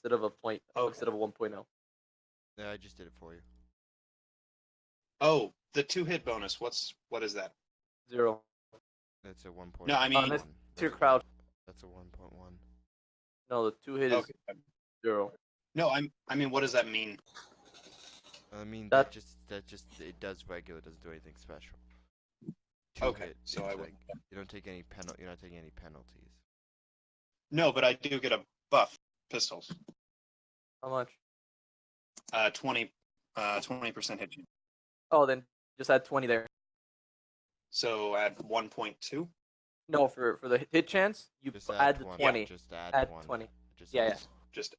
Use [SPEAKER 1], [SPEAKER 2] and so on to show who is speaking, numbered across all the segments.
[SPEAKER 1] instead of a point,
[SPEAKER 2] Okay.
[SPEAKER 1] instead of a 1.0.
[SPEAKER 3] Yeah, I just did it for you.
[SPEAKER 2] Oh, the 2-hit bonus. What is that?
[SPEAKER 1] 0.
[SPEAKER 3] That's a 1.1.
[SPEAKER 2] No, I mean
[SPEAKER 1] Unless your crouch.
[SPEAKER 3] That's a 1.1.
[SPEAKER 1] No, the 2-hit is
[SPEAKER 2] okay.
[SPEAKER 1] 0.
[SPEAKER 2] No, I mean, what does that mean?
[SPEAKER 3] I mean
[SPEAKER 1] That-
[SPEAKER 3] that just it does regular, doesn't do anything special.
[SPEAKER 2] Okay,
[SPEAKER 3] Hit,
[SPEAKER 2] so
[SPEAKER 3] it's
[SPEAKER 2] I
[SPEAKER 3] like,
[SPEAKER 2] wouldn't.
[SPEAKER 3] you don't take any you're not taking any penalties.
[SPEAKER 2] No, but I do get a buff pistols.
[SPEAKER 1] How much?
[SPEAKER 2] 20% hit chance.
[SPEAKER 1] Oh, then just add 20 there.
[SPEAKER 2] So add 1.2.
[SPEAKER 1] No, for the hit chance, you
[SPEAKER 3] Just
[SPEAKER 1] add the
[SPEAKER 3] 20.
[SPEAKER 1] 20.
[SPEAKER 3] Just
[SPEAKER 1] Add
[SPEAKER 3] add
[SPEAKER 1] 20.
[SPEAKER 3] Just
[SPEAKER 1] Yeah,
[SPEAKER 3] add
[SPEAKER 1] yeah.
[SPEAKER 2] Just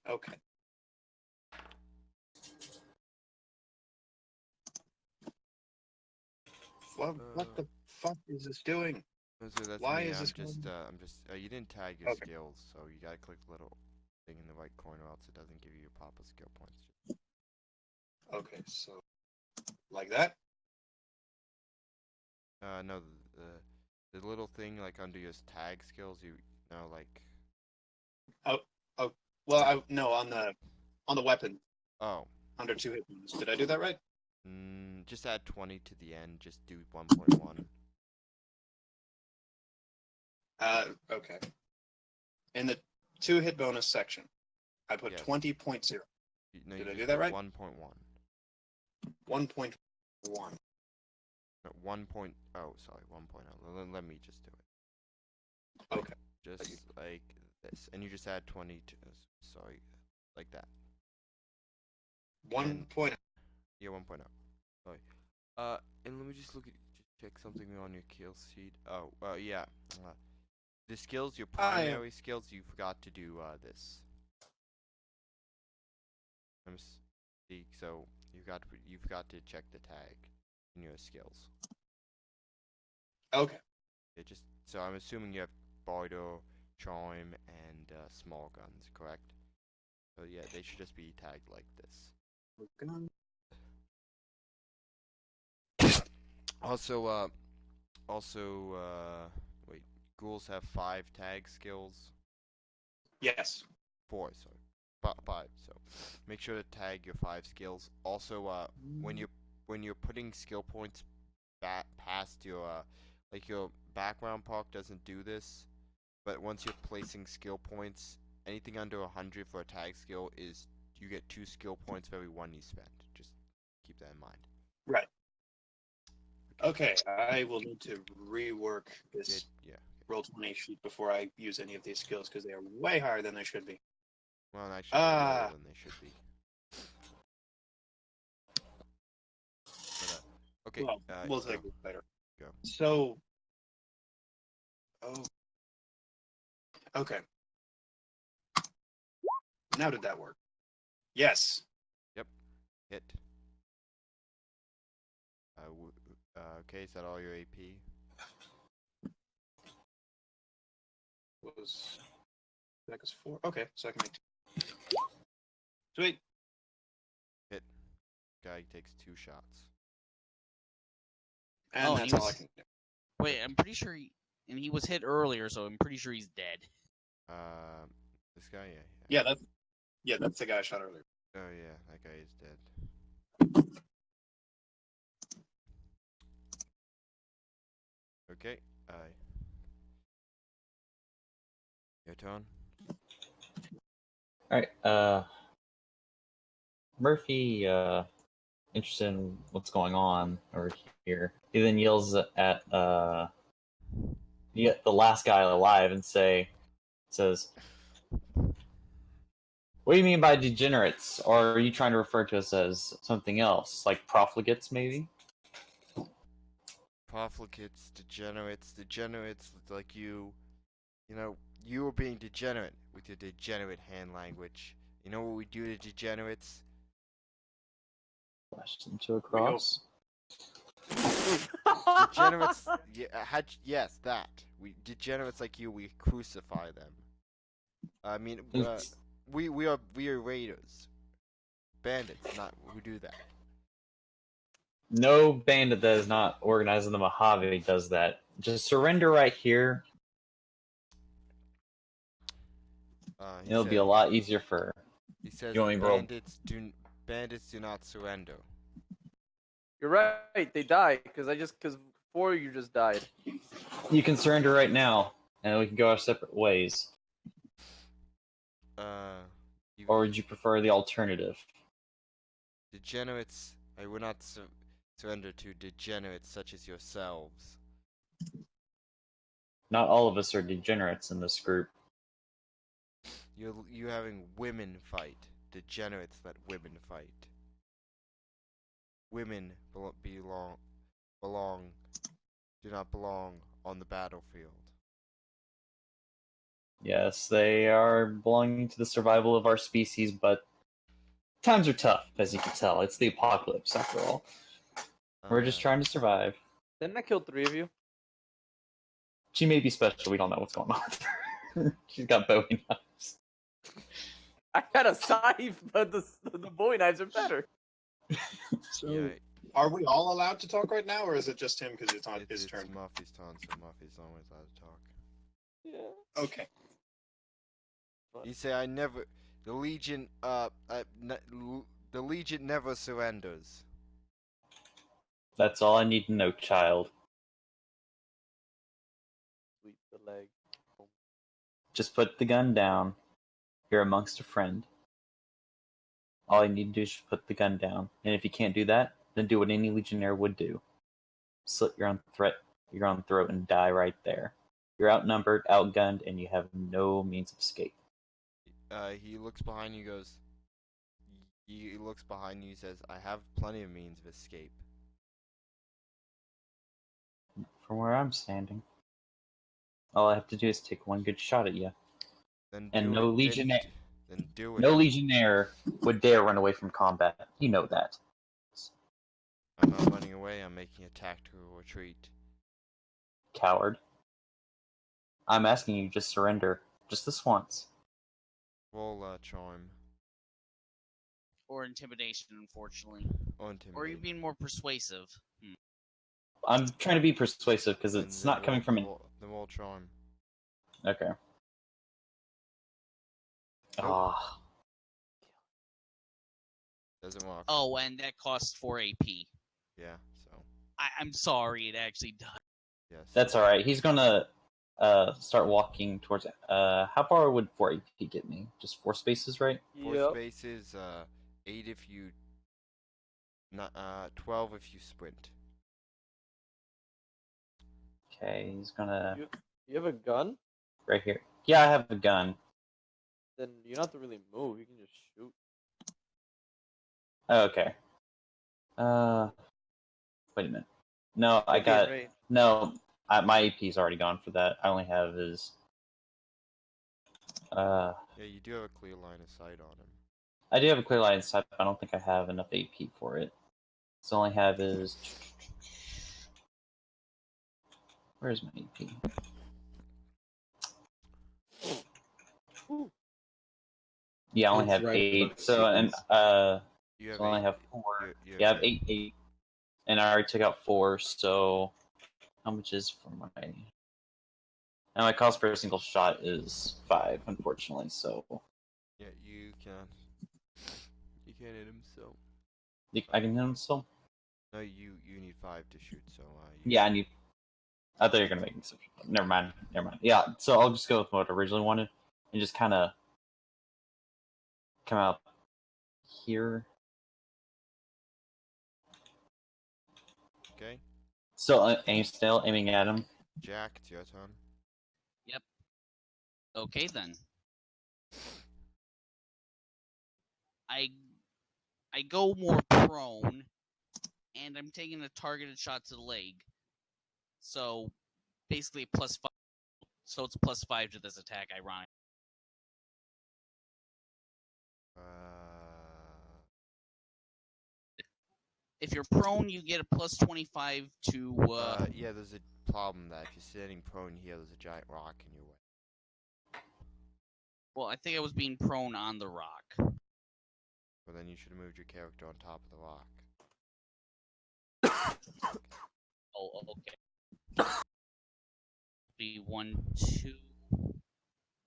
[SPEAKER 2] okay. What the fuck is this doing?
[SPEAKER 3] So that's
[SPEAKER 2] Why
[SPEAKER 3] me.
[SPEAKER 2] is this
[SPEAKER 3] I'm just. You didn't tag your
[SPEAKER 2] Okay.
[SPEAKER 3] skills, so you gotta click the little thing in the right corner, else it doesn't give you your proper skill points.
[SPEAKER 2] Okay, so like that.
[SPEAKER 3] No, the little thing like under your tag skills, you know, like.
[SPEAKER 2] Well, no, on the weapon
[SPEAKER 3] Oh.
[SPEAKER 2] under 2-hit bonus. Did I do that right?
[SPEAKER 3] Just add 20 to the end. Just do 1.1.
[SPEAKER 2] Okay. In the 2-hit bonus section, I put
[SPEAKER 3] Yes.
[SPEAKER 2] 20.0.
[SPEAKER 3] No,
[SPEAKER 2] Did
[SPEAKER 3] you
[SPEAKER 2] I
[SPEAKER 3] just
[SPEAKER 2] do that
[SPEAKER 3] put
[SPEAKER 2] right?
[SPEAKER 3] 1.1.
[SPEAKER 2] 1.1.
[SPEAKER 3] No, 1. Oh, sorry, 1.0. Let me just do it.
[SPEAKER 2] Okay.
[SPEAKER 3] Just like this, and you just add 20 to. Sorry, like that.
[SPEAKER 2] 1.0.
[SPEAKER 3] Yeah, 1.0. Sorry. And let me just check something on your kill sheet. Oh, yeah. The skills, your primary skills, you forgot to do this. So you forgot to check the tag in your skills.
[SPEAKER 2] Okay.
[SPEAKER 3] So I'm assuming you have bardo, charm, and small guns, correct? So yeah, they should just be tagged like this. Also, wait, ghouls have 5 tag skills.
[SPEAKER 2] Yes.
[SPEAKER 3] 4, sorry. 5. So make sure to tag your 5 skills. Also, when you're putting skill points past your like your background park doesn't do this, but once you're placing skill points, anything under 100 for a tag skill is you get 2 skill points for every 1 you spend. Just keep that in mind.
[SPEAKER 2] Right. Okay, I will need to rework this Roll20 sheet before I use any of these skills because they are way higher than they should be.
[SPEAKER 3] Well, actually, they're lower than they should be. But, okay.
[SPEAKER 2] Well, we'll take it later.
[SPEAKER 3] Go.
[SPEAKER 2] So, okay. Now did that work? Yes.
[SPEAKER 3] Yep. Hit. Okay, is that all your AP?
[SPEAKER 2] That was 4. Okay, so I can make 2. Sweet.
[SPEAKER 3] Hit. Guy takes 2 shots.
[SPEAKER 2] And that's all I can do.
[SPEAKER 4] Wait, I'm pretty sure he was hit earlier, so I'm pretty sure he's dead.
[SPEAKER 3] This guy, yeah.
[SPEAKER 2] Yeah, that's the guy I shot earlier.
[SPEAKER 3] Oh yeah, that guy is dead. Okay, your turn.
[SPEAKER 5] Alright, Murphy, interested in what's going on over here. He then yells at the last guy alive and says, "What do you mean by degenerates? Or are you trying to refer to us as something else, like profligates, maybe?"
[SPEAKER 3] Profligates, degenerates like you know, you were being degenerate with your degenerate hand language. You know what we do to degenerates?
[SPEAKER 5] Flash them to a cross.
[SPEAKER 3] Degenerates, yes, that. Degenerates like you, we crucify them. I mean, we are raiders, bandits, not who do that.
[SPEAKER 5] No bandit that is not organized in the Mojave does that. Just surrender right here.
[SPEAKER 3] He
[SPEAKER 5] It'll be a lot easier for.
[SPEAKER 3] He says
[SPEAKER 5] You want me to roll?
[SPEAKER 3] bandits do not surrender.
[SPEAKER 1] You're right. They die because 4 of you just died.
[SPEAKER 5] You can surrender right now, and we can go our separate ways. Or would you prefer the alternative?
[SPEAKER 3] Degenerates, I will not surrender to degenerates such as yourselves.
[SPEAKER 5] Not all of us are degenerates in this group.
[SPEAKER 3] You having women fight. Degenerates let women fight. Women do not belong on the battlefield.
[SPEAKER 5] Yes, they are belonging to the survival of our species, but times are tough, as you can tell. It's the apocalypse, after all. We're just trying to survive.
[SPEAKER 1] Didn't I kill 3 of you?
[SPEAKER 5] She may be special. We don't know what's going on with her. She's got Bowie knives.
[SPEAKER 1] I had a scythe, but the Bowie knives are better.
[SPEAKER 2] So,
[SPEAKER 3] Yeah,
[SPEAKER 2] are we all allowed to talk right now, or is it just him because it's on his turn?
[SPEAKER 3] It's Muffy's turn, so Muffy's always allowed to talk.
[SPEAKER 1] Yeah.
[SPEAKER 2] Okay.
[SPEAKER 3] You say the Legion never surrenders.
[SPEAKER 5] That's all I need to know, child.
[SPEAKER 1] Sweep the leg.
[SPEAKER 5] Just put the gun down. You're amongst a friend. All you need to do is just put the gun down. And if you can't do that, then do what any Legionnaire would do. Slit your own throat and die right there. You're outnumbered, outgunned, and you have no means of escape.
[SPEAKER 3] He looks behind you, he looks behind you, says, I have plenty of means of escape.
[SPEAKER 5] From where I'm standing, all I have to do is take one good shot at you. And no Legionnaire,
[SPEAKER 3] Then do it.
[SPEAKER 5] no Legionnaire would dare run away from combat. You know that.
[SPEAKER 3] I'm not running away, I'm making a tactical retreat.
[SPEAKER 5] Coward. I'm asking you, just surrender. Just this once.
[SPEAKER 3] Roll charm.
[SPEAKER 4] Or intimidation, unfortunately. Or you being more persuasive.
[SPEAKER 5] I'm trying to be persuasive because it's not coming from an.
[SPEAKER 3] The roll charm.
[SPEAKER 5] Okay.
[SPEAKER 3] Nope.
[SPEAKER 5] Ah.
[SPEAKER 3] Doesn't work.
[SPEAKER 4] Oh, and that costs 4 AP.
[SPEAKER 3] Yeah, so.
[SPEAKER 4] I'm sorry, it actually does.
[SPEAKER 3] Yes.
[SPEAKER 5] That's alright. He's gonna start walking towards. How far would 4 AP get me? Just 4 spaces, right?
[SPEAKER 3] 4 spaces, 8 if you. 12 if you sprint.
[SPEAKER 5] Okay, he's gonna.
[SPEAKER 1] You have a gun?
[SPEAKER 5] Right here. Yeah, I have a gun.
[SPEAKER 1] Then you don't have to really move. You can just shoot.
[SPEAKER 5] Okay. Wait a minute. No, I got. No, my AP's already gone for that. I only have his.
[SPEAKER 3] Yeah, you do have a clear line of sight on him.
[SPEAKER 5] I do have a clear line of sight, but I don't think I have enough AP for it. So all I have is. Where's my AP? Yeah, I only have 8. So and
[SPEAKER 3] You have
[SPEAKER 5] so I only
[SPEAKER 3] 8.
[SPEAKER 5] have 4. Yeah, I have 8, and I already took out 4. So how much is for my? And my cost per single shot is 5, unfortunately. So
[SPEAKER 3] yeah, you can't hit him. So
[SPEAKER 5] I can hit him still.
[SPEAKER 3] no, you need 5 to shoot. So
[SPEAKER 5] Yeah, I need. I thought you were gonna make me. Never mind. Yeah, so I'll just go with what I originally wanted, and just kind of come out here.
[SPEAKER 3] Okay.
[SPEAKER 5] So still aiming at him.
[SPEAKER 3] Jack, it's your turn.
[SPEAKER 4] Yep. Okay then. I go more prone, and I'm taking a targeted shot to the leg. So basically +5. So it's +5 to this attack, ironic. If you're prone, you get a +25 to.
[SPEAKER 3] Yeah, there's a problem that if you're sitting prone here, there's a giant rock in your way.
[SPEAKER 4] Well, I think I was being prone on the rock.
[SPEAKER 3] Well, then you should have moved your character on top of the rock.
[SPEAKER 4] Oh, okay. Be 1, 2.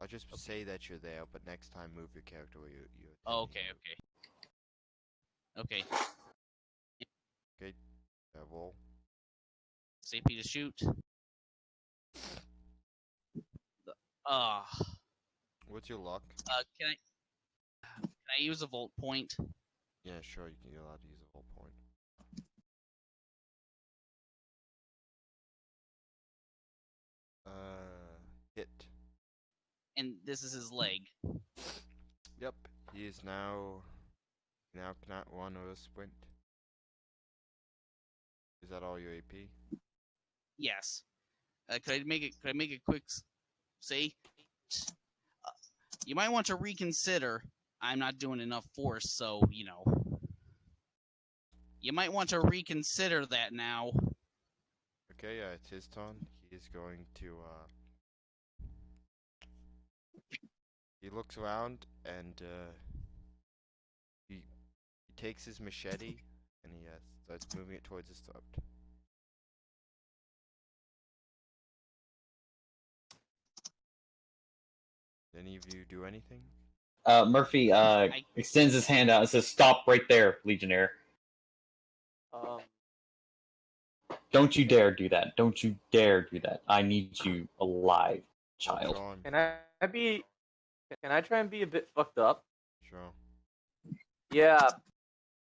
[SPEAKER 3] I'll just say that you're there, but next time move your character where you're
[SPEAKER 4] Oh,
[SPEAKER 3] attending.
[SPEAKER 4] okay.
[SPEAKER 3] Okay, roll.
[SPEAKER 4] CP to shoot. Ah.
[SPEAKER 3] What's your luck?
[SPEAKER 4] Can I use a volt point?
[SPEAKER 3] Yeah, sure, you're allowed to use a whole point. Hit.
[SPEAKER 4] And this is his leg.
[SPEAKER 3] Yep, he is now cannot run or sprint. Is that all your AP?
[SPEAKER 4] Yes. Could I make a quick say? You might want to reconsider. I'm not doing enough force, so you might want to reconsider that now.
[SPEAKER 3] Okay, it's his turn. He is going to he looks around and he takes his machete and he starts moving it towards his throat. Did any of you do anything?
[SPEAKER 5] Murphy extends his hand out and says, "Stop right there, Legionnaire. Don't you dare do that. Don't you dare do that. I need you alive, child."
[SPEAKER 3] Sean,
[SPEAKER 1] Can I try and be a bit fucked up?
[SPEAKER 3] sure.
[SPEAKER 1] Yeah.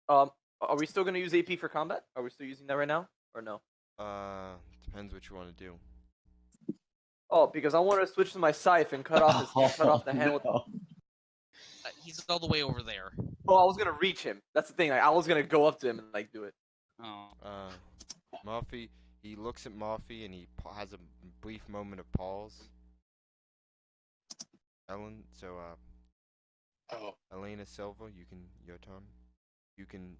[SPEAKER 1] Are we still gonna use AP for combat? Are we still using that right now, or no?
[SPEAKER 3] Depends what you want to do.
[SPEAKER 1] Oh, because I want to switch to my scythe and cut off the hand with.
[SPEAKER 5] No.
[SPEAKER 4] He's all the way over there.
[SPEAKER 1] Oh, I was gonna reach him. That's the thing. Like, I was gonna go up to him and like do it.
[SPEAKER 4] Oh.
[SPEAKER 3] Murphy, he looks at Murphy and he has a brief moment of pause. Ellen, so Elena Silva, your turn. You can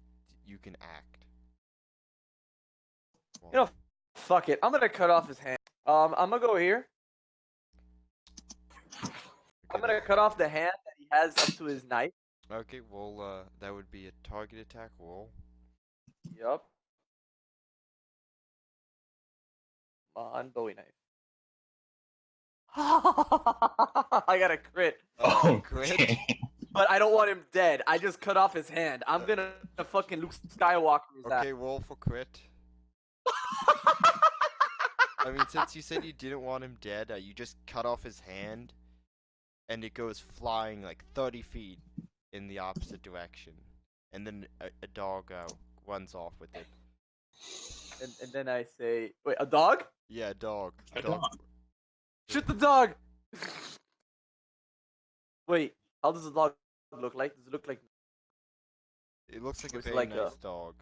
[SPEAKER 3] act. Well,
[SPEAKER 1] You know, fuck it. I'm gonna cut off his hand. I'm gonna go here. I'm gonna cut off the hand that he has up to his knife.
[SPEAKER 3] Okay, well, that would be a target attack roll.
[SPEAKER 1] Yup. Come on, Bowie knife. I got a crit.
[SPEAKER 5] Oh,
[SPEAKER 3] crit?
[SPEAKER 5] damn.
[SPEAKER 1] But I don't want him dead. I just cut off his hand. I'm gonna fucking Luke Skywalker his ass.
[SPEAKER 3] Okay, roll for crit. I mean, since you said you didn't want him dead, you just cut off his hand, and it goes flying like 30 feet in the opposite direction. And then a dog runs off with it.
[SPEAKER 1] And then I say, wait, a dog?
[SPEAKER 3] Yeah, a dog.
[SPEAKER 2] A dog.
[SPEAKER 1] Shoot the dog! Wait, how does the dog look like? Does it look like...
[SPEAKER 3] It looks like a
[SPEAKER 1] Looks
[SPEAKER 3] very
[SPEAKER 1] like
[SPEAKER 3] nice dog.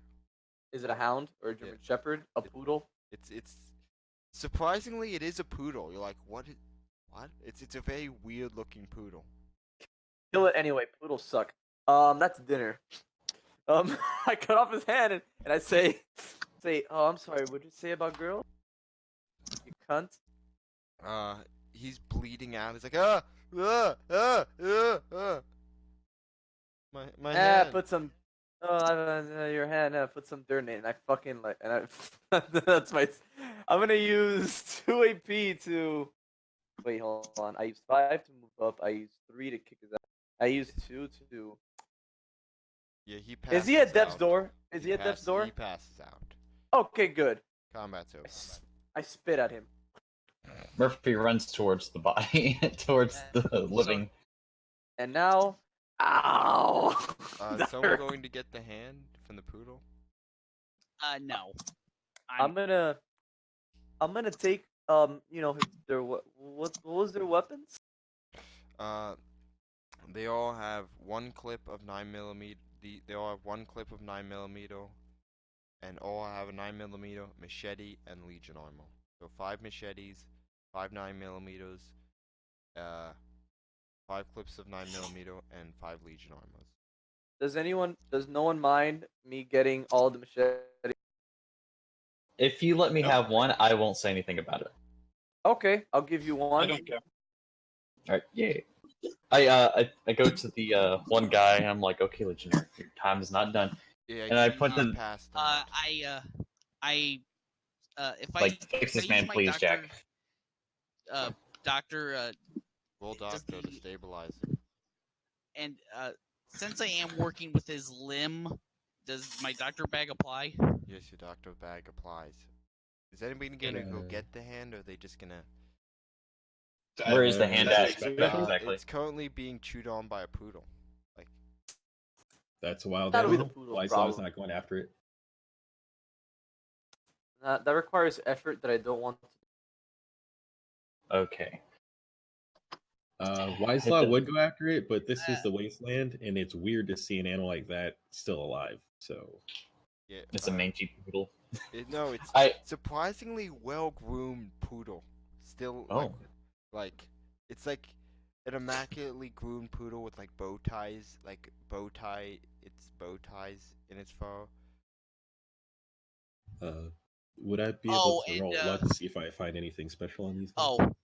[SPEAKER 1] Is it a hound or a German Shepherd? A poodle?
[SPEAKER 3] It's surprisingly it is a poodle. You're like, what? What? It's a very weird looking poodle.
[SPEAKER 1] Kill it anyway. Poodles suck. That's dinner. I cut off his hand and I say, oh, I'm sorry. What'd you say about girls? You cunt.
[SPEAKER 3] He's bleeding out. He's like, my hand.
[SPEAKER 1] Put some. Your hand. Put some dirt in it. And I fucking like. And I. That's my. I'm gonna use 2 AP to. Wait, hold on. I used 5 to move up. I used 3 to kick his ass. I used 2 to.
[SPEAKER 3] Yeah, he passes.
[SPEAKER 1] Is he at death's
[SPEAKER 3] out.
[SPEAKER 1] door? Is he at death's door?
[SPEAKER 3] He passes out.
[SPEAKER 1] Okay, good.
[SPEAKER 3] Combat's over.
[SPEAKER 1] I spit at him.
[SPEAKER 5] Murphy runs towards the body, towards the living.
[SPEAKER 1] And now, ow!
[SPEAKER 3] Someone going to get the hand from the poodle?
[SPEAKER 4] No.
[SPEAKER 1] I'm gonna take their what was their weapons?
[SPEAKER 3] They all have one clip of 9mm. They all have one clip of 9mm, and all have a 9mm machete and Legion armor. So 5 machetes, 5 9mm, 5 clips of 9mm, and 5 Legion armors.
[SPEAKER 1] Does no one mind me getting all the machetes?
[SPEAKER 5] If you let me have one, I won't say anything about it.
[SPEAKER 1] Okay, I'll give you one.
[SPEAKER 2] I don't care.
[SPEAKER 5] Alright, yay. I go to the one guy and I'm like, okay, Legionnaire, your time is not done.
[SPEAKER 3] Yeah,
[SPEAKER 5] And I put the
[SPEAKER 3] past.
[SPEAKER 4] If
[SPEAKER 5] like
[SPEAKER 4] I
[SPEAKER 5] fix this
[SPEAKER 4] use
[SPEAKER 5] man,
[SPEAKER 4] my
[SPEAKER 5] please, Jack.
[SPEAKER 4] Doctor
[SPEAKER 3] Roll
[SPEAKER 4] Does
[SPEAKER 3] doctor to
[SPEAKER 4] the-
[SPEAKER 3] stabilize.
[SPEAKER 4] And since I am working with his limb, does my doctor bag apply?
[SPEAKER 3] Yes, your doctor bag applies. Is anybody gonna go get the hand, or are they just gonna?
[SPEAKER 5] Where is the hand at
[SPEAKER 2] Exactly.
[SPEAKER 5] exactly?
[SPEAKER 3] It's currently being chewed on by a poodle. Like,
[SPEAKER 6] That's a wild
[SPEAKER 1] That'll be the
[SPEAKER 6] animal.
[SPEAKER 1] poodle's
[SPEAKER 6] Why
[SPEAKER 1] problem.
[SPEAKER 6] Slaw's not going after it?
[SPEAKER 1] That requires effort that I don't want to do.
[SPEAKER 5] Okay.
[SPEAKER 6] Wislaw would go after it, but this is the wasteland, and it's weird to see an animal like that still alive. So
[SPEAKER 3] yeah,
[SPEAKER 5] It's a mangy poodle.
[SPEAKER 3] no, it's
[SPEAKER 5] I
[SPEAKER 3] surprisingly well-groomed poodle. Still,
[SPEAKER 5] Oh.
[SPEAKER 3] like it's like an immaculately groomed poodle with like bow ties, its bow ties in its fur.
[SPEAKER 6] would I be able to roll luck to see if I find anything special on these guys?
[SPEAKER 4] Oh,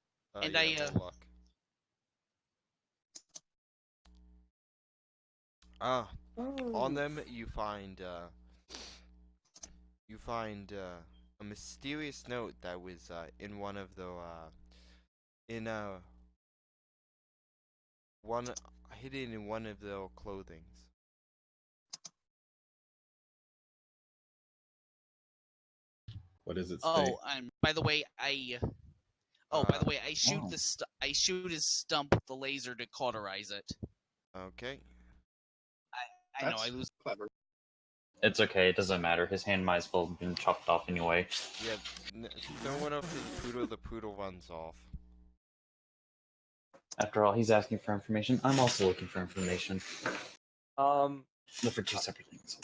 [SPEAKER 4] and
[SPEAKER 3] Yeah, roll luck. On them you find a mysterious note that was in one of the one hidden in one of their clothings.
[SPEAKER 6] What does it say?
[SPEAKER 4] Oh, by the way, I shoot
[SPEAKER 5] Oh.
[SPEAKER 4] I shoot his stump with the laser to cauterize it.
[SPEAKER 3] Okay.
[SPEAKER 4] I know I lose.
[SPEAKER 2] Clever.
[SPEAKER 5] It's okay. It doesn't matter. His hand might as well have been chopped off anyway.
[SPEAKER 3] Yeah, throw one up to the poodle. The poodle runs off.
[SPEAKER 5] After all, he's asking for information. I'm also looking for information. But for two separate things.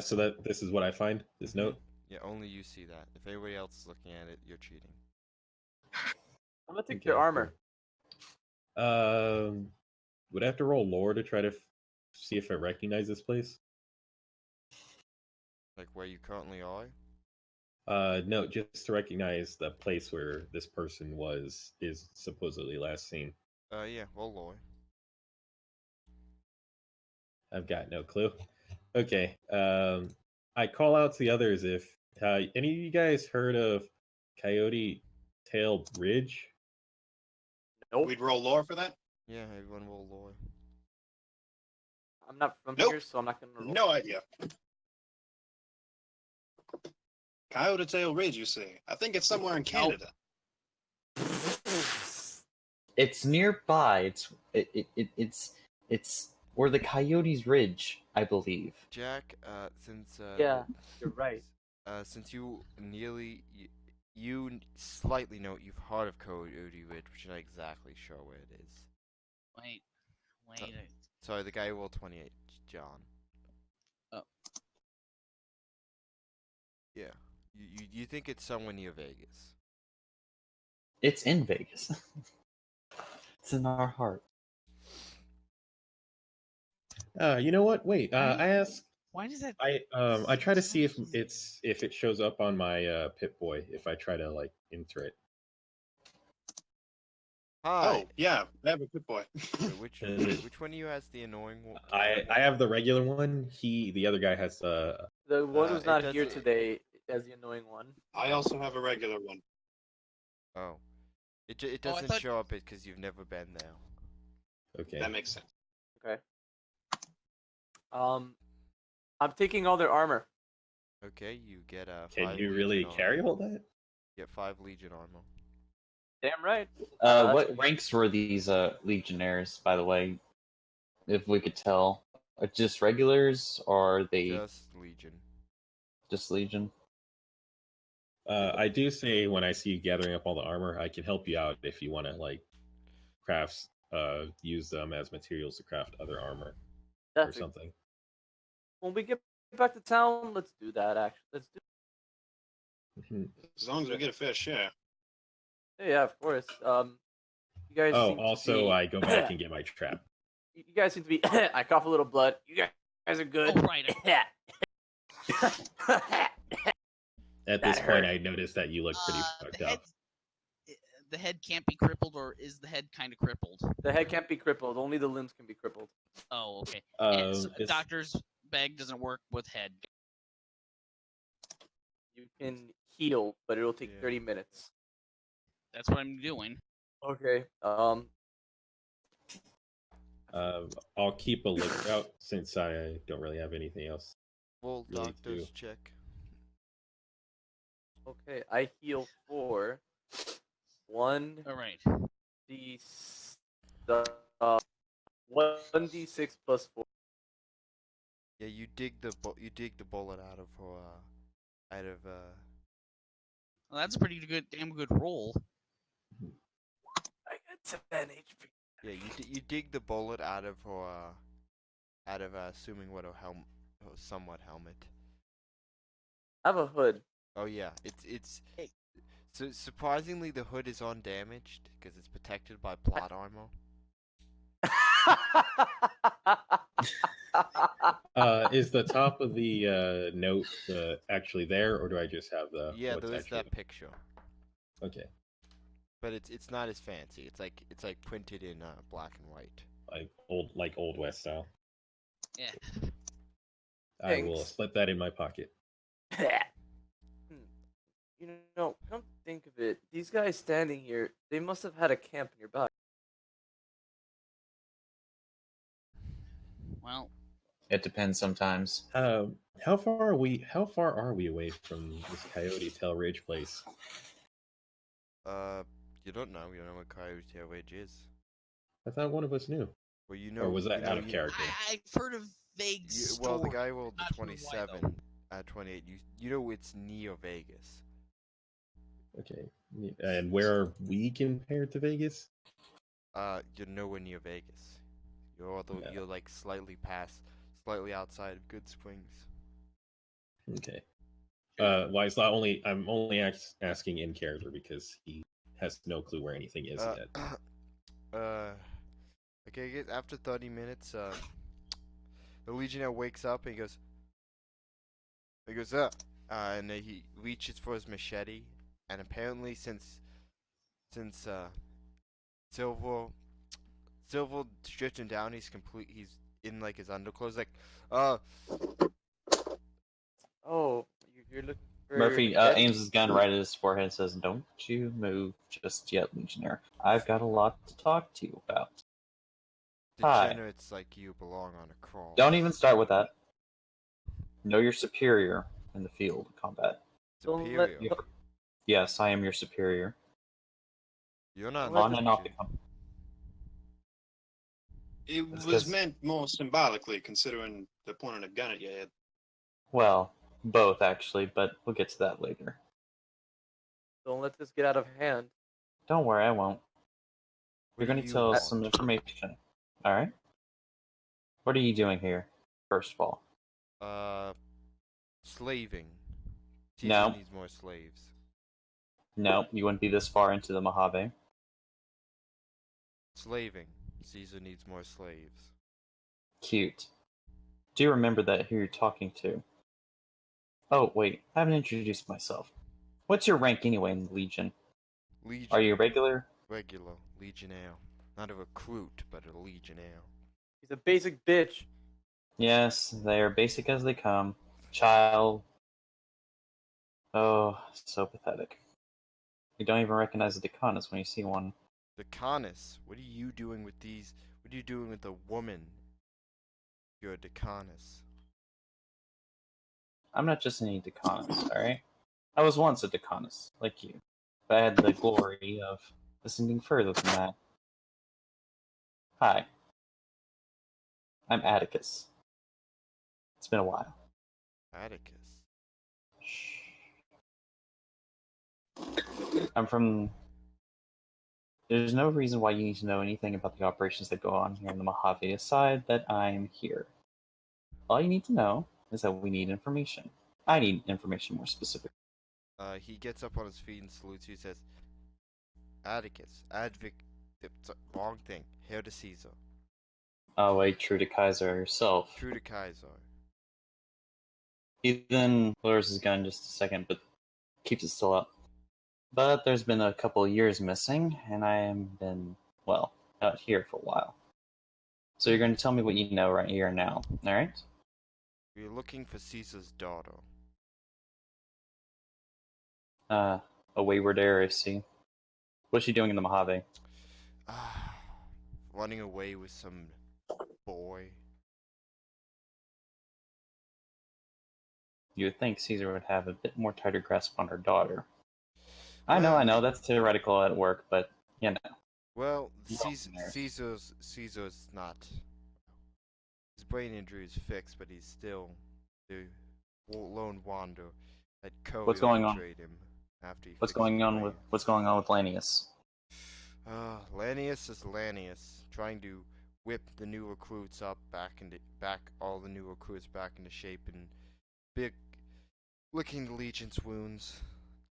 [SPEAKER 6] So this is what I find. This note.
[SPEAKER 3] Yeah, only you see that. If anybody else is looking at it, you're cheating.
[SPEAKER 1] I'm gonna take
[SPEAKER 6] Okay,
[SPEAKER 1] your armor.
[SPEAKER 6] Would I have to roll lore to try to see if I recognize this place?
[SPEAKER 3] Like where you currently are.
[SPEAKER 6] No, just to recognize the place where this person is supposedly last seen.
[SPEAKER 3] Yeah, roll lore.
[SPEAKER 6] I've got no clue. Okay. I call out to the others if any of you guys heard of Coyote Tail Ridge?
[SPEAKER 1] Nope.
[SPEAKER 2] We'd roll lore for that?
[SPEAKER 3] Yeah, everyone roll lore.
[SPEAKER 1] I'm not from
[SPEAKER 2] Nope.
[SPEAKER 1] here, so I'm not gonna roll.
[SPEAKER 2] No idea. Coyote Tail Ridge, you say? I think it's somewhere in Canada.
[SPEAKER 5] It's nearby. It's where the Coyotes Ridge, I believe.
[SPEAKER 3] Jack, since
[SPEAKER 1] Yeah, you're right.
[SPEAKER 3] Since you slightly know you've heard of Coyote Ridge, but you're not exactly sure where it is.
[SPEAKER 4] Wait.
[SPEAKER 3] Sorry, the guy who rolled 28, John.
[SPEAKER 4] Oh.
[SPEAKER 3] Yeah, you think it's somewhere near Vegas?
[SPEAKER 5] It's in Vegas. It's in our heart.
[SPEAKER 6] You know what? Wait. I asked.
[SPEAKER 4] Why does that?
[SPEAKER 6] I try to see if it shows up on my Pip Boy if I try to like enter it.
[SPEAKER 3] Hi.
[SPEAKER 2] Oh, yeah, I have a good boy.
[SPEAKER 3] Which one of you has the annoying one?
[SPEAKER 6] I have the regular one. The other guy has
[SPEAKER 1] The one who's
[SPEAKER 3] it
[SPEAKER 1] not here
[SPEAKER 3] doesn't-
[SPEAKER 1] today has the annoying one.
[SPEAKER 2] I also have a regular one.
[SPEAKER 3] Oh, it
[SPEAKER 4] Oh, I
[SPEAKER 3] doesn't
[SPEAKER 4] thought-
[SPEAKER 3] show up because you've never been there.
[SPEAKER 6] Okay.
[SPEAKER 2] That makes sense.
[SPEAKER 1] Okay. I'm taking all their armor.
[SPEAKER 3] Okay, you get
[SPEAKER 6] Can
[SPEAKER 3] 5
[SPEAKER 6] you really
[SPEAKER 3] Legion
[SPEAKER 6] carry
[SPEAKER 3] armor.
[SPEAKER 6] all that?
[SPEAKER 3] Get 5 Legion armor.
[SPEAKER 1] Damn right.
[SPEAKER 5] What ranks were these legionnaires, by the way? If we could tell, just regulars or are they
[SPEAKER 3] Just Legion.
[SPEAKER 5] just legion?
[SPEAKER 6] I do say when I see you gathering up all the armor, I can help you out if you want to like use them as materials to craft other armor or
[SPEAKER 1] That's it.
[SPEAKER 6] something.
[SPEAKER 1] When we get back to town, let's do that. Actually, let's do.
[SPEAKER 6] Mhm.
[SPEAKER 2] As long as we get a fish, yeah.
[SPEAKER 1] Yeah, of course. You guys.
[SPEAKER 6] Oh,
[SPEAKER 1] seem to
[SPEAKER 6] also
[SPEAKER 1] be...
[SPEAKER 6] I go back and get my trap.
[SPEAKER 1] You guys seem to be. I cough a little blood. You guys are good.
[SPEAKER 4] Oh, right.
[SPEAKER 6] At
[SPEAKER 1] That
[SPEAKER 6] this point,
[SPEAKER 1] hurt.
[SPEAKER 6] I noticed that you look pretty fucked up.
[SPEAKER 4] The head can't be crippled, or is the head kind of crippled?
[SPEAKER 1] The head can't be crippled. Only the limbs can be crippled.
[SPEAKER 4] Oh, okay. And so
[SPEAKER 6] It's-
[SPEAKER 4] doctor's bag doesn't work with head.
[SPEAKER 1] You can heal, but it'll take
[SPEAKER 3] Yeah.
[SPEAKER 1] 30 minutes.
[SPEAKER 4] That's what I'm doing.
[SPEAKER 1] Okay.
[SPEAKER 6] I'll keep a lookout since I don't really have anything else.
[SPEAKER 3] Well,
[SPEAKER 6] Really
[SPEAKER 3] doctors
[SPEAKER 6] do.
[SPEAKER 3] check.
[SPEAKER 1] Okay. I heal 4. 1
[SPEAKER 4] All right.
[SPEAKER 1] d 1d6 plus 4.
[SPEAKER 3] Yeah, you dig the bullet out of
[SPEAKER 4] Well, that's a pretty good, damn good roll.
[SPEAKER 1] I got 10 HP.
[SPEAKER 3] yeah, you dig the bullet out of assuming what a somewhat helmet.
[SPEAKER 1] I have a hood.
[SPEAKER 3] Oh yeah, it's
[SPEAKER 1] Hey.
[SPEAKER 3] so surprisingly the hood is undamaged because it's protected by plot armor.
[SPEAKER 6] Is the top of the note actually there, or do I just have the
[SPEAKER 3] Yeah,
[SPEAKER 6] what's
[SPEAKER 3] there is
[SPEAKER 6] actually?
[SPEAKER 3] that picture,
[SPEAKER 6] Okay,
[SPEAKER 3] but it's not as fancy. It's like printed in black and white.
[SPEAKER 6] like old West style.
[SPEAKER 4] Yeah.
[SPEAKER 6] I will
[SPEAKER 1] Thanks.
[SPEAKER 6] slip that in my pocket.
[SPEAKER 1] You know, come to think of it, these guys standing here, they must have had a camp nearby.
[SPEAKER 4] Well,
[SPEAKER 5] It depends sometimes.
[SPEAKER 6] How far are we? How far are we away from this Coyote Tail Ridge place?
[SPEAKER 3] You don't know. You don't know what Coyote Tail Ridge is.
[SPEAKER 6] I thought one of us knew.
[SPEAKER 3] Well, you
[SPEAKER 6] Or
[SPEAKER 3] know.
[SPEAKER 6] was that out of
[SPEAKER 3] you,
[SPEAKER 6] character?
[SPEAKER 4] I've heard of vague
[SPEAKER 3] Well, the
[SPEAKER 4] stories.
[SPEAKER 3] guy rolled the
[SPEAKER 4] Not sure why,
[SPEAKER 3] 27, 28. You know it's near Vegas.
[SPEAKER 6] Okay, and where are we compared to Vegas?
[SPEAKER 3] You're nowhere near Vegas.
[SPEAKER 6] Yeah.
[SPEAKER 3] You're like slightly outside of Good Springs.
[SPEAKER 6] Okay. Why it's not only I'm only asking in character because he has no clue where anything is yet.
[SPEAKER 3] Okay. I guess after 30 minutes, the Legionnaire wakes up and he goes, and he reaches for his machete, and apparently since Silver stripped him down, he's in like his underclothes, like,
[SPEAKER 1] Oh, you're looking for
[SPEAKER 5] Murphy
[SPEAKER 1] machete?
[SPEAKER 5] aims his gun right at his forehead and says, "Don't you move just yet, Legionnaire. I've got a lot to talk to you about." Hi.
[SPEAKER 3] degenerates like you belong on a cross.
[SPEAKER 5] Don't even start with that. Know your superior in the field of combat.
[SPEAKER 1] Don't let
[SPEAKER 3] Superior.
[SPEAKER 5] Yes, I am your superior.
[SPEAKER 3] You're not
[SPEAKER 1] Let
[SPEAKER 5] On
[SPEAKER 1] this-
[SPEAKER 5] and off the
[SPEAKER 3] Legion.
[SPEAKER 5] company.
[SPEAKER 2] It
[SPEAKER 5] That's
[SPEAKER 2] was
[SPEAKER 5] 'cause-
[SPEAKER 2] meant more symbolically, considering they're pointing a gun at your head.
[SPEAKER 5] Well, both actually, but we'll get to that later.
[SPEAKER 1] don't let this get out of hand.
[SPEAKER 5] Don't worry, I won't.
[SPEAKER 3] What
[SPEAKER 5] You're
[SPEAKER 3] do
[SPEAKER 5] going to
[SPEAKER 3] you
[SPEAKER 5] tell us some
[SPEAKER 3] want?
[SPEAKER 5] information. Alright? What are you doing here, first of all?
[SPEAKER 3] Slaving. Caesar
[SPEAKER 5] No.
[SPEAKER 3] needs more slaves.
[SPEAKER 5] No, you wouldn't be this far into the Mojave.
[SPEAKER 3] Slaving. Caesar needs more slaves.
[SPEAKER 5] Cute. Do you remember that who you're talking to? Oh, wait, I haven't introduced myself. What's your rank anyway in the Legion?
[SPEAKER 3] Legion.
[SPEAKER 5] Are you regular?
[SPEAKER 3] Regular. Legionnaire. Not a recruit, but a legionnaire.
[SPEAKER 1] He's a basic bitch.
[SPEAKER 5] Yes, they are basic as they come. Child. Oh, so pathetic. You don't even recognize the Decanus when you see one.
[SPEAKER 3] The Decanus. What are you doing with these? What are you doing with a woman? You're a Decanus.
[SPEAKER 5] I'm not just any Decanus, alright? I was once a Decanus, like you. But I had the glory of ascending further than that. Hi. I'm Atticus. It's been a while.
[SPEAKER 3] Atticus.
[SPEAKER 5] I'm from. There's no reason why you need to know anything about the operations that go on here in the Mojave aside that I'm here. All you need to know is that we need information. I need information more specific.
[SPEAKER 3] He gets up on his feet and salutes you. He says, Atticus. Wrong thing. Hail to Caesar.
[SPEAKER 5] Oh, wait, true to Kaiser herself.
[SPEAKER 3] True to Kaiser.
[SPEAKER 5] He then lowers his gun just a second, but keeps it still up. But there's been a couple of years missing, and I have been, well, out here for a while. So you're going to tell me what you know right here and now, alright?
[SPEAKER 3] We're looking for Caesar's daughter.
[SPEAKER 5] A wayward heir, I see. What's she doing in the Mojave?
[SPEAKER 3] Running away with some boy.
[SPEAKER 5] You would think Caesar would have a bit more tighter grasp on her daughter. I
[SPEAKER 3] Well,
[SPEAKER 5] know, that's theoretical at work, but, you know.
[SPEAKER 3] Well,
[SPEAKER 5] You go from there.
[SPEAKER 3] Caesar's not. His brain injury is fixed, but he's still the lone wanderer that
[SPEAKER 5] What's
[SPEAKER 3] Courier
[SPEAKER 5] going on?
[SPEAKER 3] betrayed him after he
[SPEAKER 5] What's
[SPEAKER 3] fixed his
[SPEAKER 5] going on
[SPEAKER 3] brain.
[SPEAKER 5] with Lanius?
[SPEAKER 3] Lanius is Lanius, trying to whip the new recruits up all the new recruits back into shape and big licking the Legion's wounds.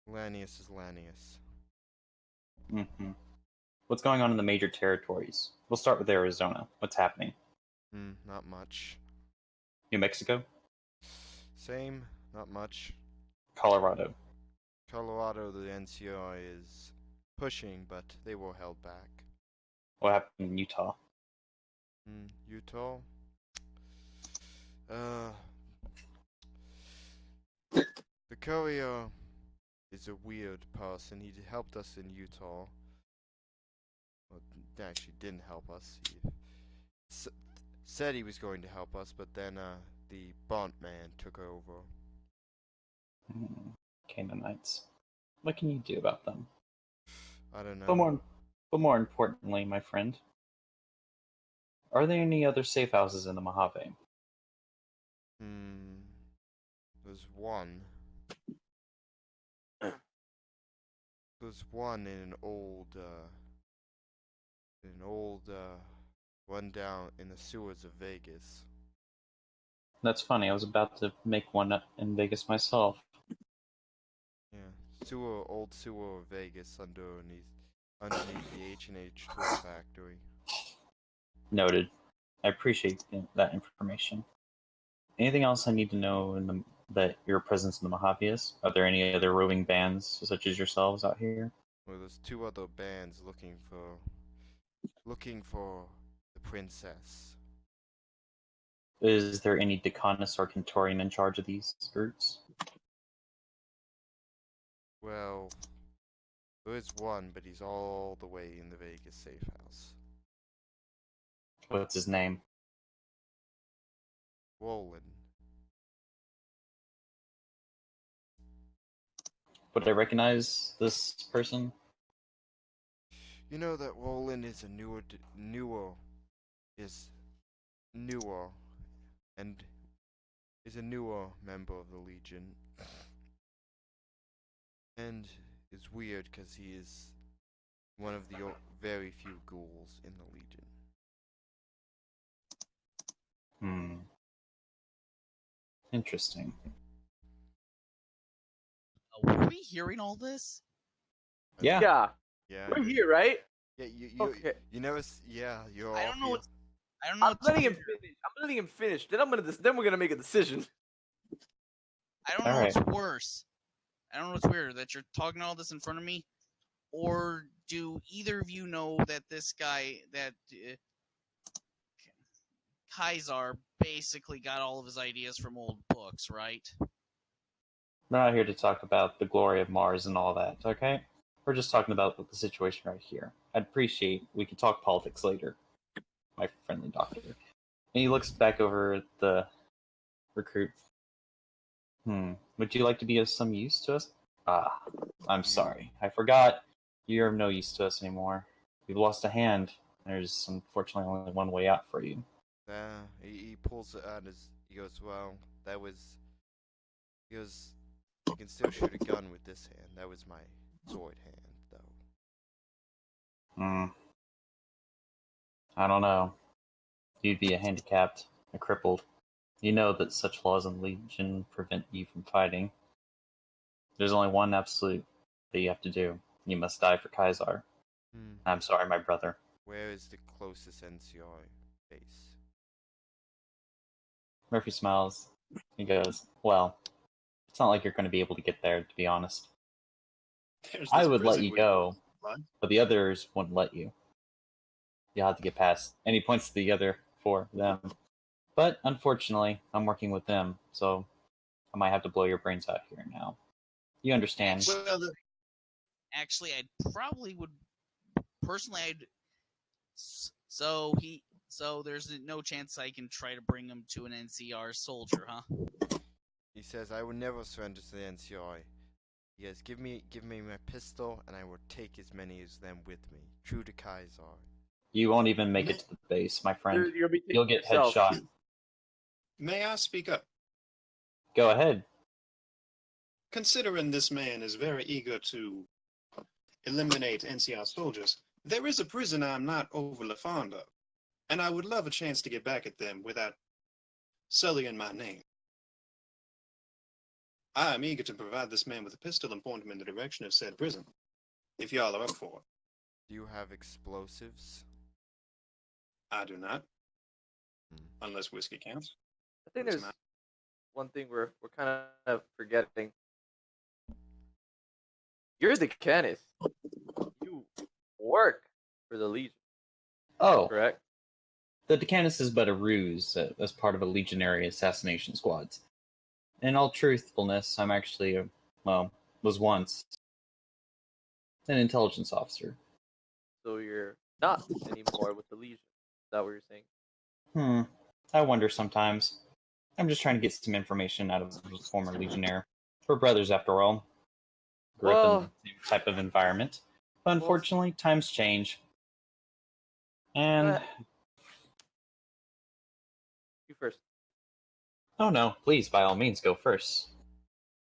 [SPEAKER 3] Lanius is Lanius.
[SPEAKER 5] Mm-hmm. What's going on in the major territories? We'll start with Arizona. What's happening?
[SPEAKER 3] Not much.
[SPEAKER 5] New Mexico?
[SPEAKER 3] Same, not much.
[SPEAKER 5] Colorado?
[SPEAKER 3] Colorado, the NCR is pushing, but they were held back.
[SPEAKER 5] What happened in Utah?
[SPEAKER 3] Utah? The Courier is a weird person. He helped us in Utah. Well, he actually didn't help us. He said he was going to help us, but then the Bont man took over.
[SPEAKER 5] Canaanites. What can you do about them?
[SPEAKER 3] I don't know.
[SPEAKER 5] But more importantly, my friend, are there any other safe houses in the Mojave?
[SPEAKER 3] There's one. There's one in an old one down in the sewers of Vegas.
[SPEAKER 5] That's funny. I was about to make one up in Vegas myself.
[SPEAKER 3] Yeah, old sewer of Vegas underneath the H&H toy factory.
[SPEAKER 5] Noted. I appreciate that information. Anything else I need to know that your presence in the Mojave is? Are there any other roving bands such as yourselves out here?
[SPEAKER 3] Well, there's 2 other bands looking for the princess.
[SPEAKER 5] Is there any Decanus or Cantorian in charge of these groups?
[SPEAKER 3] Well, there is one, but he's all the way in the Vegas safe house.
[SPEAKER 5] What's his name?
[SPEAKER 3] Roland.
[SPEAKER 5] Would I recognize this person?
[SPEAKER 3] You know that Roland is newer, and is a newer member of the Legion, and it's weird because he is one of the very few ghouls in the Legion.
[SPEAKER 5] Interesting.
[SPEAKER 4] Were we hearing all this?
[SPEAKER 5] Yeah.
[SPEAKER 3] Yeah.
[SPEAKER 1] We're here, right?
[SPEAKER 3] Yeah,
[SPEAKER 1] Okay.
[SPEAKER 3] you never. Yeah, you're.
[SPEAKER 4] I
[SPEAKER 3] all
[SPEAKER 4] don't know
[SPEAKER 3] here.
[SPEAKER 4] what's. I don't know.
[SPEAKER 1] I'm letting him finish. I'm letting him finish. Then we're gonna make a decision.
[SPEAKER 4] I don't know
[SPEAKER 5] Alright.
[SPEAKER 4] what's worse. I don't know what's weirder, that you're talking all this in front of me, or do either of you know that this guy, that Kaisar, basically got all of his ideas from old books, right?
[SPEAKER 5] We're not here to talk about the glory of Mars and all that, okay? We're just talking about the situation right here. I'd appreciate we could talk politics later, my friendly doctor. And he looks back over at the recruit. Would you like to be of some use to us? I'm sorry. I forgot. You're of no use to us anymore. We've lost a hand. There's unfortunately only one way out for you.
[SPEAKER 3] He pulls it out. He goes, well, that was. He goes, you can still shoot a gun with this hand. That was my sword hand, though.
[SPEAKER 5] I don't know. You'd be a handicapped, a crippled. You know that such laws in Legion prevent you from fighting. There's only one absolute that you have to do. You must die for Kaisar. I'm sorry, my brother.
[SPEAKER 3] Where is the closest NCR base?
[SPEAKER 5] Murphy smiles. He goes, well, it's not like you're going to be able to get there, to be honest. I would let you go, but the others wouldn't let you. You'll have to get past. And he points to the other 4 of them. But unfortunately, I'm working with them, so I might have to blow your brains out here now. You understand?
[SPEAKER 4] Actually, I probably would. Personally, So there's no chance I can try to bring him to an NCR soldier, huh?
[SPEAKER 3] He says, I will never surrender to the NCI. He says, give me my pistol, and I will take as many as them with me. True to Kaiser.
[SPEAKER 5] You won't even make it to the base, my friend.
[SPEAKER 1] You'll be
[SPEAKER 5] You'll get
[SPEAKER 1] yourself.
[SPEAKER 5] headshot.
[SPEAKER 2] May I speak up?
[SPEAKER 5] Go ahead.
[SPEAKER 2] Considering this man is very eager to eliminate NCR soldiers, there is a prison I'm not overly fond of, and I would love a chance to get back at them without sullying my name. I am eager to provide this man with a pistol and point him in the direction of said prison, if y'all are up for it.
[SPEAKER 3] Do you have explosives?
[SPEAKER 2] I do not, unless whiskey counts.
[SPEAKER 1] I think
[SPEAKER 2] What's
[SPEAKER 1] there's one thing we're kind of forgetting. You're the Canis. You work for the Legion,
[SPEAKER 5] Oh,
[SPEAKER 1] correct?
[SPEAKER 5] the Decanus is but a ruse as part of a legionary assassination squad. In all truthfulness, I'm actually was once an intelligence officer.
[SPEAKER 1] So you're not anymore with the Legion. Is that what you're saying?
[SPEAKER 5] I wonder sometimes. I'm just trying to get some information out of a former legionnaire. We're brothers after all. Grew up in the same type of environment. But unfortunately, times change. And
[SPEAKER 1] you first.
[SPEAKER 5] oh no, please, by all means, go first.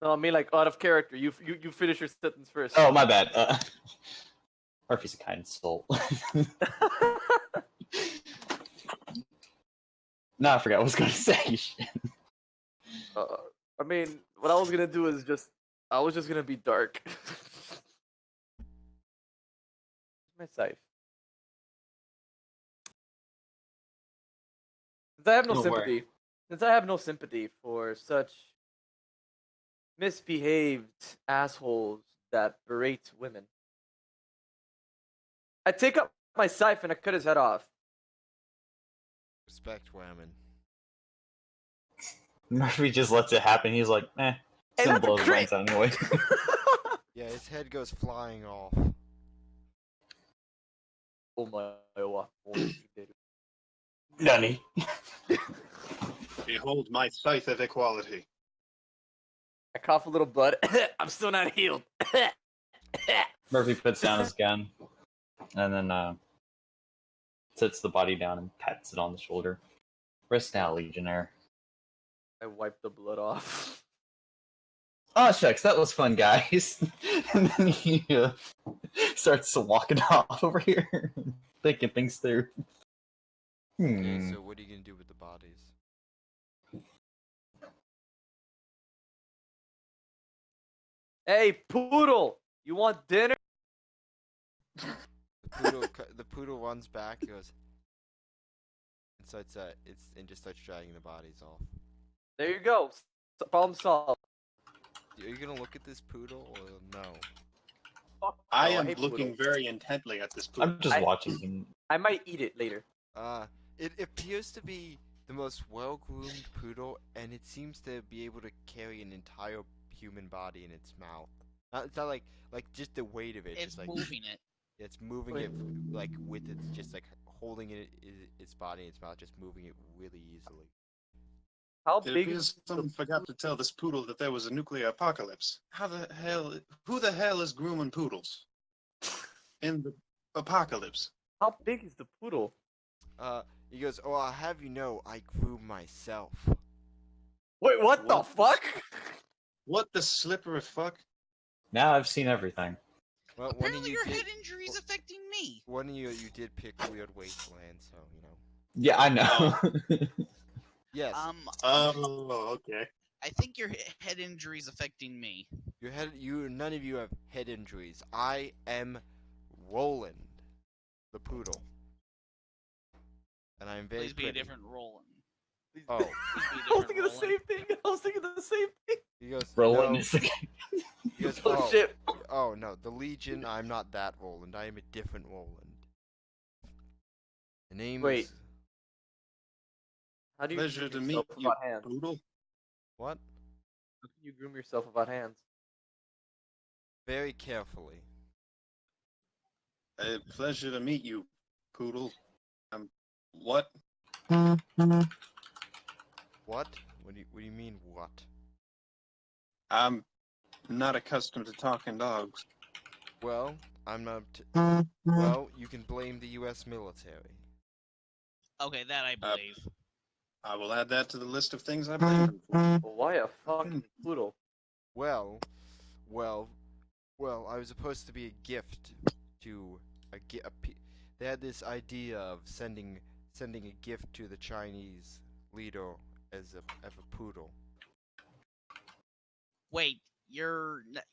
[SPEAKER 1] No, I mean like out of character. You finish your sentence first.
[SPEAKER 5] Oh, my bad. Murphy's a kind soul. No, I forgot what I was going to say.
[SPEAKER 1] I mean, what I was gonna do is I was just gonna be dark. My scythe. Since I have no
[SPEAKER 5] Don't worry.
[SPEAKER 1] sympathy, since I have no sympathy for such misbehaved assholes that berate women, I take up my scythe and I cut his head off.
[SPEAKER 3] Respect women.
[SPEAKER 5] Murphy just lets it happen. He's like,
[SPEAKER 1] Hey,
[SPEAKER 5] it's gonna
[SPEAKER 1] that's a
[SPEAKER 5] blow his
[SPEAKER 1] crit!
[SPEAKER 5] brains out anyway.
[SPEAKER 3] Yeah, his head goes flying off.
[SPEAKER 1] Oh my
[SPEAKER 5] Nani.
[SPEAKER 2] Behold my scythe of equality.
[SPEAKER 1] I cough a little blood. I'm still not healed.
[SPEAKER 5] Murphy puts down his gun and then sets the body down and pats it on the shoulder. Rest now, Legionnaire.
[SPEAKER 1] I wipe the blood off.
[SPEAKER 5] Oh shucks, that was fun, guys. And then he starts walking off over here, thinking things through.
[SPEAKER 3] Okay, so what are you gonna do with the bodies?
[SPEAKER 1] Hey, Poodle! You want dinner?
[SPEAKER 3] The poodle runs back, goes, and starts and just starts dragging the bodies off.
[SPEAKER 1] There you go. Problem solved.
[SPEAKER 3] Are you gonna look at this poodle or no?
[SPEAKER 1] Fuck
[SPEAKER 2] I
[SPEAKER 1] no,
[SPEAKER 2] am
[SPEAKER 1] hate
[SPEAKER 2] looking
[SPEAKER 1] poodles.
[SPEAKER 2] very intently at this poodle.
[SPEAKER 5] I'm just watching him.
[SPEAKER 1] I might eat it later.
[SPEAKER 3] It appears to be the most well-groomed poodle, and it seems to be able to carry an entire human body in its mouth. It's not like just the weight of it.
[SPEAKER 4] It's
[SPEAKER 3] just like
[SPEAKER 4] moving it.
[SPEAKER 3] it's moving it like with its just like holding its body in its mouth, just moving it really easily.
[SPEAKER 1] How
[SPEAKER 2] It
[SPEAKER 1] big
[SPEAKER 2] appears
[SPEAKER 1] is
[SPEAKER 2] someone forgot to tell this poodle that there was a nuclear apocalypse. Who the hell is grooming poodles? In the apocalypse.
[SPEAKER 1] How big is the poodle?
[SPEAKER 3] He goes, "Oh, I'll have you know, I grew myself."
[SPEAKER 1] Wait, what the
[SPEAKER 2] What?
[SPEAKER 1] fuck?
[SPEAKER 2] What the slippery fuck?
[SPEAKER 5] Now I've seen everything.
[SPEAKER 3] Well,
[SPEAKER 4] Apparently your head injury is affecting me.
[SPEAKER 3] One of you did pick Weird Wasteland, so you know.
[SPEAKER 5] Yeah, I know.
[SPEAKER 3] Yes.
[SPEAKER 2] Oh, okay.
[SPEAKER 4] I think your head injury is affecting me.
[SPEAKER 3] None of you have head injuries. I am Roland, the poodle, and I'm very
[SPEAKER 4] Please be a
[SPEAKER 3] pretty.
[SPEAKER 4] different Roland.
[SPEAKER 3] Oh.
[SPEAKER 4] Please be a
[SPEAKER 1] I was
[SPEAKER 4] different
[SPEAKER 1] thinking the
[SPEAKER 4] Roland.
[SPEAKER 1] same thing. I was thinking the same thing.
[SPEAKER 3] He goes,
[SPEAKER 5] Roland
[SPEAKER 3] no.
[SPEAKER 5] is the guy.
[SPEAKER 3] He goes,
[SPEAKER 1] Oh, shit.
[SPEAKER 3] Oh no, the Legion. I'm not that Roland. I am a different Roland. The name
[SPEAKER 1] Wait.
[SPEAKER 3] is
[SPEAKER 1] How do you
[SPEAKER 2] Pleasure to
[SPEAKER 1] groom
[SPEAKER 2] meet
[SPEAKER 1] yourself
[SPEAKER 2] you,
[SPEAKER 1] about hands?
[SPEAKER 2] poodle.
[SPEAKER 3] what?
[SPEAKER 1] How can you groom yourself about hands?
[SPEAKER 3] Very carefully.
[SPEAKER 2] Pleasure to meet you, poodle. What?
[SPEAKER 3] What? What do you mean what?
[SPEAKER 2] I'm not accustomed to talking dogs.
[SPEAKER 3] Well, I'm not. Well, you can blame the U.S. military.
[SPEAKER 4] Okay, that I believe.
[SPEAKER 2] I will add that to the list of things I blame them for.
[SPEAKER 1] Well, why a fucking poodle?
[SPEAKER 3] Well, well, well. I was supposed to be a gift to They had this idea of sending a gift to the Chinese leader as a poodle.
[SPEAKER 4] Wait, you're at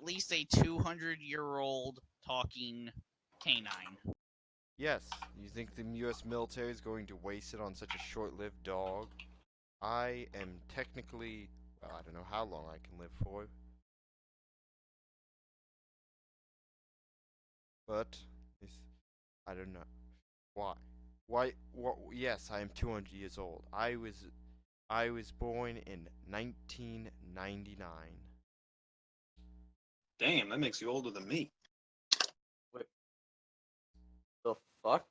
[SPEAKER 4] least a 200-year-old talking canine.
[SPEAKER 3] Yes, you think the U.S. military is going to waste it on such a short-lived dog? I am technically, well, I don't know how long I can live for, but I don't know why. Why? What? Yes, I am 200 years old. I was born in 1999.
[SPEAKER 2] Damn, that makes you older than me.
[SPEAKER 1] Wait, the fuck?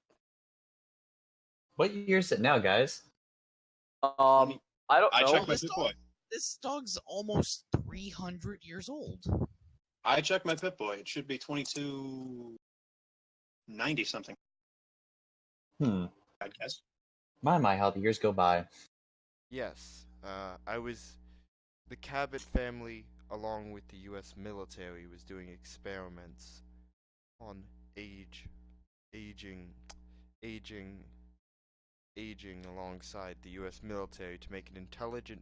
[SPEAKER 5] What year is it now, guys?
[SPEAKER 1] I don't
[SPEAKER 2] I
[SPEAKER 1] know.
[SPEAKER 2] checked my
[SPEAKER 4] This
[SPEAKER 2] Pip-Boy.
[SPEAKER 4] This dog's almost 300 years old.
[SPEAKER 2] I checked my Pip-Boy. It should be 2290 something,
[SPEAKER 5] Hmm.
[SPEAKER 2] I guess.
[SPEAKER 5] My, how the years go by.
[SPEAKER 3] Yes, the Cabot family, along with the U.S. military, was doing experiments on aging, aging alongside the U.S. military to make an intelligent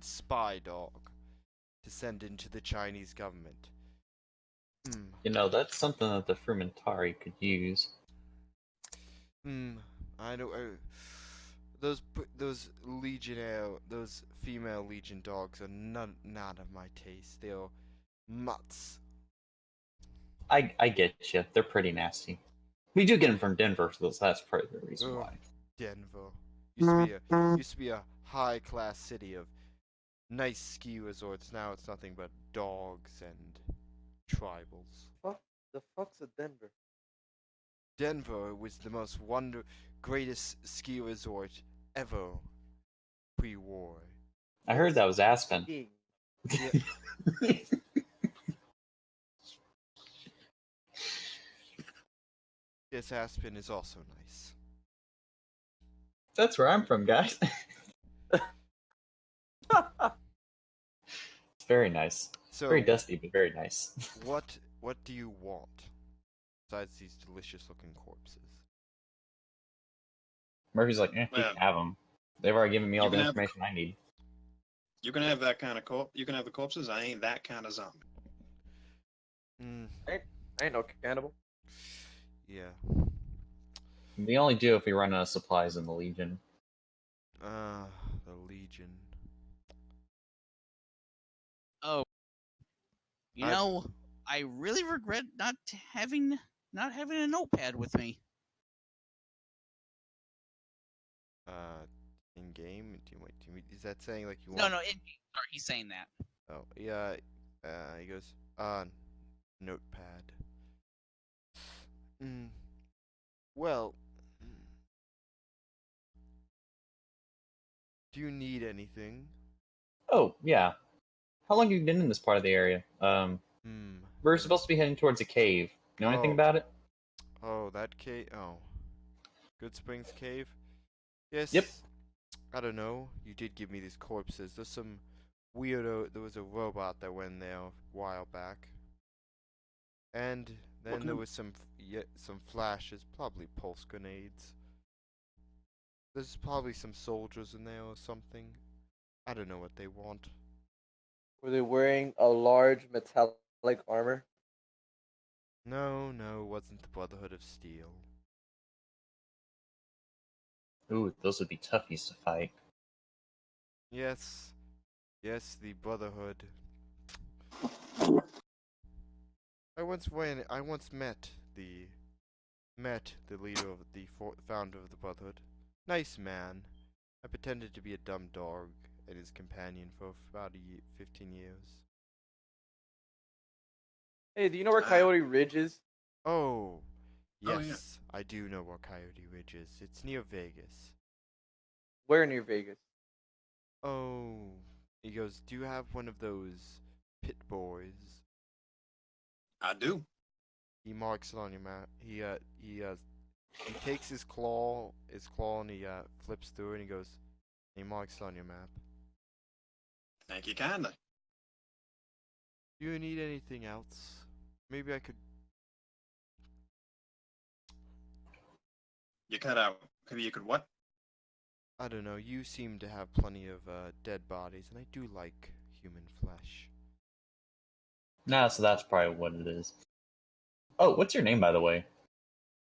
[SPEAKER 3] spy dog to send into the Chinese government.
[SPEAKER 5] You know, that's something that the Frumentari could use.
[SPEAKER 3] I don't. Those those female legion dogs are not of my taste. They're mutts.
[SPEAKER 5] I get you. They're pretty nasty. We do get them from Denver, so that's probably the reason
[SPEAKER 3] Ugh.
[SPEAKER 5] why.
[SPEAKER 3] Denver used to be a high class city of nice ski resorts. Now it's nothing but dogs and tribals.
[SPEAKER 1] Fuck the fuck's a Denver?
[SPEAKER 3] Denver was the most greatest ski resort ever pre-war.
[SPEAKER 5] I heard that was Aspen.
[SPEAKER 1] Skiing.
[SPEAKER 3] Yeah. Yes, Aspen is also nice.
[SPEAKER 5] That's where I'm from, guys. It's very nice.
[SPEAKER 3] So,
[SPEAKER 5] Very dusty, but very nice.
[SPEAKER 3] what do you want besides these delicious looking corpses?
[SPEAKER 5] Murphy's like, you
[SPEAKER 2] Well,
[SPEAKER 5] can have them. They've already given me all
[SPEAKER 2] you
[SPEAKER 5] the
[SPEAKER 2] can have the-
[SPEAKER 5] information I need.
[SPEAKER 2] You can have that kind of you can have the corpses. I ain't that kind of zombie.
[SPEAKER 1] I ain't no cannibal.
[SPEAKER 3] Yeah.
[SPEAKER 5] We only do if we run out of supplies in the Legion.
[SPEAKER 3] The Legion.
[SPEAKER 4] Oh, I really regret not having a notepad with me.
[SPEAKER 3] In game? Is that saying like you
[SPEAKER 4] No,
[SPEAKER 3] want?
[SPEAKER 4] sorry, he's saying that.
[SPEAKER 3] Oh, yeah. He goes, notepad. Well, do you need anything?
[SPEAKER 5] Oh, yeah. How long have you been in this part of the area? We're supposed to be heading towards a cave. You know anything
[SPEAKER 3] Oh.
[SPEAKER 5] about it?
[SPEAKER 3] Oh, that cave. Oh. Good Springs Cave? Yes.
[SPEAKER 5] Yep.
[SPEAKER 3] I don't know. You did give me these corpses. There's some weirdo. There was a robot that went there a while back. And then there was some flashes, probably pulse grenades. There's probably some soldiers in there or something. I don't know what they want.
[SPEAKER 1] Were they wearing a large metallic armor?
[SPEAKER 3] No, it wasn't the Brotherhood of Steel.
[SPEAKER 5] Ooh, those would be toughies to fight.
[SPEAKER 3] Yes, the Brotherhood. I once met the leader of the founder of the Brotherhood. Nice man. I pretended to be a dumb dog and his companion for about 15 years.
[SPEAKER 1] Hey, do you know where Coyote Ridge is?
[SPEAKER 3] Oh,
[SPEAKER 2] Oh, yeah.
[SPEAKER 3] yes, I do know what Coyote Ridge is. It's near Vegas.
[SPEAKER 1] Where near Vegas?
[SPEAKER 3] Oh, he goes, do you have one of those pit boys?
[SPEAKER 2] I do.
[SPEAKER 3] He marks it on your map. He takes his claw, and he flips through it, and he goes, and he marks it on your map.
[SPEAKER 2] Thank you kindly.
[SPEAKER 3] Do you need anything else? Maybe I could.
[SPEAKER 2] You cut out. Maybe you could what?
[SPEAKER 3] I don't know. You seem to have plenty of dead bodies, and I do like human flesh.
[SPEAKER 5] No, so that's probably what it is. Oh, what's your name, by the way?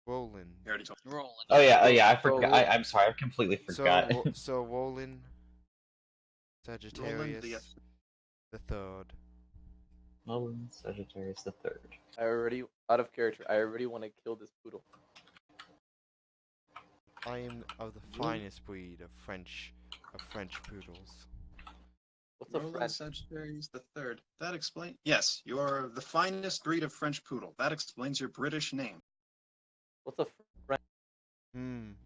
[SPEAKER 3] Wolin.
[SPEAKER 2] You already told
[SPEAKER 4] Rolling.
[SPEAKER 5] Oh yeah, I
[SPEAKER 1] So
[SPEAKER 5] forgot. I'm sorry, I completely forgot.
[SPEAKER 3] So Wolin,
[SPEAKER 2] Roland
[SPEAKER 3] Sagittarius, the third.
[SPEAKER 5] Nolan Sagittarius the third.
[SPEAKER 1] I already, out of character, I already want to kill this poodle.
[SPEAKER 3] I am of the finest breed of French poodles.
[SPEAKER 1] What's a
[SPEAKER 2] Roland
[SPEAKER 1] French?
[SPEAKER 2] Sagittarius the third. That explains. Yes, you are the finest breed of French poodle. That explains your British name.
[SPEAKER 1] What's a French?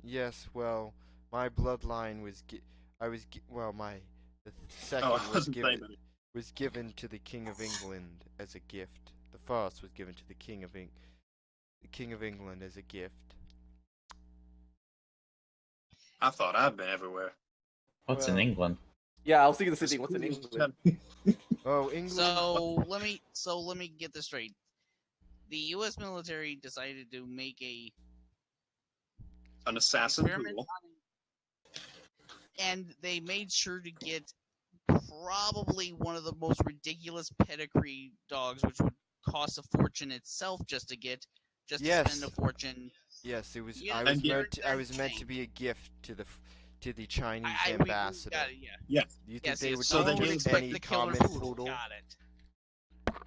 [SPEAKER 3] Yes. Well, my bloodline was the second
[SPEAKER 2] Oh, I wasn't saying that.
[SPEAKER 3] was given to the King of England as a gift. The first was given to the King of England as a gift.
[SPEAKER 2] I thought I'd been everywhere.
[SPEAKER 5] What's in
[SPEAKER 3] Well-
[SPEAKER 5] England?
[SPEAKER 1] Yeah, I was thinking the same thing. What's in
[SPEAKER 2] Poodles
[SPEAKER 1] England?
[SPEAKER 3] Oh, England.
[SPEAKER 4] So let me get this straight. The U.S. military decided to make
[SPEAKER 2] An assassin
[SPEAKER 4] experiment
[SPEAKER 2] poodle.
[SPEAKER 4] and they made sure to get probably one of the most ridiculous pedigree dogs, which would cost a fortune itself just to get, just to spend a fortune.
[SPEAKER 3] Yes, it was.
[SPEAKER 4] Yeah,
[SPEAKER 3] I was meant to be a gift to the Chinese
[SPEAKER 4] I mean,
[SPEAKER 3] ambassador.
[SPEAKER 4] got it, yeah.
[SPEAKER 2] Yes.
[SPEAKER 3] Do you think
[SPEAKER 4] Yes,
[SPEAKER 3] they
[SPEAKER 4] yes.
[SPEAKER 3] would
[SPEAKER 2] So
[SPEAKER 4] No
[SPEAKER 2] they
[SPEAKER 4] one would
[SPEAKER 2] gave
[SPEAKER 4] expect
[SPEAKER 3] any
[SPEAKER 4] the killer
[SPEAKER 3] common
[SPEAKER 4] poodle. Got it.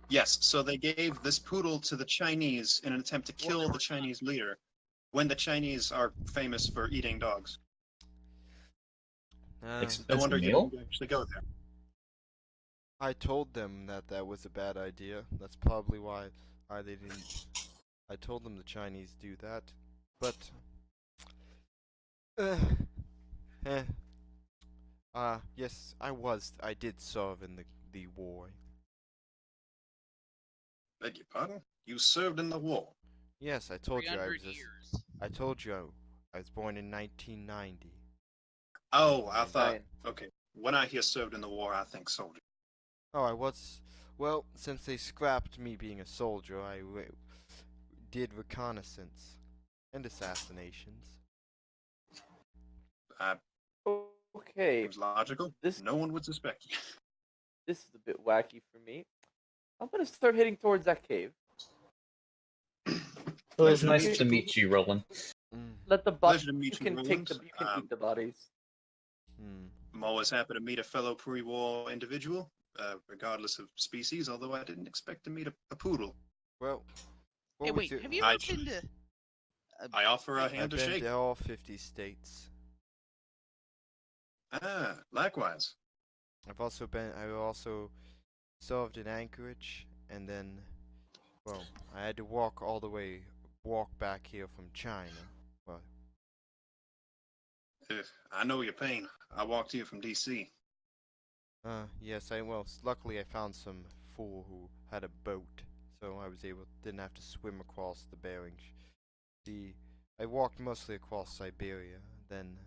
[SPEAKER 2] Yes, so they gave this poodle to the Chinese in an attempt to kill the Chinese leader when the Chinese are famous for eating dogs. No
[SPEAKER 5] Expensive
[SPEAKER 2] wonder you
[SPEAKER 5] meal?
[SPEAKER 2] didn't actually go there.
[SPEAKER 3] I told them that was a bad idea. That's probably why they didn't. I told them the Chinese do that, but eh. Yes, I did serve in the war.
[SPEAKER 2] Beg your pardon? You served in the war.
[SPEAKER 3] Yes, I told you I
[SPEAKER 4] 300
[SPEAKER 3] was.
[SPEAKER 4] years.
[SPEAKER 3] I told you I was born in 1990.
[SPEAKER 2] Oh, I thought.
[SPEAKER 1] Fine.
[SPEAKER 2] Okay. When I hear served in the war, I think soldier.
[SPEAKER 3] Oh, I was. Well, since they scrapped me being a soldier, did reconnaissance and assassinations.
[SPEAKER 1] Okay,
[SPEAKER 2] Seems logical.
[SPEAKER 1] this
[SPEAKER 2] No one would suspect you.
[SPEAKER 1] this is a bit wacky for me. I'm gonna start heading towards that cave.
[SPEAKER 5] It was
[SPEAKER 2] Pleasure to
[SPEAKER 5] nice
[SPEAKER 2] meet
[SPEAKER 5] to
[SPEAKER 2] you.
[SPEAKER 5] meet you, Roland.
[SPEAKER 1] Let the
[SPEAKER 2] Pleasure to
[SPEAKER 1] you
[SPEAKER 2] meet you,
[SPEAKER 1] can take
[SPEAKER 2] Roland.
[SPEAKER 1] you can eat the bodies.
[SPEAKER 2] I'm always happy to meet a fellow pre-war individual, regardless of species. Although I didn't expect to meet a poodle.
[SPEAKER 3] Well, what
[SPEAKER 4] Hey,
[SPEAKER 3] was
[SPEAKER 4] wait.
[SPEAKER 3] your-
[SPEAKER 4] Have you
[SPEAKER 2] I-
[SPEAKER 4] ever been to?
[SPEAKER 2] I offer a
[SPEAKER 3] I've
[SPEAKER 2] hand to
[SPEAKER 3] been
[SPEAKER 2] shake.
[SPEAKER 3] to all 50 states.
[SPEAKER 2] Ah, likewise.
[SPEAKER 3] I also served in Anchorage, and then, well, I had to walk back here from China. Well,
[SPEAKER 2] I know your pain. I walked here from D.C.
[SPEAKER 3] yes, luckily I found some fool who had a boat, so didn't have to swim across the Bering. I walked mostly across Siberia, then.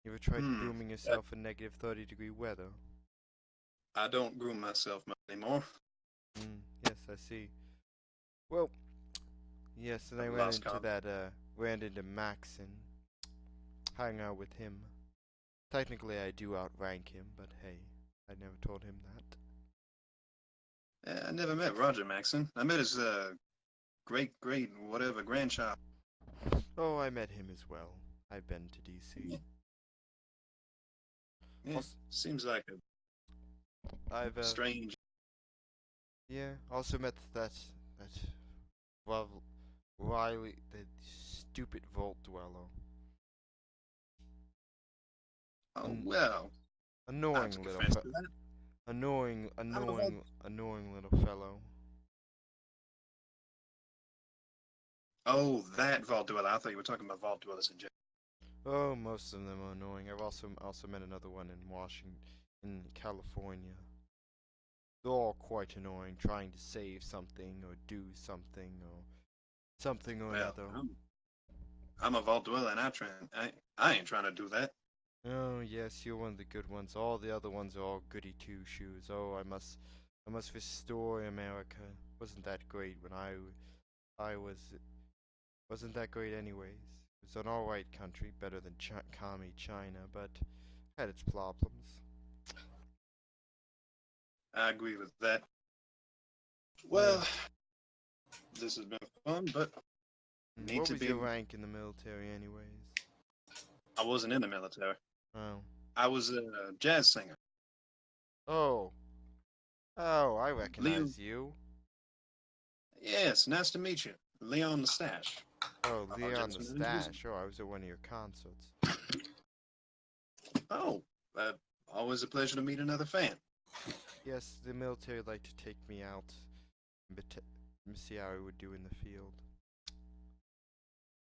[SPEAKER 3] You ever tried grooming yourself in negative 30-degree weather?
[SPEAKER 2] I don't groom myself much anymore.
[SPEAKER 3] Yes, I see. Well, yes, and I
[SPEAKER 2] I've
[SPEAKER 3] ran
[SPEAKER 2] lost
[SPEAKER 3] into ran into Maxon, hung out with him. Technically, I do outrank him, but hey, I never told him that.
[SPEAKER 2] I never met Roger Maxon. I met his great whatever grandchild.
[SPEAKER 3] Oh, I met him as well. I've been to DC.
[SPEAKER 2] Yeah,
[SPEAKER 3] Also,
[SPEAKER 2] seems like
[SPEAKER 3] I've
[SPEAKER 2] a strange.
[SPEAKER 3] yeah, also met that Riley, the stupid vault dweller.
[SPEAKER 2] Oh well. I
[SPEAKER 3] Annoying
[SPEAKER 2] took
[SPEAKER 3] little
[SPEAKER 2] offense to that.
[SPEAKER 3] annoying
[SPEAKER 2] I'm a vault-
[SPEAKER 3] little fellow.
[SPEAKER 2] Oh, that Vault Dweller. I thought you were talking about Vault Dwellers in general.
[SPEAKER 3] Oh, most of them are annoying. I've also met another one in Washington, in California. They're all quite annoying, trying to save something or do something or
[SPEAKER 2] Well,
[SPEAKER 3] another.
[SPEAKER 2] I'm a Vault Dweller, and I ain't trying to do that.
[SPEAKER 3] Oh yes, you're one of the good ones. All the other ones are all goody two shoes. Oh, I must restore America. Wasn't that great when I was? Wasn't that great anyways? It was an alright country, better than commie China, but had its problems.
[SPEAKER 2] I agree with that.
[SPEAKER 3] Yeah.
[SPEAKER 2] Well, this has been fun, but need
[SPEAKER 3] What
[SPEAKER 2] to
[SPEAKER 3] was
[SPEAKER 2] be.
[SPEAKER 3] your rank in the military, anyways?
[SPEAKER 2] I wasn't in the military.
[SPEAKER 3] Oh.
[SPEAKER 2] I was a jazz singer.
[SPEAKER 3] Oh. Oh, I
[SPEAKER 2] Leo.
[SPEAKER 3] recognize you.
[SPEAKER 2] Yes, nice to meet you, Leon the Stash.
[SPEAKER 3] Oh, Leon
[SPEAKER 2] Apologize
[SPEAKER 3] the
[SPEAKER 2] for the introduction.
[SPEAKER 3] Stash. Oh, I was at one of your concerts.
[SPEAKER 2] Oh, always a pleasure to meet another fan.
[SPEAKER 3] Yes, the military would like to take me out and see how I would do in the field.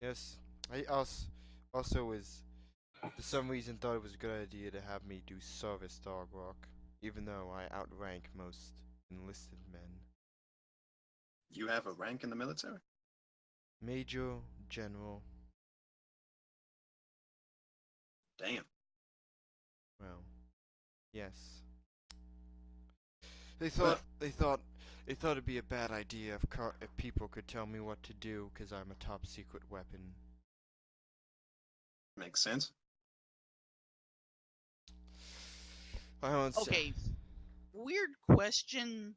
[SPEAKER 3] Yes, I also was for some reason thought it was a good idea to have me do service dog work, even though I outrank most enlisted men.
[SPEAKER 2] You have a rank in the military?
[SPEAKER 3] Major General.
[SPEAKER 2] Damn.
[SPEAKER 3] Well, yes.
[SPEAKER 2] Well,
[SPEAKER 3] They thought it'd be a bad idea if people could tell me what to do because I'm a top secret weapon.
[SPEAKER 2] makes sense.
[SPEAKER 3] I don't say
[SPEAKER 4] Okay, weird question.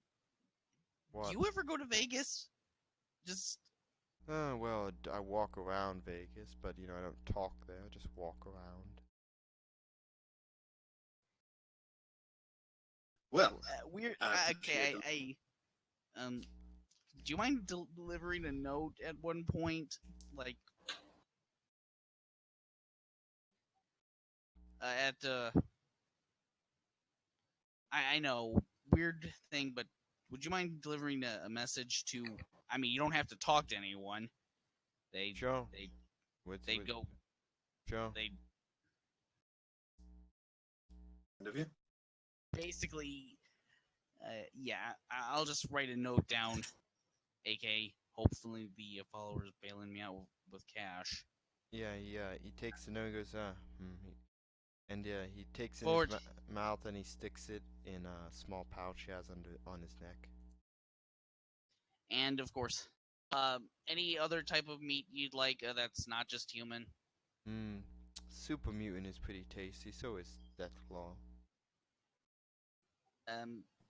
[SPEAKER 3] what.
[SPEAKER 4] Do you ever go to Vegas? Just
[SPEAKER 3] Well, I walk around Vegas, but I don't talk there. I just walk around.
[SPEAKER 2] Well,
[SPEAKER 4] weird.
[SPEAKER 2] I
[SPEAKER 4] Okay,
[SPEAKER 2] appreciate the.
[SPEAKER 4] do you mind delivering a note at one point, like at I know, weird thing, but would you mind delivering a message to? I mean, you don't have to talk to anyone. They
[SPEAKER 3] Sure.
[SPEAKER 4] they
[SPEAKER 3] What's
[SPEAKER 4] they
[SPEAKER 3] what?
[SPEAKER 4] go
[SPEAKER 3] Sure.
[SPEAKER 4] they
[SPEAKER 2] End of you.
[SPEAKER 4] basically yeah. I'll just write a note down, aka hopefully the followers bailing me out with cash.
[SPEAKER 3] Yeah, he takes the note and goes, and yeah, he takes in his
[SPEAKER 4] Forward.
[SPEAKER 3] mouth and he sticks it in a small pouch he has on his neck.
[SPEAKER 4] And of course, any other type of meat you'd like that's not just human.
[SPEAKER 3] Super mutant is pretty tasty. So is Deathclaw.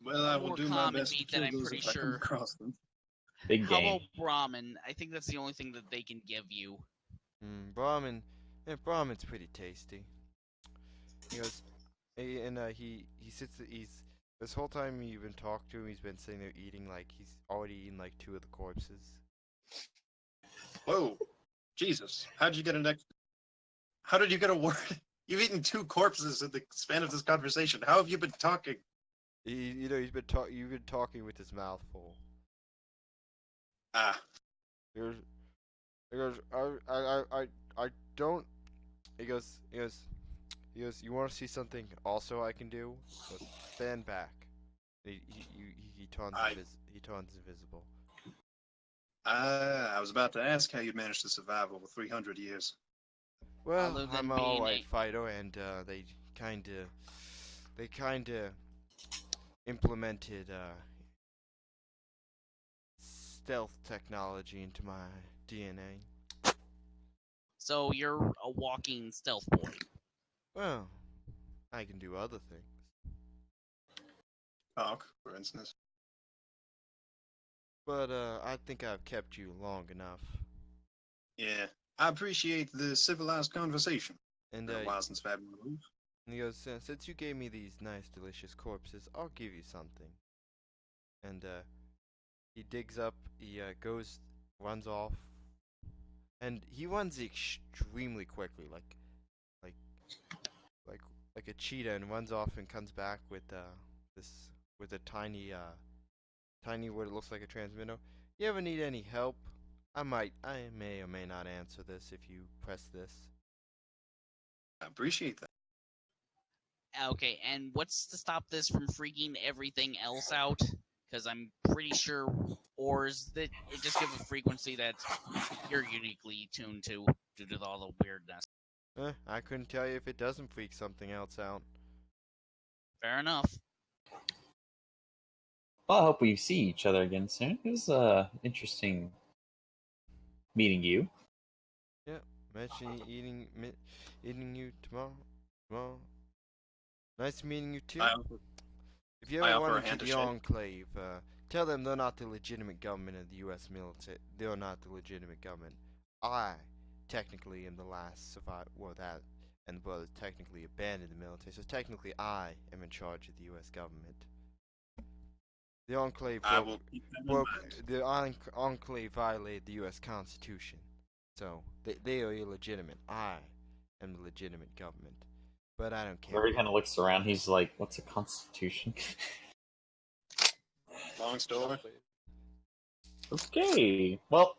[SPEAKER 2] Well, I
[SPEAKER 4] A
[SPEAKER 2] will
[SPEAKER 4] more
[SPEAKER 2] do my
[SPEAKER 4] common
[SPEAKER 2] best to
[SPEAKER 4] meat that
[SPEAKER 2] kill
[SPEAKER 4] I'm
[SPEAKER 2] those
[SPEAKER 4] pretty
[SPEAKER 2] if I come
[SPEAKER 4] sure.
[SPEAKER 2] across them.
[SPEAKER 5] Big
[SPEAKER 4] How
[SPEAKER 5] game.
[SPEAKER 4] about Brahmin? I think that's the only thing that they can give you.
[SPEAKER 3] Brahmin. Yeah, Brahmin's pretty tasty. He goes, he sits. He's this whole time you've been talking to him. He's been sitting there eating like he's already eaten like 2 of the corpses.
[SPEAKER 2] Whoa, Jesus! How did you get a word? You've eaten 2 corpses in the span of this conversation. How have you been talking?
[SPEAKER 3] You've been talking with his mouth full.
[SPEAKER 2] Ah,
[SPEAKER 3] He goes, he goes, I don't. He goes. You want to see something? Also, I can do. He goes, stand back.
[SPEAKER 2] I,
[SPEAKER 3] He turns invisible.
[SPEAKER 2] I was about to ask how you'd managed to survive over 300 years.
[SPEAKER 3] Well,
[SPEAKER 4] Other than
[SPEAKER 3] I'm an
[SPEAKER 4] being
[SPEAKER 3] alright fighter, and they kinda implemented stealth technology into my DNA.
[SPEAKER 4] so you're a walking stealth boy.
[SPEAKER 3] Well, I can do other things.
[SPEAKER 2] Talk, for instance.
[SPEAKER 3] But I think I've kept you long enough.
[SPEAKER 2] Yeah, I appreciate the civilized conversation.
[SPEAKER 3] And
[SPEAKER 2] Been a while since I've had one of those.
[SPEAKER 3] he goes, since you gave me these nice, delicious corpses, I'll give you something. And he digs up. He goes, runs off, and he runs extremely quickly, like like like a cheetah, and runs off and comes back with this with a tiny what it looks like a transmitter. You ever need any help? I may or may not answer this if you press this.
[SPEAKER 2] I appreciate that.
[SPEAKER 4] Okay, and what's to stop this from freaking everything else out? Because I'm pretty sure ores that it just give a frequency that you're uniquely tuned to due to all the weirdness.
[SPEAKER 3] I couldn't tell you if it doesn't freak something else out.
[SPEAKER 4] Fair enough.
[SPEAKER 5] Well, I hope we see each other again soon. It was interesting meeting you.
[SPEAKER 3] Yeah, mention eating you tomorrow. Tomorrow. Nice meeting you too. If you
[SPEAKER 2] I
[SPEAKER 3] ever
[SPEAKER 2] offer
[SPEAKER 3] run
[SPEAKER 2] a
[SPEAKER 3] into
[SPEAKER 2] hand to
[SPEAKER 3] the
[SPEAKER 2] shake.
[SPEAKER 3] Enclave, tell them they're not the legitimate government of the U.S. military. They're not the legitimate government. I, technically, am the last survivor. Well, that and the brothers technically abandoned the military, so technically I am in charge of the U.S. government. The Enclave
[SPEAKER 2] I will keep that in mind.
[SPEAKER 3] the Enclave violated the U.S. Constitution, so they are illegitimate. I am the legitimate government, but I don't care.
[SPEAKER 5] Where he kind of looks around, he's like, "What's a constitution?"
[SPEAKER 2] Long story.
[SPEAKER 5] Okay, well,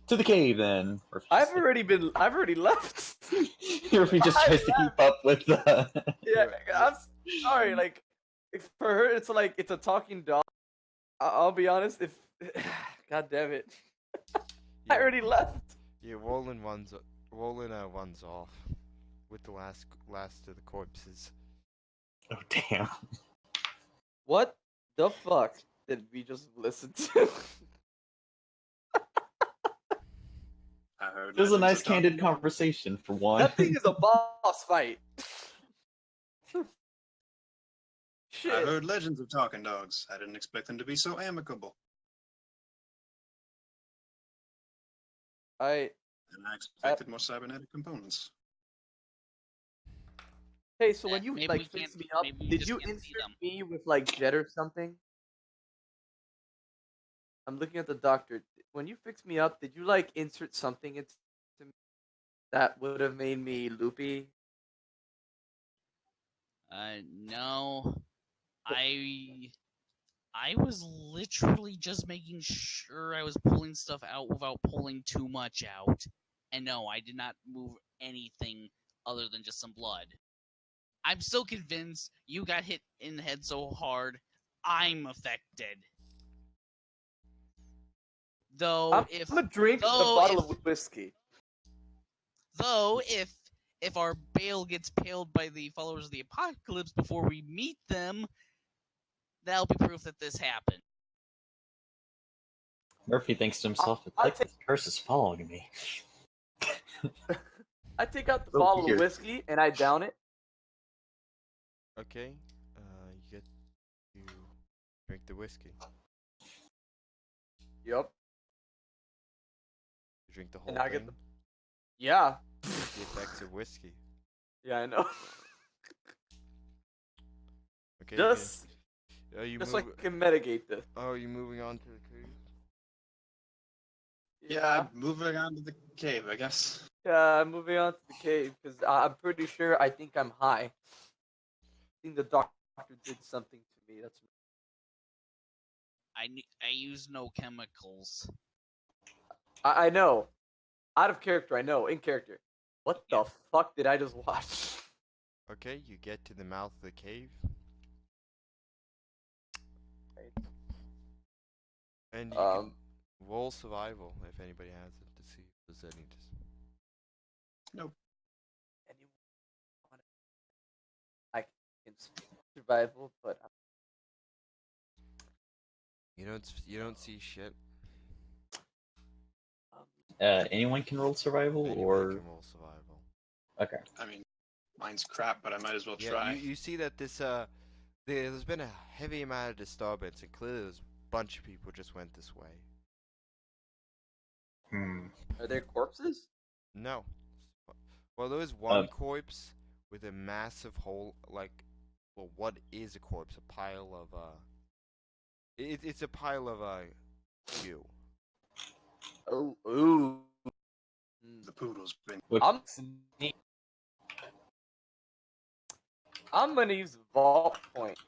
[SPEAKER 5] to the cave then. Or if he
[SPEAKER 1] I've
[SPEAKER 5] just,
[SPEAKER 1] already left.
[SPEAKER 5] or if he just tries to keep up with the.
[SPEAKER 1] Yeah, I'm sorry. Like, if for her, it's like it's a talking dog. I'll be honest. If God damn it, I
[SPEAKER 3] Yeah.
[SPEAKER 1] already left.
[SPEAKER 3] Yeah, Roland runs off with the last of the corpses.
[SPEAKER 5] Oh damn!
[SPEAKER 1] What the fuck did we just listen to?
[SPEAKER 2] I heard
[SPEAKER 5] It was a
[SPEAKER 2] legends
[SPEAKER 5] nice,
[SPEAKER 2] of talking
[SPEAKER 5] candid
[SPEAKER 2] dogs.
[SPEAKER 5] conversation for one.
[SPEAKER 1] That thing is a boss fight.
[SPEAKER 2] I
[SPEAKER 1] Shit.
[SPEAKER 2] heard legends of talking dogs. I didn't expect them to be so amicable.
[SPEAKER 1] I
[SPEAKER 2] And I expected more cybernetic components.
[SPEAKER 1] Hey, so when you
[SPEAKER 4] Maybe
[SPEAKER 1] like
[SPEAKER 4] we
[SPEAKER 1] fix
[SPEAKER 4] can't-
[SPEAKER 1] me up,
[SPEAKER 4] maybe we
[SPEAKER 1] did
[SPEAKER 4] just
[SPEAKER 1] you
[SPEAKER 4] can't see
[SPEAKER 1] insert
[SPEAKER 4] them.
[SPEAKER 1] me with like jet or something? I'm looking at the doctor. When you fixed me up, did you like insert something into me that would have made me loopy?
[SPEAKER 4] No. I was literally just making sure I was pulling stuff out without pulling too much out. And no, I did not move anything other than just some blood. I'm still convinced you got hit in the head so hard, I'm affected. Though
[SPEAKER 1] I'm gonna drink the bottle of whiskey.
[SPEAKER 4] if our Bale gets paled by the followers of the apocalypse before we meet them, that'll be proof that this happened.
[SPEAKER 5] Murphy thinks to himself, "It's
[SPEAKER 1] I'll
[SPEAKER 5] like this curse is following me."
[SPEAKER 1] I take out the
[SPEAKER 5] Oh,
[SPEAKER 1] bottle
[SPEAKER 5] dear.
[SPEAKER 1] of whiskey and I down it.
[SPEAKER 3] Okay, you get to drink the whiskey.
[SPEAKER 1] Yep.
[SPEAKER 3] You drink the whole
[SPEAKER 1] And I
[SPEAKER 3] thing.
[SPEAKER 1] get the yeah.
[SPEAKER 3] The effects of whiskey.
[SPEAKER 1] Yeah, I know.
[SPEAKER 3] Okay.
[SPEAKER 1] Just
[SPEAKER 3] Are you
[SPEAKER 1] so I
[SPEAKER 3] moving?
[SPEAKER 1] can mitigate this.
[SPEAKER 3] Oh, are you moving on to the cave?
[SPEAKER 2] Yeah, I'm moving on to the cave, I guess.
[SPEAKER 1] Yeah, I'm moving on to the cave because I'm pretty sure I think I'm high. I think the doctor did something to me. That's
[SPEAKER 4] I use no chemicals.
[SPEAKER 1] I know. Out of character, I know. In character. What the fuck did I just watch?
[SPEAKER 3] Okay, you get to the mouth of the cave. And you can roll survival if anybody has it to see if there's any.
[SPEAKER 2] Nope.
[SPEAKER 1] I can survival, but
[SPEAKER 3] You don't see shit.
[SPEAKER 5] Anyone can roll survival,
[SPEAKER 3] Anybody
[SPEAKER 5] or
[SPEAKER 3] can roll survival.
[SPEAKER 5] okay.
[SPEAKER 2] I mean, mine's crap, but I might as well
[SPEAKER 3] Yeah,
[SPEAKER 2] try.
[SPEAKER 3] you see that there's been a heavy amount of disturbance, and clearly there's a bunch of people just went this way.
[SPEAKER 1] are there corpses?
[SPEAKER 3] No. Well, there was one corpse with a massive hole, like, well, what is a corpse? A pile of it's a pile of goo.
[SPEAKER 1] Oh, ooh.
[SPEAKER 2] The poodle's been.
[SPEAKER 1] I'm gonna use Vault Point.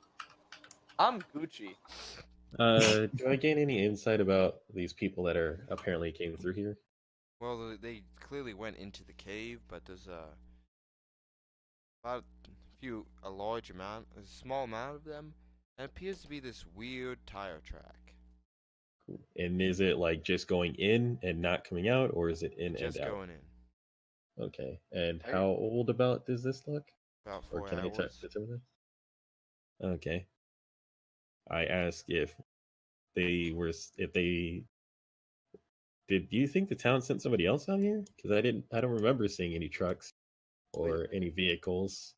[SPEAKER 1] I'm Gucci.
[SPEAKER 6] Do I gain any insight about these people that are apparently came through here?
[SPEAKER 3] Well, they clearly went into the cave, but there's about a large amount, a small amount of them, and it appears to be this weird tire track.
[SPEAKER 6] Cool. And is it like just going in and not coming out, or is it in
[SPEAKER 3] Just
[SPEAKER 6] and out?
[SPEAKER 3] going in.
[SPEAKER 6] Okay. And
[SPEAKER 1] Are
[SPEAKER 6] how old about does this look?
[SPEAKER 3] About
[SPEAKER 6] Or
[SPEAKER 3] 4
[SPEAKER 6] can I
[SPEAKER 3] hours.
[SPEAKER 6] determine that? Okay. I ask if they were, if they did. Do you think the town sent somebody else out here? Because I don't remember seeing any trucks
[SPEAKER 1] Wait a
[SPEAKER 6] or
[SPEAKER 1] minute.
[SPEAKER 6] any vehicles.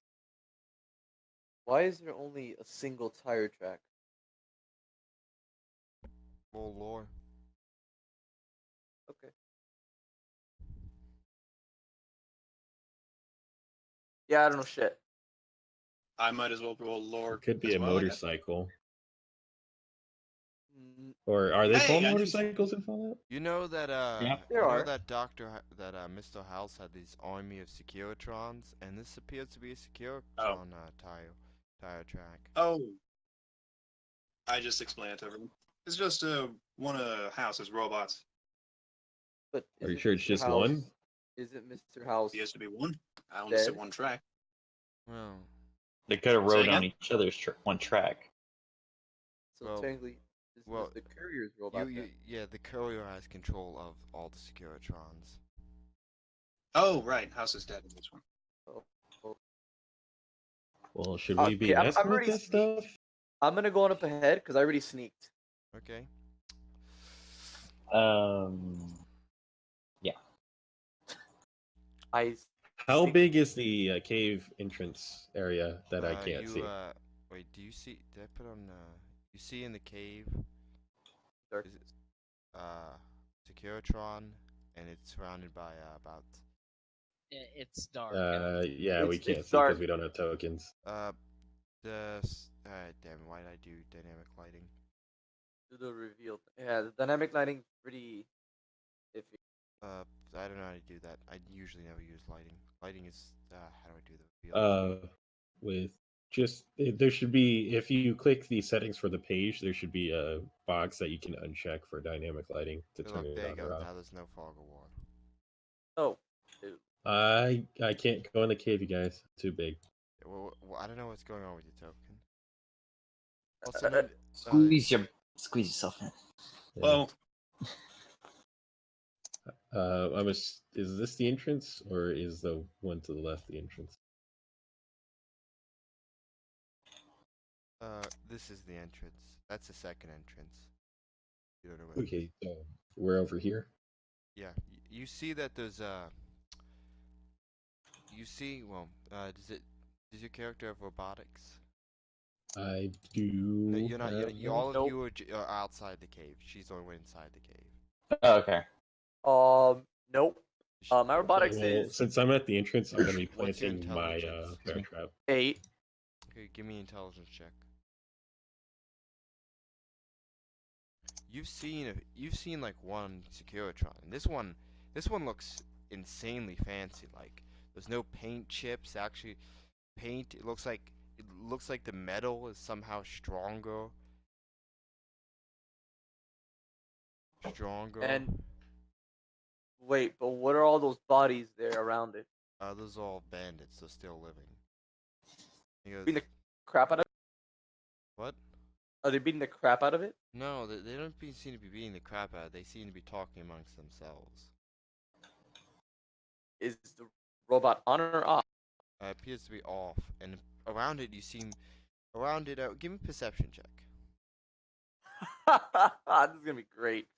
[SPEAKER 1] Why is there only a single tire track?
[SPEAKER 3] Full lore.
[SPEAKER 1] Okay. Yeah, I don't know shit.
[SPEAKER 2] I might as well roll
[SPEAKER 6] It
[SPEAKER 2] lore
[SPEAKER 6] could be
[SPEAKER 2] as
[SPEAKER 6] a
[SPEAKER 2] well, I guess.
[SPEAKER 6] motorcycle.
[SPEAKER 1] Mm,
[SPEAKER 6] Or are they
[SPEAKER 2] Hey,
[SPEAKER 6] called
[SPEAKER 2] I knew
[SPEAKER 6] motorcycles in Fallout?
[SPEAKER 3] You know that
[SPEAKER 5] Yeah.
[SPEAKER 1] There are.
[SPEAKER 3] Mr. House had this army of Securitrons, and this appears to be a Securitron
[SPEAKER 2] Oh.
[SPEAKER 3] tire track.
[SPEAKER 2] Oh, I just explained it to everyone. It's just one of House's robots.
[SPEAKER 1] But
[SPEAKER 6] Are you
[SPEAKER 1] isn't
[SPEAKER 6] sure it's
[SPEAKER 1] Mr.
[SPEAKER 6] just
[SPEAKER 1] House,
[SPEAKER 6] one?
[SPEAKER 1] Isn't Mr. House
[SPEAKER 2] He has to be one. I only said
[SPEAKER 1] dead?
[SPEAKER 2] one track.
[SPEAKER 3] Well,
[SPEAKER 5] They could have
[SPEAKER 2] Say
[SPEAKER 5] rode on
[SPEAKER 2] again?
[SPEAKER 5] each other's one track.
[SPEAKER 1] So
[SPEAKER 3] Well-
[SPEAKER 1] technically, this
[SPEAKER 3] well,
[SPEAKER 1] is the Courier's robot. then.
[SPEAKER 3] yeah, the Courier has control of all the Securitrons.
[SPEAKER 2] Oh, right. House is dead in this one.
[SPEAKER 1] Oh, oh.
[SPEAKER 6] Well, should we be
[SPEAKER 1] Okay, I'm
[SPEAKER 6] messing with
[SPEAKER 1] already
[SPEAKER 6] this
[SPEAKER 1] sneaked.
[SPEAKER 6] stuff?
[SPEAKER 1] I'm gonna go on up ahead because I already sneaked.
[SPEAKER 3] Okay.
[SPEAKER 5] Yeah.
[SPEAKER 1] I
[SPEAKER 6] How
[SPEAKER 1] sneaked-
[SPEAKER 6] big is the cave entrance area that I can't
[SPEAKER 3] you
[SPEAKER 6] see?
[SPEAKER 3] wait, do you see? Did I put on? You see in the cave?
[SPEAKER 1] Dark.
[SPEAKER 3] Is it Securitron, and it's surrounded by about
[SPEAKER 4] It's dark.
[SPEAKER 6] Yeah, we
[SPEAKER 1] It's
[SPEAKER 6] can't see because
[SPEAKER 1] dark.
[SPEAKER 6] we don't have tokens.
[SPEAKER 3] damn, why did I do dynamic lighting?
[SPEAKER 1] Do the reveal. Yeah, the dynamic lighting pretty iffy.
[SPEAKER 3] I don't know how to do that. I usually never use lighting. Lighting is how do I do the reveal?
[SPEAKER 6] With just there should be, if you click the settings for the page, there should be a box that you can uncheck for dynamic lighting to
[SPEAKER 3] Hey,
[SPEAKER 6] turn
[SPEAKER 3] look,
[SPEAKER 6] it
[SPEAKER 3] there you
[SPEAKER 6] on
[SPEAKER 3] go.
[SPEAKER 6] or off.
[SPEAKER 3] Now there's no fog or water.
[SPEAKER 1] Oh, ew.
[SPEAKER 6] I can't go in the cave, you guys. Too big.
[SPEAKER 3] Well, I don't know what's going on with your token.
[SPEAKER 1] Uh,
[SPEAKER 3] Also, no,
[SPEAKER 5] Squeeze yourself in.
[SPEAKER 6] Yeah.
[SPEAKER 2] Well,
[SPEAKER 6] Is this the entrance or is the one to the left the entrance?
[SPEAKER 3] this is the entrance. That's the second entrance. You don't know what it is.
[SPEAKER 6] Okay, so we're over here.
[SPEAKER 3] Yeah, you see that there's you see, well, does your character have robotics?
[SPEAKER 6] I do.
[SPEAKER 3] No, you're not.
[SPEAKER 6] have
[SPEAKER 3] You,
[SPEAKER 6] that.
[SPEAKER 3] all of
[SPEAKER 1] Nope.
[SPEAKER 3] you are outside the cave. She's the only one inside the cave.
[SPEAKER 5] Oh, okay.
[SPEAKER 1] Nope.
[SPEAKER 3] She-
[SPEAKER 1] My robotics
[SPEAKER 6] Well,
[SPEAKER 1] is
[SPEAKER 6] since I'm at the entrance, I'm gonna be
[SPEAKER 3] What's your
[SPEAKER 6] planting my
[SPEAKER 3] intelligence?
[SPEAKER 6] bear trap.
[SPEAKER 1] 8.
[SPEAKER 3] Okay, give me an intelligence check. You've seen like one Securitron. This one looks insanely fancy. Like there's no paint chips. Actually, paint. It looks like the metal is somehow stronger. Stronger.
[SPEAKER 1] And wait, but what are all those bodies there around it?
[SPEAKER 3] Those are all bandits. They're still living. He goes,
[SPEAKER 1] Beating the crap out of it?
[SPEAKER 3] what?
[SPEAKER 1] Are they beating the crap out of it?
[SPEAKER 3] No, they don't seem to be beating the crap out of it. They seem to be talking amongst themselves.
[SPEAKER 1] Is the robot on or off?
[SPEAKER 3] It appears to be off, and around it around it. Give me a perception check.
[SPEAKER 1] This is gonna be great.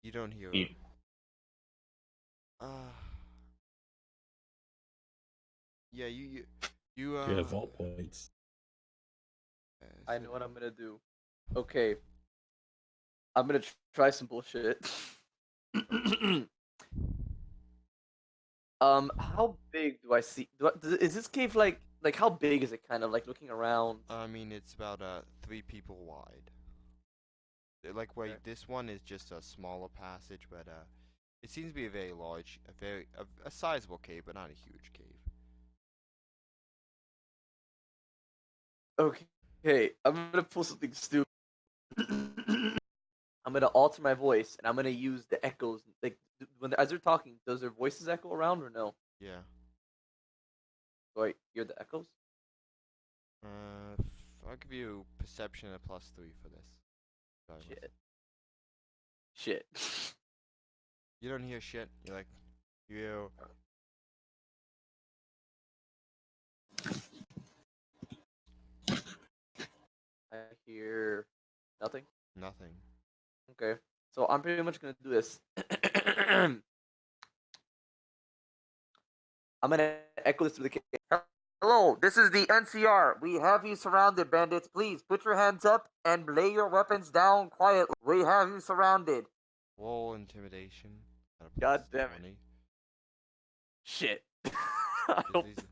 [SPEAKER 3] You don't hear.
[SPEAKER 5] You-
[SPEAKER 3] Yeah, you
[SPEAKER 6] You have vault points.
[SPEAKER 1] I know what I'm gonna do. Okay. I'm gonna try some bullshit. How big do I see? Is this cave like how big is it? Kind of like looking around.
[SPEAKER 3] I mean, it's about 3 people wide. Like where
[SPEAKER 1] Okay.
[SPEAKER 3] this one is just a smaller passage, but it seems to be a very large, a sizable cave, but not a huge cave.
[SPEAKER 1] Okay, I'm gonna pull something stupid. I'm gonna alter my voice, and I'm gonna use the echoes. Like as they're talking, does their voices echo around or no?
[SPEAKER 3] Yeah.
[SPEAKER 1] Do I hear the echoes?
[SPEAKER 3] I'll give you perception at +3 for this. Sorry,
[SPEAKER 1] Shit. Shit.
[SPEAKER 3] You don't hear shit. You're like, you.
[SPEAKER 1] I hear nothing.
[SPEAKER 3] Nothing.
[SPEAKER 1] Okay, so I'm pretty much gonna do this. I'm gonna echo this to the cave. Hello, this is the NCR. We have you surrounded, bandits. Please put your hands up and lay your weapons down quietly. We have you surrounded.
[SPEAKER 3] Roll intimidation. At a
[SPEAKER 1] God damn it.
[SPEAKER 3] +20.
[SPEAKER 1] Shit. I
[SPEAKER 3] 'Cause
[SPEAKER 1] hope-
[SPEAKER 3] these-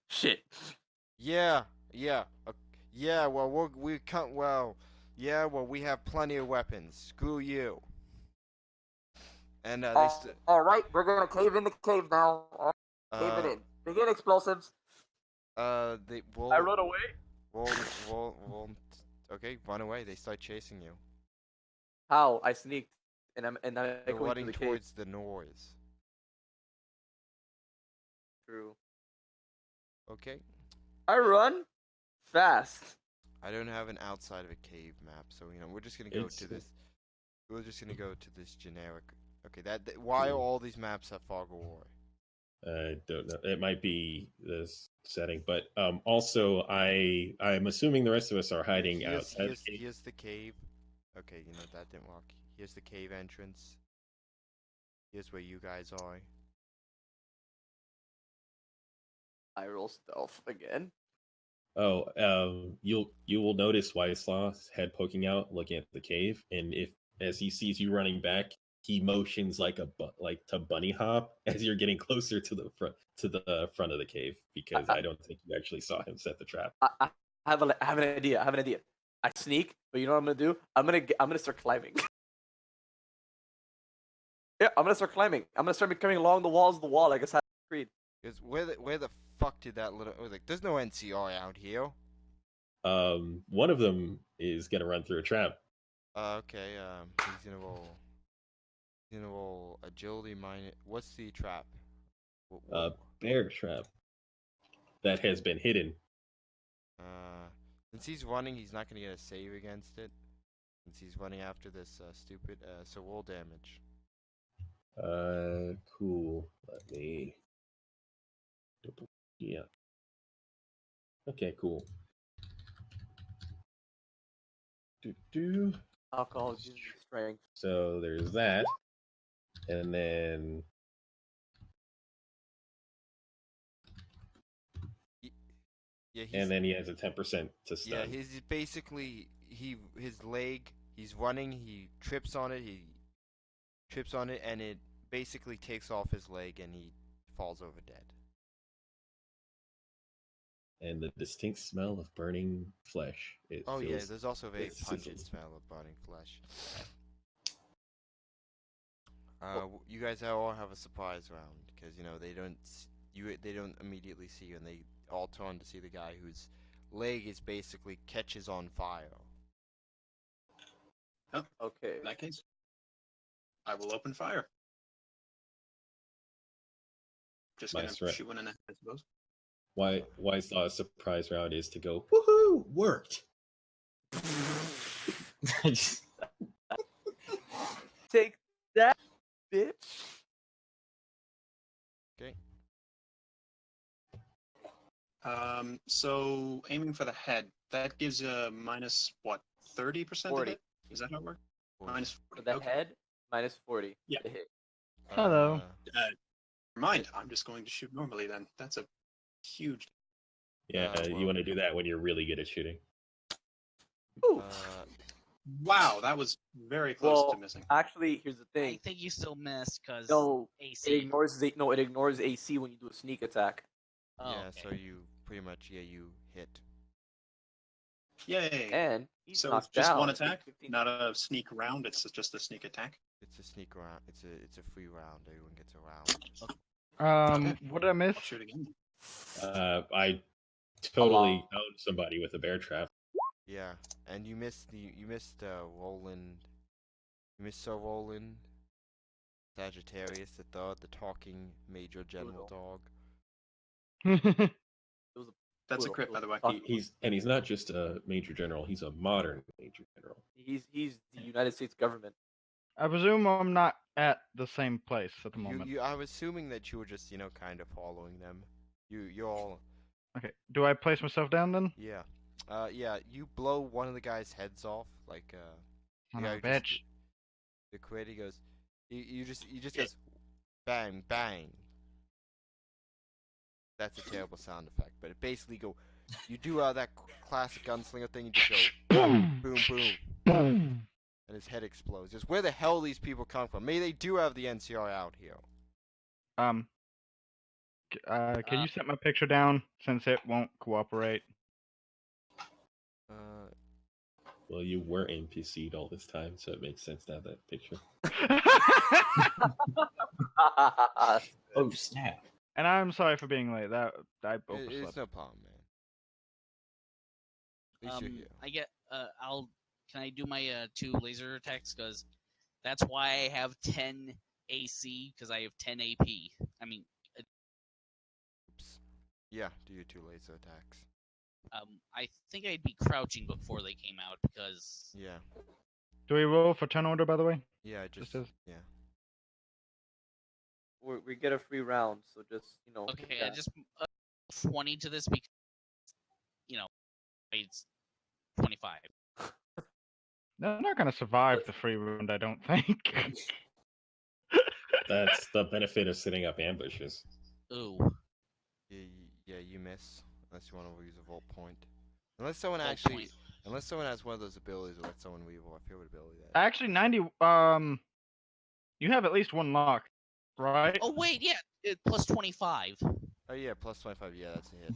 [SPEAKER 1] Shit.
[SPEAKER 3] Yeah. Yeah. Well, we can't. Well. Yeah. Well, we have plenty of weapons. Screw you. And
[SPEAKER 1] All right, we're gonna cave in the cave now. Cave it
[SPEAKER 3] Uh.
[SPEAKER 1] in. Begin explosives.
[SPEAKER 3] They will.
[SPEAKER 1] I run away.
[SPEAKER 3] Roll. Okay, run away. They start chasing you.
[SPEAKER 1] How? I sneaked, and I'm
[SPEAKER 3] They're
[SPEAKER 1] going to
[SPEAKER 3] running
[SPEAKER 1] the cave.
[SPEAKER 3] towards the noise.
[SPEAKER 1] True.
[SPEAKER 3] Okay.
[SPEAKER 1] I run fast.
[SPEAKER 3] I don't have an outside of a cave map, so we're just gonna go
[SPEAKER 6] It's-
[SPEAKER 3] to this. We're just gonna go to this generic. Okay, why are all these maps have fog of war?
[SPEAKER 6] I don't know. It might be this setting, but also I'm assuming the rest of us are hiding outside. the cave.
[SPEAKER 3] Here's the cave. Okay, that didn't work. Here's the cave entrance. Here's where you guys are.
[SPEAKER 1] I roll stealth again.
[SPEAKER 6] Oh, you will notice Wieslaw's head poking out, looking at the cave, and if as he sees you running back, he motions like to bunny hop as you're getting closer to the front of the cave because I don't think you actually saw him set the trap.
[SPEAKER 1] I have an idea. I have an idea. I sneak, but you know what I'm gonna do? I'm gonna start climbing. Yeah, I'm gonna start climbing. I'm gonna start becoming along the walls of the wall like Assassin's Creed.
[SPEAKER 3] Because where the fuck did that little? Like, there's no NCR out here.
[SPEAKER 6] One of them is gonna run through a trap.
[SPEAKER 3] Okay. He's gonna roll. He's gonna roll agility minus. What's the trap?
[SPEAKER 6] Bear trap that has been hidden.
[SPEAKER 3] Since he's running, he's not gonna get a save against it. Since he's running after this stupid. So roll damage.
[SPEAKER 6] Cool. Let me. Yeah. Okay, cool. Do.
[SPEAKER 1] Alcohol gives you strength.
[SPEAKER 6] So there's that, and then
[SPEAKER 3] Yeah.
[SPEAKER 6] he has a 10% to stun.
[SPEAKER 3] Yeah. He's basically his leg. He's running. He trips on it. And it basically takes off his leg, and he falls over dead.
[SPEAKER 6] And the distinct smell of burning flesh.
[SPEAKER 3] Yeah, there's also a very
[SPEAKER 6] it
[SPEAKER 3] pungent
[SPEAKER 6] sizzles.
[SPEAKER 3] smell of burning flesh. You guys all have a surprise round because they don't immediately see you, and they all turn to see the guy whose leg is basically catches on fire.
[SPEAKER 1] Okay.
[SPEAKER 2] In that case, I will open fire. Just gonna
[SPEAKER 6] Nice, right.
[SPEAKER 2] shoot one in the head, I suppose.
[SPEAKER 6] Why's the surprise round is to go, woohoo, worked.
[SPEAKER 1] Take that, bitch.
[SPEAKER 3] Okay.
[SPEAKER 2] So aiming for the head, that gives a minus what, 30%
[SPEAKER 1] 40.
[SPEAKER 2] hit? Is that how it works? Minus 40.
[SPEAKER 1] For the
[SPEAKER 2] Okay.
[SPEAKER 1] head, minus 40.
[SPEAKER 2] Yeah.
[SPEAKER 1] To hit.
[SPEAKER 7] Hello.
[SPEAKER 2] Never mind. I'm just going to shoot normally then. That's a huge.
[SPEAKER 6] Yeah,
[SPEAKER 3] well.
[SPEAKER 6] you want to do that when you're really good at shooting.
[SPEAKER 1] Ooh.
[SPEAKER 2] Wow, that was very close to missing.
[SPEAKER 1] Actually, here's the
[SPEAKER 4] I
[SPEAKER 1] thing.
[SPEAKER 4] think you still missed because
[SPEAKER 1] No,
[SPEAKER 4] AC.
[SPEAKER 1] it ignores AC when you do a sneak attack.
[SPEAKER 4] Oh,
[SPEAKER 3] Yeah,
[SPEAKER 4] okay.
[SPEAKER 3] so you pretty much you hit.
[SPEAKER 2] Yay!
[SPEAKER 1] And he's
[SPEAKER 2] So it's
[SPEAKER 1] knocked
[SPEAKER 2] just
[SPEAKER 1] down.
[SPEAKER 2] one attack,
[SPEAKER 1] 15.
[SPEAKER 2] not a sneak round. It's just a sneak attack.
[SPEAKER 3] It's a sneak round. It's a free round. Everyone gets a round.
[SPEAKER 7] What did I miss?
[SPEAKER 2] I'll shoot again.
[SPEAKER 6] totally owned somebody with a bear trap.
[SPEAKER 3] Yeah, and you missed Roland. You missed Sir Roland Sagittarius the Third, the talking Major General dog.
[SPEAKER 1] It was a
[SPEAKER 2] That's a
[SPEAKER 1] poodle.
[SPEAKER 2] crit,
[SPEAKER 1] It
[SPEAKER 2] by the way.
[SPEAKER 1] was a
[SPEAKER 6] He's not just a major general; he's a modern major general.
[SPEAKER 1] He's the United States government.
[SPEAKER 7] I presume I'm not at the same place at the moment.
[SPEAKER 3] I was assuming that you were just, kind of following them. You're all.
[SPEAKER 7] Okay, do I place myself down then?
[SPEAKER 3] Yeah. Yeah, you blow one of the guy's heads off, like, the
[SPEAKER 7] Son
[SPEAKER 3] guy
[SPEAKER 7] of a
[SPEAKER 3] who just-
[SPEAKER 7] bitch.
[SPEAKER 3] the quid, he goes, you just goes, bang, bang. That's a terrible sound effect, but it basically you do that classic gunslinger thing, you just go, boom, boom, boom, and his head explodes. Just where the hell these people come from? Maybe they do have the NCR out here.
[SPEAKER 7] Can you set my picture down since it won't cooperate?
[SPEAKER 6] Well, you were NPC'd all this time, so it makes sense to have that picture.
[SPEAKER 5] Oh snap!
[SPEAKER 7] And I'm sorry for being late. That I
[SPEAKER 3] It's
[SPEAKER 7] overslept.
[SPEAKER 3] no problem, man. At least you're here.
[SPEAKER 4] I get. Can I do my 2 laser attacks? Because that's why I have 10 AC. Because I have 10 AP. I mean,
[SPEAKER 3] Oops. Yeah, do your 2 laser attacks.
[SPEAKER 4] I think I'd be crouching before they came out because.
[SPEAKER 3] Yeah.
[SPEAKER 7] Do we roll for turn order, by the way?
[SPEAKER 3] Yeah,
[SPEAKER 7] Just as-
[SPEAKER 3] yeah.
[SPEAKER 1] We get a free round, so just
[SPEAKER 4] Okay,
[SPEAKER 1] yeah.
[SPEAKER 4] I just 20 to this because it's 25.
[SPEAKER 7] They're not gonna survive the free round, I don't think.
[SPEAKER 6] That's the benefit of setting up ambushes.
[SPEAKER 4] Ooh.
[SPEAKER 3] Yeah, you miss. Unless you want to use a volt point. Unless someone
[SPEAKER 4] Volt
[SPEAKER 3] actually.
[SPEAKER 4] point.
[SPEAKER 3] Unless someone has one of those abilities or let someone reroll. I forget what ability that is.
[SPEAKER 7] Actually, 90. You have at least 1 lock, right?
[SPEAKER 4] Oh wait, yeah, plus 25.
[SPEAKER 3] Oh yeah, plus 25. Yeah, that's a hit.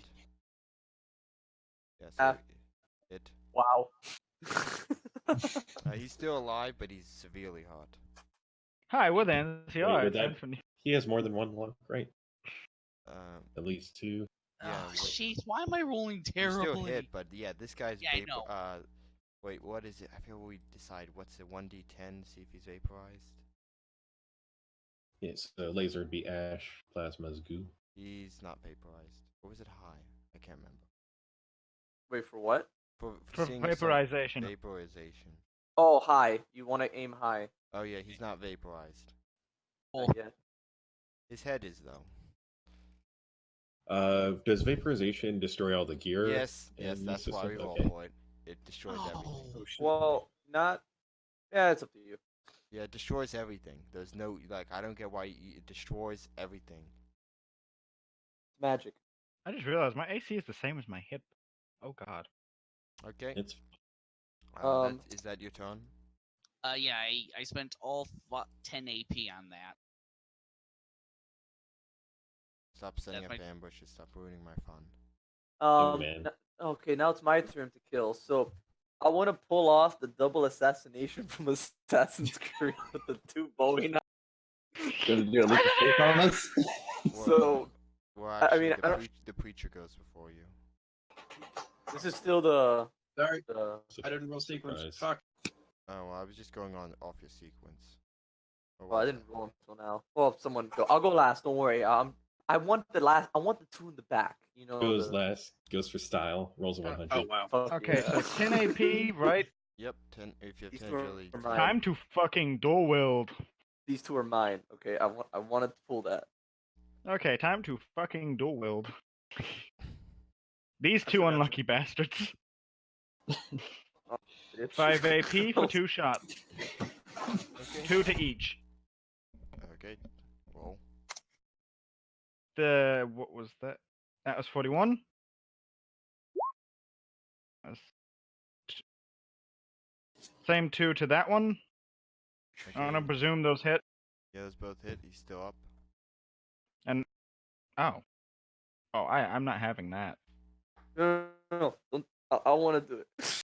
[SPEAKER 3] Yeah, so hit.
[SPEAKER 1] Wow.
[SPEAKER 3] He's still alive, but he's severely hurt.
[SPEAKER 7] Hi, we're the NCR.
[SPEAKER 6] Wait, would he has more than 1 lock, right? At least 2.
[SPEAKER 3] Yeah.
[SPEAKER 4] Oh, jeez, why am I rolling terribly?
[SPEAKER 3] He's still hit, but yeah, this guy's
[SPEAKER 4] Yeah, I know.
[SPEAKER 3] Wait, what is it? I feel we decide. What's it? 1d10. See if he's vaporized.
[SPEAKER 6] Yes, the laser would be ash, plasma's goo.
[SPEAKER 3] He's not vaporized. Or was it high? I can't remember.
[SPEAKER 1] Wait, for what?
[SPEAKER 3] For
[SPEAKER 7] For
[SPEAKER 3] seeing some
[SPEAKER 7] vaporization.
[SPEAKER 3] Vaporization.
[SPEAKER 1] Oh, high. You want to aim high.
[SPEAKER 3] Oh yeah, he's not vaporized.
[SPEAKER 4] Oh.
[SPEAKER 1] Yeah.
[SPEAKER 3] His head is though.
[SPEAKER 6] Does vaporization destroy all the gear?
[SPEAKER 3] Yes,
[SPEAKER 6] in the
[SPEAKER 3] that's why we
[SPEAKER 6] system?
[SPEAKER 3] roll
[SPEAKER 6] Okay.
[SPEAKER 3] for it. It destroys everything.
[SPEAKER 1] Oh, well, not. Yeah, it's up to you.
[SPEAKER 3] Yeah, it destroys everything. There's no I don't get why it destroys everything.
[SPEAKER 1] It's magic.
[SPEAKER 7] I just realized my AC is the same as my hit. Oh god.
[SPEAKER 3] Okay.
[SPEAKER 6] It's
[SPEAKER 3] Is that your turn?
[SPEAKER 4] Yeah, I spent all 10 AP on that.
[SPEAKER 3] Stop setting
[SPEAKER 4] That's
[SPEAKER 3] up
[SPEAKER 4] my-
[SPEAKER 3] ambushes. Stop ruining my fun.
[SPEAKER 6] man.
[SPEAKER 1] Okay, now it's my turn to kill. So I want to pull off the double assassination from Assassin's Creed with the 2 Bowie knives.
[SPEAKER 5] Gonna do a leap of faith on us?
[SPEAKER 1] So
[SPEAKER 3] Well,
[SPEAKER 1] I
[SPEAKER 3] actually,
[SPEAKER 1] mean,
[SPEAKER 3] the preacher goes before you.
[SPEAKER 1] this is still the
[SPEAKER 2] Sorry,
[SPEAKER 1] the.
[SPEAKER 2] I didn't roll sequence.
[SPEAKER 6] Surprise.
[SPEAKER 2] Fuck.
[SPEAKER 3] Oh, well, I was just going off your sequence. Or
[SPEAKER 1] Well, I
[SPEAKER 3] was
[SPEAKER 1] didn't roll until now. Well, if someone go, I'll go last. Don't worry. I want the last. I want the 2 in the back. You know.
[SPEAKER 6] Goes
[SPEAKER 1] the,
[SPEAKER 6] last, goes for style, rolls a 100.
[SPEAKER 2] Oh wow.
[SPEAKER 1] fuck
[SPEAKER 7] Okay,
[SPEAKER 1] yeah.
[SPEAKER 7] so 10 AP, right?
[SPEAKER 3] Yep, 10. If you have
[SPEAKER 1] These
[SPEAKER 3] 10
[SPEAKER 1] two are
[SPEAKER 3] agility.
[SPEAKER 1] mine.
[SPEAKER 7] Time to fucking dual wield.
[SPEAKER 1] These 2 are mine. Okay, I wanted to pull that.
[SPEAKER 7] Okay, time to fucking dual wield. These
[SPEAKER 2] I
[SPEAKER 7] 2
[SPEAKER 2] forgot
[SPEAKER 7] unlucky bastards.
[SPEAKER 1] Bitch.
[SPEAKER 7] 5 AP for 2 shots.
[SPEAKER 3] Okay.
[SPEAKER 7] 2 to each.
[SPEAKER 3] Okay. Roll.
[SPEAKER 7] What was that? That was 41. That's same 2 to that one. I'm gonna
[SPEAKER 3] Okay.
[SPEAKER 7] presume those hit.
[SPEAKER 3] Yeah, those both hit. He's still up.
[SPEAKER 7] Oh. Oh, I'm not having that.
[SPEAKER 1] No. I want to do it.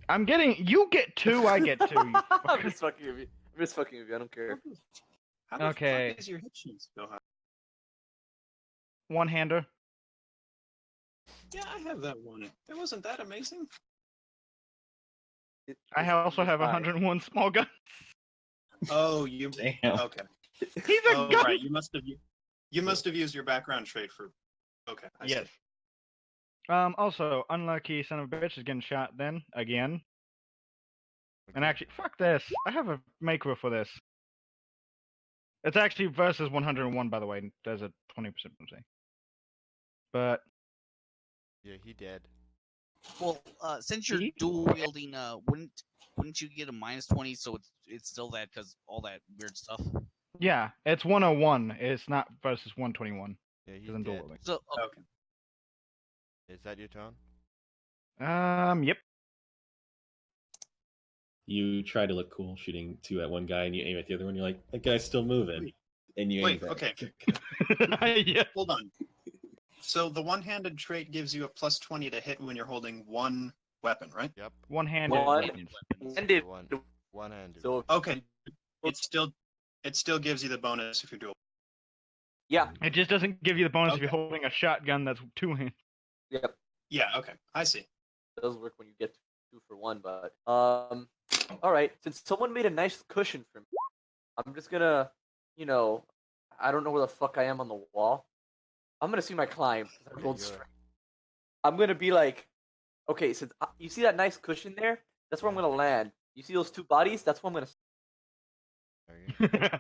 [SPEAKER 7] I'm getting. You get 2, I get 2. You
[SPEAKER 1] I'm
[SPEAKER 7] fucker.
[SPEAKER 1] just fucking with you. I'm just fucking with you. I don't care.
[SPEAKER 2] How the
[SPEAKER 7] Okay.
[SPEAKER 2] fuck is your hit sheet so high?
[SPEAKER 7] One-hander.
[SPEAKER 2] Yeah, I have that one. It wasn't that amazing.
[SPEAKER 7] I also have 101 small guns.
[SPEAKER 2] Oh, you.
[SPEAKER 5] Damn.
[SPEAKER 2] Okay.
[SPEAKER 7] He's a
[SPEAKER 2] Oh,
[SPEAKER 7] gun.
[SPEAKER 2] right. You must have used your background trait for. Okay. I see.
[SPEAKER 7] Yes. Also, unlucky son of a bitch is getting shot then again. And
[SPEAKER 3] Okay.
[SPEAKER 7] actually, fuck this. I have a macro for this. It's actually versus 101, by the way. There's a 20% penalty. But
[SPEAKER 3] Yeah, he dead.
[SPEAKER 4] Well, since you're
[SPEAKER 7] He-
[SPEAKER 4] dual wielding, wouldn't you get a -20? So it's still that because all that weird stuff.
[SPEAKER 7] yeah, it's 101. It's not versus 121
[SPEAKER 3] Yeah, he's
[SPEAKER 7] because I'm dual
[SPEAKER 3] dead.
[SPEAKER 7] wielding.
[SPEAKER 4] So
[SPEAKER 2] Okay.
[SPEAKER 3] Is that your turn?
[SPEAKER 7] Yep.
[SPEAKER 6] You try to look cool shooting two at one guy, and you aim at the other one. You're like, that guy's still moving,
[SPEAKER 2] Wait.
[SPEAKER 6] and you aim
[SPEAKER 2] Wait,
[SPEAKER 6] back.
[SPEAKER 2] okay.
[SPEAKER 7] yeah.
[SPEAKER 2] Hold on. So the one-handed trait gives you a +20 to hit when you're holding one weapon, right?
[SPEAKER 3] Yep.
[SPEAKER 7] One-handed
[SPEAKER 1] One-
[SPEAKER 7] weapons.
[SPEAKER 1] Handed.
[SPEAKER 3] One-handed.
[SPEAKER 1] So
[SPEAKER 2] Okay. It still gives you the bonus if you're dual.
[SPEAKER 1] yeah,
[SPEAKER 7] It just doesn't give you the bonus if you're
[SPEAKER 2] Okay.
[SPEAKER 7] holding a shotgun that's two-handed.
[SPEAKER 1] yep.
[SPEAKER 2] Yeah. Okay. I see.
[SPEAKER 1] It does work when you get 2 for 1, but all right. Since someone made a nice cushion for me, I'm just gonna, I don't know where the fuck I am on the wall. I'm gonna see my climb. 'Cause I rolled
[SPEAKER 3] you're-
[SPEAKER 1] straight. I'm gonna be like, okay, since you see that nice cushion there, that's where I'm
[SPEAKER 3] Yeah.
[SPEAKER 1] gonna land. You see those 2 bodies? That's where I'm gonna.
[SPEAKER 3] Okay.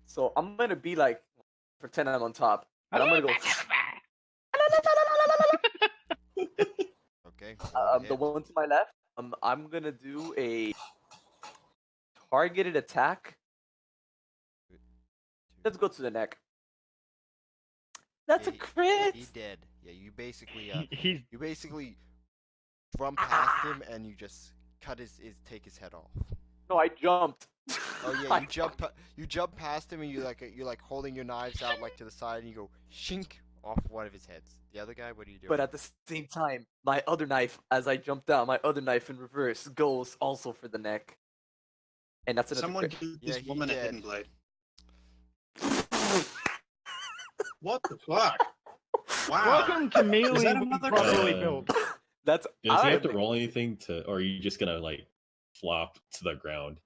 [SPEAKER 1] So I'm gonna be like, pretend I'm on top, and I'm gonna go.
[SPEAKER 3] Okay. roll
[SPEAKER 1] The
[SPEAKER 3] hit.
[SPEAKER 1] one to my left. I'm gonna do a targeted attack. Let's go to the neck. That's
[SPEAKER 3] Yeah,
[SPEAKER 1] a crit.
[SPEAKER 3] He dead. Yeah, you basically
[SPEAKER 7] He's
[SPEAKER 3] you basically run past him and you just cut take his head off.
[SPEAKER 1] No, I jumped.
[SPEAKER 3] Oh yeah, you jump past him and you're like holding your knives out like to the side and you go shink off one of his heads. The other guy, what are you doing?
[SPEAKER 1] But at the same time, my other knife, as I jump down, my other knife in reverse goes also for the neck. And that's another
[SPEAKER 2] Someone
[SPEAKER 1] crit.
[SPEAKER 2] give
[SPEAKER 3] Yeah,
[SPEAKER 2] this
[SPEAKER 3] he
[SPEAKER 2] woman a
[SPEAKER 3] dead.
[SPEAKER 2] hidden blade. What the fuck? Wow.
[SPEAKER 7] welcome to melee
[SPEAKER 2] that
[SPEAKER 7] with
[SPEAKER 2] another-
[SPEAKER 7] properly built.
[SPEAKER 1] That's
[SPEAKER 6] Does he have to
[SPEAKER 1] I'm-
[SPEAKER 6] roll anything to, or are you just gonna like flop to the ground?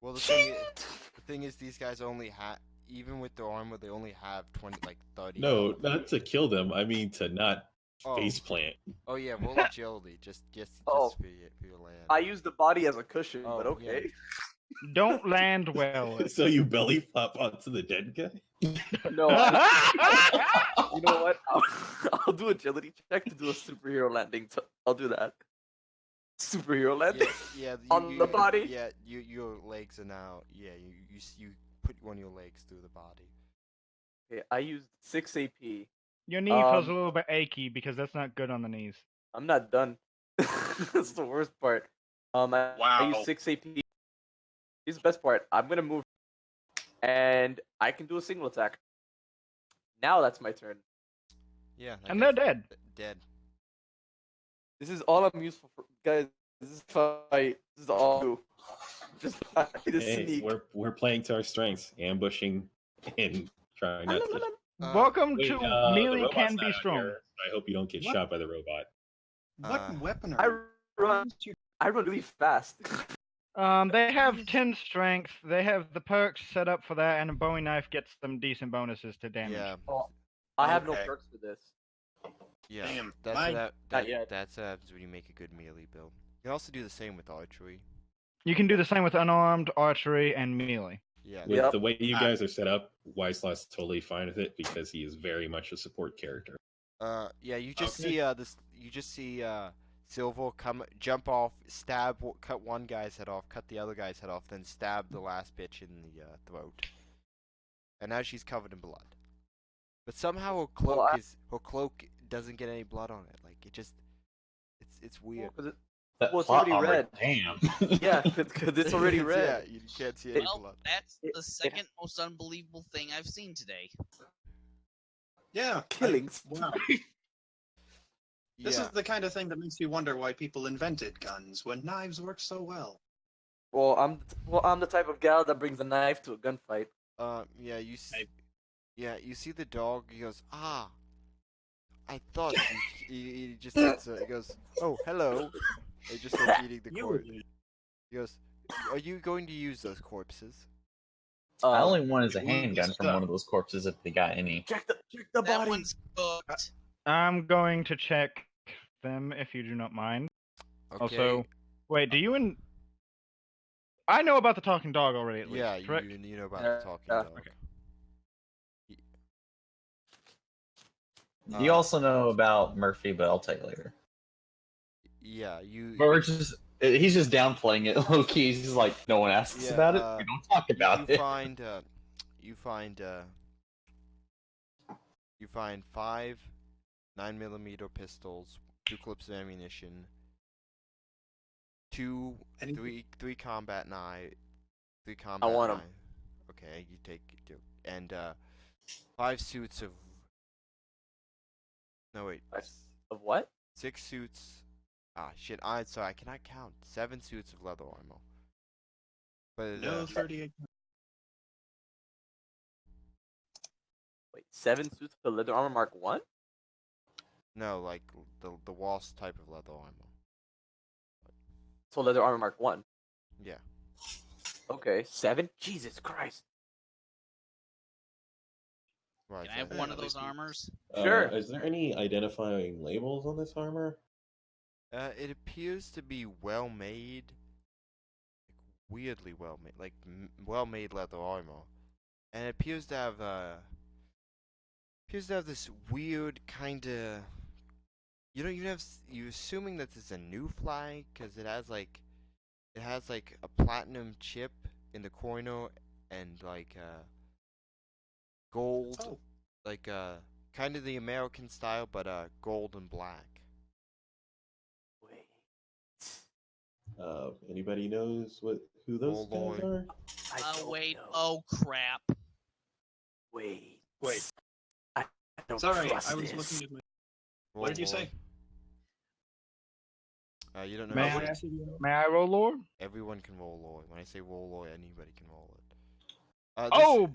[SPEAKER 3] Well, the thing is, these guys only have, even with their armor, they only have 30.
[SPEAKER 6] No,
[SPEAKER 3] health.
[SPEAKER 6] not to kill them. I mean to not
[SPEAKER 3] Oh.
[SPEAKER 6] face plant.
[SPEAKER 3] Oh yeah, roll agility, just
[SPEAKER 1] Oh.
[SPEAKER 3] for your land.
[SPEAKER 1] I use the body as a cushion,
[SPEAKER 3] Oh,
[SPEAKER 1] but okay.
[SPEAKER 7] Don't land well.
[SPEAKER 6] So you belly flop onto the dead guy.
[SPEAKER 1] No, you know what? I'll do agility check to do a superhero landing. I'll do that. Superhero landing.
[SPEAKER 3] Yeah,
[SPEAKER 1] On the body?
[SPEAKER 3] Yeah, your legs are now. Yeah, you put one of your legs through the body.
[SPEAKER 1] Okay, I used 6 AP.
[SPEAKER 7] Your knee feels a little bit achy because that's not good on the knees.
[SPEAKER 1] I'm not done. That's the worst part. I
[SPEAKER 2] Wow.
[SPEAKER 1] use 6 AP. Here's the best part. I'm gonna move, and I can do a single attack. Now that's my turn.
[SPEAKER 3] Yeah, that
[SPEAKER 7] And they're
[SPEAKER 3] guy's
[SPEAKER 7] dead.
[SPEAKER 3] Dead.
[SPEAKER 1] This is all I'm useful for, guys. This is fight. This is all I do. Just try to
[SPEAKER 6] Hey,
[SPEAKER 1] sneak.
[SPEAKER 6] we're playing to our strengths, ambushing and trying not to.
[SPEAKER 7] Welcome
[SPEAKER 6] Wait,
[SPEAKER 7] to
[SPEAKER 6] the
[SPEAKER 7] melee
[SPEAKER 6] robot's
[SPEAKER 7] can
[SPEAKER 6] not
[SPEAKER 7] be
[SPEAKER 6] out
[SPEAKER 7] strong.
[SPEAKER 6] here. I hope you don't get
[SPEAKER 2] What?
[SPEAKER 6] shot by the robot.
[SPEAKER 2] What
[SPEAKER 3] Uh,
[SPEAKER 2] weapon
[SPEAKER 1] I
[SPEAKER 2] are
[SPEAKER 1] run. I run really fast.
[SPEAKER 7] They have 10 strength. They have the perks set up for that, and a Bowie knife gets them decent bonuses to damage.
[SPEAKER 3] Yeah,
[SPEAKER 1] I have no
[SPEAKER 2] Okay.
[SPEAKER 1] perks for this.
[SPEAKER 3] yeah.
[SPEAKER 2] Damn,
[SPEAKER 3] That's
[SPEAKER 2] my-
[SPEAKER 1] Not yet.
[SPEAKER 3] That's when you make a good melee build. You can also do the same with archery.
[SPEAKER 7] You can do the same with unarmed, archery, and melee.
[SPEAKER 3] Yeah.
[SPEAKER 6] With
[SPEAKER 1] Yep.
[SPEAKER 6] the way you guys are set up, Weislaw's totally fine with it because he is very much a support character.
[SPEAKER 3] Yeah. You just
[SPEAKER 2] Okay.
[SPEAKER 3] see this. You just see Silver jump off, cut one guy's head off, cut the other guy's head off, then stab the last bitch in the throat. And now she's covered in blood. But somehow her cloak doesn't get any blood on it. Like it's weird.
[SPEAKER 5] That
[SPEAKER 1] Well, it's
[SPEAKER 5] plot
[SPEAKER 1] already
[SPEAKER 5] armor,
[SPEAKER 1] red.
[SPEAKER 5] Damn.
[SPEAKER 1] Yeah, because it's already red.
[SPEAKER 3] Yeah, you can't see any
[SPEAKER 4] Well,
[SPEAKER 3] blood.
[SPEAKER 4] that's
[SPEAKER 1] It-
[SPEAKER 4] the second most unbelievable thing I've seen today.
[SPEAKER 2] Yeah.
[SPEAKER 1] Killings.
[SPEAKER 2] Wow. This
[SPEAKER 3] Yeah.
[SPEAKER 2] is the kind of thing that makes you wonder why people invented guns when knives work so well.
[SPEAKER 1] Well, I'm the type of gal that brings a knife to a gunfight.
[SPEAKER 3] Yeah, you see the dog. He goes, I thought he just starts, he goes, "Oh, hello." He just starts eating the
[SPEAKER 2] You were
[SPEAKER 3] corpse. He goes, "Are you going to use those corpses?"
[SPEAKER 5] I
[SPEAKER 1] Um,
[SPEAKER 5] only want is a
[SPEAKER 2] Ooh,
[SPEAKER 5] handgun from
[SPEAKER 2] stuff.
[SPEAKER 5] one of those corpses if they got any.
[SPEAKER 1] check the
[SPEAKER 4] That
[SPEAKER 1] body.
[SPEAKER 4] one's cooked.
[SPEAKER 7] I'm going to check them if you do not mind.
[SPEAKER 3] Okay.
[SPEAKER 7] Also, wait, do you and I know about the talking dog already, at least,
[SPEAKER 3] Yeah,
[SPEAKER 7] correct?
[SPEAKER 3] you know about the talking dog.
[SPEAKER 7] Okay.
[SPEAKER 5] You also know about Murphy, but I'll tell you later.
[SPEAKER 3] Yeah, you.
[SPEAKER 5] But we're just—he's just downplaying it low key. He's just like, no one asks
[SPEAKER 3] Yeah,
[SPEAKER 5] about it. We don't talk about
[SPEAKER 3] you
[SPEAKER 5] it.
[SPEAKER 3] find you find 5 9mm pistols, 2 clips of ammunition, three combat knife, 3 combat
[SPEAKER 1] want 'em.
[SPEAKER 3] knife. Okay, you take and 5 suits of. No wait,
[SPEAKER 1] Of what?
[SPEAKER 3] 6 suits. Ah shit! I sorry, I cannot count. 7 suits of leather armor. But
[SPEAKER 2] No 38.
[SPEAKER 1] Wait, 7 suits of the leather armor Mark 1?
[SPEAKER 3] no, like the waltz type of leather armor.
[SPEAKER 1] So leather armor Mark 1.
[SPEAKER 3] Yeah.
[SPEAKER 1] Okay, 7? Jesus Christ.
[SPEAKER 3] Right.
[SPEAKER 4] Can I have
[SPEAKER 3] so-
[SPEAKER 4] one
[SPEAKER 2] Yeah,
[SPEAKER 4] of
[SPEAKER 2] at least
[SPEAKER 4] those
[SPEAKER 2] we-
[SPEAKER 4] armors?
[SPEAKER 1] Sure.
[SPEAKER 6] Is there any identifying labels on this armor?
[SPEAKER 3] It appears to be well made, like weirdly well made, like well made leather armor, and it appears to have this weird kind of. You assuming that it's a new flag because it has like a platinum chip in the corner and like gold,
[SPEAKER 2] Oh,
[SPEAKER 3] like kind of the American style, but gold and black.
[SPEAKER 1] Wait.
[SPEAKER 6] Anybody knows who those guys
[SPEAKER 3] Warlord.
[SPEAKER 6] are?
[SPEAKER 1] I don't
[SPEAKER 4] Wait.
[SPEAKER 1] know.
[SPEAKER 4] Oh crap.
[SPEAKER 1] Wait.
[SPEAKER 2] Wait.
[SPEAKER 1] I don't
[SPEAKER 2] Sorry,
[SPEAKER 1] trust
[SPEAKER 2] I was
[SPEAKER 1] this.
[SPEAKER 2] looking at my. What did you say?
[SPEAKER 3] You don't know.
[SPEAKER 7] May
[SPEAKER 2] What
[SPEAKER 7] I-
[SPEAKER 2] did you say?
[SPEAKER 7] May I roll lore?
[SPEAKER 3] Everyone can roll lore. When I say roll lore, anybody can roll it.
[SPEAKER 7] Oh,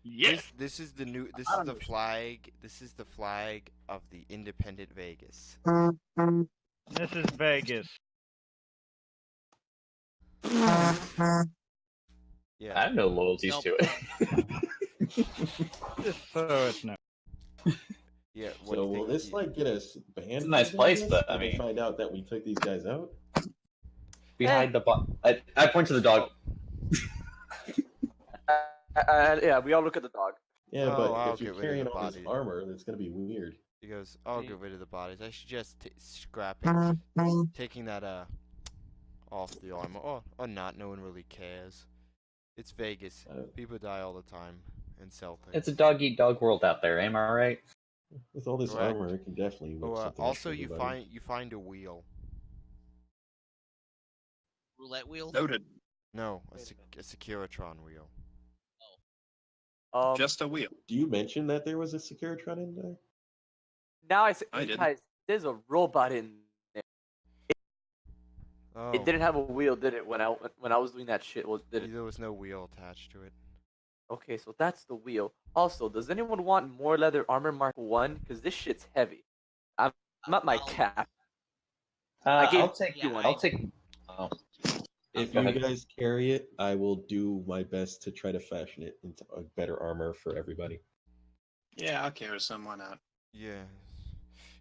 [SPEAKER 7] yes.
[SPEAKER 3] This is the new. This
[SPEAKER 2] I
[SPEAKER 3] is
[SPEAKER 2] don't
[SPEAKER 3] the
[SPEAKER 2] understand.
[SPEAKER 3] flag. This is the flag of the independent Vegas.
[SPEAKER 7] This is Vegas.
[SPEAKER 5] I
[SPEAKER 3] Yeah.
[SPEAKER 5] have no loyalties
[SPEAKER 4] Nope.
[SPEAKER 5] to it.
[SPEAKER 7] Just so it's known.
[SPEAKER 3] Yeah. What
[SPEAKER 6] So
[SPEAKER 3] do you
[SPEAKER 6] will
[SPEAKER 3] think?
[SPEAKER 6] this like get us banned?
[SPEAKER 5] It's a
[SPEAKER 6] from
[SPEAKER 5] nice place,
[SPEAKER 6] Vegas
[SPEAKER 5] but I
[SPEAKER 6] when they
[SPEAKER 5] mean,
[SPEAKER 6] find out that we took these guys out.
[SPEAKER 5] we
[SPEAKER 1] Eh.
[SPEAKER 5] hide the. I point to the dog.
[SPEAKER 1] Yeah, we all look at the dog.
[SPEAKER 6] Yeah,
[SPEAKER 3] Oh,
[SPEAKER 6] but
[SPEAKER 3] I'll
[SPEAKER 6] if you're
[SPEAKER 3] get rid of
[SPEAKER 6] carrying
[SPEAKER 3] the
[SPEAKER 6] all this
[SPEAKER 3] body.
[SPEAKER 6] armor, that's gonna be weird.
[SPEAKER 3] He goes, I'll
[SPEAKER 1] Mm.
[SPEAKER 3] get rid of the bodies. I should just scrap it. Taking that off the armor, or not. No one really cares. It's Vegas. People die all the time and sell things.
[SPEAKER 5] It's a dog eat dog world out there. Am I right?
[SPEAKER 6] With all this
[SPEAKER 3] Correct.
[SPEAKER 6] armor, it can definitely whip something up
[SPEAKER 3] also
[SPEAKER 6] for
[SPEAKER 3] you
[SPEAKER 6] everybody.
[SPEAKER 3] find a wheel.
[SPEAKER 4] Roulette wheel.
[SPEAKER 2] Noted.
[SPEAKER 3] No, a
[SPEAKER 1] Wait a minute.
[SPEAKER 3] Securitron wheel.
[SPEAKER 2] Just a wheel.
[SPEAKER 6] Do you mention that there was a Securitron in there?
[SPEAKER 1] Now I say,
[SPEAKER 2] I didn't.
[SPEAKER 1] guys, there's a robot in there.
[SPEAKER 3] Oh,
[SPEAKER 1] It didn't have a wheel, did it? When I was doing that shit, did it?
[SPEAKER 3] there was no wheel attached to it.
[SPEAKER 1] Okay, so that's the wheel. Also, does anyone want more leather armor Mark 1? Because this shit's heavy. I'm at my
[SPEAKER 4] I'll-
[SPEAKER 1] cap. I gave
[SPEAKER 5] I'll take.
[SPEAKER 4] yeah,
[SPEAKER 5] I'll take. Oh.
[SPEAKER 6] If
[SPEAKER 5] Go
[SPEAKER 6] you
[SPEAKER 5] ahead.
[SPEAKER 6] guys carry it, I will do my best to try to fashion it into a better armor for everybody.
[SPEAKER 2] Yeah, I'll carry someone out.
[SPEAKER 3] Yeah.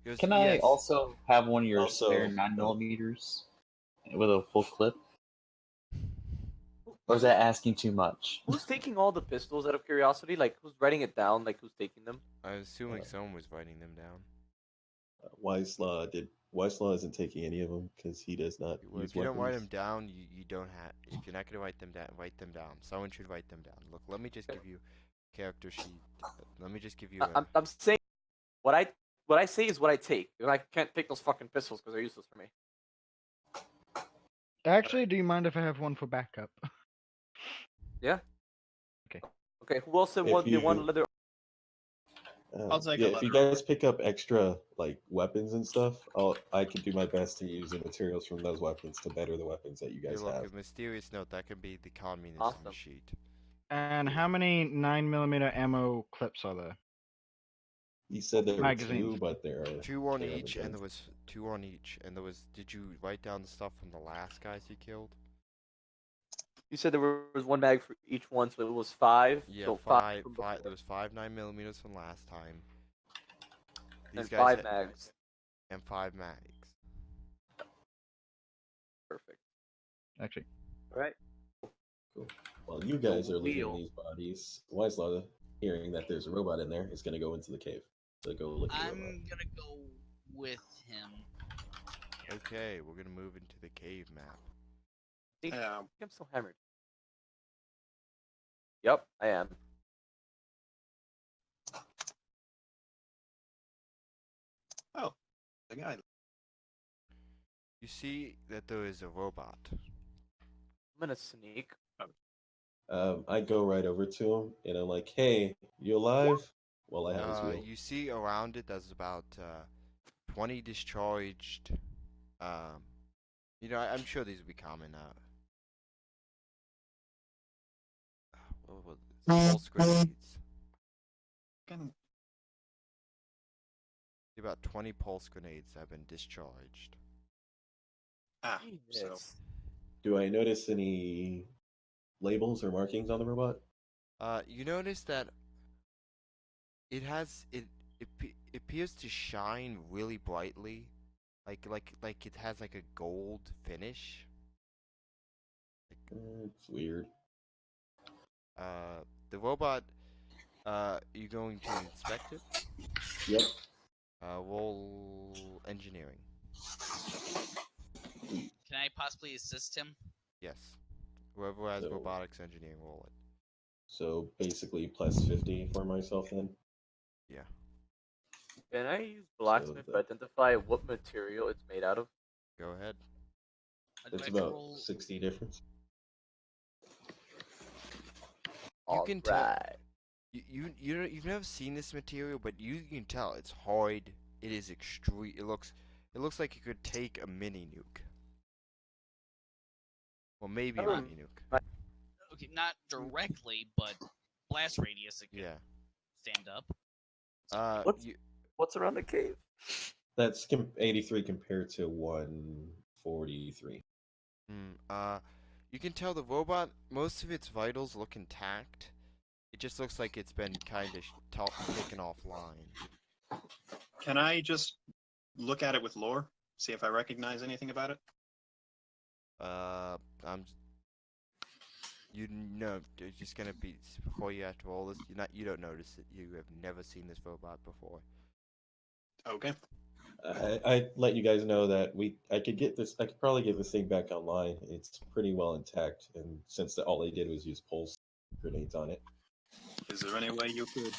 [SPEAKER 3] He goes,
[SPEAKER 5] Can I
[SPEAKER 3] yes.
[SPEAKER 5] also have one of your
[SPEAKER 6] Also-
[SPEAKER 5] spare 9mm with a full clip? Or is that asking too much?
[SPEAKER 1] Who's taking all the pistols out of curiosity? Like, who's writing it down? Like, who's taking them?
[SPEAKER 3] I'm assuming someone was writing them down.
[SPEAKER 6] Wislaw isn't taking any of them because he does not
[SPEAKER 3] Well,
[SPEAKER 6] use
[SPEAKER 3] if you don't write them
[SPEAKER 6] weapons.
[SPEAKER 3] down, you don't have. If you're not gonna write them down, write them down. Someone should write them down. Look, let me just give you character sheet. Let me just give you.
[SPEAKER 1] I'm saying what I say is what I take. And I can't take those fucking pistols because they're useless for me.
[SPEAKER 7] Actually, do you mind if I have one for backup?
[SPEAKER 1] Okay, who else said
[SPEAKER 6] If
[SPEAKER 1] they want
[SPEAKER 6] you-
[SPEAKER 1] leather?
[SPEAKER 2] I'll take
[SPEAKER 6] yeah,
[SPEAKER 2] a
[SPEAKER 6] if you
[SPEAKER 2] leather
[SPEAKER 6] guys pick up extra like weapons and stuff, I can do my best to use the materials from those weapons to better the weapons that you
[SPEAKER 3] Here,
[SPEAKER 6] guys
[SPEAKER 3] look,
[SPEAKER 6] have.
[SPEAKER 3] a mysterious note that could be the communism
[SPEAKER 1] Awesome.
[SPEAKER 3] sheet.
[SPEAKER 7] And how many 9mm ammo clips are there?
[SPEAKER 6] You said there were
[SPEAKER 7] Magazines.
[SPEAKER 6] two, but there are
[SPEAKER 3] Two on
[SPEAKER 6] there are
[SPEAKER 3] each,
[SPEAKER 6] other
[SPEAKER 3] and there
[SPEAKER 6] guns.
[SPEAKER 3] was two on each, and there was. Did you write down the stuff from the last guys you killed?
[SPEAKER 1] You said there was one mag for each one, so it was 5.
[SPEAKER 3] Yeah,
[SPEAKER 1] So
[SPEAKER 3] five.
[SPEAKER 1] from
[SPEAKER 3] Five.
[SPEAKER 1] before,
[SPEAKER 3] There was 5 9mm from last time. These
[SPEAKER 1] and
[SPEAKER 3] guys
[SPEAKER 1] 5
[SPEAKER 3] had,
[SPEAKER 1] mags.
[SPEAKER 3] and 5 mags.
[SPEAKER 1] Perfect.
[SPEAKER 7] Actually,
[SPEAKER 1] All right.
[SPEAKER 6] Cool. While you guys are looting
[SPEAKER 1] wheel.
[SPEAKER 6] these bodies, Wiselow, hearing that there's a robot in there, is going to go into the cave to go look at the robot.
[SPEAKER 4] I'm gonna go with him.
[SPEAKER 3] Okay, we're gonna move into the cave map.
[SPEAKER 1] I think I'm still hammered. Yep, I am.
[SPEAKER 2] Oh, the guy.
[SPEAKER 3] You see that there is a robot.
[SPEAKER 1] I'm gonna sneak.
[SPEAKER 6] I go right over to him and I'm like, "Hey, you alive?" Well, I have his wheel.
[SPEAKER 3] You see around it there's about 20 discharged. I'm sure these will be common. What was it? Pulse grenades.
[SPEAKER 2] Can-
[SPEAKER 3] About 20 pulse grenades have been discharged.
[SPEAKER 2] So
[SPEAKER 1] Jesus.
[SPEAKER 6] Do I notice any labels or markings on the robot?
[SPEAKER 3] You notice that it has it appears to shine really brightly, like it has like a gold finish.
[SPEAKER 6] It's weird.
[SPEAKER 3] The robot. You going to inspect it?
[SPEAKER 6] Yep.
[SPEAKER 3] Roll engineering.
[SPEAKER 4] Can I possibly assist him?
[SPEAKER 3] Yes. Whoever has
[SPEAKER 6] So-
[SPEAKER 3] robotics engineering, roll it.
[SPEAKER 6] So basically plus 50 for myself then.
[SPEAKER 3] Yeah.
[SPEAKER 1] Can I use blacksmith
[SPEAKER 6] So
[SPEAKER 1] to identify what material it's made out of?
[SPEAKER 3] Go ahead.
[SPEAKER 4] Do I
[SPEAKER 6] It's
[SPEAKER 4] have to
[SPEAKER 6] about
[SPEAKER 4] roll?
[SPEAKER 6] 60 difference.
[SPEAKER 3] You can tell.
[SPEAKER 1] Alright.
[SPEAKER 3] You've never seen this material, but you can tell it's hard. It is extreme. It looks like it could take a mini nuke. Well, maybe a
[SPEAKER 1] Oh,
[SPEAKER 3] mini nuke.
[SPEAKER 4] Okay, not directly, but blast radius it could
[SPEAKER 3] Yeah.
[SPEAKER 4] stand up.
[SPEAKER 1] What's- What's around the cave?
[SPEAKER 6] That's 83 compared to 143.
[SPEAKER 3] You can tell the robot. Most of its vitals look intact. It just looks like it's been kind of taken offline.
[SPEAKER 2] can I just look at it with lore, see if I recognize anything about it?
[SPEAKER 3] You know, it's just gonna be before you have to roll this. You don't notice it. You have never seen this robot before.
[SPEAKER 2] Okay.
[SPEAKER 6] I let you guys know that I could probably get this thing back online. It's pretty well intact, and since all they did was use pulse grenades on it.
[SPEAKER 2] Is there any way you could?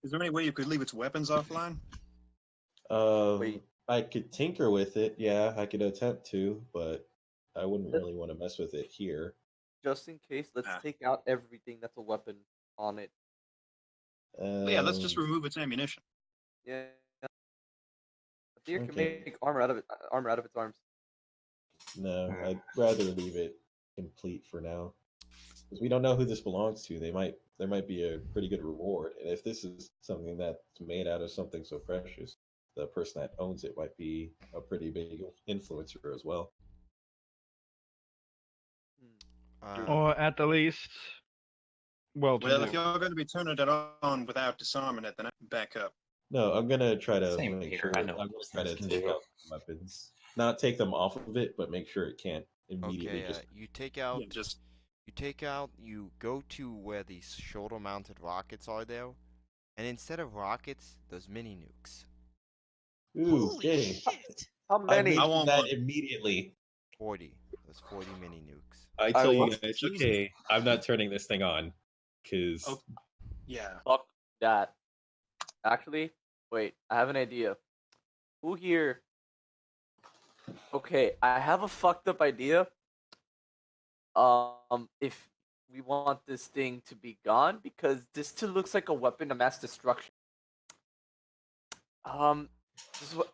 [SPEAKER 2] Is there any way you could leave its weapons offline?
[SPEAKER 1] Wait.
[SPEAKER 6] I could tinker with it. Yeah, I could attempt to, but I wouldn't really want to mess with it here.
[SPEAKER 1] Just in case, let's take out everything that's a weapon on it.
[SPEAKER 2] Yeah, let's just remove its ammunition.
[SPEAKER 1] Yeah. The deer can
[SPEAKER 6] Okay.
[SPEAKER 1] make armor out of its arms.
[SPEAKER 6] No, I'd rather leave it complete for now, because we don't know who this belongs to. There might be a pretty good reward, and if this is something that's made out of something so precious, the person that owns it might be a pretty big influencer as well.
[SPEAKER 7] or at the least, well, to
[SPEAKER 2] Well,
[SPEAKER 7] do.
[SPEAKER 2] if you're going to be turning it on without disarming it, then back up.
[SPEAKER 6] No, I'm gonna try to
[SPEAKER 5] Same
[SPEAKER 6] make
[SPEAKER 5] here,
[SPEAKER 6] sure.
[SPEAKER 5] I
[SPEAKER 6] I'm
[SPEAKER 5] know
[SPEAKER 6] gonna
[SPEAKER 5] what
[SPEAKER 6] try to
[SPEAKER 5] things can
[SPEAKER 6] take
[SPEAKER 5] do.
[SPEAKER 6] out weapons, not take them off of it, but make sure it can't immediately
[SPEAKER 3] Okay.
[SPEAKER 6] just.
[SPEAKER 3] You take out.
[SPEAKER 2] Yeah, just
[SPEAKER 3] You go to where these shoulder-mounted rockets are there, and instead of rockets, there's mini nukes.
[SPEAKER 6] Ooh,
[SPEAKER 4] Holy
[SPEAKER 6] dang!
[SPEAKER 4] shit!
[SPEAKER 1] How
[SPEAKER 6] I
[SPEAKER 1] many?
[SPEAKER 6] mentioned
[SPEAKER 2] want
[SPEAKER 6] that
[SPEAKER 2] one.
[SPEAKER 6] immediately.
[SPEAKER 3] 40. There's 40 mini nukes.
[SPEAKER 6] I
[SPEAKER 1] I
[SPEAKER 6] tell you
[SPEAKER 1] want-
[SPEAKER 6] guys,
[SPEAKER 2] Jesus.
[SPEAKER 6] okay, I'm not turning this thing on, because
[SPEAKER 2] Oh. yeah.
[SPEAKER 1] Fuck that. Actually, wait, I have an idea. Who here? Okay, I have a fucked up idea. If we want this thing to be gone, because this still looks like a weapon of mass destruction.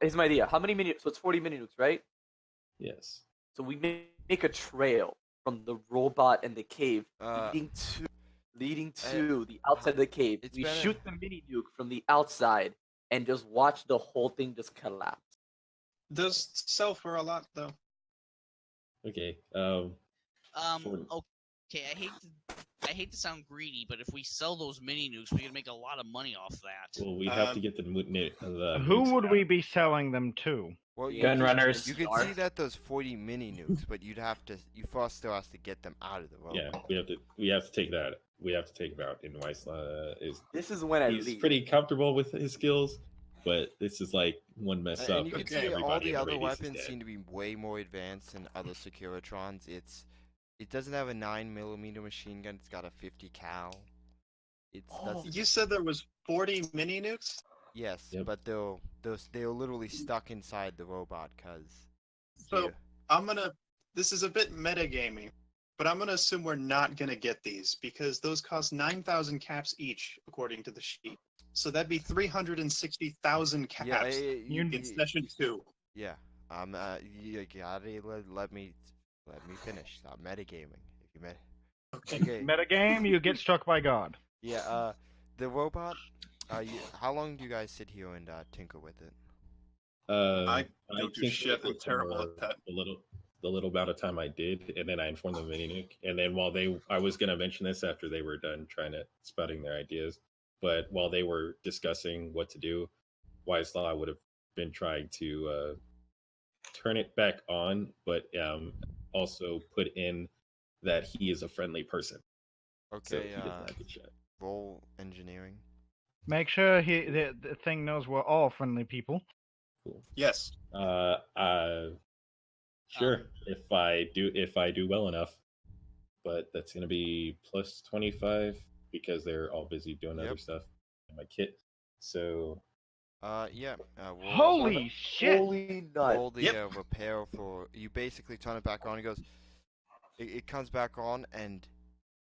[SPEAKER 1] Here's my idea. How many minutes? So it's 40 minutes, right?
[SPEAKER 6] yes.
[SPEAKER 1] So we make a trail from the robot and the cave
[SPEAKER 3] Uh,
[SPEAKER 1] leading to leading to the outside of the cave.
[SPEAKER 3] It's
[SPEAKER 1] We
[SPEAKER 3] better-
[SPEAKER 1] shoot the mini nuke from the outside and just watch the whole thing just collapse.
[SPEAKER 2] Those sell for a lot, though.
[SPEAKER 6] Okay. For-
[SPEAKER 4] Okay, I hate to sound greedy, but if we sell those mini nukes, we can make a lot of money off that.
[SPEAKER 6] Well, we have to get the
[SPEAKER 7] Who
[SPEAKER 6] nukes
[SPEAKER 7] would
[SPEAKER 6] out.
[SPEAKER 7] we be selling them to?
[SPEAKER 3] Well,
[SPEAKER 1] Gun
[SPEAKER 5] runners.
[SPEAKER 3] You could
[SPEAKER 1] Star.
[SPEAKER 3] see that those 40 mini nukes, but you first still has to get them out of the robot.
[SPEAKER 6] Yeah, we have to take that. We have to take him out. And Weisla
[SPEAKER 1] This is when I
[SPEAKER 6] he's
[SPEAKER 1] leave.
[SPEAKER 6] pretty comfortable with his skills, but this is like one mess
[SPEAKER 3] And
[SPEAKER 6] up.
[SPEAKER 3] you can
[SPEAKER 6] and
[SPEAKER 3] see all
[SPEAKER 6] everybody
[SPEAKER 3] the
[SPEAKER 6] in
[SPEAKER 3] other
[SPEAKER 6] radius is
[SPEAKER 3] weapons
[SPEAKER 6] dead.
[SPEAKER 3] seem to be way more advanced than other Securitrons. It doesn't have a 9mm machine gun. It's got a 50 cal.
[SPEAKER 2] You said there was 40 mini nukes?
[SPEAKER 3] Yes,
[SPEAKER 6] Yep.
[SPEAKER 3] but they're literally stuck inside the robot because.
[SPEAKER 2] So this is a bit metagaming, but I'm gonna assume we're not gonna get these because those cost 9,000 caps each, according to the sheet. So that'd be 360,000 caps in session 2.
[SPEAKER 3] Yeah. You gotta let me finish. Stop metagaming. If you
[SPEAKER 2] Okay.
[SPEAKER 7] Metagame, you get struck by God.
[SPEAKER 3] Yeah. The robot. How long do you guys sit here and tinker with it?
[SPEAKER 2] I don't do
[SPEAKER 6] think
[SPEAKER 2] shit.
[SPEAKER 6] it
[SPEAKER 2] I'm
[SPEAKER 6] was
[SPEAKER 2] terrible at that.
[SPEAKER 6] The little amount of time I did, and then I informed the mini nuke. And then I was gonna mention this after they were done trying to spouting their ideas, but while they were discussing what to do, Wiseslaw would have been trying to turn it back on, but also put in that he is a friendly person. So
[SPEAKER 3] Okay.
[SPEAKER 6] he does not get shot.
[SPEAKER 3] Roll engineering.
[SPEAKER 7] Make sure the thing knows we're all friendly people.
[SPEAKER 6] Cool.
[SPEAKER 2] Yes.
[SPEAKER 6] Sure. If I do well enough, but that's gonna be plus 25 because they're all busy doing other
[SPEAKER 3] Yep.
[SPEAKER 6] stuff in my kit. So
[SPEAKER 3] Yeah. Roll,
[SPEAKER 7] Holy shit!
[SPEAKER 1] Holy nut.
[SPEAKER 3] roll the
[SPEAKER 2] Yep.
[SPEAKER 3] repair for. You basically turn it back on. He goes. It comes back on and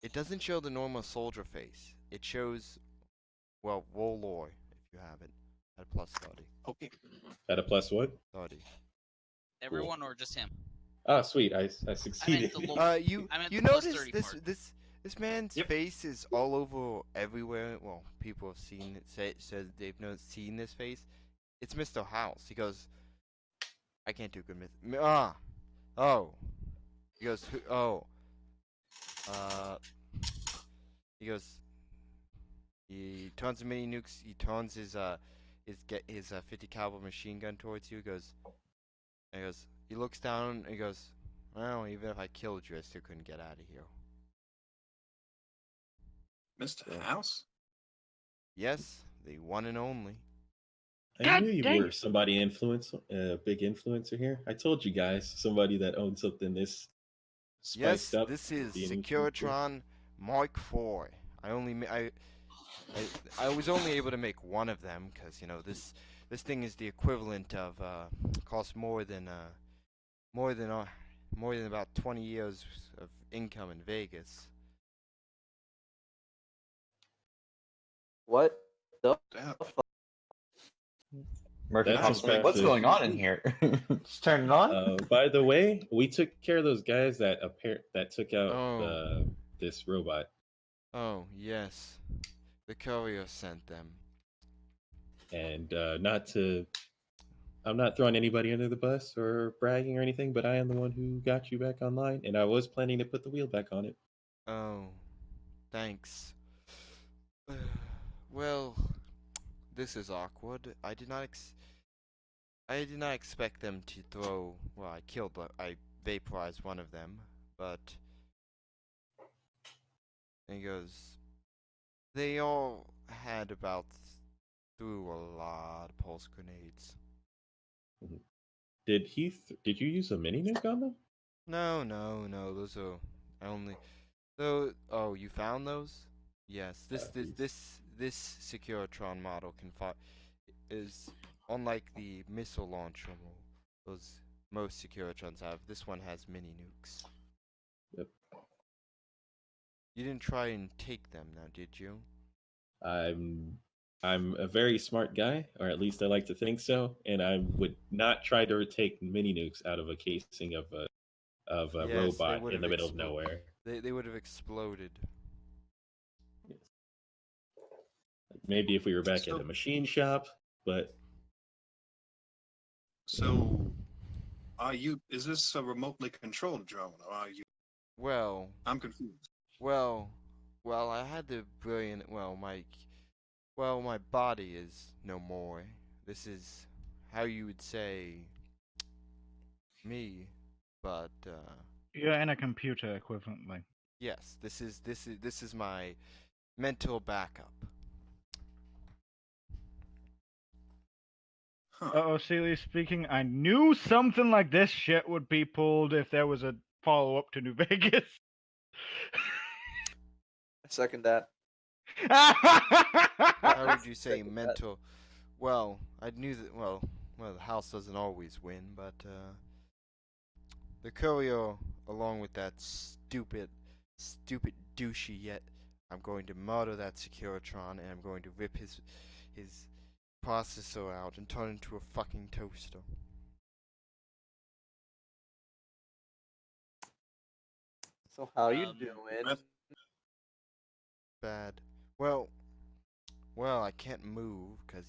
[SPEAKER 3] it doesn't show the normal soldier face. It shows, well, roll lore if you have it at plus 30.
[SPEAKER 2] Okay.
[SPEAKER 6] at a plus what?
[SPEAKER 3] 30.
[SPEAKER 4] Everyone or just him?
[SPEAKER 6] Ah, sweet. I succeeded.
[SPEAKER 4] the low-
[SPEAKER 3] You
[SPEAKER 4] I meant
[SPEAKER 3] you
[SPEAKER 4] the plus
[SPEAKER 3] notice
[SPEAKER 4] 30
[SPEAKER 3] this
[SPEAKER 4] part.
[SPEAKER 3] this man's
[SPEAKER 2] Yep.
[SPEAKER 3] face is all over everywhere. Well, people have seen it. Said they've seen this face. It's Mr. House. He goes, I can't do good oh. He goes, oh. He goes. He turns the mini nukes. He turns his 50 caliber machine gun towards you. He goes. He looks down and he goes, well, even if I killed you, I still couldn't get out of here.
[SPEAKER 2] Mr. House?
[SPEAKER 3] Yes, the one and only.
[SPEAKER 6] I
[SPEAKER 7] God
[SPEAKER 6] knew you
[SPEAKER 7] dang
[SPEAKER 6] were
[SPEAKER 7] it.
[SPEAKER 6] somebody big influencer here. I told you guys, somebody that owns something this spiced
[SPEAKER 3] Yes,
[SPEAKER 6] up.
[SPEAKER 3] this is
[SPEAKER 6] being
[SPEAKER 3] Securitron Mark IV. I was only able to make one of them because this thing is the equivalent of costs more than about 20 years of income in Vegas.
[SPEAKER 1] What the
[SPEAKER 2] Damn.
[SPEAKER 1] fuck?
[SPEAKER 5] Murphy
[SPEAKER 6] That's
[SPEAKER 5] pops in. What's
[SPEAKER 6] impressive.
[SPEAKER 5] going on in here? Just turn it on.
[SPEAKER 6] By the way, we took care of those guys that took out
[SPEAKER 3] Oh.
[SPEAKER 6] this robot.
[SPEAKER 3] Oh yes, the courier sent them.
[SPEAKER 6] And I'm not throwing anybody under the bus or bragging or anything, but I am the one who got you back online, and I was planning to put the wheel back on it.
[SPEAKER 3] Oh, thanks. Well, this is awkward. I did not expect them to throw. Well, I vaporized one of them, but and he goes. They all had threw a lot of pulse grenades.
[SPEAKER 6] Did you use a mini nuke on them?
[SPEAKER 3] No. Those are only. Though. Oh, you found those? Yes. This Securitron model is unlike the missile launcher those most Securitrons have. This one has mini nukes.
[SPEAKER 6] Yep.
[SPEAKER 3] You didn't try and take them now, did you?
[SPEAKER 6] I'm a very smart guy, or at least I like to think so, and I would not try to take mini nukes out of a casing of a
[SPEAKER 3] Yes, they
[SPEAKER 6] robot
[SPEAKER 3] would
[SPEAKER 6] in the
[SPEAKER 3] have
[SPEAKER 6] middle of nowhere.
[SPEAKER 3] They would have exploded.
[SPEAKER 6] Maybe if we were back at
[SPEAKER 2] So-
[SPEAKER 6] the machine shop, but
[SPEAKER 2] So, is this a remotely controlled drone, or are you?
[SPEAKER 3] Well,
[SPEAKER 2] I'm confused.
[SPEAKER 3] well, I had the brilliant. My body is no more. This is how you would say me, but
[SPEAKER 7] You're in a computer equivalently.
[SPEAKER 3] yes, this is my mental backup.
[SPEAKER 2] Huh.
[SPEAKER 7] Uh-oh, Celia speaking. I knew something like this shit would be pulled if there was a follow-up to New Vegas.
[SPEAKER 1] I second that.
[SPEAKER 3] How would you say
[SPEAKER 1] Second that.
[SPEAKER 3] mental? Well, I knew that. Well, the house doesn't always win, but the Courier, along with that stupid douchey yet, I'm going to murder that Securitron and I'm going to rip his processor out and turn it into a fucking toaster.
[SPEAKER 1] So how you
[SPEAKER 4] Um,
[SPEAKER 1] doing?
[SPEAKER 3] Bad. Well, I can't move because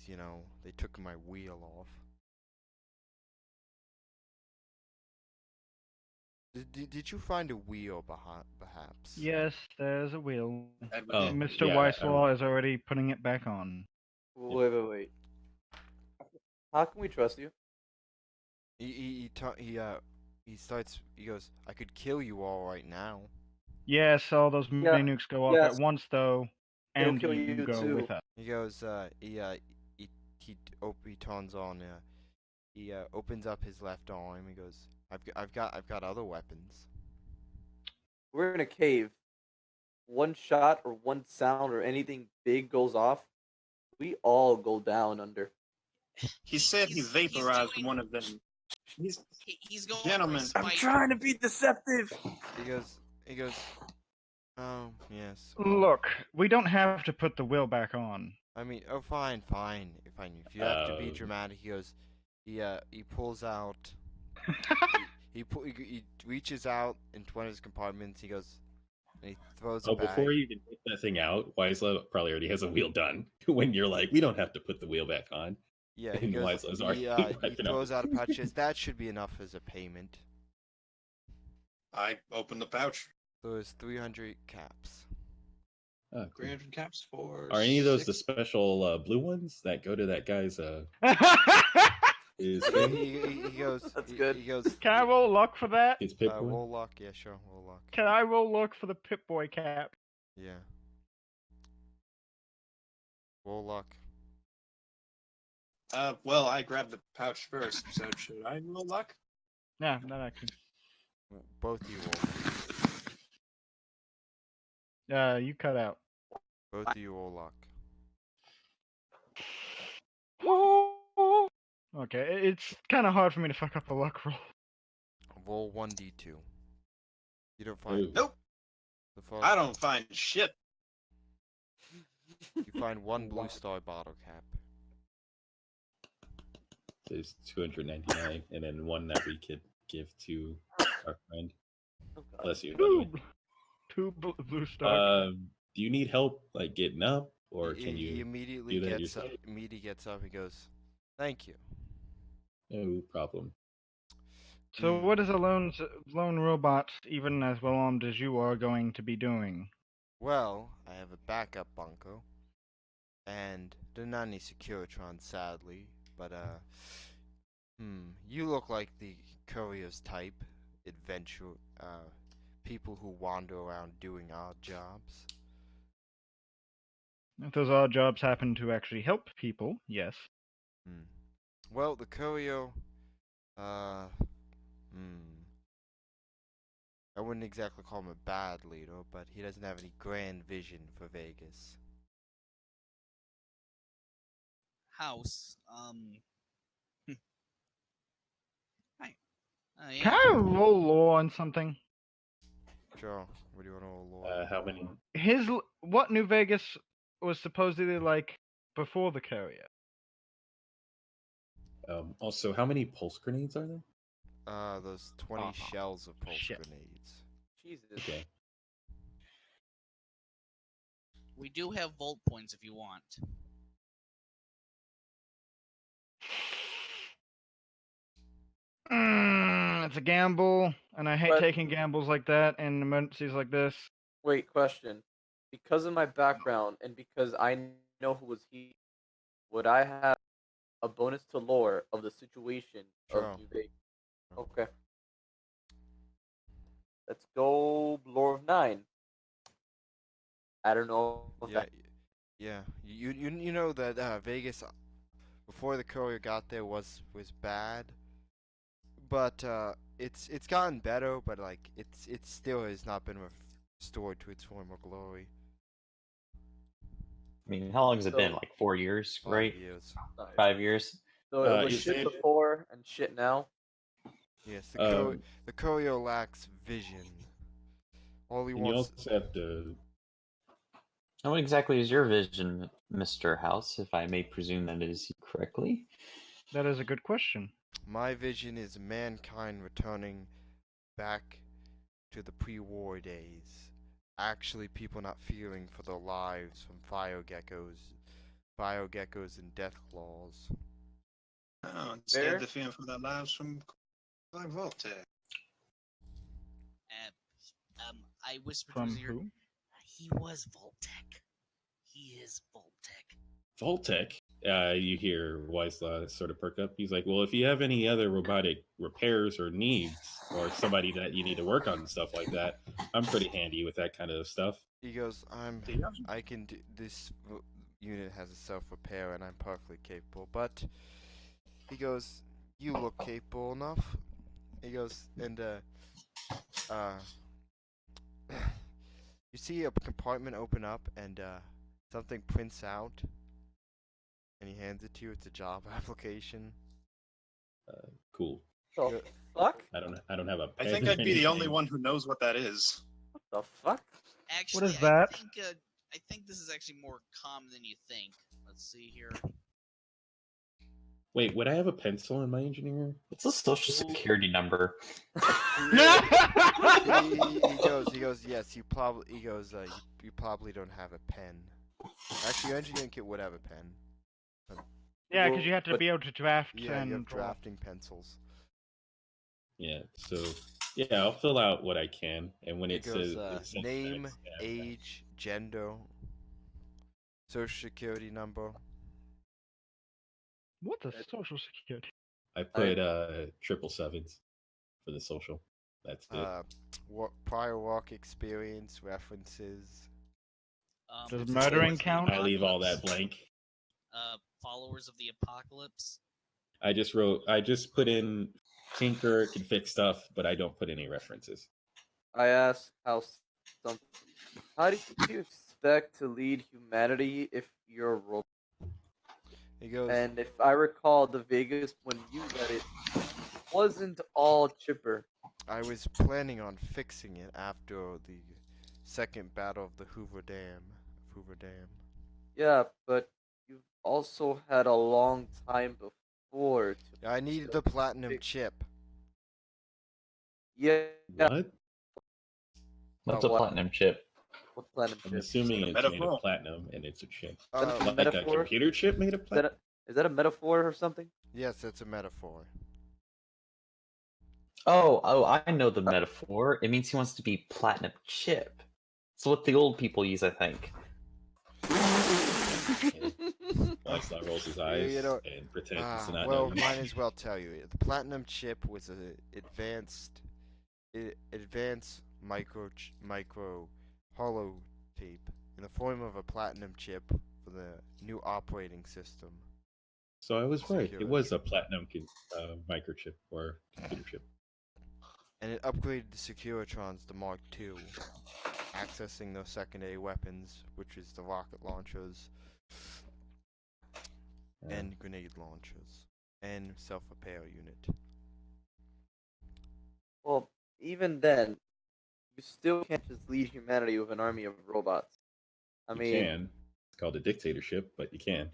[SPEAKER 3] they took my wheel off. Did you find a wheel, perhaps?
[SPEAKER 7] Yes, there's a wheel.
[SPEAKER 2] Edward,
[SPEAKER 6] Oh,
[SPEAKER 7] Mr.
[SPEAKER 6] yeah,
[SPEAKER 7] Weisslaw is already putting it back on.
[SPEAKER 1] Wait. How can we trust you?
[SPEAKER 3] He starts. He goes, "I could kill you all right now."
[SPEAKER 7] Yes, all those
[SPEAKER 1] Yeah,
[SPEAKER 7] mini nukes go off
[SPEAKER 1] yes.
[SPEAKER 7] at once, though,
[SPEAKER 1] It'll
[SPEAKER 7] and
[SPEAKER 1] kill
[SPEAKER 7] you
[SPEAKER 1] you
[SPEAKER 7] go
[SPEAKER 1] too.
[SPEAKER 7] with us.
[SPEAKER 3] He goes. He turns on. He opens up his left arm. He goes, I've got other weapons."
[SPEAKER 1] We're in a cave. One shot or one sound or anything big goes off, we all go down under.
[SPEAKER 2] he said he
[SPEAKER 4] he's
[SPEAKER 2] vaporized
[SPEAKER 4] doing-
[SPEAKER 2] one of them.
[SPEAKER 4] He's going
[SPEAKER 2] Gentlemen.
[SPEAKER 4] for a
[SPEAKER 1] I'm
[SPEAKER 4] spike.
[SPEAKER 1] trying to be deceptive.
[SPEAKER 3] He goes. Oh yes.
[SPEAKER 7] Look, we don't have to put the wheel back on.
[SPEAKER 3] I mean, oh fine. If you have to be
[SPEAKER 6] Um.
[SPEAKER 3] dramatic, he goes. He pulls out. He reaches out into one of his compartments. He goes. And he throws
[SPEAKER 6] Oh,
[SPEAKER 3] it back.
[SPEAKER 6] before you even take that thing out, Wiselow probably already has a wheel done. When you're like, we don't have to put the wheel back on.
[SPEAKER 3] Yeah, he
[SPEAKER 6] And
[SPEAKER 3] goes.
[SPEAKER 6] Wislow's already
[SPEAKER 3] He
[SPEAKER 6] wiping
[SPEAKER 3] throws
[SPEAKER 6] out
[SPEAKER 3] out a pouch. That should be enough as a payment.
[SPEAKER 2] I opened the pouch.
[SPEAKER 3] So it's 300 caps.
[SPEAKER 6] Oh, cool.
[SPEAKER 2] 300 caps for.
[SPEAKER 6] Are any of those the
[SPEAKER 2] 6?
[SPEAKER 6] special blue ones that go to that guy's his
[SPEAKER 3] He,
[SPEAKER 6] thing?
[SPEAKER 3] he goes.
[SPEAKER 1] That's
[SPEAKER 3] he,
[SPEAKER 1] good.
[SPEAKER 3] He goes.
[SPEAKER 7] Can I roll luck for that?
[SPEAKER 6] His pip boy?
[SPEAKER 3] Warlock. Yeah, sure. Warlock.
[SPEAKER 7] Can I roll luck for the Pip-Boy cap?
[SPEAKER 3] Yeah. Warlock.
[SPEAKER 2] Well, I grabbed the pouch first, so should I roll luck?
[SPEAKER 7] Yeah, that actually.
[SPEAKER 3] Both of you Warlock.
[SPEAKER 7] You cut out.
[SPEAKER 3] Both of you Warlock.
[SPEAKER 7] Okay, it's kind of hard for me to fuck up a luck roll.
[SPEAKER 3] Roll 1d2. You don't find.
[SPEAKER 6] Ooh.
[SPEAKER 2] Nope.
[SPEAKER 3] The first,
[SPEAKER 2] I don't find shit.
[SPEAKER 3] You find one blue star bottle cap.
[SPEAKER 6] There's 299, and then one that we could give to our friend.
[SPEAKER 1] Oh, God.
[SPEAKER 6] Bless you. by the way.
[SPEAKER 7] Two blue stars.
[SPEAKER 6] Do you need help, like getting up, or
[SPEAKER 3] He-
[SPEAKER 6] can
[SPEAKER 3] he
[SPEAKER 6] you?
[SPEAKER 3] immediately
[SPEAKER 6] do that
[SPEAKER 3] gets up.
[SPEAKER 6] yourself?
[SPEAKER 3] Immediately gets up. He goes, "Thank you."
[SPEAKER 6] No problem.
[SPEAKER 7] So what is a lone robot, even as well armed as you are, going to be doing?
[SPEAKER 3] Well, I have a backup bunker, and there are not any Securitrons, sadly. But you look like the courier's type, adventure, people who wander around doing odd jobs.
[SPEAKER 7] If those odd jobs happen to actually help people, yes.
[SPEAKER 3] Well, the courier, I wouldn't exactly call him a bad leader, but he doesn't have any grand vision for Vegas.
[SPEAKER 4] House. Hi. Yeah.
[SPEAKER 7] Can I roll law on something?
[SPEAKER 3] Sure. What do you want to roll, Lord?
[SPEAKER 6] How many?
[SPEAKER 7] What New Vegas was supposedly like before the Courier?
[SPEAKER 6] Also, how many pulse grenades are there?
[SPEAKER 3] Those 20
[SPEAKER 7] Aw,
[SPEAKER 3] shells of pulse
[SPEAKER 7] shit.
[SPEAKER 3] grenades.
[SPEAKER 1] Jesus.
[SPEAKER 6] Okay.
[SPEAKER 4] We do have vault points if you want.
[SPEAKER 7] It's a gamble, and I hate
[SPEAKER 1] But-
[SPEAKER 7] taking gambles like that in emergencies like this.
[SPEAKER 1] Wait, question. Because of my background and because I know who was he, would I have a bonus to lore of the situation
[SPEAKER 3] Sure.
[SPEAKER 1] of New Vegas? Okay. Let's go lore of 9. I don't know if
[SPEAKER 3] Yeah,
[SPEAKER 1] that
[SPEAKER 3] yeah. You know that Vegas before the Courier got there was bad, but it's gotten better, but like it still has not been restored to its former glory.
[SPEAKER 5] I mean, how long has it been?
[SPEAKER 1] So-
[SPEAKER 5] Like 4 years,
[SPEAKER 3] 5
[SPEAKER 5] right?
[SPEAKER 3] years.
[SPEAKER 5] 5 years.
[SPEAKER 1] So it was
[SPEAKER 6] is
[SPEAKER 1] shit
[SPEAKER 6] it-
[SPEAKER 1] before and shit now.
[SPEAKER 3] Yes,
[SPEAKER 6] Um,
[SPEAKER 3] the Courier lacks vision. All he
[SPEAKER 6] And you
[SPEAKER 3] wants.
[SPEAKER 6] also have to.
[SPEAKER 5] What exactly is your vision, Mr. House, if I may presume that is correctly?
[SPEAKER 7] That is a good question.
[SPEAKER 3] My vision is mankind returning back to the pre-war days. Actually, people not fearing for their lives from fire geckos and death claws.
[SPEAKER 2] Oh,
[SPEAKER 1] Fair.
[SPEAKER 2] instead they're fearing for their lives from like Voltaire.
[SPEAKER 4] I whispered
[SPEAKER 7] From
[SPEAKER 4] to his ear.
[SPEAKER 7] who?
[SPEAKER 4] He was Voltec. He is Voltec.
[SPEAKER 6] Voltec, you hear Wislaw sort of perk up. He's like, well, if you have any other robotic repairs or needs, or somebody that you need to work on and stuff like that, I'm pretty handy with that kind of stuff.
[SPEAKER 3] He goes,
[SPEAKER 2] Do you?
[SPEAKER 3] I can do this. Unit has a self-repair, and I'm perfectly capable. But he goes, you look capable enough. He goes, and you see a compartment open up, and something prints out, and he hands it to you. It's a job application.
[SPEAKER 6] Cool.
[SPEAKER 1] The
[SPEAKER 3] Yeah.
[SPEAKER 1] fuck?
[SPEAKER 6] I don't have a
[SPEAKER 2] I
[SPEAKER 6] pen
[SPEAKER 2] think
[SPEAKER 6] or
[SPEAKER 2] I'd be the only
[SPEAKER 6] anything.
[SPEAKER 2] one who knows what that is.
[SPEAKER 1] What the fuck?
[SPEAKER 4] Actually,
[SPEAKER 7] is that?
[SPEAKER 4] I think this is actually more common than you think. Let's see here.
[SPEAKER 6] Wait, would I have a pencil in my engineer?
[SPEAKER 5] It's a social security number.
[SPEAKER 3] He goes, yes, you probably, you probably don't have a pen. Actually, your engineering kit would have a pen.
[SPEAKER 7] Yeah, because you have to
[SPEAKER 1] But-
[SPEAKER 7] be able to draft
[SPEAKER 3] Yeah,
[SPEAKER 7] and
[SPEAKER 3] you have
[SPEAKER 7] draw.
[SPEAKER 3] drafting pencils.
[SPEAKER 6] Yeah, so yeah, I'll fill out what I can, and when
[SPEAKER 3] He
[SPEAKER 6] it
[SPEAKER 3] goes,
[SPEAKER 6] says
[SPEAKER 3] name,
[SPEAKER 6] sex, yeah,
[SPEAKER 3] age, gender, social security number.
[SPEAKER 7] What the social security?
[SPEAKER 6] I put 777s for the social. That's it.
[SPEAKER 3] Prior work experience, references.
[SPEAKER 7] Does
[SPEAKER 3] It's a
[SPEAKER 7] murdering
[SPEAKER 3] state-
[SPEAKER 7] count?
[SPEAKER 6] I leave all that
[SPEAKER 4] Apocalypse.
[SPEAKER 6] blank.
[SPEAKER 4] Followers of the apocalypse.
[SPEAKER 6] I just put in tinker, can fix stuff, but I don't put any references.
[SPEAKER 1] I asked how do you expect to lead humanity if you're a robot?
[SPEAKER 3] He goes,
[SPEAKER 1] And if I recall, the Vegas when you read it wasn't all chipper.
[SPEAKER 3] I was planning on fixing it after the second battle of the Hoover Dam.
[SPEAKER 1] Yeah, but you've also had a long time before.
[SPEAKER 3] I needed the platinum
[SPEAKER 1] fix-
[SPEAKER 3] chip.
[SPEAKER 1] Yeah.
[SPEAKER 6] What?
[SPEAKER 5] What's
[SPEAKER 1] Oh,
[SPEAKER 5] a
[SPEAKER 1] what?
[SPEAKER 5] platinum chip?
[SPEAKER 1] What platinum
[SPEAKER 6] I'm
[SPEAKER 1] chip?
[SPEAKER 6] assuming
[SPEAKER 2] Is
[SPEAKER 6] it's
[SPEAKER 2] that a
[SPEAKER 6] made
[SPEAKER 2] metaphor?
[SPEAKER 6] of platinum and it's a chip.
[SPEAKER 1] Is that a
[SPEAKER 6] Like
[SPEAKER 1] metaphor?
[SPEAKER 6] a computer chip made of
[SPEAKER 1] Is that
[SPEAKER 6] platinum?
[SPEAKER 1] is that a metaphor or something?
[SPEAKER 3] Yes, it's a metaphor.
[SPEAKER 5] Oh, I know the metaphor. It means he wants to be platinum chip. It's what the old people use, I think.
[SPEAKER 6] Wislaw rolls his eyes
[SPEAKER 3] you know,
[SPEAKER 6] and pretends to not
[SPEAKER 3] well,
[SPEAKER 6] know.
[SPEAKER 3] might as well tell you. The platinum chip was a advanced micro holotape in the form of a platinum chip for the new operating system.
[SPEAKER 6] So I was right.
[SPEAKER 3] Secure.
[SPEAKER 6] It was a platinum microchip or computer chip.
[SPEAKER 3] And it upgraded the Securitrons to Mark II, accessing those secondary weapons, which is the rocket launchers and grenade launchers and self-repair unit.
[SPEAKER 1] Well, even then, you still can't just lead humanity with an army of robots. I
[SPEAKER 6] You
[SPEAKER 1] mean,
[SPEAKER 6] can. It's called a dictatorship, but you can.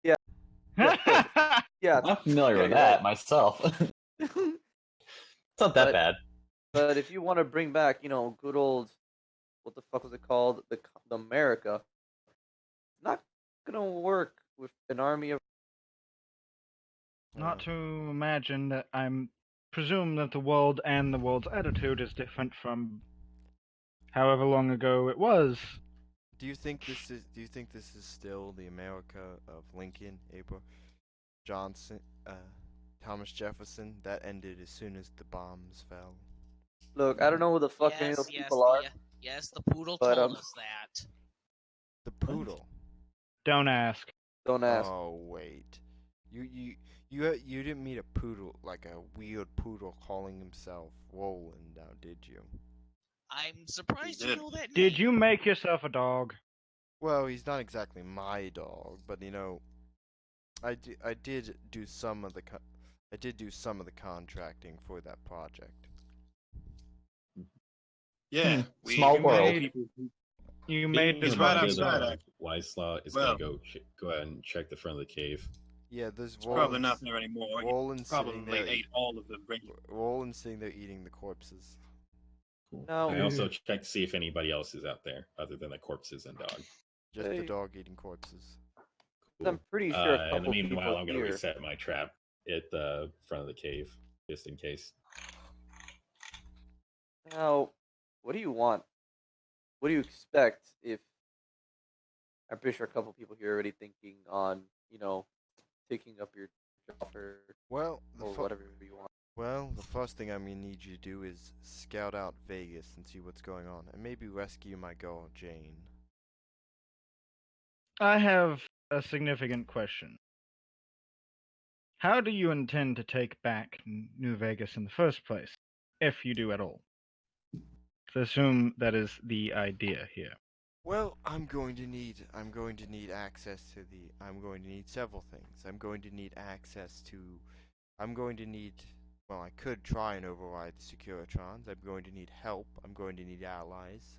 [SPEAKER 1] yeah,
[SPEAKER 5] I'm familiar
[SPEAKER 1] yeah,
[SPEAKER 5] with
[SPEAKER 1] you're
[SPEAKER 5] that
[SPEAKER 1] right.
[SPEAKER 5] myself. It's not that
[SPEAKER 1] But-
[SPEAKER 5] bad.
[SPEAKER 1] But if you want to bring back, good old, what the fuck was it called, the America, gonna work with an army of.
[SPEAKER 7] Not to imagine that I'm presume that the world and the world's attitude is different from however long ago it was.
[SPEAKER 3] Do you think this is still the America of Lincoln, Abraham Johnson, Thomas Jefferson? That ended as soon as the bombs fell.
[SPEAKER 1] Look, I don't know who the fuck any of those people are,
[SPEAKER 4] yes, the poodle
[SPEAKER 1] but,
[SPEAKER 4] told us that.
[SPEAKER 3] The poodle.
[SPEAKER 7] Don't ask.
[SPEAKER 1] don't ask.
[SPEAKER 3] Oh wait, you didn't meet a poodle, like a weird poodle calling himself Roland, now did you?
[SPEAKER 4] I'm surprised you
[SPEAKER 2] did.
[SPEAKER 4] know that name.
[SPEAKER 7] Did you make yourself a dog?
[SPEAKER 3] Well, he's not exactly my dog, but I did do some of the contracting for that project.
[SPEAKER 2] Yeah, we
[SPEAKER 5] Small
[SPEAKER 2] we
[SPEAKER 5] world.
[SPEAKER 2] made people who-
[SPEAKER 7] You
[SPEAKER 6] Being
[SPEAKER 7] made
[SPEAKER 2] He's
[SPEAKER 7] this
[SPEAKER 2] right
[SPEAKER 6] reminded
[SPEAKER 2] outside,
[SPEAKER 6] of Weislaw is
[SPEAKER 2] Well-
[SPEAKER 6] gonna go ahead and check the front of the cave.
[SPEAKER 3] Yeah, there's
[SPEAKER 2] He's probably not there anymore. He
[SPEAKER 3] Roland sitting
[SPEAKER 2] probably
[SPEAKER 3] there.
[SPEAKER 2] ate all of them.
[SPEAKER 3] Roland sitting there eating the corpses.
[SPEAKER 6] Cool.
[SPEAKER 1] No.
[SPEAKER 6] I also checked to see if anybody else is out there other than the corpses and dog.
[SPEAKER 3] Just the
[SPEAKER 1] Hey.
[SPEAKER 3] dog eating corpses.
[SPEAKER 6] Cool.
[SPEAKER 1] I'm pretty sure a
[SPEAKER 6] In the
[SPEAKER 1] couple
[SPEAKER 6] meanwhile,
[SPEAKER 1] people
[SPEAKER 6] I'm gonna
[SPEAKER 1] here.
[SPEAKER 6] reset my trap at the front of the cave, just in case.
[SPEAKER 1] Now, what do you want? What do you expect if? I'm pretty sure a couple people here are already thinking on, taking up your job
[SPEAKER 3] Well,
[SPEAKER 1] or whatever you want.
[SPEAKER 3] the first thing I'm gonna need you to do is scout out Vegas and see what's going on, and maybe rescue my girl Jane.
[SPEAKER 7] I have a significant question. How do you intend to take back New Vegas in the first place, if you do at all? To assume that is the idea here.
[SPEAKER 3] Well, I'm going to need access to the. I'm going to need several things. I'm going to need access to. I'm going to need. Well, I could try and override the Securitrons. I'm going to need help. I'm going to need allies.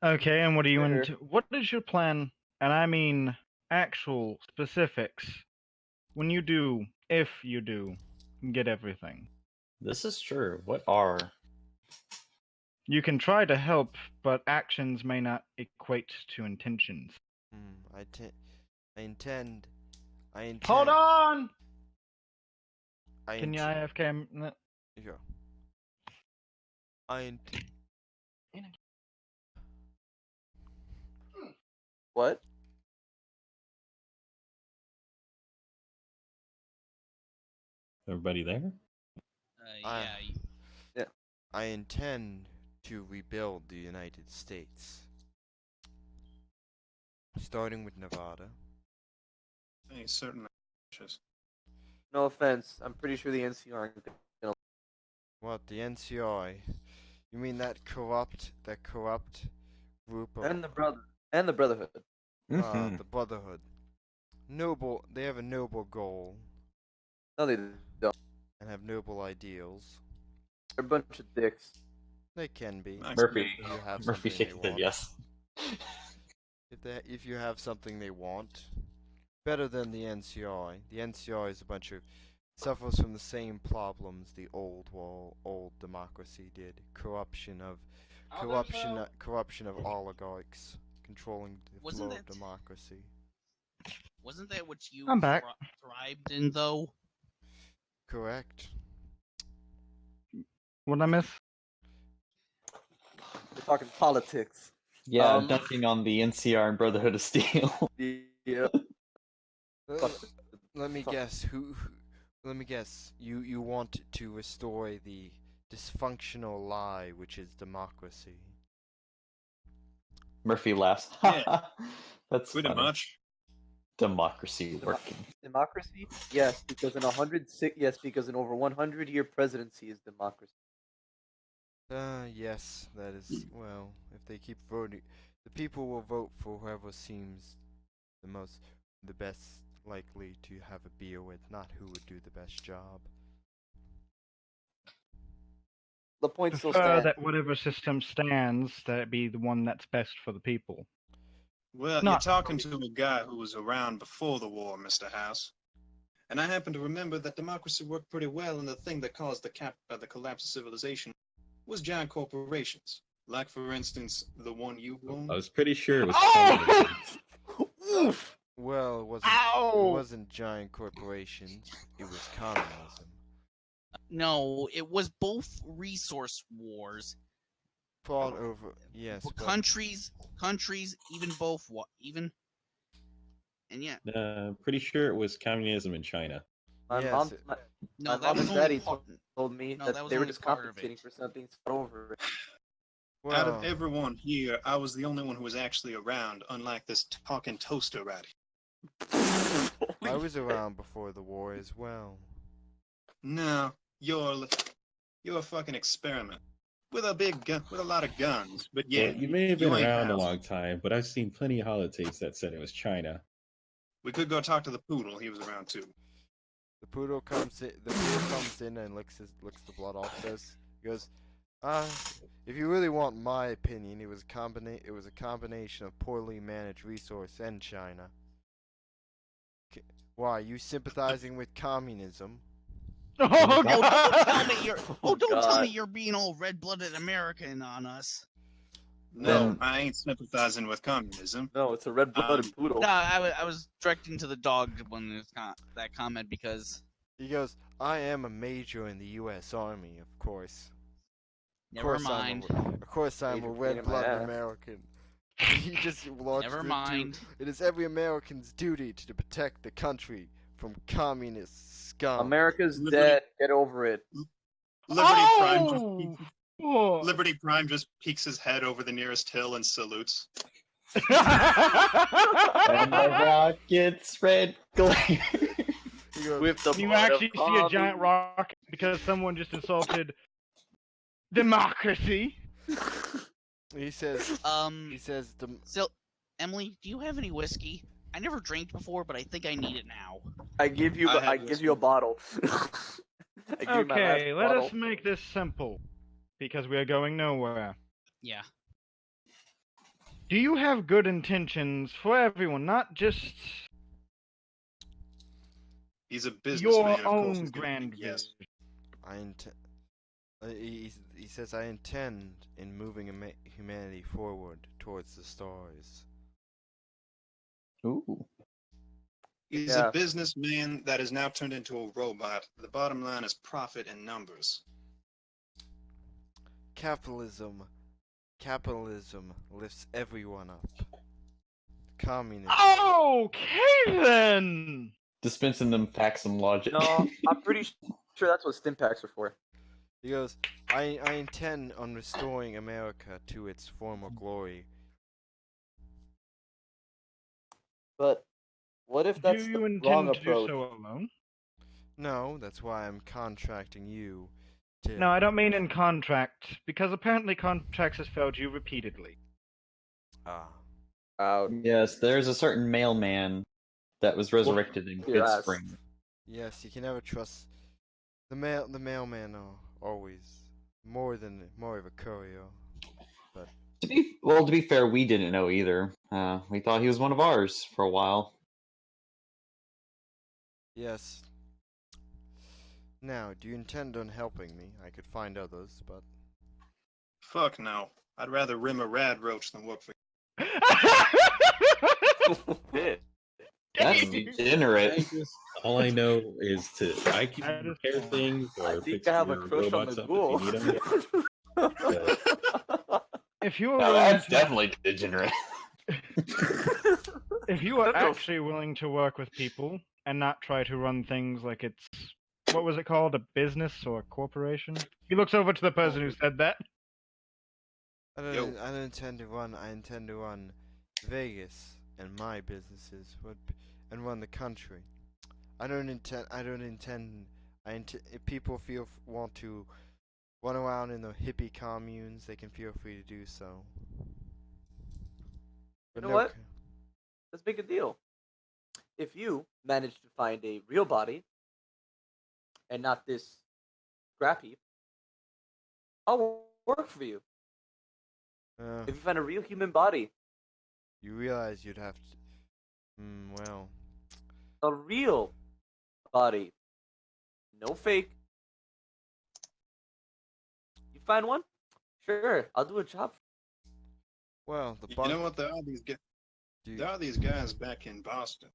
[SPEAKER 7] Okay, and what do you
[SPEAKER 1] Sure.
[SPEAKER 7] what is your plan? And I mean actual specifics. When you do, if you do, get everything.
[SPEAKER 5] This is true. What are?
[SPEAKER 7] You can try to help, but actions may not equate to intentions.
[SPEAKER 3] I intend.
[SPEAKER 7] Hold on!
[SPEAKER 3] I
[SPEAKER 7] Can you
[SPEAKER 3] int-
[SPEAKER 7] IFK?
[SPEAKER 3] Yeah. I int-
[SPEAKER 1] What?
[SPEAKER 6] Everybody there?
[SPEAKER 4] Yeah,
[SPEAKER 3] I intend to rebuild the United States. Starting with Nevada.
[SPEAKER 2] He's certainly ambitious.
[SPEAKER 1] No offense. I'm pretty sure the NCR aren't gonna.
[SPEAKER 3] What, the NCI? You mean that corrupt group of
[SPEAKER 1] And the Brotherhood.
[SPEAKER 5] Mhm.
[SPEAKER 3] the Brotherhood. They have a noble goal
[SPEAKER 1] No, they don't.
[SPEAKER 3] and have noble ideals.
[SPEAKER 1] They're a bunch of dicks.
[SPEAKER 3] They can be.
[SPEAKER 2] Nice.
[SPEAKER 5] Murphy.
[SPEAKER 3] If you have
[SPEAKER 5] Murphy
[SPEAKER 3] something they
[SPEAKER 5] shaking his
[SPEAKER 3] want.
[SPEAKER 5] yes.
[SPEAKER 3] If you have something they want, better than the NCI. The NCI is a bunch of suffers from the same problems the old democracy did. Corruption of oligarchs controlling the
[SPEAKER 4] Wasn't
[SPEAKER 3] flow of
[SPEAKER 4] that-
[SPEAKER 3] democracy.
[SPEAKER 4] wasn't that what you
[SPEAKER 7] I'm back.
[SPEAKER 4] thrived in though?
[SPEAKER 3] Correct.
[SPEAKER 7] What'd I miss?
[SPEAKER 1] We're talking politics.
[SPEAKER 5] Yeah,
[SPEAKER 1] Um,
[SPEAKER 5] dunking on the NCR and Brotherhood of Steel.
[SPEAKER 1] Yeah.
[SPEAKER 3] Let me
[SPEAKER 1] fuck.
[SPEAKER 3] guess. Let me guess. You want to restore the dysfunctional lie, which is democracy.
[SPEAKER 5] Murphy laughs.
[SPEAKER 2] Yeah.
[SPEAKER 5] That's
[SPEAKER 2] Pretty
[SPEAKER 5] funny.
[SPEAKER 2] much.
[SPEAKER 5] Democracy working.
[SPEAKER 1] Democracy? Yes, because in over 100-year presidency is democracy.
[SPEAKER 3] Yes, that is. Well, if they keep voting, the people will vote for whoever seems the best likely to have a beer with, not who would do the best job.
[SPEAKER 1] The point still
[SPEAKER 7] Prefer
[SPEAKER 1] stands.
[SPEAKER 7] that whatever system stands, that it be the one that's best for the people.
[SPEAKER 2] Well,
[SPEAKER 7] Not-
[SPEAKER 2] you're talking to a guy who was around before the war, Mr. House. And I happen to remember that democracy worked pretty well, and the thing that caused the collapse of civilization was giant corporations, Like, for instance, the one you own?
[SPEAKER 6] I was pretty sure it was
[SPEAKER 7] Oh!
[SPEAKER 6] communism.
[SPEAKER 1] Oof.
[SPEAKER 3] Well, it
[SPEAKER 7] Ow!
[SPEAKER 3] wasn't giant corporations. It was communism.
[SPEAKER 4] No, it was both resource wars.
[SPEAKER 3] Fought over, yes, but
[SPEAKER 4] Countries, even both, even, and yeah.
[SPEAKER 6] Pretty sure it was communism in China.
[SPEAKER 1] My
[SPEAKER 3] Yes,
[SPEAKER 1] mom,
[SPEAKER 3] it-
[SPEAKER 1] my,
[SPEAKER 4] No,
[SPEAKER 1] my
[SPEAKER 4] that
[SPEAKER 1] mom
[SPEAKER 4] was
[SPEAKER 1] and
[SPEAKER 4] only
[SPEAKER 1] daddy
[SPEAKER 4] part.
[SPEAKER 1] told me
[SPEAKER 4] No,
[SPEAKER 1] that
[SPEAKER 4] that was
[SPEAKER 1] they were
[SPEAKER 4] only
[SPEAKER 1] just
[SPEAKER 4] part of
[SPEAKER 1] compensating
[SPEAKER 4] it.
[SPEAKER 1] for something fought over it.
[SPEAKER 2] Out
[SPEAKER 3] well,
[SPEAKER 2] of everyone here, I was the only one who was actually around, unlike this talking toaster ratty.
[SPEAKER 3] I was around before the war as well.
[SPEAKER 2] No, you're a fucking experiment. With a big gun, with a lot of guns, but yeah,
[SPEAKER 6] Well, you may have been
[SPEAKER 2] you ain't
[SPEAKER 6] around a
[SPEAKER 2] house.
[SPEAKER 6] long time, but I've seen plenty of holotapes that said it was China.
[SPEAKER 2] We could go talk to the poodle, he was around too.
[SPEAKER 3] The poodle comes in and licks the blood off. He goes, if you really want my opinion, it was a combination of poorly managed resource and China. Why, you sympathizing with communism?
[SPEAKER 7] Oh,
[SPEAKER 4] Oh, don't
[SPEAKER 7] God.
[SPEAKER 4] tell me you're.
[SPEAKER 1] Oh,
[SPEAKER 4] Don't tell me
[SPEAKER 1] God.
[SPEAKER 4] you're being all red-blooded American on us.
[SPEAKER 2] No,
[SPEAKER 5] Then-
[SPEAKER 2] I ain't sympathizing with communism.
[SPEAKER 1] No, it's a red-blooded poodle.
[SPEAKER 4] No, I was directing to the dog when there's that comment because
[SPEAKER 3] He goes, I am a major in the U.S. Army, of course.
[SPEAKER 4] never mind.
[SPEAKER 3] Of course I'm
[SPEAKER 1] Major
[SPEAKER 3] a
[SPEAKER 1] pain in my
[SPEAKER 3] red-blooded
[SPEAKER 1] ass.
[SPEAKER 3] American. He just launches
[SPEAKER 4] Never
[SPEAKER 3] into,
[SPEAKER 4] mind.
[SPEAKER 3] it is every American's duty to protect the country from communist scum.
[SPEAKER 1] America's
[SPEAKER 2] Liberty-
[SPEAKER 1] dead. Get over it.
[SPEAKER 7] Oh!
[SPEAKER 2] Liberty Prime just peeks his head over the nearest hill and salutes.
[SPEAKER 5] And the rocket's red glare.
[SPEAKER 3] He goes,
[SPEAKER 1] With the
[SPEAKER 7] You
[SPEAKER 1] blood of
[SPEAKER 7] actually see a giant
[SPEAKER 1] common-
[SPEAKER 7] rock because someone just insulted democracy.
[SPEAKER 3] he says,
[SPEAKER 4] So, Emily, do you have any whiskey? I never drank before, but I think I need it now.
[SPEAKER 1] I give you
[SPEAKER 2] I had
[SPEAKER 1] a bottle. I give you my last
[SPEAKER 7] Okay, let
[SPEAKER 1] bottle.
[SPEAKER 7] us make this simple because we are going nowhere.
[SPEAKER 4] Yeah.
[SPEAKER 7] Do you have good intentions for everyone, not just
[SPEAKER 2] He's a businessman,
[SPEAKER 7] your
[SPEAKER 2] of course.
[SPEAKER 7] own
[SPEAKER 2] he's gonna
[SPEAKER 7] grand
[SPEAKER 2] think yes.
[SPEAKER 7] vision?
[SPEAKER 3] he says, I intend in moving humanity forward towards the stars.
[SPEAKER 5] Ooh.
[SPEAKER 2] He's
[SPEAKER 1] Yeah.
[SPEAKER 2] a businessman that is now turned into a robot. The bottom line is profit and numbers.
[SPEAKER 3] Capitalism lifts everyone up. Communism.
[SPEAKER 7] Okay then.
[SPEAKER 5] Dispensing them facts and logic.
[SPEAKER 1] No, I'm pretty sure that's what stim packs are for.
[SPEAKER 3] He goes, I intend on restoring America to its former glory.
[SPEAKER 1] But what if that's
[SPEAKER 7] Do you
[SPEAKER 1] the wrong
[SPEAKER 7] intend to do
[SPEAKER 1] approach?
[SPEAKER 7] so alone?
[SPEAKER 3] No, that's why I'm contracting you to...
[SPEAKER 7] No, I don't mean in contract, because apparently contracts has failed you repeatedly.
[SPEAKER 3] Ah.
[SPEAKER 1] Out.
[SPEAKER 5] Yes, there's a certain mailman that was resurrected in
[SPEAKER 1] your
[SPEAKER 5] Good
[SPEAKER 1] ass.
[SPEAKER 5] Spring.
[SPEAKER 3] Yes, you can never trust... The mailman are always more of a courier.
[SPEAKER 5] To be fair, we didn't know either. We thought he was one of ours for a while.
[SPEAKER 3] Yes. Now, do you intend on helping me? I could find others, but...
[SPEAKER 2] Fuck no. I'd rather rim a rad roach than work for
[SPEAKER 1] Shit.
[SPEAKER 5] That's
[SPEAKER 7] Dang.
[SPEAKER 5] degenerate.
[SPEAKER 6] All I know is I can
[SPEAKER 7] That is
[SPEAKER 6] repair
[SPEAKER 7] fine.
[SPEAKER 6] things
[SPEAKER 1] I
[SPEAKER 6] or
[SPEAKER 1] think
[SPEAKER 6] fix
[SPEAKER 1] I have a
[SPEAKER 6] your
[SPEAKER 1] crush on
[SPEAKER 6] robots
[SPEAKER 1] the
[SPEAKER 6] up
[SPEAKER 1] ghoul.
[SPEAKER 6] if you need them.
[SPEAKER 7] If you are
[SPEAKER 5] Now,
[SPEAKER 7] willing
[SPEAKER 5] that's
[SPEAKER 7] to,
[SPEAKER 5] definitely degenerate.
[SPEAKER 7] if you are
[SPEAKER 1] I don't know.
[SPEAKER 7] actually willing to work with people and not try to run things like it's what was it called, a business or a corporation? He looks over to the person who said that.
[SPEAKER 3] I
[SPEAKER 2] Yo.
[SPEAKER 3] don't intend to run. I intend to run Vegas and my businesses, and run the country. I don't intend. If people want to run around in the hippie communes, they can feel free to do so.
[SPEAKER 1] You know what? Let's make a deal. If you manage to find a real body and not this scrap heap, I'll work for you. If you find a real human body,
[SPEAKER 3] You realize you'd have to. Well.
[SPEAKER 1] a real body, no fake. You find one, Sure, I'll do a job.
[SPEAKER 3] Well, the
[SPEAKER 2] You know what? There are these guys.
[SPEAKER 3] Do
[SPEAKER 2] There are these guys back in Boston.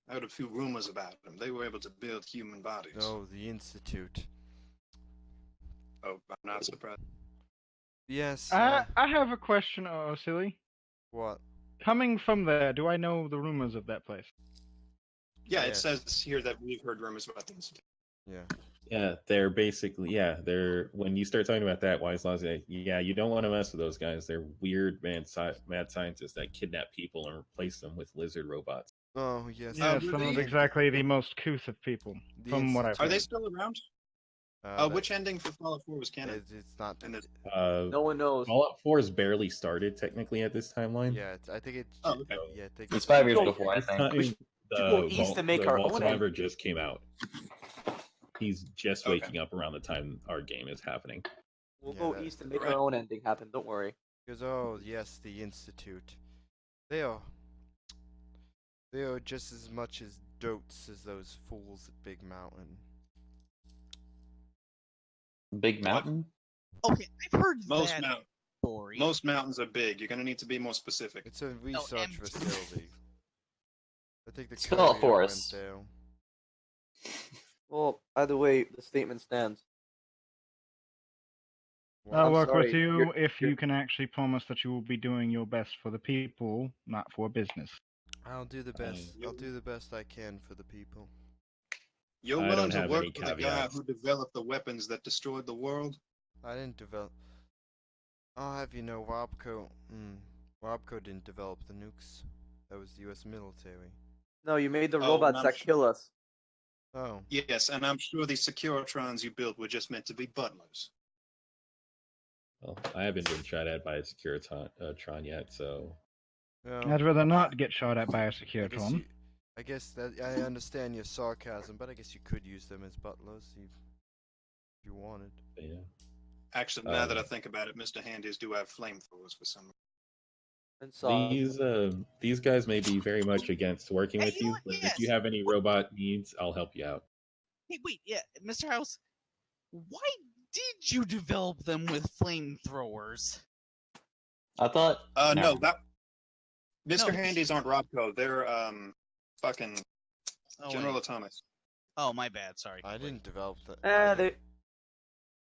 [SPEAKER 2] I heard a few rumors about them. They were able to build human bodies.
[SPEAKER 3] Oh, the Institute.
[SPEAKER 2] Oh, I'm not surprised.
[SPEAKER 3] Yes.
[SPEAKER 7] I have a question, Silly.
[SPEAKER 3] What?
[SPEAKER 7] Coming from there, do I know the rumors of that place?
[SPEAKER 2] Yeah, it
[SPEAKER 3] Yes.
[SPEAKER 2] says here that we've heard rumors about the Institute.
[SPEAKER 3] Yeah.
[SPEAKER 6] Yeah, they're basically they're when you start talking about that, Wise Laws, yeah, you don't want to mess with those guys. They're weird mad scientists that kidnap people and replace them with lizard robots.
[SPEAKER 3] Oh, yes.
[SPEAKER 7] Yeah,
[SPEAKER 2] were
[SPEAKER 7] some
[SPEAKER 2] they-
[SPEAKER 7] of exactly the most couth of people,
[SPEAKER 3] The
[SPEAKER 7] from what I've
[SPEAKER 2] Are
[SPEAKER 7] heard.
[SPEAKER 2] they still around?
[SPEAKER 3] That-
[SPEAKER 2] Which ending for Fallout 4 was canon?
[SPEAKER 3] It's not.
[SPEAKER 2] And it's,
[SPEAKER 1] No one knows.
[SPEAKER 6] Fallout 4 is barely started technically at this timeline.
[SPEAKER 3] Yeah, I think it's.
[SPEAKER 2] Oh, okay.
[SPEAKER 3] Yeah, I think
[SPEAKER 5] It's 5 years
[SPEAKER 1] Yo,
[SPEAKER 5] before, I
[SPEAKER 6] This
[SPEAKER 5] think.
[SPEAKER 6] time,
[SPEAKER 1] We should go east and make
[SPEAKER 6] the
[SPEAKER 1] our
[SPEAKER 6] Vault
[SPEAKER 1] own
[SPEAKER 6] Survivor just came out. He's just
[SPEAKER 2] Okay.
[SPEAKER 6] waking up around the time our game is happening.
[SPEAKER 1] We'll
[SPEAKER 3] Yeah,
[SPEAKER 1] go
[SPEAKER 3] that-
[SPEAKER 1] east and make
[SPEAKER 2] Right.
[SPEAKER 1] our own ending happen. Don't worry.
[SPEAKER 3] Because oh yes, the Institute. They are just as much as dotes as those fools at Big Mountain.
[SPEAKER 5] Big Mountain?
[SPEAKER 4] Okay, I've heard
[SPEAKER 2] most
[SPEAKER 4] that
[SPEAKER 2] mount-
[SPEAKER 4] story.
[SPEAKER 2] most mountains are big. You're gonna need to be more specific.
[SPEAKER 3] It's a research
[SPEAKER 4] empty.
[SPEAKER 3] facility. I think the
[SPEAKER 5] Spell it
[SPEAKER 3] Courier
[SPEAKER 5] for
[SPEAKER 3] went
[SPEAKER 5] us.
[SPEAKER 3] there.
[SPEAKER 1] Well, either way, the statement stands.
[SPEAKER 7] I'll
[SPEAKER 1] I'm
[SPEAKER 7] work with
[SPEAKER 1] sorry,
[SPEAKER 7] you
[SPEAKER 1] you're-
[SPEAKER 7] if you can actually promise that you will be doing your best for the people, not for business.
[SPEAKER 3] I'll do the best. I'll do the best I can for the people.
[SPEAKER 2] You're
[SPEAKER 6] I
[SPEAKER 2] willing
[SPEAKER 6] don't
[SPEAKER 2] to
[SPEAKER 6] have
[SPEAKER 2] work
[SPEAKER 6] any
[SPEAKER 2] with a guy
[SPEAKER 6] caveats.
[SPEAKER 2] who developed the weapons that destroyed the world?
[SPEAKER 3] I didn't develop. I'll have you know, Robco didn't develop the nukes. That was the U.S. military.
[SPEAKER 1] No, you made the
[SPEAKER 2] Oh,
[SPEAKER 1] robots
[SPEAKER 2] I'm
[SPEAKER 1] that kill us.
[SPEAKER 3] Oh,
[SPEAKER 2] Yes, and I'm sure the Securitrons you built were just meant to be butlers.
[SPEAKER 6] Well, I haven't been shot at by a Securitron yet, so
[SPEAKER 3] well,
[SPEAKER 7] I'd rather not get shot at by a
[SPEAKER 3] I guess
[SPEAKER 7] Securitron.
[SPEAKER 3] I guess that I understand your sarcasm, but I guess you could use them as butlers if you wanted.
[SPEAKER 6] yeah.
[SPEAKER 2] Actually, now that I
[SPEAKER 6] Um,
[SPEAKER 2] think about it, Mr. Handys do have flamethrowers for some reason.
[SPEAKER 1] And so
[SPEAKER 6] These guys may be very much against working
[SPEAKER 4] Hey,
[SPEAKER 6] with
[SPEAKER 4] you know
[SPEAKER 6] you,
[SPEAKER 4] what?
[SPEAKER 6] but if
[SPEAKER 4] Yes.
[SPEAKER 6] you have any robot needs, I'll help you out.
[SPEAKER 4] Hey, wait, yeah, Mr. House, why did you develop them with flamethrowers?
[SPEAKER 5] I thought.
[SPEAKER 2] No, that Mr.
[SPEAKER 4] No.
[SPEAKER 2] Handys aren't Robco. They're fucking
[SPEAKER 4] Oh,
[SPEAKER 2] General
[SPEAKER 4] wait.
[SPEAKER 2] Atomics.
[SPEAKER 4] Oh, my bad. Sorry.
[SPEAKER 3] I didn't develop that.
[SPEAKER 1] they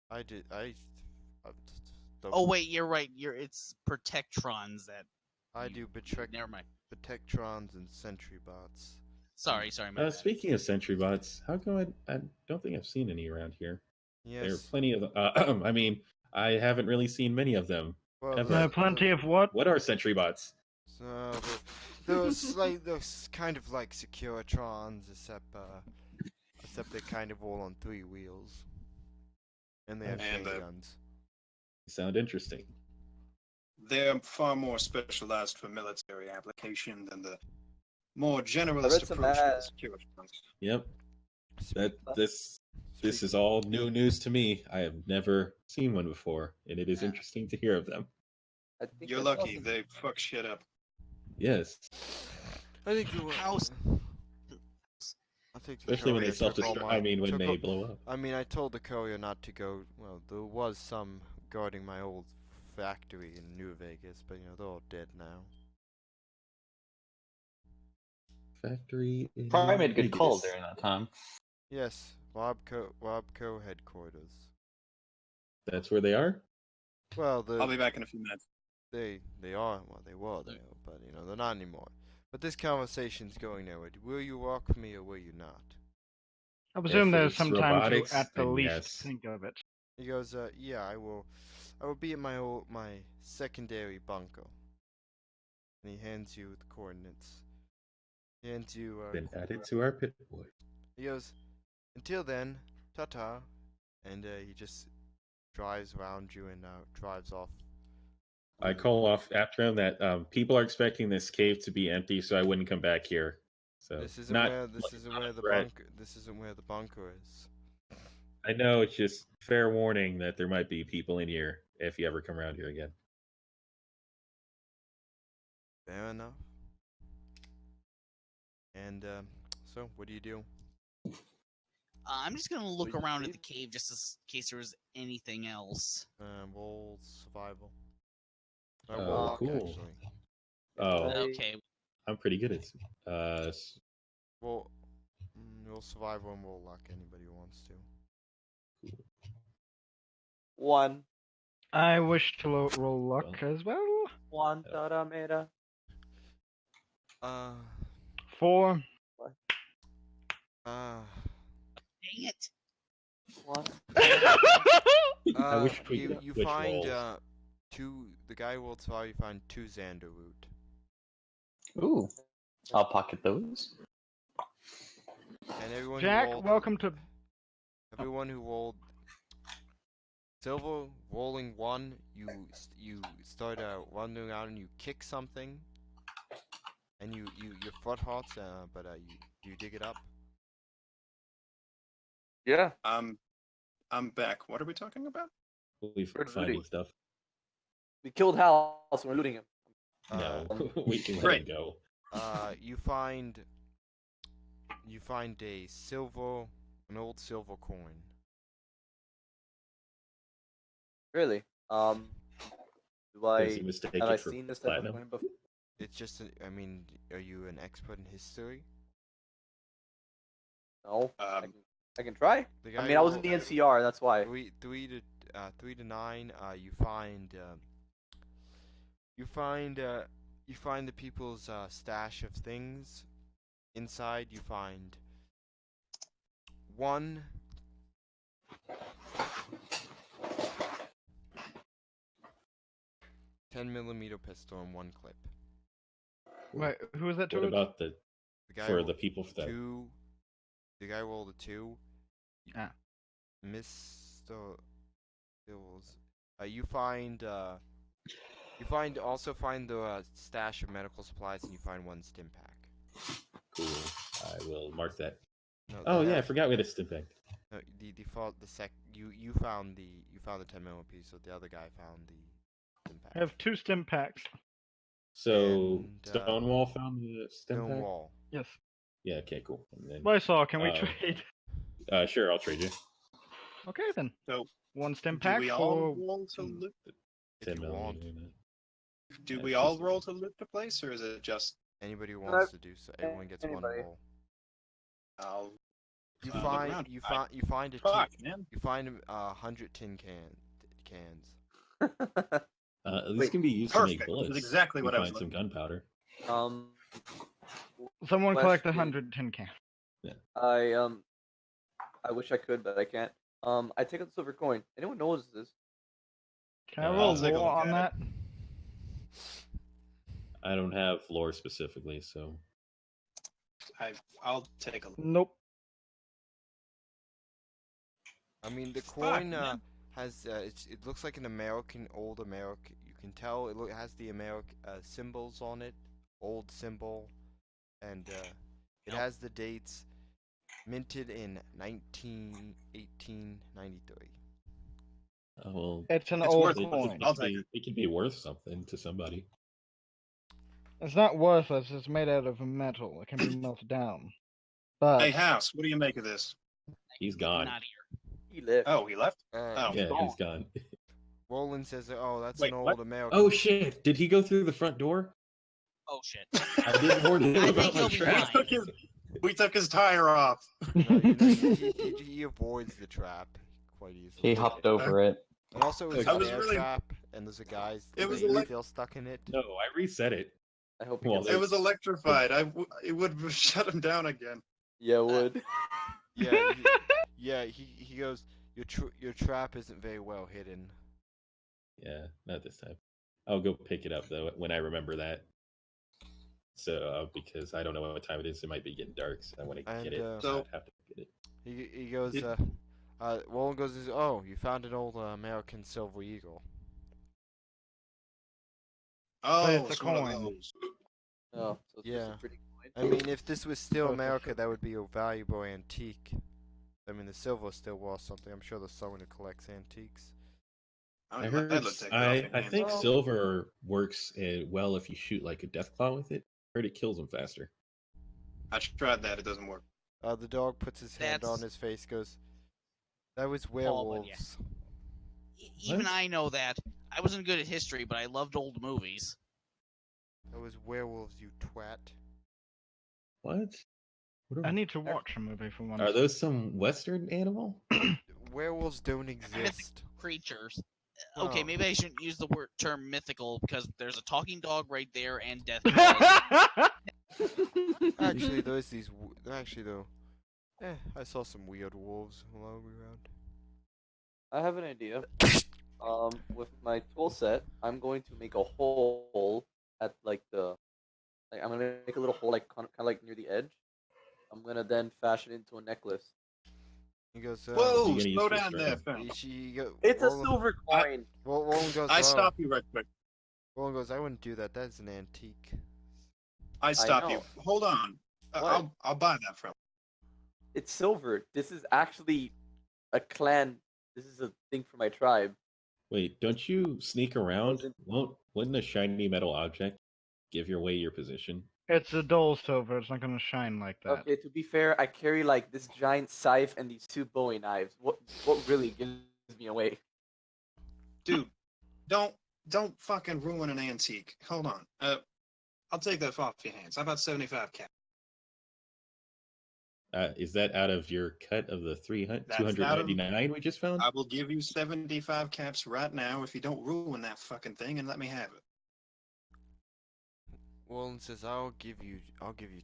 [SPEAKER 3] I did. I
[SPEAKER 4] Oh, wait, you're right. It's Protectrons that.
[SPEAKER 3] I do
[SPEAKER 4] Never mind.
[SPEAKER 3] Protectrons and Sentry bots.
[SPEAKER 4] Sorry, my bad.
[SPEAKER 6] Speaking of sentry bots, how come I don't think I've seen any around here? There are
[SPEAKER 3] Yes.
[SPEAKER 6] plenty of. I mean, I haven't really seen many of them.
[SPEAKER 3] Well,
[SPEAKER 6] ever.
[SPEAKER 7] No, plenty of what?
[SPEAKER 6] What are sentry bots?
[SPEAKER 3] So those kind of like Securitrons, except they're kind of all on 3 wheels, and they have chain
[SPEAKER 2] And,
[SPEAKER 3] guns.
[SPEAKER 6] Sound interesting.
[SPEAKER 2] They're far more specialized for military application than the more
[SPEAKER 1] I
[SPEAKER 2] generalist
[SPEAKER 1] read some
[SPEAKER 2] approach to the
[SPEAKER 1] ads.
[SPEAKER 2] Securitrons.
[SPEAKER 6] Yep.
[SPEAKER 3] Speak-
[SPEAKER 6] This
[SPEAKER 3] speak-
[SPEAKER 6] is all new news to me. I have never seen one before, and it is
[SPEAKER 1] Yeah.
[SPEAKER 6] interesting to hear of them.
[SPEAKER 1] I think
[SPEAKER 2] You're
[SPEAKER 1] I saw
[SPEAKER 2] lucky.
[SPEAKER 1] some-
[SPEAKER 2] They fuck shit up.
[SPEAKER 6] Yes,
[SPEAKER 3] I think the
[SPEAKER 4] House.
[SPEAKER 3] I think the
[SPEAKER 6] especially when they
[SPEAKER 3] Courier took all
[SPEAKER 6] self-destruct.
[SPEAKER 3] my-
[SPEAKER 6] I mean, when
[SPEAKER 3] took
[SPEAKER 6] they
[SPEAKER 3] all-
[SPEAKER 6] blow up.
[SPEAKER 3] I mean, I told the Courier not to go. Well, there was some guarding my old factory in New Vegas, but they're all dead now.
[SPEAKER 6] Factory. in
[SPEAKER 5] Probably made good
[SPEAKER 6] Vegas.
[SPEAKER 5] calls during that time.
[SPEAKER 3] Yes, Robco headquarters.
[SPEAKER 6] That's where they are.
[SPEAKER 3] Well,
[SPEAKER 2] I'll be back in a few minutes.
[SPEAKER 3] they are. Well, they were there, but they're not anymore. But this conversation's going nowhere. Will you walk with me or will you not?
[SPEAKER 7] I presume
[SPEAKER 6] If
[SPEAKER 7] there's
[SPEAKER 6] it's
[SPEAKER 7] some time
[SPEAKER 6] robotics,
[SPEAKER 7] to, at the
[SPEAKER 6] then
[SPEAKER 7] least,
[SPEAKER 6] yes.
[SPEAKER 7] think of it.
[SPEAKER 3] He goes, yeah, I will be at my secondary bunker. And he hands you the coordinates. He hands you,
[SPEAKER 6] Then add it to our pit boy.
[SPEAKER 3] he goes, until then, ta-ta. And, he just drives around you and, drives off.
[SPEAKER 6] I call off after him that people are expecting this cave to be empty, so I wouldn't come back here. So
[SPEAKER 3] This isn't
[SPEAKER 6] not
[SPEAKER 3] where
[SPEAKER 6] not a threat.
[SPEAKER 3] this isn't where the bunker is.
[SPEAKER 6] I know, it's just fair warning that there might be people in here if you ever come around here again.
[SPEAKER 3] Fair enough. And, so what do you do?
[SPEAKER 4] I'm just gonna look
[SPEAKER 1] Please,
[SPEAKER 4] around at
[SPEAKER 1] please.
[SPEAKER 4] the cave just in case there was anything else.
[SPEAKER 3] Roll survival.
[SPEAKER 6] Oh,
[SPEAKER 3] luck,
[SPEAKER 6] cool.
[SPEAKER 3] actually.
[SPEAKER 6] Oh,
[SPEAKER 4] Okay,
[SPEAKER 6] I'm pretty good at
[SPEAKER 3] Well, roll survival and roll luck. Anybody who wants to.
[SPEAKER 1] 1.
[SPEAKER 7] I wish to roll luck as well.
[SPEAKER 1] 1 Taramera.
[SPEAKER 3] Uh,
[SPEAKER 7] 4.
[SPEAKER 3] uh,
[SPEAKER 4] dang it.
[SPEAKER 1] 1.
[SPEAKER 6] I wish we
[SPEAKER 3] you
[SPEAKER 6] could
[SPEAKER 3] you
[SPEAKER 6] switch
[SPEAKER 3] find
[SPEAKER 6] roles.
[SPEAKER 3] the guy will tell you find 2 Xander root.
[SPEAKER 5] Ooh, I'll pocket those.
[SPEAKER 3] And everyone
[SPEAKER 7] Jack,
[SPEAKER 3] who rolled,
[SPEAKER 7] welcome to.
[SPEAKER 3] everyone who rolled silver rolling 1, you start wandering around and you kick something, and your foot hurts, but you dig it up.
[SPEAKER 1] Yeah.
[SPEAKER 2] I'm back. What are we talking about?
[SPEAKER 6] We've
[SPEAKER 1] We're
[SPEAKER 6] finding
[SPEAKER 1] looting.
[SPEAKER 6] stuff.
[SPEAKER 1] We killed House and we're looting him.
[SPEAKER 6] No, we can let
[SPEAKER 2] Great.
[SPEAKER 6] him go.
[SPEAKER 3] You find an old silver coin.
[SPEAKER 1] Really? Do
[SPEAKER 6] Does he
[SPEAKER 1] I
[SPEAKER 6] mistake
[SPEAKER 1] have I
[SPEAKER 6] it for
[SPEAKER 1] seen this type of
[SPEAKER 6] platinum?
[SPEAKER 1] coin before?
[SPEAKER 3] It's just, I mean, are you an expert in history?
[SPEAKER 1] No. I can try.
[SPEAKER 3] The
[SPEAKER 1] I
[SPEAKER 3] guy
[SPEAKER 1] mean, I was
[SPEAKER 3] who
[SPEAKER 1] in the NCR. That's why.
[SPEAKER 3] 3 to 9. You find the people's stash of things. Inside, you find 1 10mm pistol and 1 clip.
[SPEAKER 7] Wait, who was that
[SPEAKER 6] What
[SPEAKER 7] to?
[SPEAKER 6] about
[SPEAKER 3] The guy
[SPEAKER 6] for
[SPEAKER 3] rolled
[SPEAKER 6] the people that
[SPEAKER 3] 2. The guy rolled a 2.
[SPEAKER 7] Ah.
[SPEAKER 3] Mr. Bills. You find also find the stash of medical supplies, and you find 1 stim pack.
[SPEAKER 6] cool? I will mark that.
[SPEAKER 3] No,
[SPEAKER 6] Oh
[SPEAKER 3] they
[SPEAKER 6] yeah, I
[SPEAKER 3] have-
[SPEAKER 6] forgot we had a stim pack.
[SPEAKER 3] No, the default you found the 10mm piece, so the other guy found the stim pack.
[SPEAKER 7] I have 2 stim packs.
[SPEAKER 6] So
[SPEAKER 3] And,
[SPEAKER 6] Stonewall found the stim
[SPEAKER 3] Stone
[SPEAKER 6] pack.
[SPEAKER 3] wall.
[SPEAKER 7] Yes.
[SPEAKER 6] Yeah. Okay. Cool. And then,
[SPEAKER 7] Lysol, can we
[SPEAKER 6] Uh,
[SPEAKER 7] trade?
[SPEAKER 6] sure, I'll trade you.
[SPEAKER 7] Okay then.
[SPEAKER 2] So,
[SPEAKER 7] 1 stim
[SPEAKER 2] do
[SPEAKER 7] pack
[SPEAKER 2] we all
[SPEAKER 7] for.
[SPEAKER 2] roll to
[SPEAKER 3] Mm.
[SPEAKER 2] loot?
[SPEAKER 3] If
[SPEAKER 6] 10
[SPEAKER 3] you
[SPEAKER 6] millimeter.
[SPEAKER 3] want.
[SPEAKER 6] and
[SPEAKER 2] Do
[SPEAKER 6] Yeah,
[SPEAKER 2] we
[SPEAKER 6] two
[SPEAKER 2] all
[SPEAKER 6] stim
[SPEAKER 2] roll
[SPEAKER 6] packs.
[SPEAKER 2] to loot the place, or is it just
[SPEAKER 3] Anybody who wants to do so, everyone gets 1
[SPEAKER 1] Anybody.
[SPEAKER 3] roll.
[SPEAKER 2] I'll
[SPEAKER 3] You
[SPEAKER 2] look
[SPEAKER 3] find
[SPEAKER 2] around?
[SPEAKER 3] you find you find a
[SPEAKER 2] Fuck,
[SPEAKER 3] tin,
[SPEAKER 2] man.
[SPEAKER 3] you find 100 tin cans.
[SPEAKER 6] These
[SPEAKER 1] Wait,
[SPEAKER 6] can be used
[SPEAKER 2] perfect.
[SPEAKER 6] to make
[SPEAKER 2] This is
[SPEAKER 6] bullets.
[SPEAKER 2] exactly
[SPEAKER 6] We
[SPEAKER 2] what I was
[SPEAKER 6] find some
[SPEAKER 2] looking
[SPEAKER 6] gunpowder.
[SPEAKER 7] Someone collect the
[SPEAKER 1] question.
[SPEAKER 7] 100 tin can.
[SPEAKER 1] I wish I could, but I can't. I take out the silver coin. Anyone knows this?
[SPEAKER 7] Can I
[SPEAKER 6] I'll
[SPEAKER 7] roll
[SPEAKER 2] take a
[SPEAKER 7] lore
[SPEAKER 2] look
[SPEAKER 7] on
[SPEAKER 2] at
[SPEAKER 7] that?
[SPEAKER 6] I don't have lore specifically, so
[SPEAKER 2] I'll take a look.
[SPEAKER 7] Nope.
[SPEAKER 3] I mean, the
[SPEAKER 2] Fuck,
[SPEAKER 3] coin
[SPEAKER 2] man.
[SPEAKER 3] has it looks like an old American. You can tell it has the American symbols on it, old symbol, and it has the dates minted in 1893.
[SPEAKER 6] well,
[SPEAKER 7] It's an
[SPEAKER 2] It's
[SPEAKER 7] old
[SPEAKER 2] worth it.
[SPEAKER 7] coin.
[SPEAKER 2] I'll take it.
[SPEAKER 6] It could be worth something to somebody.
[SPEAKER 7] It's not worthless. It's made out of metal. It can be melted down. But
[SPEAKER 2] Hey, House, what do you make of this?
[SPEAKER 6] He's gone.
[SPEAKER 4] Not here.
[SPEAKER 1] He lived.
[SPEAKER 2] Oh, he left? Oh.
[SPEAKER 6] Yeah, he's gone.
[SPEAKER 3] Roland says, "Oh, that's
[SPEAKER 2] Wait,
[SPEAKER 3] an
[SPEAKER 2] what?
[SPEAKER 3] old American."
[SPEAKER 6] Oh shit! Did he go through the front door?
[SPEAKER 4] Oh shit.
[SPEAKER 6] I didn't warn him
[SPEAKER 4] I
[SPEAKER 6] about
[SPEAKER 4] think
[SPEAKER 6] my
[SPEAKER 4] he'll be
[SPEAKER 6] trap.
[SPEAKER 4] fine.
[SPEAKER 2] We took his tire off.
[SPEAKER 3] No, he avoids the trap quite easily.
[SPEAKER 5] He hopped over it.
[SPEAKER 3] And also, it's
[SPEAKER 2] I
[SPEAKER 3] a
[SPEAKER 2] was
[SPEAKER 3] bear
[SPEAKER 2] really-
[SPEAKER 3] trap, and there's a guy
[SPEAKER 2] It was
[SPEAKER 3] still stuck in it.
[SPEAKER 6] No, I reset it.
[SPEAKER 1] I hope he
[SPEAKER 6] Well,
[SPEAKER 1] gets
[SPEAKER 2] It was electrified. It would have shut him down again.
[SPEAKER 1] Yeah, it would.
[SPEAKER 3] Yeah, he goes, your trap isn't very well hidden.
[SPEAKER 6] Yeah, not this time. I'll go pick it up though when I remember that. So because I don't know what time it is, it might be getting dark, so I want to get it.
[SPEAKER 3] And,
[SPEAKER 2] So-
[SPEAKER 6] not have to get it.
[SPEAKER 3] He goes,
[SPEAKER 2] It-
[SPEAKER 3] Roland goes, "Oh, you found an old American silver eagle."
[SPEAKER 2] Oh,
[SPEAKER 7] it's a
[SPEAKER 2] it's one of
[SPEAKER 7] coin.
[SPEAKER 2] those.
[SPEAKER 1] Oh, so it's just
[SPEAKER 3] Yeah.
[SPEAKER 1] a pretty coin.
[SPEAKER 3] I mean, if this was still
[SPEAKER 7] Oh, it's a
[SPEAKER 3] America,
[SPEAKER 7] silver.
[SPEAKER 3] that would be a valuable antique. I mean, the silver is still worth something. I'm sure there's someone who collects antiques.
[SPEAKER 6] I heard. I think
[SPEAKER 1] Well-
[SPEAKER 6] silver works well if you shoot like a death claw with it. I heard it kills them faster.
[SPEAKER 2] I tried that. It doesn't work.
[SPEAKER 3] The dog puts his hand on his face, goes, "That was werewolves."
[SPEAKER 4] Even
[SPEAKER 6] What?
[SPEAKER 4] I know that. I wasn't good at history, but I loved old movies.
[SPEAKER 3] That was werewolves, you twat.
[SPEAKER 6] What? What
[SPEAKER 7] I need to watch a movie for once.
[SPEAKER 6] are those some Western animal?
[SPEAKER 3] Werewolves don't exist.
[SPEAKER 4] Creatures.
[SPEAKER 3] Well,
[SPEAKER 4] Okay, maybe I shouldn't use the term mythical because there's a talking dog right there and death.
[SPEAKER 3] actually, there's these. Actually, though, I saw some weird wolves while we were around.
[SPEAKER 1] I have an idea. With my tool set, I'm going to make a hole at like I'm gonna make a little hole like kind of like near the edge. I'm gonna then fashion it into a necklace.
[SPEAKER 3] He goes,
[SPEAKER 2] Whoa,
[SPEAKER 6] you gonna use
[SPEAKER 2] slow
[SPEAKER 6] for
[SPEAKER 2] down there,
[SPEAKER 6] strength?
[SPEAKER 2] fam.
[SPEAKER 1] It's a silver coin.
[SPEAKER 3] Roland goes,
[SPEAKER 2] I
[SPEAKER 3] "Oh."
[SPEAKER 2] stop you right quick.
[SPEAKER 3] Roland goes, "I wouldn't do that. That's an antique."
[SPEAKER 2] I stop you.
[SPEAKER 1] know.
[SPEAKER 2] Hold on.
[SPEAKER 1] What?
[SPEAKER 2] I'll buy that from.
[SPEAKER 1] It's silver. This is actually a clan. This is a thing for my tribe.
[SPEAKER 6] Wait, don't you sneak around?
[SPEAKER 1] Wasn't-
[SPEAKER 6] Wouldn't a shiny metal object give away your position?
[SPEAKER 7] It's a dull silver. It's not going to shine like that.
[SPEAKER 1] Okay, to be fair, I carry like this giant scythe and these 2 Bowie knives. What really gives me away?
[SPEAKER 2] Dude, don't fucking ruin an antique. Hold on. I'll take that off your hands. How about 75 cap?
[SPEAKER 6] Is that out of your cut of the
[SPEAKER 2] That's out of-
[SPEAKER 6] 299 we just found?
[SPEAKER 2] I will give you 75 caps right now if you don't ruin that fucking thing and let me have it.
[SPEAKER 3] Roland says, "I'll give you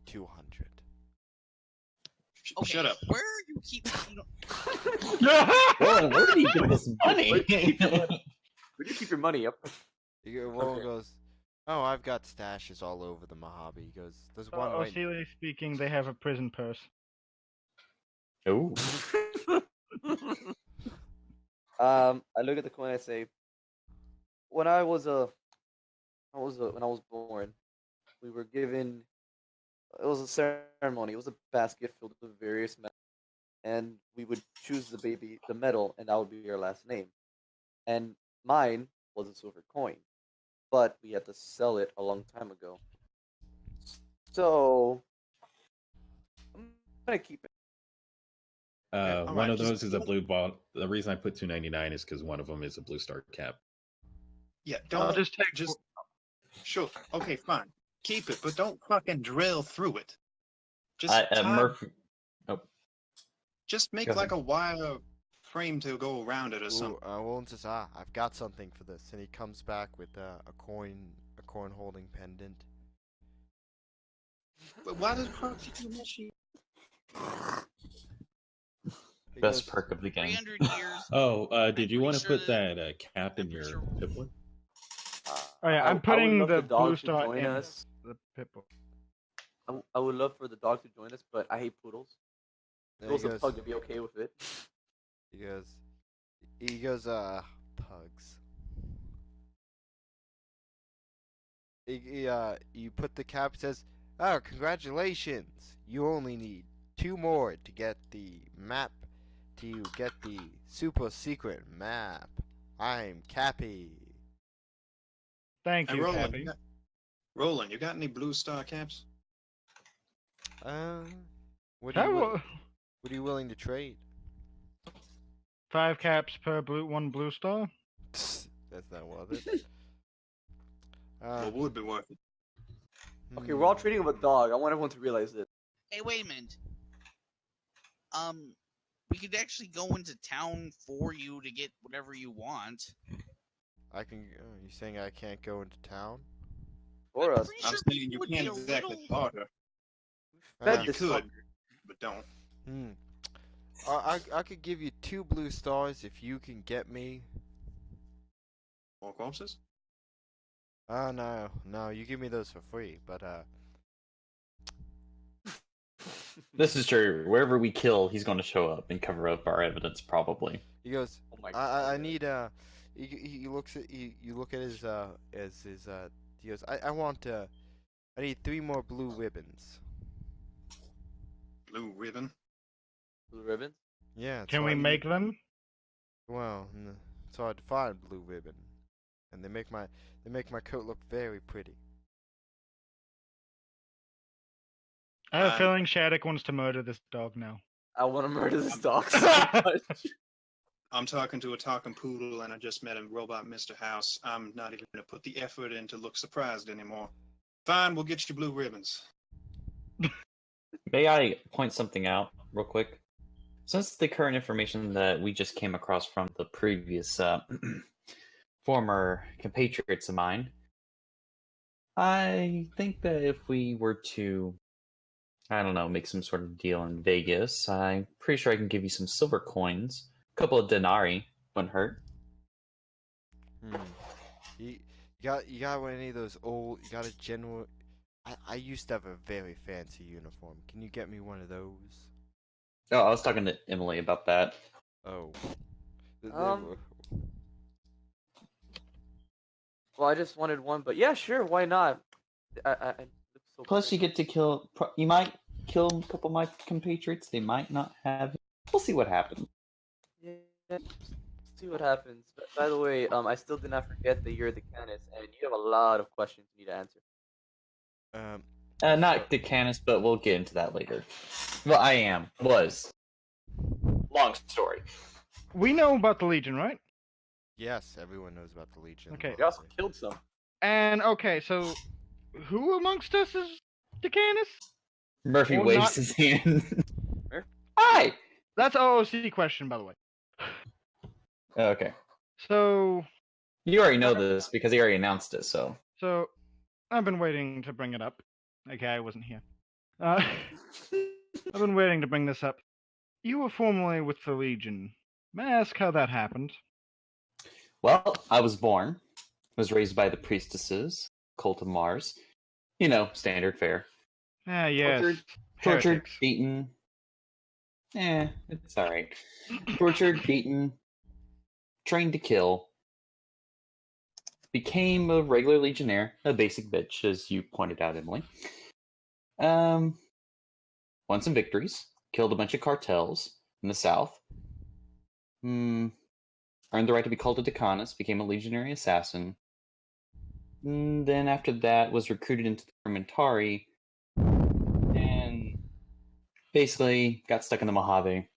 [SPEAKER 3] 200."
[SPEAKER 4] Okay,
[SPEAKER 2] Shut up.
[SPEAKER 4] Where are you keep?
[SPEAKER 5] Well, where did he get this money?
[SPEAKER 1] Where do you keep your money up?
[SPEAKER 3] Roland
[SPEAKER 1] Okay.
[SPEAKER 3] goes, "Oh, I've got stashes all over the Mojave." He goes, "There's one right."
[SPEAKER 7] Oceally speaking, they have a prison purse.
[SPEAKER 5] Oh,
[SPEAKER 1] I look at the coin. I say, when I was born, we were given. It was a ceremony. It was a basket filled with various metals, and we would choose the metal, and that would be our last name. And mine was a silver coin, but we had to sell it a long time ago. So I'm gonna keep it.
[SPEAKER 2] all
[SPEAKER 6] One
[SPEAKER 2] right,
[SPEAKER 6] of
[SPEAKER 2] just
[SPEAKER 6] those is a
[SPEAKER 2] don't-
[SPEAKER 6] blue ball. The reason I put 299 is because one of them is a blue star cap.
[SPEAKER 2] Yeah,
[SPEAKER 7] I'll
[SPEAKER 2] don't
[SPEAKER 7] just take.
[SPEAKER 2] just. Sure. Okay, fine. Keep it, but don't fucking drill through it. Just
[SPEAKER 5] Murphy. Oh,
[SPEAKER 2] just make
[SPEAKER 5] Go
[SPEAKER 2] like a wire frame to go around it or
[SPEAKER 3] Ooh,
[SPEAKER 2] something.
[SPEAKER 3] Roland says, "I've got something for this," and he comes back with a coin holding pendant.
[SPEAKER 2] But why does Proxy do that shit?
[SPEAKER 3] He
[SPEAKER 5] best
[SPEAKER 3] goes,
[SPEAKER 5] perk of the game.
[SPEAKER 4] 300 years.
[SPEAKER 6] Oh, did you
[SPEAKER 4] pretty
[SPEAKER 6] want to
[SPEAKER 4] sure
[SPEAKER 6] put
[SPEAKER 4] that-
[SPEAKER 6] that cap in
[SPEAKER 4] I'm
[SPEAKER 6] your
[SPEAKER 4] pretty sure-
[SPEAKER 6] Pip-Boy?
[SPEAKER 7] Oh yeah,
[SPEAKER 1] I
[SPEAKER 7] I'm
[SPEAKER 1] would
[SPEAKER 7] putting
[SPEAKER 1] love
[SPEAKER 7] the
[SPEAKER 1] the dog
[SPEAKER 7] blue
[SPEAKER 1] to
[SPEAKER 7] star
[SPEAKER 1] join
[SPEAKER 7] in
[SPEAKER 1] us.
[SPEAKER 7] the Pip-Boy.
[SPEAKER 1] I would love for the dog to join us, but I hate poodles.
[SPEAKER 3] and
[SPEAKER 1] Poodles a pug to be okay with it.
[SPEAKER 3] he goes, pugs. You put the cap, says, "Oh, congratulations! You only need 2 more to get the map, to get the super secret map. I'm Cappy."
[SPEAKER 7] Thank
[SPEAKER 2] Hey,
[SPEAKER 7] you,
[SPEAKER 2] Roland,
[SPEAKER 7] Cappy.
[SPEAKER 2] Roland, you got any blue star caps?
[SPEAKER 3] What
[SPEAKER 7] How-
[SPEAKER 3] are you willing to trade?
[SPEAKER 7] 5 caps per one blue star.
[SPEAKER 3] That's not worth it.
[SPEAKER 2] What would be worth it?
[SPEAKER 1] Okay, we're all treating him a dog. I want everyone to realize this.
[SPEAKER 4] Hey, wait a minute. We could actually go into town for you to get whatever you want.
[SPEAKER 3] I can. You saying I can't go into town?
[SPEAKER 1] For us,
[SPEAKER 4] Pretty
[SPEAKER 2] I'm
[SPEAKER 4] sure
[SPEAKER 2] saying you
[SPEAKER 4] would be
[SPEAKER 2] can't
[SPEAKER 4] a
[SPEAKER 2] exactly
[SPEAKER 4] little-
[SPEAKER 2] barter,
[SPEAKER 1] fed
[SPEAKER 3] Uh,
[SPEAKER 2] you
[SPEAKER 1] this
[SPEAKER 2] could.
[SPEAKER 1] fucker.
[SPEAKER 2] but don't.
[SPEAKER 3] I could give you 2 blue stars if you can get me.
[SPEAKER 2] More corpses?
[SPEAKER 3] Oh no, you give me those for free. But
[SPEAKER 5] This is true. Wherever we kill, he's going to show up and cover up our evidence, probably.
[SPEAKER 3] he goes,
[SPEAKER 1] Oh my
[SPEAKER 3] I
[SPEAKER 1] God.
[SPEAKER 3] need he looks at you look at his he goes, I need 3 more blue ribbons.
[SPEAKER 2] Blue ribbon?
[SPEAKER 1] Blue ribbon.
[SPEAKER 3] Yeah, it's
[SPEAKER 7] Can we
[SPEAKER 3] hard-
[SPEAKER 7] make them?
[SPEAKER 3] Well, it's hard to find blue ribbon, and they make my coat look very pretty.
[SPEAKER 7] I have a
[SPEAKER 2] I'm-
[SPEAKER 7] feeling Shattuck wants to murder this dog now.
[SPEAKER 1] I want to murder this dog so much.
[SPEAKER 2] I'm talking to a talking poodle, and I just met a robot Mr. House. I'm not even going to put the effort in to look surprised anymore. Fine, we'll get you blue ribbons.
[SPEAKER 5] May I point something out real quick? Since the current information that we just came across from the previous former compatriots of mine, I think that if we were to, I don't know, make some sort of deal in Vegas, I'm pretty sure I can give you some silver coins. A couple of denarii wouldn't hurt.
[SPEAKER 3] You got any of those old? You got a general? I used to have a very fancy uniform. Can you get me one of those?
[SPEAKER 5] Oh, I was talking to Emily about that.
[SPEAKER 3] Oh.
[SPEAKER 1] Well, I just wanted one, but yeah, sure, why not? I look so
[SPEAKER 5] Plus, you
[SPEAKER 1] pretty.
[SPEAKER 5] get to kill. You might kill a couple of my compatriots. They might not have. We'll see what happens.
[SPEAKER 1] Yeah, let's see what happens. But by the way, I still did not forget that you're the Canis, and you have a lot of questions you need to answer.
[SPEAKER 5] Not the Canis, but we'll get into that later. Well, I was. Long story.
[SPEAKER 7] We know about the Legion, right?
[SPEAKER 3] Yes, everyone knows about the Legion.
[SPEAKER 7] Okay.
[SPEAKER 1] You also killed some.
[SPEAKER 7] And okay, so who amongst us is Decanus?
[SPEAKER 5] Murphy
[SPEAKER 7] Or
[SPEAKER 5] waves
[SPEAKER 7] not-
[SPEAKER 5] his hand.
[SPEAKER 1] Where?
[SPEAKER 5] Hi!
[SPEAKER 7] That's an OOC question, by the way.
[SPEAKER 5] Okay.
[SPEAKER 7] So,
[SPEAKER 5] You already know this because he already announced it, so.
[SPEAKER 7] so I've been waiting to bring it up. Okay, I wasn't here. I've been waiting to bring this up. You were formerly with the Legion. May I ask how that happened?
[SPEAKER 5] Well, I was born, was raised by the priestesses, cult of Mars. You know, standard fare.
[SPEAKER 7] Ah, yes.
[SPEAKER 5] Tortured,
[SPEAKER 7] heretics.
[SPEAKER 5] beaten. It's alright. Tortured, beaten, trained to kill. Became a regular legionnaire, a basic bitch, as you pointed out, Emily. Won some victories, killed a bunch of cartels in the south. Earned the right to be called a Decanus, became a legionary assassin. Then after that was recruited into the Fermentari, and basically got stuck in the Mojave.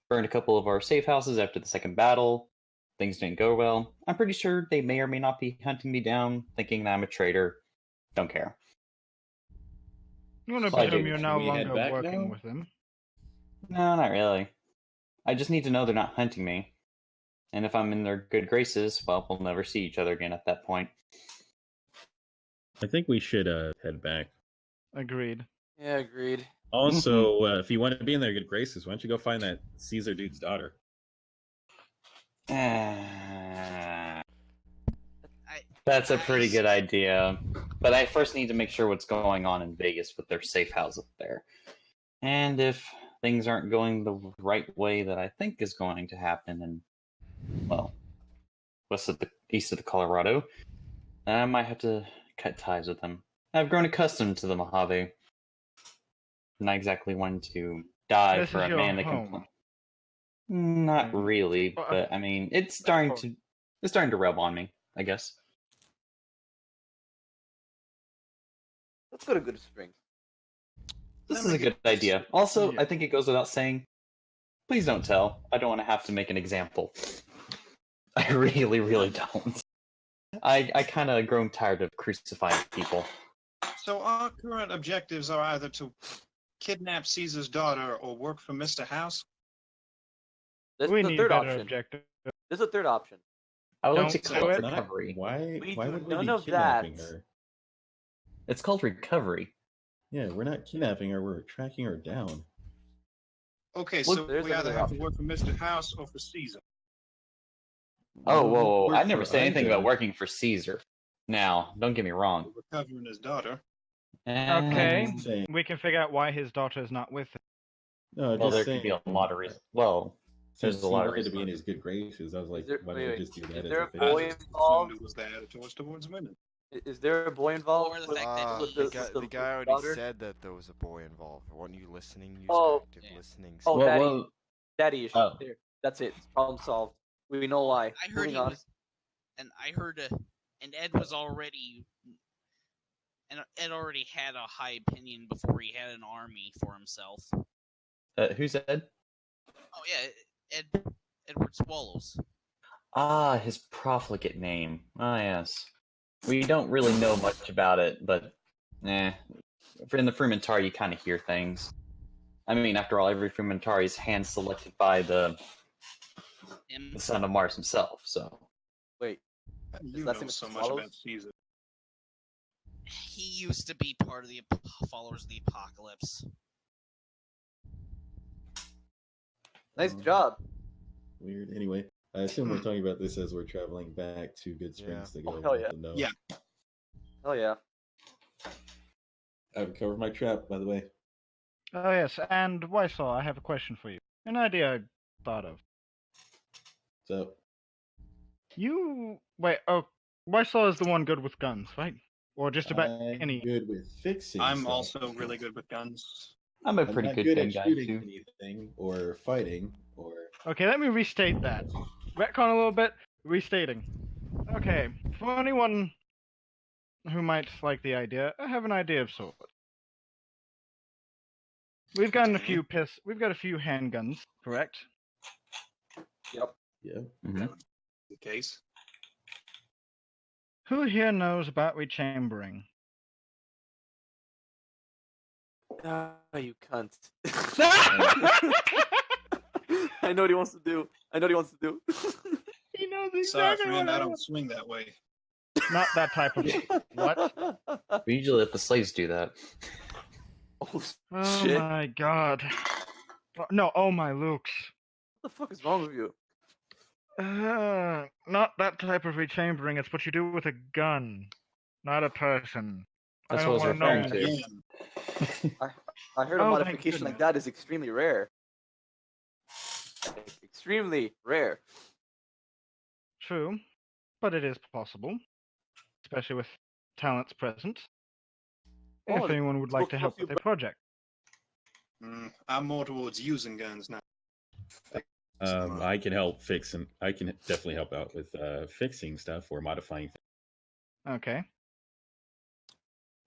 [SPEAKER 5] Burned a couple of our safe houses after the second battle. Things didn't go well. I'm pretty sure they may or may not be hunting me down, thinking that I'm a traitor. Don't care.
[SPEAKER 7] I'm gonna
[SPEAKER 5] Well, I
[SPEAKER 7] presume
[SPEAKER 5] do.
[SPEAKER 7] you're
[SPEAKER 6] Should
[SPEAKER 7] no
[SPEAKER 6] we head
[SPEAKER 7] longer
[SPEAKER 6] back
[SPEAKER 7] working
[SPEAKER 6] now?
[SPEAKER 7] with them.
[SPEAKER 5] No, not really. I just need to know they're not hunting me. And if I'm in their good graces, well, we'll never see each other again at that point.
[SPEAKER 6] I think we should head back.
[SPEAKER 7] Agreed.
[SPEAKER 1] Yeah, agreed.
[SPEAKER 6] Also, if you want to be in their good graces, why don't you go find that Caesar dude's daughter?
[SPEAKER 5] That's a pretty good idea. But I first need to make sure what's going on in Vegas with their safe house up there. And if things aren't going the right way that I think is going to happen in, well, east of the Colorado, I might have to cut ties with them. I've grown accustomed to the Mojave. Not exactly one to die
[SPEAKER 7] This
[SPEAKER 5] for
[SPEAKER 7] is
[SPEAKER 5] a
[SPEAKER 7] your
[SPEAKER 5] man that
[SPEAKER 7] home.
[SPEAKER 5] can. Not really, but I mean, it's starting to rub on me, I guess.
[SPEAKER 1] Let's go to Good Springs.
[SPEAKER 5] This is a good idea. Also,
[SPEAKER 7] Yeah.
[SPEAKER 5] I think it goes without saying, please don't tell. I don't want to have to make an example. I really, really don't. I kind of grown tired of crucifying people.
[SPEAKER 2] So our current objectives are either to kidnap Caesar's daughter or work for Mr. House.
[SPEAKER 1] There's
[SPEAKER 7] We
[SPEAKER 1] the
[SPEAKER 7] need
[SPEAKER 1] third
[SPEAKER 7] better
[SPEAKER 1] option.
[SPEAKER 7] objective.
[SPEAKER 1] There's a third option.
[SPEAKER 5] I would like
[SPEAKER 7] Don't
[SPEAKER 5] to
[SPEAKER 7] do
[SPEAKER 5] call it
[SPEAKER 7] it.
[SPEAKER 5] recovery.
[SPEAKER 6] Why
[SPEAKER 1] We
[SPEAKER 6] would
[SPEAKER 1] do
[SPEAKER 6] we
[SPEAKER 1] none
[SPEAKER 6] be
[SPEAKER 1] of
[SPEAKER 6] kidnapping
[SPEAKER 1] that.
[SPEAKER 6] her?
[SPEAKER 5] It's called recovery.
[SPEAKER 6] Yeah, we're not kidnapping her. We're tracking her down.
[SPEAKER 2] Okay,
[SPEAKER 5] Look,
[SPEAKER 2] so
[SPEAKER 1] there's
[SPEAKER 2] we either
[SPEAKER 1] another
[SPEAKER 2] have to
[SPEAKER 1] option.
[SPEAKER 2] work for Mr. House or for Caesar.
[SPEAKER 5] Oh,
[SPEAKER 6] Well,
[SPEAKER 5] whoa!
[SPEAKER 6] work
[SPEAKER 5] I never
[SPEAKER 6] for
[SPEAKER 5] said anything about
[SPEAKER 6] Ida.
[SPEAKER 5] working for Caesar. Now, don't get me wrong.
[SPEAKER 2] We're recovering his daughter.
[SPEAKER 7] Okay,
[SPEAKER 6] I'm saying-
[SPEAKER 7] we can figure out why his daughter is not with him.
[SPEAKER 6] No,
[SPEAKER 5] Well,
[SPEAKER 6] just
[SPEAKER 5] there
[SPEAKER 6] saying.
[SPEAKER 5] could be a lot of reasons. Well,
[SPEAKER 6] Since
[SPEAKER 5] there's a
[SPEAKER 6] he
[SPEAKER 5] lot of
[SPEAKER 6] wanted to be in
[SPEAKER 5] reasons.
[SPEAKER 6] his good graces, I was like,
[SPEAKER 1] there-
[SPEAKER 6] why
[SPEAKER 1] wait,
[SPEAKER 6] don't we
[SPEAKER 1] wait.
[SPEAKER 6] just do
[SPEAKER 1] Is
[SPEAKER 6] that as
[SPEAKER 1] there
[SPEAKER 6] a
[SPEAKER 1] a
[SPEAKER 6] favor?
[SPEAKER 1] boy
[SPEAKER 2] I just
[SPEAKER 1] involved?
[SPEAKER 2] assumed it was the attitude towards women.
[SPEAKER 1] Is there a boy involved?
[SPEAKER 4] Or the
[SPEAKER 1] with-
[SPEAKER 4] fact that
[SPEAKER 1] with
[SPEAKER 4] he-
[SPEAKER 3] the guy already
[SPEAKER 1] daughter?
[SPEAKER 3] said that there was a boy involved. Weren't you listening? Use
[SPEAKER 1] Oh.
[SPEAKER 3] active
[SPEAKER 4] Yeah.
[SPEAKER 3] listening.
[SPEAKER 1] Oh,
[SPEAKER 3] skills.
[SPEAKER 1] daddy issue.
[SPEAKER 5] Oh.
[SPEAKER 1] There. That's it. Problem solved. We know why.
[SPEAKER 4] I heard
[SPEAKER 1] Moving
[SPEAKER 4] he
[SPEAKER 1] on.
[SPEAKER 4] was, and I heard, and Ed was already And Ed already had a high opinion before he had an army for himself.
[SPEAKER 5] Who's Ed?
[SPEAKER 4] Oh yeah, Edward Swallows.
[SPEAKER 5] Ah, his profligate name. Ah, yes. We don't really know much about it, but in the Frumentari, you kind of hear things. I mean, after all, every Frumentari is hand selected by the son of Mars himself. So
[SPEAKER 1] Wait,
[SPEAKER 2] You
[SPEAKER 1] that
[SPEAKER 2] know
[SPEAKER 1] same as
[SPEAKER 2] so much
[SPEAKER 1] Swallows?
[SPEAKER 2] about Caesar.
[SPEAKER 4] He used to be part of the followers of the apocalypse.
[SPEAKER 1] Nice job.
[SPEAKER 6] Weird. Anyway, I assume we're talking about this as we're traveling back to Good Springs to go
[SPEAKER 1] Oh, hell
[SPEAKER 6] let
[SPEAKER 1] yeah.
[SPEAKER 6] them know.
[SPEAKER 2] Yeah.
[SPEAKER 1] Oh yeah.
[SPEAKER 6] I've covered my trap, by the way.
[SPEAKER 7] Oh yes, and Wysaw, I have a question for you. An idea I thought of.
[SPEAKER 6] So,
[SPEAKER 7] Wysaw is the one good with guns, right? Or just about
[SPEAKER 6] I'm
[SPEAKER 7] any.
[SPEAKER 6] good with fixing
[SPEAKER 2] I'm
[SPEAKER 6] stuff.
[SPEAKER 2] also really good with guns.
[SPEAKER 5] I'm a
[SPEAKER 6] I'm
[SPEAKER 5] pretty
[SPEAKER 6] not
[SPEAKER 5] good
[SPEAKER 6] good
[SPEAKER 5] gun
[SPEAKER 6] at
[SPEAKER 5] guy
[SPEAKER 6] shooting
[SPEAKER 5] too.
[SPEAKER 6] anything or fighting or.
[SPEAKER 7] Okay, let me restate that. Retcon a little bit. Restating. Okay, for anyone who might like the idea, I have an idea of sorts. We've got
[SPEAKER 2] Okay.
[SPEAKER 7] We've got a few handguns, correct?
[SPEAKER 1] Yep.
[SPEAKER 6] Yeah.
[SPEAKER 5] Mhm.
[SPEAKER 2] That would be the case.
[SPEAKER 7] Who here knows about rechambering?
[SPEAKER 1] Ah, you cunt. I know what he wants to do.
[SPEAKER 7] He knows
[SPEAKER 2] Sorry,
[SPEAKER 7] exactly
[SPEAKER 2] friend,
[SPEAKER 7] what
[SPEAKER 2] I
[SPEAKER 7] I
[SPEAKER 2] don't
[SPEAKER 7] want.
[SPEAKER 2] swing that way.
[SPEAKER 7] Not that type of. What?
[SPEAKER 5] We usually let the slaves do that.
[SPEAKER 1] Oh
[SPEAKER 7] Oh
[SPEAKER 1] shit!
[SPEAKER 7] my god. No, oh my Lukes.
[SPEAKER 1] What the fuck is wrong with you?
[SPEAKER 7] Not that type of rechambering. It's what you do with a gun, not a person.
[SPEAKER 5] That's
[SPEAKER 7] I
[SPEAKER 5] what I
[SPEAKER 7] don't
[SPEAKER 5] was
[SPEAKER 7] want to
[SPEAKER 5] referring
[SPEAKER 7] know.
[SPEAKER 5] to.
[SPEAKER 2] Again,
[SPEAKER 1] I heard a
[SPEAKER 7] Oh, thank
[SPEAKER 1] modification like
[SPEAKER 7] goodness.
[SPEAKER 1] that is extremely rare. Like, extremely rare.
[SPEAKER 7] True, but it is possible, especially with talents present.
[SPEAKER 1] Oh,
[SPEAKER 7] If anyone would
[SPEAKER 1] let's go
[SPEAKER 7] like to
[SPEAKER 1] kill a
[SPEAKER 7] help
[SPEAKER 1] few
[SPEAKER 7] with a project.
[SPEAKER 2] I'm more towards using guns now. Fixing them up.
[SPEAKER 6] I can help fix and I can definitely help out with fixing stuff or modifying things.
[SPEAKER 7] Okay.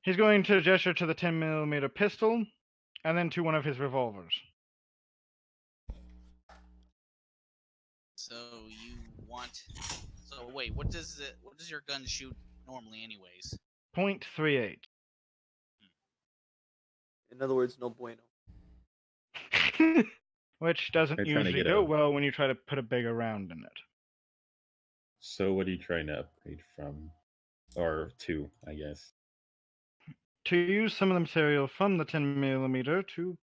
[SPEAKER 7] He's going to gesture to the 10mm pistol, and then to one of his revolvers.
[SPEAKER 4] So you want? So wait, what does your gun shoot normally, anyways?
[SPEAKER 7] .38.
[SPEAKER 1] In other words, no bueno.
[SPEAKER 7] Which doesn't
[SPEAKER 6] They're trying to
[SPEAKER 7] usually
[SPEAKER 6] get
[SPEAKER 7] go
[SPEAKER 6] a-
[SPEAKER 7] well when you try to put a bigger round in it.
[SPEAKER 6] So, what are you trying to upgrade from? Or to, I guess.
[SPEAKER 7] To use some of the material from the 10mm to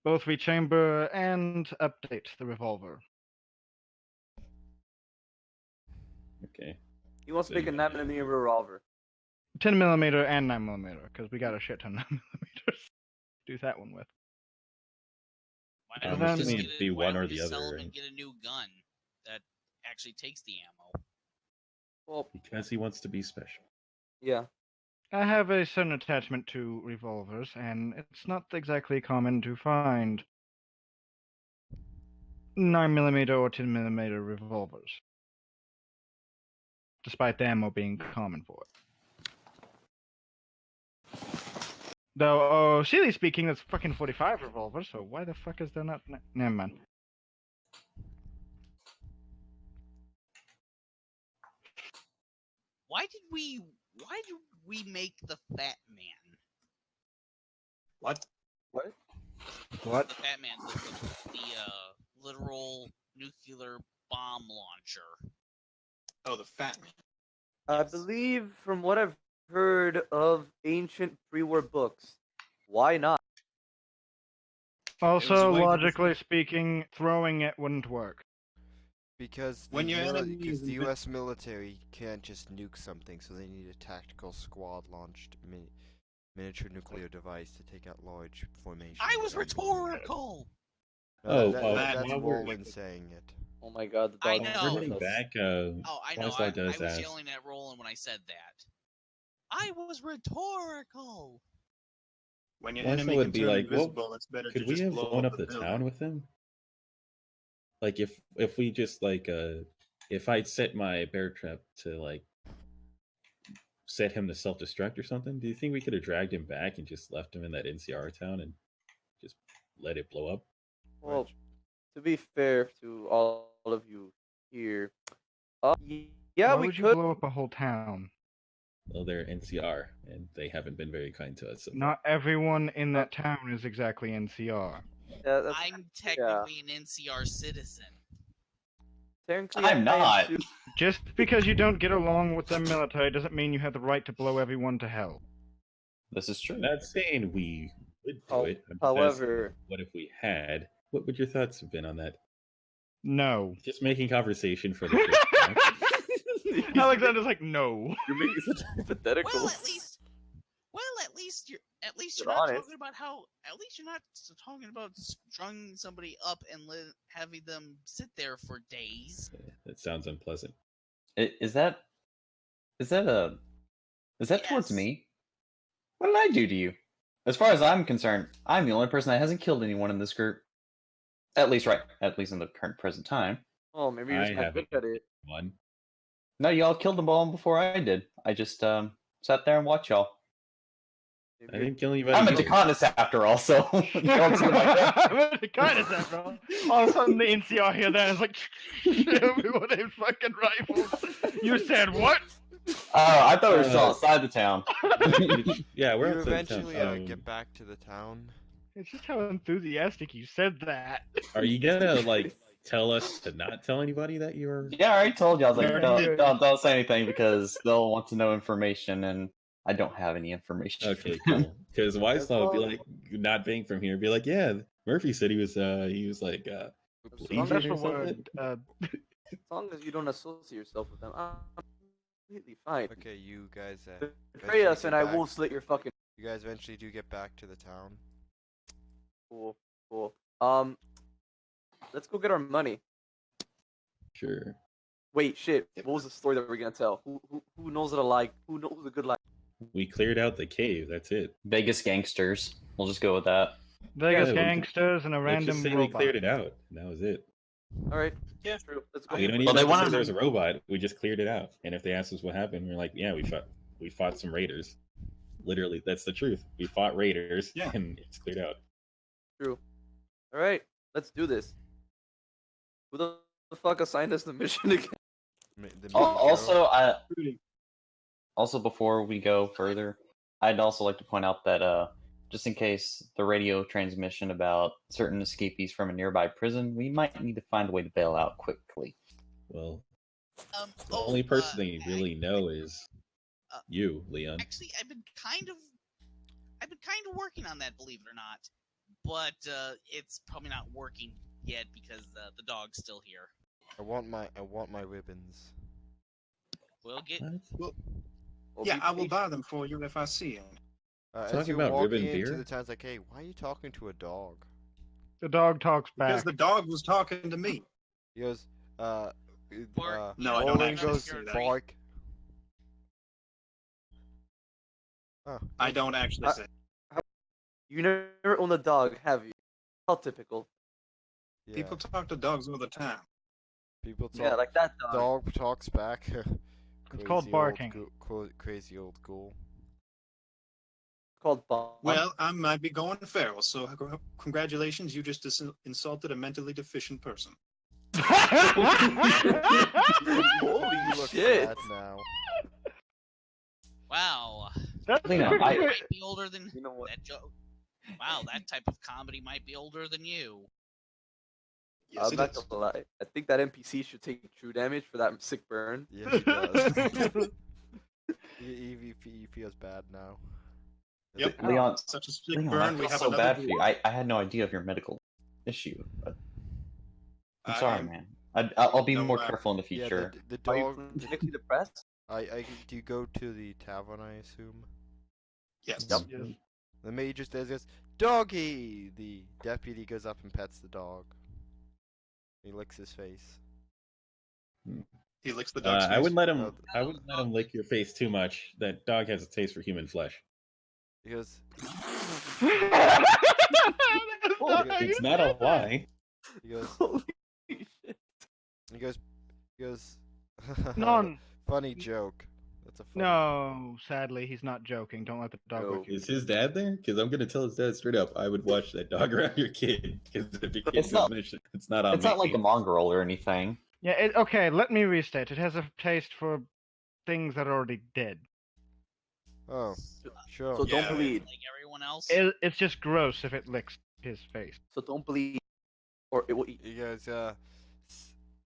[SPEAKER 7] both rechamber and update the revolver.
[SPEAKER 6] Okay.
[SPEAKER 1] He wants to
[SPEAKER 6] So
[SPEAKER 1] make a
[SPEAKER 6] you-
[SPEAKER 1] 9mm revolver.
[SPEAKER 7] 10mm and 9mm, because we got a shit ton of 9mm. Do that one with.
[SPEAKER 4] Why
[SPEAKER 7] I'm
[SPEAKER 4] don't we
[SPEAKER 7] assuming
[SPEAKER 4] just
[SPEAKER 6] it'd be
[SPEAKER 4] why
[SPEAKER 6] one
[SPEAKER 4] don't
[SPEAKER 6] or
[SPEAKER 4] we
[SPEAKER 6] the
[SPEAKER 4] just sell
[SPEAKER 6] other,
[SPEAKER 4] him and
[SPEAKER 6] right?
[SPEAKER 4] get a new gun that actually takes the ammo?
[SPEAKER 1] Well,
[SPEAKER 6] Because he wants to be special.
[SPEAKER 1] yeah.
[SPEAKER 7] I have a certain attachment to revolvers, and it's not exactly common to find 9mm or 10mm revolvers, despite the ammo being common for it. Though, seriously speaking, that's fucking 45 revolver, so why the fuck is there not? Never mind.
[SPEAKER 4] Why did we make the Fat Man?
[SPEAKER 2] What?
[SPEAKER 1] What?
[SPEAKER 7] What?
[SPEAKER 4] The Fat Man, the literal nuclear bomb launcher.
[SPEAKER 2] Oh, the fat man.
[SPEAKER 1] I
[SPEAKER 4] Yes.
[SPEAKER 1] believe, from what I've heard of ancient pre-war books, why not?
[SPEAKER 7] Also,
[SPEAKER 2] way to
[SPEAKER 7] logically speaking, throwing it wouldn't work.
[SPEAKER 3] Because
[SPEAKER 2] When your enemy is
[SPEAKER 3] the
[SPEAKER 2] invi-
[SPEAKER 3] U.S. military can't just nuke something, so they need a tactical squad-launched miniature nuclear device to take out large formations.
[SPEAKER 4] I was
[SPEAKER 3] and-
[SPEAKER 4] rhetorical.
[SPEAKER 6] Oh,
[SPEAKER 3] that's
[SPEAKER 6] while we're-
[SPEAKER 3] Roland saying it.
[SPEAKER 1] Oh my god, the
[SPEAKER 4] I
[SPEAKER 1] dog.
[SPEAKER 4] know.
[SPEAKER 6] Running back,
[SPEAKER 4] Oh, I know.
[SPEAKER 6] Wyslaw
[SPEAKER 4] I
[SPEAKER 6] does
[SPEAKER 4] was
[SPEAKER 6] ask.
[SPEAKER 4] yelling at Roland when I said that. I was rhetorical.
[SPEAKER 2] When your
[SPEAKER 6] Wyslaw
[SPEAKER 2] enemy
[SPEAKER 6] would
[SPEAKER 2] can
[SPEAKER 6] be
[SPEAKER 2] turn
[SPEAKER 6] like, well,
[SPEAKER 2] invisible, it's better to
[SPEAKER 6] could we
[SPEAKER 2] just
[SPEAKER 6] have
[SPEAKER 2] blow
[SPEAKER 6] blown
[SPEAKER 2] up
[SPEAKER 6] up
[SPEAKER 2] the
[SPEAKER 6] the
[SPEAKER 2] building.
[SPEAKER 6] town with him? Like if we just like if I'd set my bear trap to like set him to self-destruct or something? Do you think we could have dragged him back and just left him in that NCR town and just let it blow up?
[SPEAKER 1] Well, to be fair to all of you here, yeah,
[SPEAKER 7] Why
[SPEAKER 1] we
[SPEAKER 7] would you
[SPEAKER 1] could.
[SPEAKER 7] blow up a whole town?
[SPEAKER 6] Well, they're NCR, and they haven't been very kind to us so far.
[SPEAKER 7] Not everyone in that town is exactly NCR.
[SPEAKER 1] Yeah, that's,
[SPEAKER 4] I'm technically an NCR citizen.
[SPEAKER 1] technically,
[SPEAKER 5] I'm
[SPEAKER 1] I am
[SPEAKER 5] not.
[SPEAKER 1] too.
[SPEAKER 7] Just because you don't get along with the military doesn't mean you have the right to blow everyone to hell.
[SPEAKER 5] This is true.
[SPEAKER 6] I'm not saying we would do it. I'm just
[SPEAKER 1] However-
[SPEAKER 6] asking, what if we had? What would your thoughts have been on that?
[SPEAKER 7] No.
[SPEAKER 6] Just making conversation for the first time.
[SPEAKER 7] Alexander's like, no.
[SPEAKER 1] You're making such hypotheticals.
[SPEAKER 4] At least
[SPEAKER 1] You're
[SPEAKER 4] you're not
[SPEAKER 1] honest.
[SPEAKER 4] talking about how. At least you're not talking about strung somebody up and having them sit there for days.
[SPEAKER 6] That sounds unpleasant.
[SPEAKER 5] Is that towards
[SPEAKER 4] Yes.
[SPEAKER 5] me? What did I do to you? As far as I'm concerned, I'm the only person that hasn't killed anyone in this group. At least in the current present time.
[SPEAKER 1] Oh, maybe you're
[SPEAKER 6] I
[SPEAKER 1] just not good
[SPEAKER 6] haven't.
[SPEAKER 1] at it.
[SPEAKER 6] One.
[SPEAKER 5] No, y'all killed them all before I did. I just sat there and watched y'all.
[SPEAKER 6] I didn't kill anybody.
[SPEAKER 5] I'm a
[SPEAKER 6] either.
[SPEAKER 5] Decanus after all, so don't see my
[SPEAKER 7] Kind of that, bro. All of a sudden, the NCR here then is like, everyone named fucking rifles. You said what?
[SPEAKER 5] Oh, I thought we were still outside the town.
[SPEAKER 6] Yeah, we're
[SPEAKER 3] You
[SPEAKER 6] outside
[SPEAKER 3] eventually
[SPEAKER 6] town.
[SPEAKER 3] get back to the town.
[SPEAKER 7] It's just how enthusiastic you said that.
[SPEAKER 6] Are you gonna like tell us to not tell anybody that you're?
[SPEAKER 5] Yeah, I already told you. I was like,
[SPEAKER 7] Yeah.
[SPEAKER 5] don't say anything because they'll want to know information, and I don't have any information.
[SPEAKER 6] Okay, cool. Because Wiseslaw would be like, not being from here, be like, yeah, Murphy said he was like
[SPEAKER 1] As
[SPEAKER 6] Legion
[SPEAKER 7] Special
[SPEAKER 6] or something.
[SPEAKER 7] word.
[SPEAKER 1] long as you don't associate yourself with them, I'm completely fine.
[SPEAKER 3] Okay, you guys.
[SPEAKER 1] Betray
[SPEAKER 3] eventually
[SPEAKER 1] us,
[SPEAKER 3] get
[SPEAKER 1] and I
[SPEAKER 3] back-
[SPEAKER 1] will slit your fucking.
[SPEAKER 3] You guys eventually do get back to the town.
[SPEAKER 1] Cool. Let's go get our money.
[SPEAKER 6] Sure.
[SPEAKER 1] Wait, shit. What was the story that we're gonna tell? Who knows it a lie? Who knows a good lie?
[SPEAKER 6] We cleared out the cave. That's it.
[SPEAKER 5] Vegas gangsters. We'll just go with that.
[SPEAKER 7] Vegas
[SPEAKER 6] Yeah, we-
[SPEAKER 7] gangsters and a
[SPEAKER 6] Let's
[SPEAKER 7] random
[SPEAKER 6] just say
[SPEAKER 7] robot.
[SPEAKER 6] we cleared it out, and that was it.
[SPEAKER 1] All right.
[SPEAKER 2] Yeah.
[SPEAKER 1] True. Let's go.
[SPEAKER 6] We don't
[SPEAKER 5] Well,
[SPEAKER 6] even
[SPEAKER 5] they
[SPEAKER 6] have to say
[SPEAKER 5] wanted-
[SPEAKER 6] there was a robot. We just cleared it out. And if they ask us what happened, we're like, yeah, we fought some raiders. Literally, that's the truth. We fought raiders,
[SPEAKER 2] Yeah.
[SPEAKER 6] and it's cleared out.
[SPEAKER 1] True. All right. Let's do this. Who the fuck assigned us the mission again?
[SPEAKER 5] Also, before we go further, I'd also like to point out that just in case the radio transmission about certain escapees from a nearby prison, we might need to find a way to bail out quickly.
[SPEAKER 6] Well, the only person they really know is you, Leon.
[SPEAKER 4] Actually, I've been kind of working on that, believe it or not. But it's probably not working yet because the dog's still here.
[SPEAKER 3] I want my ribbons.
[SPEAKER 4] We'll get.
[SPEAKER 6] What?
[SPEAKER 1] Well,
[SPEAKER 2] Yeah,
[SPEAKER 1] be
[SPEAKER 2] I will
[SPEAKER 1] patient.
[SPEAKER 2] buy them for you if I see them.
[SPEAKER 3] As
[SPEAKER 6] Talking
[SPEAKER 3] you're
[SPEAKER 6] about
[SPEAKER 3] walking
[SPEAKER 6] ribbon
[SPEAKER 3] into
[SPEAKER 6] beer?
[SPEAKER 3] the town, it's like, hey, why are you talking to a dog?
[SPEAKER 7] The dog talks
[SPEAKER 2] Because
[SPEAKER 7] back.
[SPEAKER 2] the dog was talking to me.
[SPEAKER 3] He goes,
[SPEAKER 4] Bark.
[SPEAKER 2] No, I don't
[SPEAKER 3] Roland
[SPEAKER 2] actually
[SPEAKER 3] goes,
[SPEAKER 2] say that.
[SPEAKER 3] bark. Oh,
[SPEAKER 2] I don't actually say.
[SPEAKER 1] You never owned a dog, have you? How typical.
[SPEAKER 3] yeah.
[SPEAKER 2] People talk to dogs all the time.
[SPEAKER 3] People talk.
[SPEAKER 1] Yeah, like that dog.
[SPEAKER 3] Dog talks back.
[SPEAKER 7] It's called barking.
[SPEAKER 3] Crazy old ghoul.
[SPEAKER 1] Called Bomb.
[SPEAKER 2] Well, I might be going feral, so congratulations, you just insulted a mentally deficient person.
[SPEAKER 1] Holy shit!
[SPEAKER 3] Bad now.
[SPEAKER 4] Wow.
[SPEAKER 7] That's
[SPEAKER 5] Lena,
[SPEAKER 7] pretty
[SPEAKER 5] I-
[SPEAKER 7] good.
[SPEAKER 4] Might be older than
[SPEAKER 1] You know what?
[SPEAKER 4] that joke. Wow, that type of comedy might be older than you.
[SPEAKER 2] Yes,
[SPEAKER 1] I'm
[SPEAKER 2] it
[SPEAKER 1] not
[SPEAKER 2] is.
[SPEAKER 1] gonna lie. I think that NPC should take true damage for that sick burn.
[SPEAKER 3] Yes, he does. he feels bad now.
[SPEAKER 2] Yep.
[SPEAKER 5] Leon,
[SPEAKER 2] Such a sick
[SPEAKER 5] Leon, I
[SPEAKER 2] burn. We
[SPEAKER 5] feel
[SPEAKER 2] have
[SPEAKER 5] so
[SPEAKER 2] another
[SPEAKER 5] bad for you.
[SPEAKER 2] dwarf.
[SPEAKER 5] I had no idea of your medical issue. But I'm
[SPEAKER 2] I
[SPEAKER 5] sorry,
[SPEAKER 2] am-
[SPEAKER 5] man. I'll be
[SPEAKER 2] No,
[SPEAKER 5] more
[SPEAKER 2] I-
[SPEAKER 5] careful in the
[SPEAKER 3] Yeah,
[SPEAKER 5] future.
[SPEAKER 3] the
[SPEAKER 1] Are you
[SPEAKER 3] dog.
[SPEAKER 1] clinically depressed?
[SPEAKER 3] Do you go to the tavern? I assume.
[SPEAKER 2] Yes.
[SPEAKER 1] Yep.
[SPEAKER 7] Yes.
[SPEAKER 3] The major says, "Goes doggy." The deputy goes up and pets the dog. He licks his face.
[SPEAKER 2] He licks the dog's
[SPEAKER 6] I
[SPEAKER 2] face.
[SPEAKER 6] wouldn't let him.
[SPEAKER 3] Uh,
[SPEAKER 6] I wouldn't let him lick your face too much. That dog has a taste for human flesh.
[SPEAKER 3] He goes,
[SPEAKER 6] It's not a lie.
[SPEAKER 3] he goes,
[SPEAKER 1] Holy shit!
[SPEAKER 3] he goes, he goes.
[SPEAKER 7] None.
[SPEAKER 3] Funny joke. That's a funny.
[SPEAKER 7] No, sadly, he's not joking. Don't let the dog
[SPEAKER 1] No.
[SPEAKER 7] lick you.
[SPEAKER 6] Is his dad there? Because I'm gonna tell his dad straight up. I would watch that dog around your kid. Because if your kid
[SPEAKER 5] It's
[SPEAKER 6] goes
[SPEAKER 5] not-
[SPEAKER 6] missing, it's not on
[SPEAKER 5] It's
[SPEAKER 6] me.
[SPEAKER 5] not like a mongrel or anything.
[SPEAKER 7] Yeah, okay, let me restate. It has a taste for things that are already dead.
[SPEAKER 3] Oh, sure.
[SPEAKER 1] So don't
[SPEAKER 2] Yeah.
[SPEAKER 1] bleed.
[SPEAKER 4] Like everyone else.
[SPEAKER 7] It's just gross if it licks his face.
[SPEAKER 1] So don't bleed, or it will eat.
[SPEAKER 3] You guys,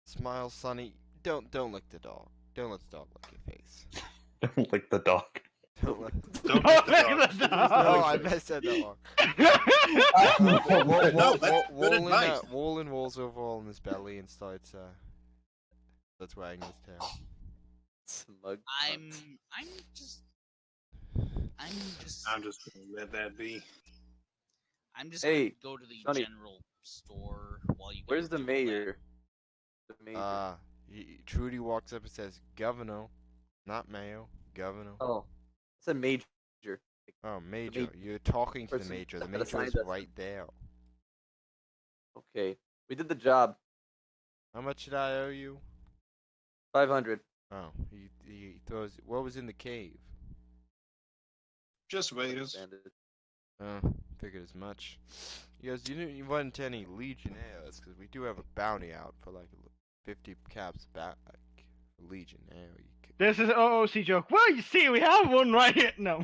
[SPEAKER 3] smile, Sonny. Don't lick the dog. Don't let the dog lick your face.
[SPEAKER 5] Like the dog.
[SPEAKER 3] Don't let.
[SPEAKER 2] Don't
[SPEAKER 7] Don't
[SPEAKER 2] lick the
[SPEAKER 7] lick the
[SPEAKER 2] dog.
[SPEAKER 7] dog.
[SPEAKER 3] No, I said that wrong.
[SPEAKER 2] No, that's good advice.
[SPEAKER 3] Wallin rolls over on his belly and starts wagging his tail.
[SPEAKER 1] Smug.
[SPEAKER 4] I'm
[SPEAKER 1] cunt.
[SPEAKER 4] just
[SPEAKER 2] I'm just gonna let that be.
[SPEAKER 1] Hey,
[SPEAKER 4] gonna go to the
[SPEAKER 1] Sonny.
[SPEAKER 4] general store while you.
[SPEAKER 1] Where's
[SPEAKER 4] guys
[SPEAKER 1] the
[SPEAKER 4] do all that.
[SPEAKER 1] mayor? The mayor.
[SPEAKER 3] Trudy walks up and says, "Governor, not mayo, governor."
[SPEAKER 1] Oh, it's a major.
[SPEAKER 3] Oh, major.
[SPEAKER 1] major
[SPEAKER 3] You're talking to the
[SPEAKER 1] person
[SPEAKER 3] major. The
[SPEAKER 1] that
[SPEAKER 3] major
[SPEAKER 1] assigned
[SPEAKER 3] is
[SPEAKER 1] us.
[SPEAKER 3] right there.
[SPEAKER 1] Okay, we did the job.
[SPEAKER 3] How much did I owe you?
[SPEAKER 1] 500.
[SPEAKER 3] Oh, he throws. What was in the cave?
[SPEAKER 2] Just waiters.
[SPEAKER 3] Figured as much. He goes, you run into any legionnaires, because we do have a bounty out for like 50 caps back for legionnaire.
[SPEAKER 7] This is an OOC joke. Well, you see, we have one right here. No.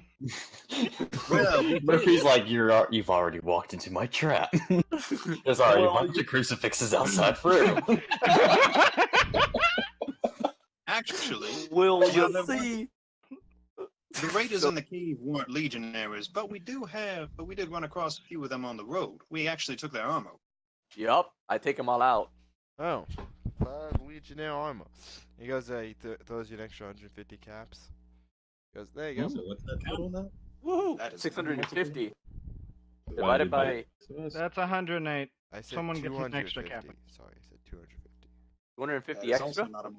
[SPEAKER 2] Well,
[SPEAKER 5] Murphy's like, you've already walked into my trap. There's already a bunch of crucifixes outside for room.
[SPEAKER 2] actually,
[SPEAKER 1] Will
[SPEAKER 2] Well,
[SPEAKER 1] you
[SPEAKER 2] there
[SPEAKER 1] see?
[SPEAKER 2] the raiders in the cave weren't legionaries, but we did run across a few of them on the road. We actually took their armor.
[SPEAKER 1] Yup, I take them all out.
[SPEAKER 3] Oh, 5 legionnaire armor. He goes, he throws you an extra 150 caps. He goes, there you go.
[SPEAKER 6] So what's that total now?
[SPEAKER 1] Woohoo!
[SPEAKER 2] That is
[SPEAKER 1] 650.
[SPEAKER 6] Divided
[SPEAKER 1] Divided by.
[SPEAKER 6] six of us?
[SPEAKER 7] That's 108.
[SPEAKER 3] I said
[SPEAKER 7] Someone gets an extra
[SPEAKER 3] 250.
[SPEAKER 7] cap.
[SPEAKER 3] Sorry, I said 250.
[SPEAKER 1] 250
[SPEAKER 2] That is
[SPEAKER 1] extra.
[SPEAKER 2] also not a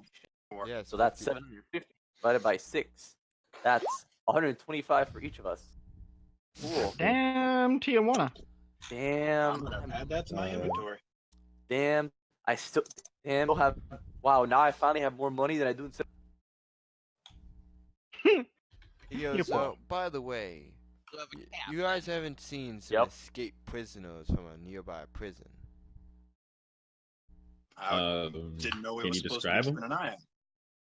[SPEAKER 2] more.
[SPEAKER 3] Yeah,
[SPEAKER 1] So that's
[SPEAKER 3] 50.
[SPEAKER 1] 750 divided by 6. That's 125 for each of us. Cool.
[SPEAKER 7] Damn, Tijuana.
[SPEAKER 1] Damn.
[SPEAKER 2] I'm gonna add that to my inventory.
[SPEAKER 1] Damn. I still. Damn. Have. Wow. Now I finally have more money than I do in.
[SPEAKER 3] He goes,
[SPEAKER 7] poor.
[SPEAKER 3] by the way,
[SPEAKER 4] You have a cap.
[SPEAKER 3] you guys haven't seen some
[SPEAKER 1] Yep.
[SPEAKER 3] escaped prisoners from a nearby prison.
[SPEAKER 2] I didn't know we
[SPEAKER 6] Can
[SPEAKER 2] were
[SPEAKER 6] you
[SPEAKER 2] supposed to
[SPEAKER 6] describe
[SPEAKER 2] be
[SPEAKER 6] 'em?
[SPEAKER 2] keeping an eye out.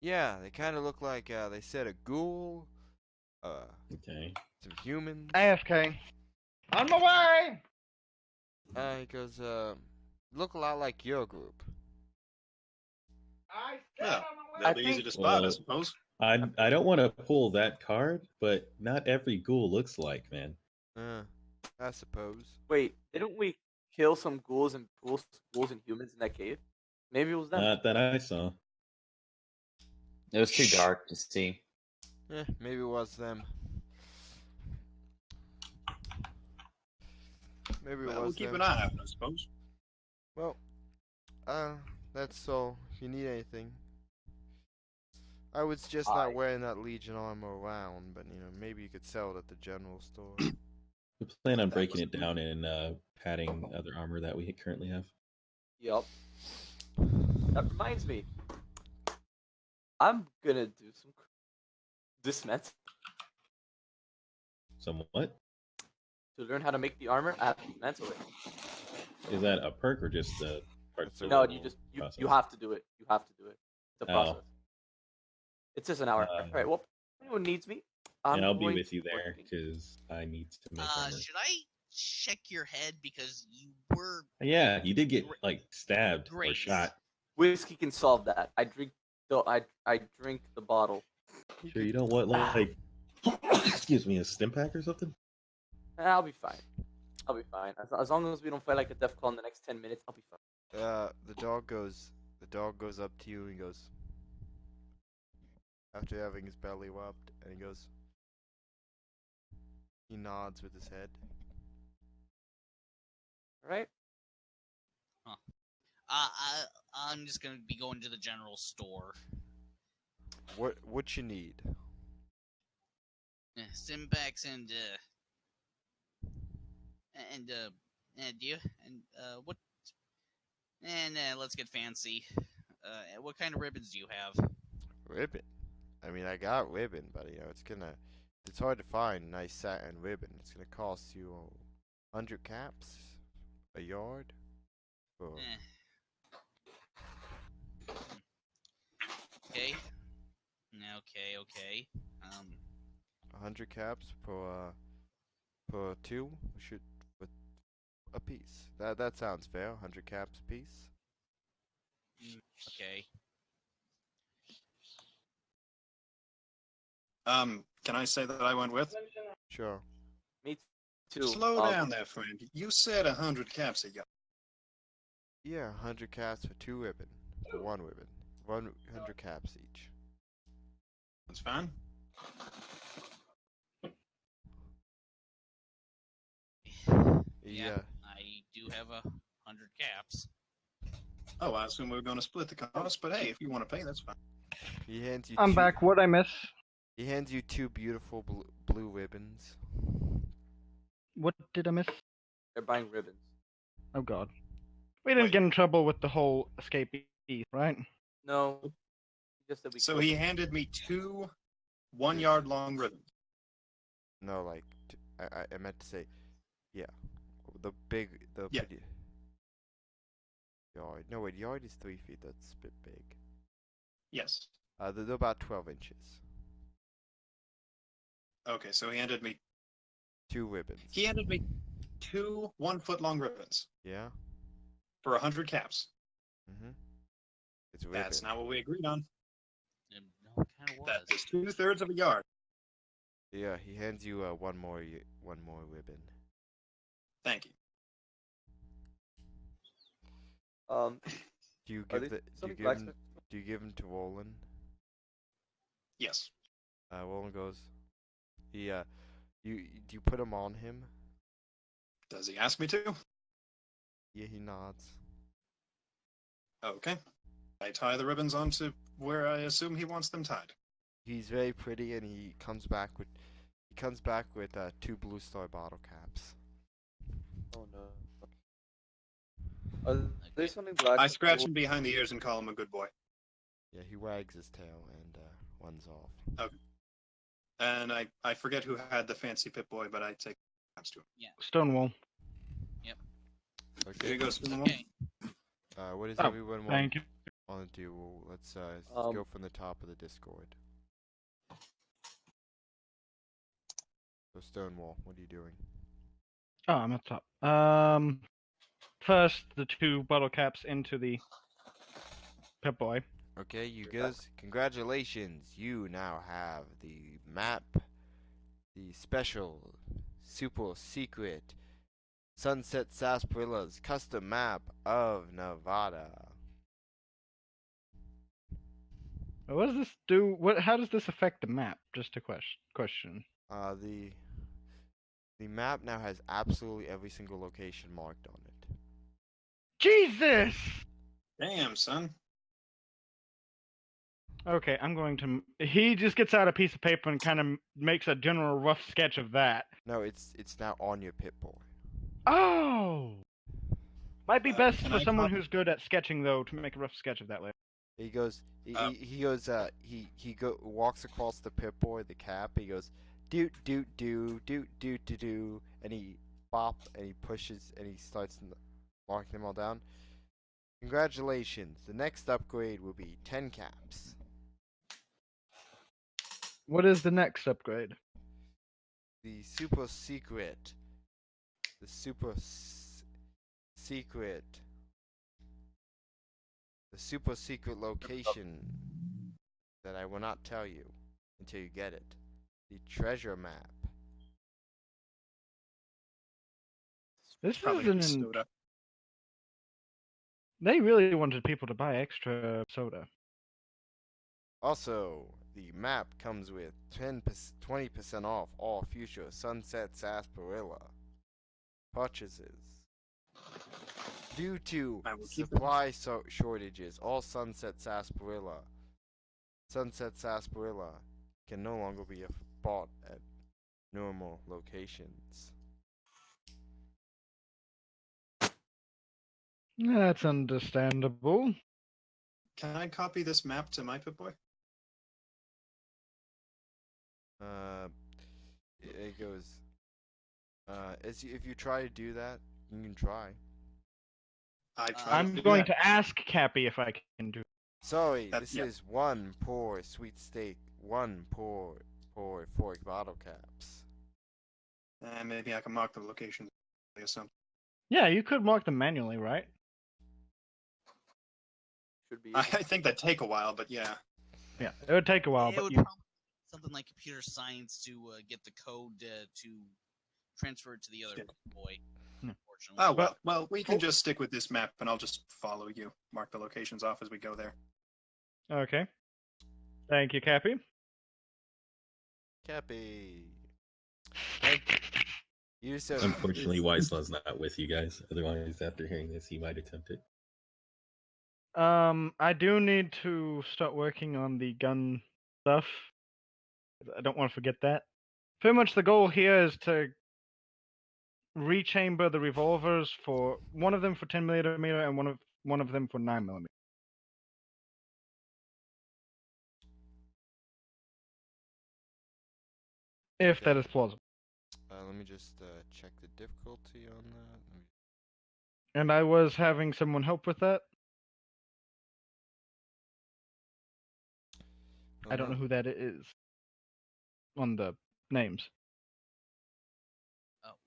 [SPEAKER 3] Yeah, they kind of look like, they said a ghoul,
[SPEAKER 6] Okay.
[SPEAKER 3] some humans.
[SPEAKER 7] AFK. On my way!
[SPEAKER 3] He goes, look a lot like your group.
[SPEAKER 7] I
[SPEAKER 2] Well,
[SPEAKER 7] on
[SPEAKER 2] they'll be easy to spot, I
[SPEAKER 6] Well-
[SPEAKER 2] suppose.
[SPEAKER 6] I don't want to pull that card, but not every ghoul looks like, man.
[SPEAKER 3] I suppose.
[SPEAKER 1] Wait. Didn't we kill some ghouls and humans in that cave? Maybe it was them.
[SPEAKER 6] Not that I saw.
[SPEAKER 5] It was too dark to see.
[SPEAKER 3] Maybe it was them. Maybe it
[SPEAKER 2] Well, we'll
[SPEAKER 3] was
[SPEAKER 2] keep
[SPEAKER 3] them.
[SPEAKER 2] an eye out, I suppose.
[SPEAKER 3] Well, that's all. If you need anything, I would suggest not wearing that Legion armor around, but maybe you could sell it at the general store.
[SPEAKER 6] We plan on
[SPEAKER 2] That
[SPEAKER 6] breaking
[SPEAKER 2] was-
[SPEAKER 6] it down and padding other armor that we currently have.
[SPEAKER 1] Yup. That reminds me. I'm gonna do some disments
[SPEAKER 6] Somewhat.
[SPEAKER 1] to learn how to make the armor. I have to dismantle it.
[SPEAKER 6] Is that a perk or just a part
[SPEAKER 3] That's a-
[SPEAKER 1] No,
[SPEAKER 6] of
[SPEAKER 1] you
[SPEAKER 6] the process?
[SPEAKER 1] have to do it. You have to do it. It's a
[SPEAKER 6] Oh.
[SPEAKER 1] process. It's just an hour. All right. Well, if anyone needs me,
[SPEAKER 6] And I'll be
[SPEAKER 1] going
[SPEAKER 6] with
[SPEAKER 1] to
[SPEAKER 6] you
[SPEAKER 1] work
[SPEAKER 6] there
[SPEAKER 1] things.
[SPEAKER 6] because I need to make armor.
[SPEAKER 4] Should I check your head because you were
[SPEAKER 6] Yeah, you did get like stabbed or
[SPEAKER 4] Great.
[SPEAKER 6] shot.
[SPEAKER 1] Whiskey can solve that. I drink the bottle.
[SPEAKER 6] Sure, you don't want like excuse me, a stim pack or something?
[SPEAKER 1] I'll be fine. I'll be fine. As long as we don't fight like a DEF CON in the next 10 minutes, I'll be fine.
[SPEAKER 3] The dog goes up to you and goes, after having his belly whopped, and he nods with his head.
[SPEAKER 1] All right.
[SPEAKER 4] I'm just gonna be going to the general store.
[SPEAKER 3] What you need?
[SPEAKER 4] Simpacks and do you what? And let's get fancy. What kind of ribbons do you have?
[SPEAKER 3] Ribbon. I mean, I got ribbon, but it's hard to find nice satin ribbon. It's gonna cost you 100 caps a yard. Or
[SPEAKER 4] Eh. Okay. Okay.
[SPEAKER 3] 100 caps per two. We should with a piece. That sounds fair. 100 caps a piece.
[SPEAKER 4] Okay.
[SPEAKER 2] Can I say that I went with?
[SPEAKER 3] Sure.
[SPEAKER 1] Me too.
[SPEAKER 2] Slow down there, friend. You said 100 caps a yard.
[SPEAKER 3] Yeah, 100 caps for two ribbon. For one ribbon. 100 caps each.
[SPEAKER 2] That's fine.
[SPEAKER 3] Yeah.
[SPEAKER 4] I do have 100 caps.
[SPEAKER 2] Oh, I assume we were going to split the cost, but hey, if you want to pay, that's fine.
[SPEAKER 3] He hands you
[SPEAKER 7] I'm
[SPEAKER 3] two.
[SPEAKER 7] back. What'd I miss?
[SPEAKER 3] He hands you two beautiful blue ribbons.
[SPEAKER 7] What did I miss?
[SPEAKER 1] They're buying ribbons.
[SPEAKER 7] Oh god. We didn't
[SPEAKER 2] Wait.
[SPEAKER 7] get in trouble with the whole escapee, right?
[SPEAKER 1] No. He just said we
[SPEAKER 2] So
[SPEAKER 1] killed
[SPEAKER 2] he
[SPEAKER 1] them.
[SPEAKER 2] handed me two 1 yard long ribbons.
[SPEAKER 3] No, like I meant to say, yeah, the
[SPEAKER 2] Yeah.
[SPEAKER 3] pretty yard. No wait, yard is 3 feet. That's a bit big.
[SPEAKER 2] Yes.
[SPEAKER 3] They're about 12 inches.
[SPEAKER 2] Okay, so he handed me
[SPEAKER 3] Two ribbons.
[SPEAKER 2] two 1 foot long ribbons
[SPEAKER 3] Yeah.
[SPEAKER 2] for 100 caps.
[SPEAKER 3] Mhm. It's a ribbon.
[SPEAKER 2] That's not what we agreed on.
[SPEAKER 4] No, it kind of was.
[SPEAKER 2] That is 2/3 of a yard.
[SPEAKER 3] Yeah, he hands you one more ribbon.
[SPEAKER 2] Thank you.
[SPEAKER 3] Do you
[SPEAKER 1] Are
[SPEAKER 3] give
[SPEAKER 1] these
[SPEAKER 3] the
[SPEAKER 1] some blacksmith?
[SPEAKER 3] do you give him to Roland?
[SPEAKER 2] Yes.
[SPEAKER 3] Roland goes. Do you put him on him?
[SPEAKER 2] Does he ask me to?
[SPEAKER 3] Yeah, he nods.
[SPEAKER 2] Okay. I tie the ribbons onto where I assume he wants them tied.
[SPEAKER 3] He's very pretty, and he comes back with two Blue Star bottle caps.
[SPEAKER 1] Oh no. Are they something
[SPEAKER 2] I
[SPEAKER 1] blacksmith?
[SPEAKER 2] scratch him behind the ears and call him a good boy.
[SPEAKER 3] Yeah, he wags his tail and runs off.
[SPEAKER 2] Okay. And I forget who had the fancy Pip-Boy, but I take caps to him.
[SPEAKER 7] Stonewall.
[SPEAKER 2] Here
[SPEAKER 3] Okay.
[SPEAKER 2] you go, Stonewall.
[SPEAKER 4] Okay.
[SPEAKER 3] What does
[SPEAKER 7] Oh,
[SPEAKER 3] everyone
[SPEAKER 7] thank you.
[SPEAKER 3] want to do? Well, let's go from the top of the Discord. So Stonewall, what are you doing?
[SPEAKER 7] Oh, I'm at top. First, the two bottle caps into the Pip-Boy.
[SPEAKER 3] Okay, you guys, congratulations! You now have the map, the special, super secret Sunset Sarsarilla's custom map of Nevada.
[SPEAKER 7] What does this do? How does this affect the map? Just a question.
[SPEAKER 3] The map now has absolutely every single location marked on it.
[SPEAKER 7] Jesus!
[SPEAKER 2] Damn, son.
[SPEAKER 7] Okay, I'm going to. He just gets out a piece of paper and kind of makes a general rough sketch of that.
[SPEAKER 3] No, it's now on your Pip-Boy.
[SPEAKER 7] Oh! Might be best
[SPEAKER 2] can
[SPEAKER 7] for
[SPEAKER 2] I
[SPEAKER 7] someone
[SPEAKER 2] copy-
[SPEAKER 7] who's good at sketching, though, to make a rough sketch of that later.
[SPEAKER 3] He goes. He walks across the Pip-Boy, the cap. He goes, doot doot doot doot doot doot doot, and he bop and he pushes and he starts marking them all down. Congratulations! The next upgrade will be 10 caps.
[SPEAKER 7] What is the next upgrade?
[SPEAKER 3] The super secret. The secret. The super secret location that I will not tell you until you get it. The treasure map.
[SPEAKER 7] This
[SPEAKER 2] Probably
[SPEAKER 7] isn't.
[SPEAKER 2] just soda.
[SPEAKER 7] They really wanted people to buy extra soda.
[SPEAKER 3] Also, the map comes with 20% off all future Sunset Sarsaparilla purchases. Due to
[SPEAKER 2] I will keep
[SPEAKER 3] supply shortages, all Sunset Sarsaparilla can no longer be bought at normal locations.
[SPEAKER 7] That's understandable.
[SPEAKER 2] Can I copy this map to my Pip-Boy?
[SPEAKER 3] Uh, it goes. If you try to do that, you can try.
[SPEAKER 2] I try to
[SPEAKER 7] I'm
[SPEAKER 2] do
[SPEAKER 7] going
[SPEAKER 2] that.
[SPEAKER 7] to ask Cappy if I can do.
[SPEAKER 3] Sorry,
[SPEAKER 2] That's-
[SPEAKER 3] this is one poor sweet steak, one poor fork bottle caps.
[SPEAKER 2] Maybe I can mark the location or something.
[SPEAKER 7] Yeah, you could mark them manually, right?
[SPEAKER 1] Should be.
[SPEAKER 2] I think that'd take a while, but yeah.
[SPEAKER 7] Yeah, it would take a while,
[SPEAKER 4] it
[SPEAKER 7] but
[SPEAKER 4] would
[SPEAKER 7] you.
[SPEAKER 4] probably be something like computer science to get the code to transfer it to the other
[SPEAKER 2] Yeah.
[SPEAKER 4] boy.
[SPEAKER 7] Hmm.
[SPEAKER 4] Unfortunately.
[SPEAKER 2] Oh
[SPEAKER 7] But-
[SPEAKER 2] well, we can just stick with this map, and I'll just follow you. Mark the locations off as we go there.
[SPEAKER 7] Okay. Thank you, Cappy.
[SPEAKER 3] Cappy. You so.
[SPEAKER 6] Unfortunately, Wislaw's not with you guys. Otherwise, after hearing this, he might attempt it.
[SPEAKER 7] I do need to start working on the gun stuff. I don't want to forget that. Pretty much the goal here is to rechamber the revolvers for one of them for 10mm and one of them for 9mm. If
[SPEAKER 3] Okay.
[SPEAKER 7] that is plausible.
[SPEAKER 3] Let me just check the difficulty on that.
[SPEAKER 7] And I was having someone help with that. I don't know who that is on the names.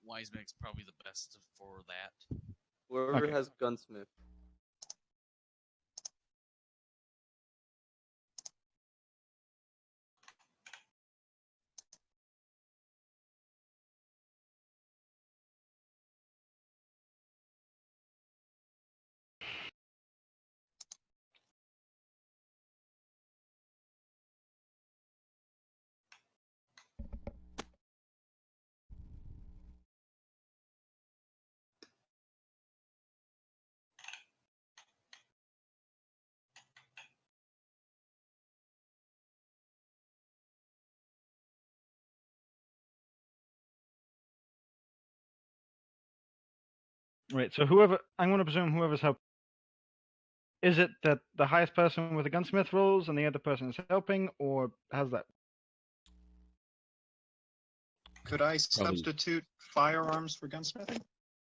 [SPEAKER 4] Wiseman's probably the best for that.
[SPEAKER 1] Whoever
[SPEAKER 7] Okay.
[SPEAKER 1] has gunsmith.
[SPEAKER 7] Right, so I'm going to presume whoever's helping. Is it that the highest person with the gunsmith rolls and the other person is helping, or how's that?
[SPEAKER 2] Could I
[SPEAKER 6] Probably-
[SPEAKER 2] substitute firearms for gunsmithing?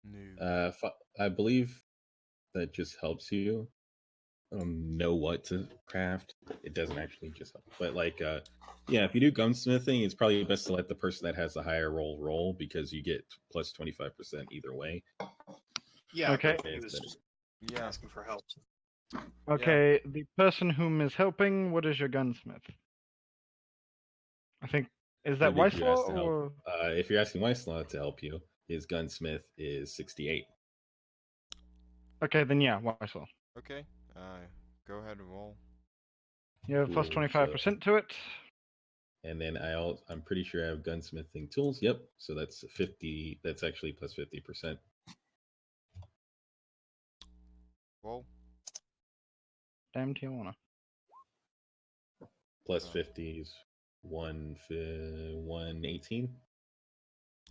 [SPEAKER 3] No.
[SPEAKER 6] I believe that just helps you know what to craft. It doesn't actually just help, but like, yeah, if you do gunsmithing, it's probably best to let the person that has the higher roll because you get plus 25% either way.
[SPEAKER 2] Yeah.
[SPEAKER 7] Okay.
[SPEAKER 2] But he was just
[SPEAKER 3] Yeah.
[SPEAKER 2] asking for help.
[SPEAKER 7] Okay, the person whom is helping, what is your gunsmith? I think, is that
[SPEAKER 6] Who did you ask
[SPEAKER 7] Weislaw
[SPEAKER 6] to help?
[SPEAKER 7] or?
[SPEAKER 6] If you're asking Weislaw to help you, his gunsmith is 68.
[SPEAKER 7] Okay, then yeah, Weislaw.
[SPEAKER 3] Okay. Go ahead and roll.
[SPEAKER 7] You have plus
[SPEAKER 6] Cool,
[SPEAKER 7] 25% to it.
[SPEAKER 6] And then I'm pretty sure I have gunsmithing tools. Yep. So that's 50. That's actually plus 50%.
[SPEAKER 3] Roll.
[SPEAKER 7] Damn Tijuana.
[SPEAKER 6] Plus
[SPEAKER 3] Oh.
[SPEAKER 6] 50 is 118.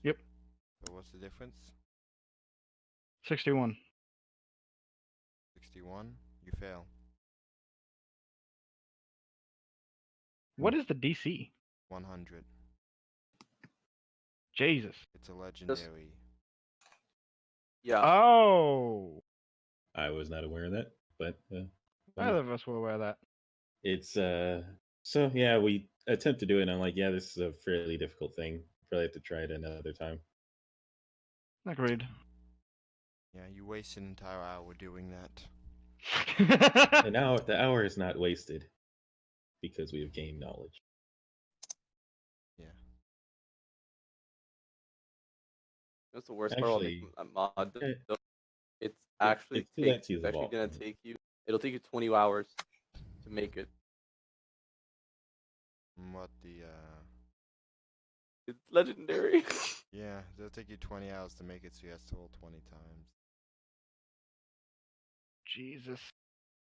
[SPEAKER 7] Yep,
[SPEAKER 3] So what's the difference?
[SPEAKER 7] 61.
[SPEAKER 3] 61. You fail.
[SPEAKER 7] What is the DC?
[SPEAKER 3] 100.
[SPEAKER 7] Jesus.
[SPEAKER 3] It's a legendary.
[SPEAKER 1] Yeah.
[SPEAKER 7] Oh!
[SPEAKER 6] I was not aware of that, but
[SPEAKER 7] Neither of us were aware of that.
[SPEAKER 6] it's so yeah, we attempt to do it and I'm like, yeah, this is a fairly difficult thing. Probably have to try it another time.
[SPEAKER 7] Agreed.
[SPEAKER 3] Yeah, you waste an entire hour doing that.
[SPEAKER 6] And now the hour is not wasted because we have gained knowledge.
[SPEAKER 3] Yeah.
[SPEAKER 1] That's the worst
[SPEAKER 6] Actually,
[SPEAKER 1] part about making a mod.
[SPEAKER 6] eh,
[SPEAKER 1] though. It's actually
[SPEAKER 6] it's too late to use a
[SPEAKER 1] actually
[SPEAKER 6] vault.
[SPEAKER 1] gonna take you. It'll take you 20 hours to make it.
[SPEAKER 3] What the
[SPEAKER 1] It's legendary.
[SPEAKER 3] Yeah, it'll take you 20 hours to make it, so you have to roll 20 times.
[SPEAKER 7] Jesus.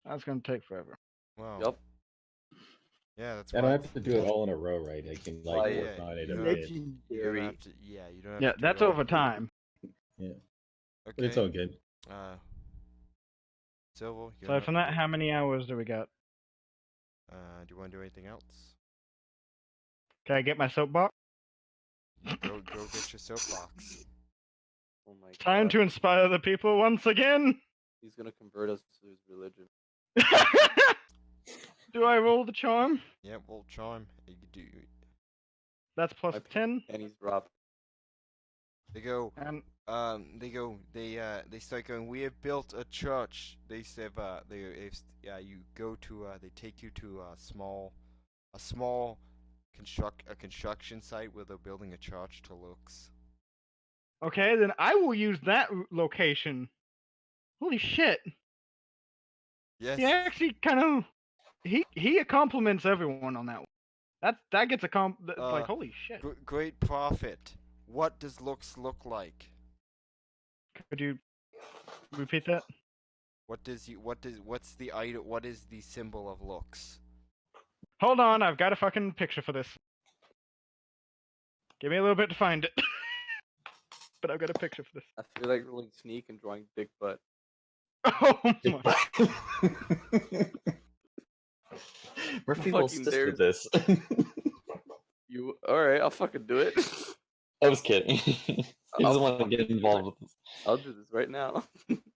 [SPEAKER 7] That's gonna take forever.
[SPEAKER 3] Wow.
[SPEAKER 1] Yep.
[SPEAKER 3] Yeah, that's
[SPEAKER 6] I
[SPEAKER 3] why.
[SPEAKER 6] don't have to do it all in a row, right? I can like
[SPEAKER 1] Why,
[SPEAKER 6] work on it
[SPEAKER 3] you
[SPEAKER 6] a
[SPEAKER 3] don't
[SPEAKER 6] bit.
[SPEAKER 3] have- You don't
[SPEAKER 1] Legendary.
[SPEAKER 3] have to. Yeah, you don't have
[SPEAKER 7] Yeah,
[SPEAKER 3] to do
[SPEAKER 7] that's
[SPEAKER 3] it all.
[SPEAKER 7] over time.
[SPEAKER 6] Yeah,
[SPEAKER 3] Okay.
[SPEAKER 6] but it's all good.
[SPEAKER 3] Silver. You
[SPEAKER 7] So
[SPEAKER 3] don't
[SPEAKER 7] from
[SPEAKER 3] have
[SPEAKER 7] that,
[SPEAKER 3] to
[SPEAKER 7] how many hours do we got?
[SPEAKER 3] do you want to do anything else?
[SPEAKER 7] Can I get my soapbox?
[SPEAKER 3] Go get your soapbox.
[SPEAKER 1] Oh my
[SPEAKER 7] Time
[SPEAKER 1] god.
[SPEAKER 7] to inspire the people once again.
[SPEAKER 1] He's gonna convert us to his religion.
[SPEAKER 7] Do I roll the charm?
[SPEAKER 3] Yeah, well, charm. You do.
[SPEAKER 7] That's plus
[SPEAKER 1] My
[SPEAKER 7] 10.
[SPEAKER 1] pennies drop.
[SPEAKER 3] They go.
[SPEAKER 7] And
[SPEAKER 3] They start going. We have built a church. They say, you go to. They take you to a small construction site where they're building a church to looks.
[SPEAKER 7] okay, then I will use that location. Holy shit!
[SPEAKER 3] Yes.
[SPEAKER 7] He actually kind of he compliments everyone on that one. That gets a like holy shit.
[SPEAKER 3] Great prophet. What does looks look like?
[SPEAKER 7] Could you repeat that?
[SPEAKER 3] What's the item? What is the symbol of looks?
[SPEAKER 7] Hold on, I've got a fucking picture for this. Give me a little bit to find it. But I've got a picture for this.
[SPEAKER 1] I feel like rolling sneak and drawing dick butt.
[SPEAKER 7] Oh my.
[SPEAKER 5] Murphy will
[SPEAKER 1] Fucking
[SPEAKER 5] assist
[SPEAKER 1] dares.
[SPEAKER 5] with this.
[SPEAKER 1] You alright? I'll fucking do it.
[SPEAKER 5] I was kidding. He doesn't want to get involved with this.
[SPEAKER 1] I'll do this right now.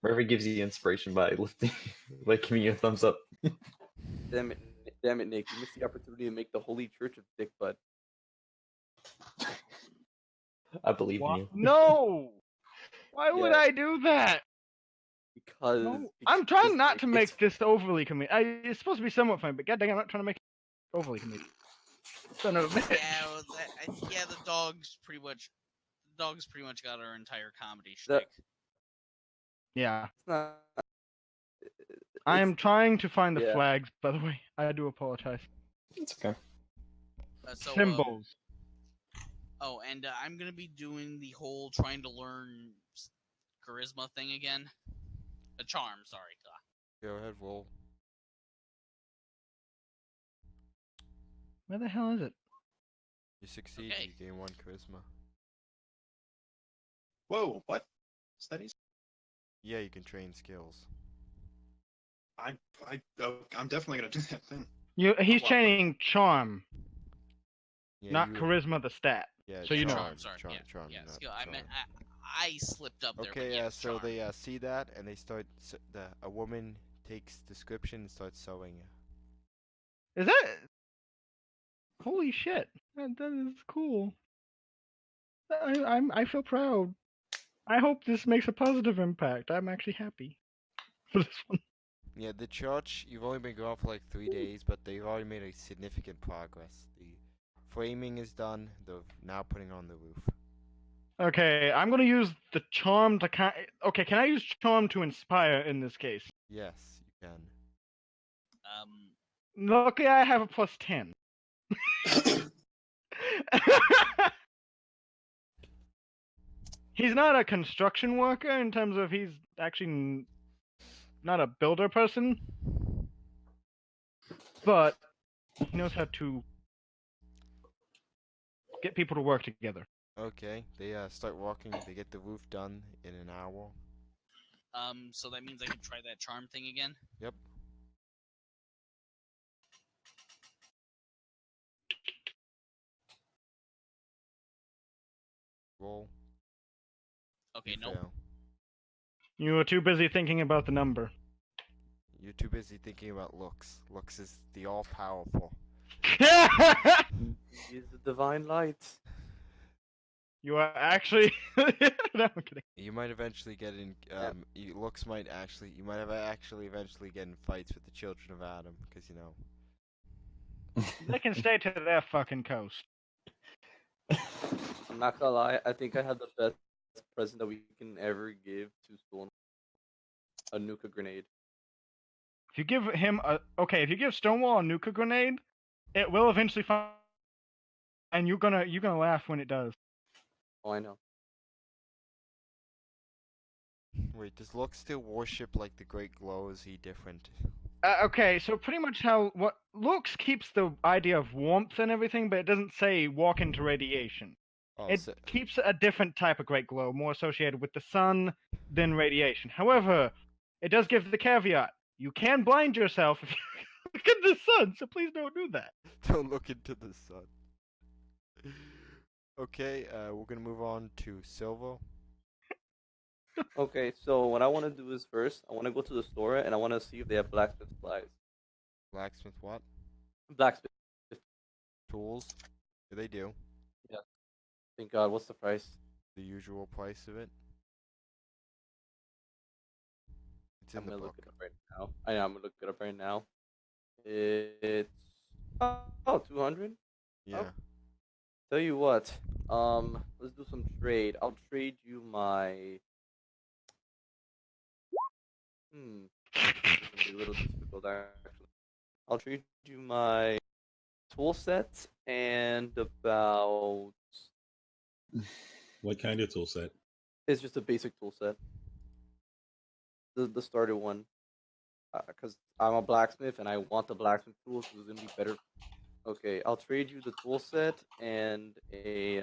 [SPEAKER 5] Murphy gives you inspiration by by giving you a thumbs up.
[SPEAKER 1] Damn it, Nick! You missed the opportunity to make the holy church of dick butt.
[SPEAKER 5] I believe in you.
[SPEAKER 7] No! Why would
[SPEAKER 1] Yeah.
[SPEAKER 7] I do that?
[SPEAKER 1] Because
[SPEAKER 7] No. I'm trying not to make
[SPEAKER 1] it's-
[SPEAKER 7] this overly comedic. It's supposed to be somewhat funny, but goddamn, I'm not trying to make it overly comedic. Son of a bitch.
[SPEAKER 4] Yeah, well, the dog's pretty much got our entire comedy shtick.
[SPEAKER 7] Yeah.
[SPEAKER 1] It's not.
[SPEAKER 7] I am trying to find the
[SPEAKER 1] yeah.
[SPEAKER 7] flags, by the way. I do apologize.
[SPEAKER 5] It's okay.
[SPEAKER 7] Symbols.
[SPEAKER 4] And I'm gonna be doing the whole trying to learn charisma thing again. A charm, sorry.
[SPEAKER 3] Go ahead, roll.
[SPEAKER 7] Where the hell is it?
[SPEAKER 3] You succeed.
[SPEAKER 4] Okay.
[SPEAKER 3] You gain 1 charisma.
[SPEAKER 2] Whoa, what? Studies?
[SPEAKER 3] Yeah, you can train skills.
[SPEAKER 2] I'm definitely gonna do that then.
[SPEAKER 7] He's
[SPEAKER 2] Wow.
[SPEAKER 7] training charm,
[SPEAKER 3] Yeah,
[SPEAKER 7] not
[SPEAKER 3] you-
[SPEAKER 7] charisma the stat.
[SPEAKER 3] Yeah,
[SPEAKER 7] So you know.
[SPEAKER 3] charm,
[SPEAKER 4] Sorry,
[SPEAKER 3] charm,
[SPEAKER 4] yeah,
[SPEAKER 3] charm,
[SPEAKER 4] yeah.
[SPEAKER 3] not
[SPEAKER 4] Skill. I meant
[SPEAKER 3] charm.
[SPEAKER 4] I slipped up there.
[SPEAKER 3] Okay,
[SPEAKER 4] but yes,
[SPEAKER 3] so
[SPEAKER 4] charm.
[SPEAKER 3] they see that and they start. A woman takes description and starts sewing.
[SPEAKER 7] Is that? Holy shit! That is cool. I feel proud. I hope this makes a positive impact. I'm actually happy for this one.
[SPEAKER 3] Yeah, the church. You've only been going for like 3 days, but they've already made a significant progress. The framing is done. They're now putting on the roof.
[SPEAKER 7] Okay, I'm gonna use the charm to okay, can I use charm to inspire in this case?
[SPEAKER 3] Yes, you can.
[SPEAKER 7] Luckily, I have a plus 10. He's not a construction worker in terms of he's actually not a builder person, but he knows how to get people to work together.
[SPEAKER 3] Okay, they start walking. They get the roof done in an hour.
[SPEAKER 4] So that means I can try that charm thing again.
[SPEAKER 3] Yep. Roll.
[SPEAKER 4] Okay,
[SPEAKER 3] You
[SPEAKER 4] no.
[SPEAKER 3] fail.
[SPEAKER 7] You were too busy thinking about the number.
[SPEAKER 3] You're too busy thinking about looks. Looks is the all-powerful.
[SPEAKER 1] He is the divine light.
[SPEAKER 7] You are actually. No, I'm kidding.
[SPEAKER 3] You might eventually get in. Looks might actually. You might have actually eventually get in fights with the children of Adam, because you know.
[SPEAKER 7] They can stay to their fucking coast.
[SPEAKER 1] I'm not gonna lie. I think I have the best present that we can ever give to Storm. A nuka grenade.
[SPEAKER 7] If you give him if you give Stonewall a nuka grenade, it will eventually find, and you're gonna laugh when it does.
[SPEAKER 1] Oh, I know.
[SPEAKER 3] Wait, does Lux still worship like the Great Glow? Is he different?
[SPEAKER 7] Okay, so pretty much what Lux keeps the idea of warmth and everything, but it doesn't say walk into radiation.
[SPEAKER 3] Oh,
[SPEAKER 7] It keeps a different type of great glow, more associated with the sun than radiation. However, it does give the caveat: you can blind yourself if you look at the sun, so please don't do that.
[SPEAKER 3] don't look into the sun. Okay, we're gonna move on to Silvo.
[SPEAKER 1] Okay, so what I want to do is first, I want to go to the store and I want to see if they have blacksmith supplies.
[SPEAKER 3] Blacksmith what?
[SPEAKER 1] Blacksmith.
[SPEAKER 3] Tools? Yeah, they do.
[SPEAKER 1] Yeah. Thank God. What's the price?
[SPEAKER 3] The usual price of it. It's in
[SPEAKER 1] I'm
[SPEAKER 3] the
[SPEAKER 1] gonna
[SPEAKER 3] book.
[SPEAKER 1] look it up right now. I know. I'm gonna look it up right now. It's oh 200.
[SPEAKER 3] Yeah.
[SPEAKER 1] Tell you what. Let's do some trade. I'll trade you my. This is gonna be a little difficult actually. I'll trade you my tool set and about.
[SPEAKER 6] What kind of tool set?
[SPEAKER 1] It's just a basic tool set. The starter one. Because I'm a blacksmith and I want the blacksmith tools, so it's gonna be better. Okay, I'll trade you the tool set and a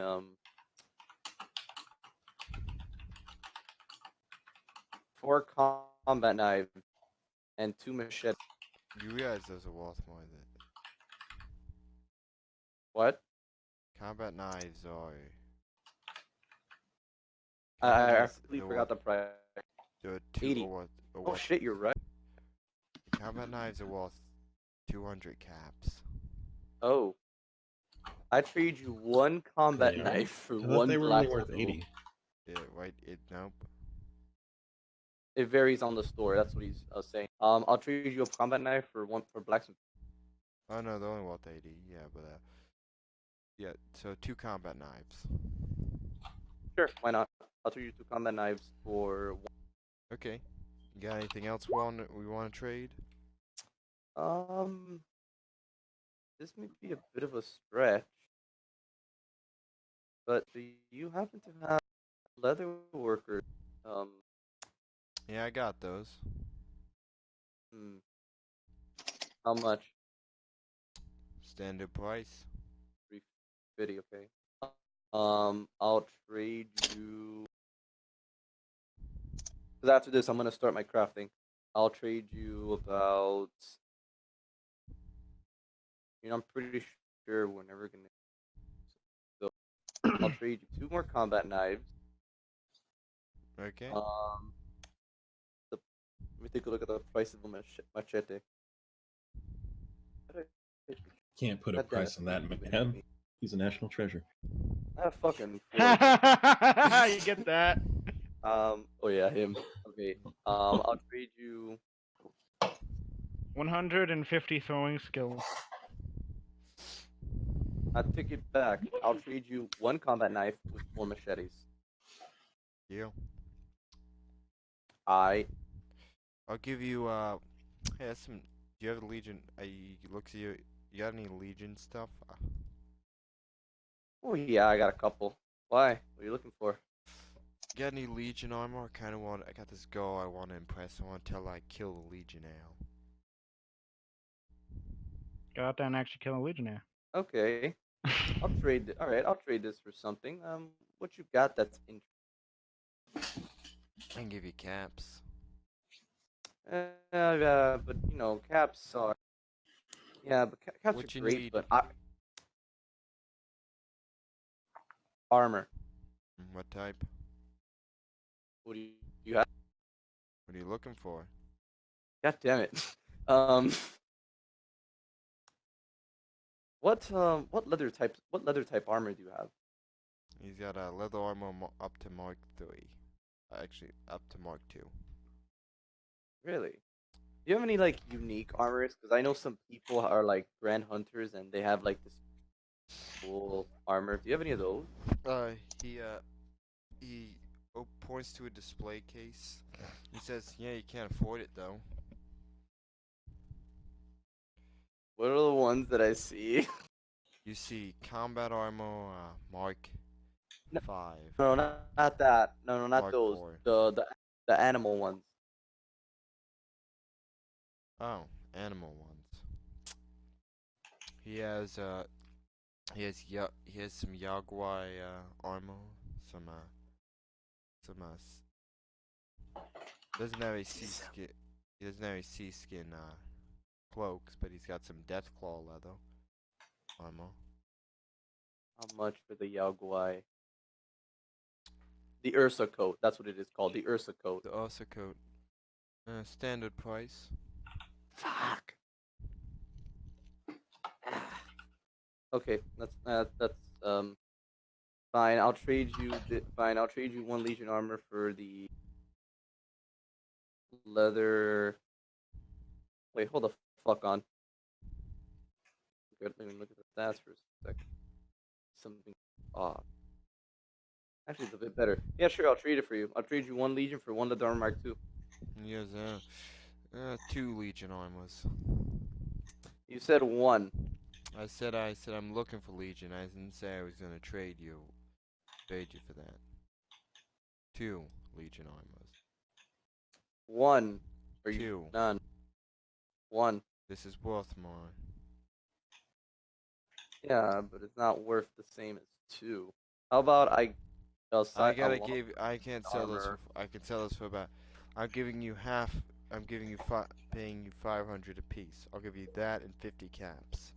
[SPEAKER 1] 4 combat knife and 2 machete.
[SPEAKER 3] You realize those are worth more than
[SPEAKER 1] What?
[SPEAKER 3] combat knives are.
[SPEAKER 1] I completely forgot the price.
[SPEAKER 3] They're
[SPEAKER 1] 80. Oh shit, you're right.
[SPEAKER 3] Combat knives are worth 200 caps.
[SPEAKER 1] Oh. I trade you 1 combat
[SPEAKER 6] They are?
[SPEAKER 1] knife for
[SPEAKER 6] I thought
[SPEAKER 1] 1
[SPEAKER 6] they were only
[SPEAKER 1] blacksmith
[SPEAKER 6] worth
[SPEAKER 1] tool.
[SPEAKER 6] 80.
[SPEAKER 3] Yeah, right. Nope.
[SPEAKER 1] It varies on the store. That's what he's saying. I'll trade you a combat knife for 1 for blacksmith.
[SPEAKER 3] Oh no, they're only worth 80. Yeah, but yeah. So 2 combat knives.
[SPEAKER 1] Sure, why not? I'll trade you 2 combat knives for 1.
[SPEAKER 3] Okay. You got anything else we want to trade?
[SPEAKER 1] This may be a bit of a stretch, but do you happen to have leather workers?
[SPEAKER 3] Yeah, I got those.
[SPEAKER 1] Hmm, how much?
[SPEAKER 3] Standard price.
[SPEAKER 1] 350, okay. I'll trade you. Because after this, I'm gonna start my crafting. I'll trade you about. I'm pretty sure we're never gonna. So I'll trade you 2 more combat knives.
[SPEAKER 3] Okay.
[SPEAKER 1] Let me take a look at the price of a machete.
[SPEAKER 6] Can't put a
[SPEAKER 1] God damn it,
[SPEAKER 6] price on that
[SPEAKER 1] somebody's
[SPEAKER 6] man.
[SPEAKER 1] me.
[SPEAKER 6] He's a national treasure.
[SPEAKER 1] I have fucking 40.
[SPEAKER 7] You get that?
[SPEAKER 1] Oh yeah, him. Okay. I'll trade you.
[SPEAKER 7] 150 throwing skills.
[SPEAKER 1] I take it back. I'll trade you 1 combat knife with 4 machetes.
[SPEAKER 3] Deal.
[SPEAKER 1] I.
[SPEAKER 3] I'll give you hey, that's some. Do you have a Legion? Looks you. You got any Legion stuff?
[SPEAKER 1] Oh yeah, I got a couple. Why? What are you looking for?
[SPEAKER 3] Got any Legion armor? I got this girl I want to impress. I want to tell her I kill the Legionnaire.
[SPEAKER 7] Go out there and actually kill a legionnaire.
[SPEAKER 1] Okay. I'll trade. All right, I'll trade this for something. What you got that's in?
[SPEAKER 3] I can give you caps.
[SPEAKER 1] But caps are. Yeah, but caps
[SPEAKER 3] What
[SPEAKER 1] are
[SPEAKER 3] you
[SPEAKER 1] great,
[SPEAKER 3] need?
[SPEAKER 1] but armor.
[SPEAKER 3] What type?
[SPEAKER 1] What do you have?
[SPEAKER 3] What are you looking for?
[SPEAKER 1] God damn it. What leather type armor do you have?
[SPEAKER 3] He's got a leather armor up to Mark 3. Actually, up to Mark 2.
[SPEAKER 1] Really? Do you have any like unique armors? Because I know some people are like grand hunters and they have like this cool armor. Do you have any of those?
[SPEAKER 3] He points to a display case. He says, "Yeah, you can't afford it though."
[SPEAKER 1] What are the ones that I see?
[SPEAKER 3] You see combat armor, Mark
[SPEAKER 1] No,
[SPEAKER 3] 5.
[SPEAKER 1] no, not that. No, not
[SPEAKER 3] Mark
[SPEAKER 1] those.
[SPEAKER 3] 4.
[SPEAKER 1] The animal ones.
[SPEAKER 3] Oh, animal ones. He has some Jaguar armor, some doesn't have a sea skin. He doesn't have a sea skin cloaks, but he's got some Deathclaw leather armor.
[SPEAKER 1] How much for the Yao Guai? The Ursa coat. That's what it is called. The Ursa coat.
[SPEAKER 3] The Ursa coat. Standard price.
[SPEAKER 1] Fuck. Okay, that's fine. I'll trade you. Fine, I'll trade you 1 Legion armor for the leather. Wait, hold the fuck on. Good. Let me look at the stats for a second. Something off. Actually, it's a bit better. Yeah, sure. I'll trade it for you. I'll trade you 1 Legion for 1 leather armor Mark II.
[SPEAKER 3] Yes, 2 Legion armors.
[SPEAKER 1] You said 1.
[SPEAKER 3] I said I'm looking for Legion. I didn't say I was gonna trade you for that. 2 Legion armors.
[SPEAKER 1] 1. Are you
[SPEAKER 3] 2.
[SPEAKER 1] none? 1.
[SPEAKER 3] This is worth more.
[SPEAKER 1] Yeah, but it's not worth the same as 2. How about I
[SPEAKER 3] can't sell this.
[SPEAKER 1] armor.
[SPEAKER 3] I can sell this for about. I'm giving you half. I'm giving you paying you 500 apiece. I'll give you that and 50 caps.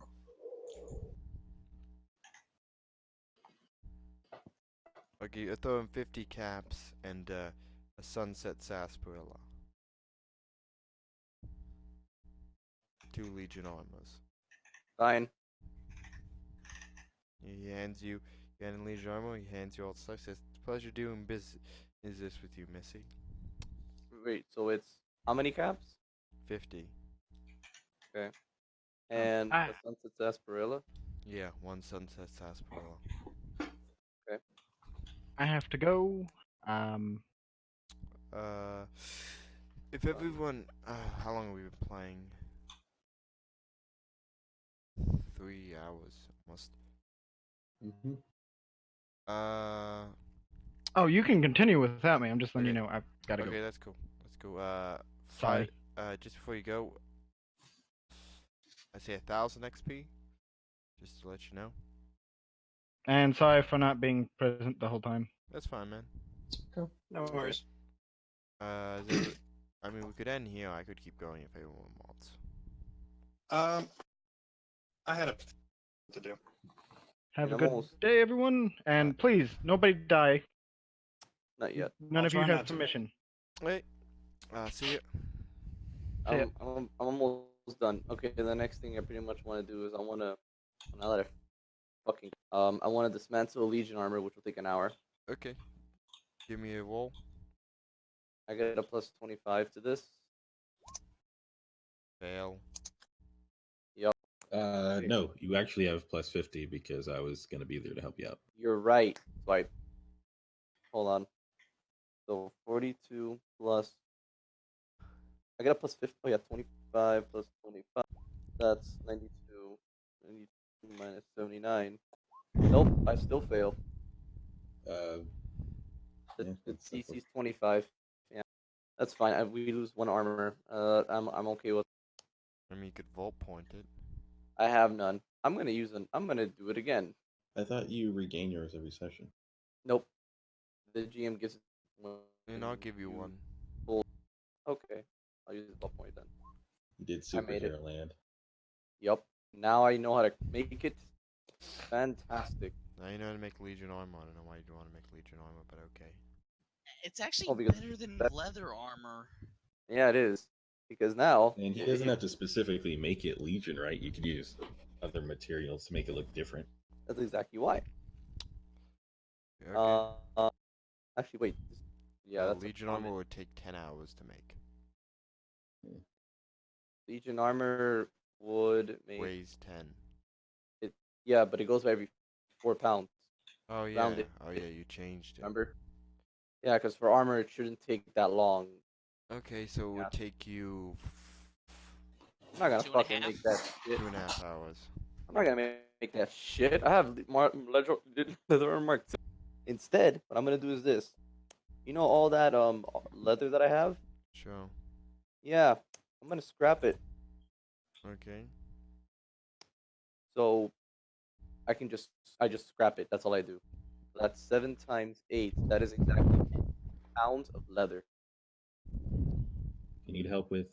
[SPEAKER 3] I'll throw in 50 caps and a sunset sarsaparilla. 2 Legion armors.
[SPEAKER 1] Fine.
[SPEAKER 3] He hands you a Legion armor. He hands you all the stuff. Says, "It's a pleasure doing business with you, Missy."
[SPEAKER 1] Wait, so it's how many caps?
[SPEAKER 3] 50.
[SPEAKER 1] Okay. And
[SPEAKER 7] Ah.
[SPEAKER 1] the sunset sarsaparilla.
[SPEAKER 3] Yeah, 1 sunset sarsaparilla.
[SPEAKER 7] I have to go.
[SPEAKER 3] If everyone, how long have we been playing? 3 hours, almost.
[SPEAKER 6] Mm-hmm.
[SPEAKER 7] Oh, you can continue without me. I'm just letting you
[SPEAKER 3] Okay.
[SPEAKER 7] know I've got to
[SPEAKER 3] Okay,
[SPEAKER 7] go.
[SPEAKER 3] that's cool. Let's go.
[SPEAKER 7] Sorry.
[SPEAKER 3] Just before you go, I say 1,000 XP, just to let you know.
[SPEAKER 7] And sorry for not being present the whole time.
[SPEAKER 3] That's fine, man.
[SPEAKER 2] No worries.
[SPEAKER 3] I mean, we could end here. I could keep going if everyone wants.
[SPEAKER 2] I had a to do.
[SPEAKER 7] Have a
[SPEAKER 1] I'm
[SPEAKER 7] good
[SPEAKER 1] almost-
[SPEAKER 7] day, everyone. And please, nobody die.
[SPEAKER 1] Not yet.
[SPEAKER 7] None
[SPEAKER 2] I'll
[SPEAKER 7] of you
[SPEAKER 2] try
[SPEAKER 7] have
[SPEAKER 2] not to.
[SPEAKER 7] permission.
[SPEAKER 3] Wait. See ya.
[SPEAKER 7] See ya.
[SPEAKER 1] I'm almost done. Okay, the next thing I pretty much want to do is I want to I want to dismantle Legion armor, which will take an hour.
[SPEAKER 3] Okay. Give me a roll.
[SPEAKER 1] I get a plus 25 to this.
[SPEAKER 3] Fail.
[SPEAKER 6] No, you actually have plus 50 because I was going to be there to help you out.
[SPEAKER 1] You're right. So hold on. So 42 plus. I get a plus 50. Oh yeah, 25 plus 25. That's 92. 92 minus 79. Nope, I still fail.
[SPEAKER 6] Yeah,
[SPEAKER 1] The
[SPEAKER 6] that's
[SPEAKER 1] DC is 25. Yeah, that's fine. We lose 1 armor. I'm okay with.
[SPEAKER 3] I mean, you could vault point it.
[SPEAKER 1] I have none. I'm gonna do it again.
[SPEAKER 6] I thought you regain yours every session.
[SPEAKER 1] Nope. The GM gives.
[SPEAKER 3] And I'll give you one.
[SPEAKER 1] Okay, I'll use the ball point then.
[SPEAKER 6] You did
[SPEAKER 1] I made it.
[SPEAKER 6] superhero land.
[SPEAKER 1] Yep. Now I know how to make it. Fantastic.
[SPEAKER 3] Now you know how to make Legion armor. I don't know why you'd want to make Legion armor, but okay.
[SPEAKER 4] It's actually
[SPEAKER 1] because
[SPEAKER 4] better than
[SPEAKER 1] that-
[SPEAKER 4] leather armor.
[SPEAKER 1] Yeah, it is. Because now.
[SPEAKER 6] And he doesn't have to specifically make it Legion, right? You could use other materials to make it look different.
[SPEAKER 1] That's exactly why.
[SPEAKER 3] Okay.
[SPEAKER 1] Actually, wait. Yeah, that's
[SPEAKER 3] Legion armor would take 10 hours to make.
[SPEAKER 1] Legion armor would make.
[SPEAKER 3] Weighs 10.
[SPEAKER 1] Yeah, but it goes by every 4 pounds.
[SPEAKER 3] Oh yeah.
[SPEAKER 1] Rounded.
[SPEAKER 3] Oh yeah, you changed it.
[SPEAKER 1] Remember? Yeah, because for armor it shouldn't take that long.
[SPEAKER 3] Okay, so it would take you
[SPEAKER 1] I'm not gonna
[SPEAKER 4] 2.5?
[SPEAKER 1] fucking make that shit.
[SPEAKER 3] 2.5 hours.
[SPEAKER 1] I'm not gonna make that shit. I have leather armor Mark II. Instead, what I'm gonna do is this. You know all that leather that I have?
[SPEAKER 3] Sure.
[SPEAKER 1] Yeah, I'm gonna scrap it.
[SPEAKER 3] Okay.
[SPEAKER 1] So I just scrap it. That's all I do. So that's 7 times 8. That is exactly 8 pounds of leather.
[SPEAKER 6] You need help with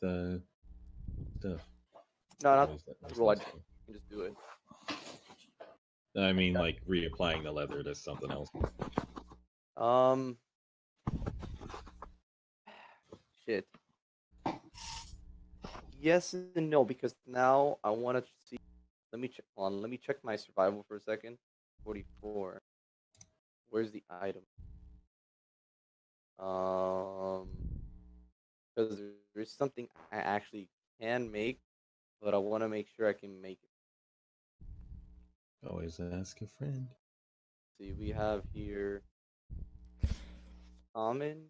[SPEAKER 6] stuff.
[SPEAKER 1] No, not
[SPEAKER 6] Or is that
[SPEAKER 1] roll. I
[SPEAKER 6] mostly
[SPEAKER 1] can just do it.
[SPEAKER 6] I mean, like reapplying the leather to something else.
[SPEAKER 1] Shit. Yes and no, because now I want to see. Let me check. Hold on. Let me check my survival for a second. 44. Where's the item? Because there's something I actually can make, but I want to make sure I can make it.
[SPEAKER 6] Always ask a friend.
[SPEAKER 1] See, we have here common,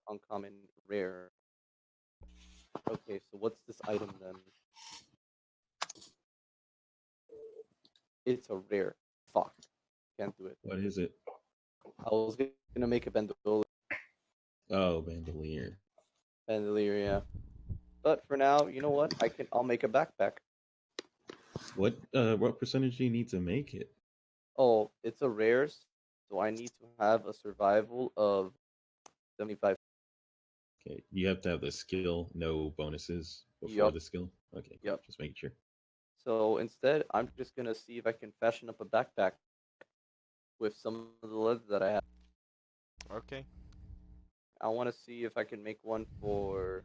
[SPEAKER 1] uncommon, rare. Okay, so what's this item then? It's a rare. Fuck. Can't do it.
[SPEAKER 6] What is it?
[SPEAKER 1] I was gonna make a bandolier,
[SPEAKER 6] Oh, bandolier.
[SPEAKER 1] yeah. But for now, you know what? I'll make a backpack.
[SPEAKER 6] What percentage do you need to make it?
[SPEAKER 1] Oh, it's a rare, so I need to have a survival of 75.
[SPEAKER 6] Okay, you have to have the skill, no bonuses before
[SPEAKER 1] Yup.
[SPEAKER 6] the skill. Okay, cool.
[SPEAKER 1] Yup.
[SPEAKER 6] Just making sure.
[SPEAKER 1] So instead, I'm just gonna see if I can fashion up a backpack with some of the leather that I have.
[SPEAKER 3] Okay.
[SPEAKER 1] I want to see if I can make one for.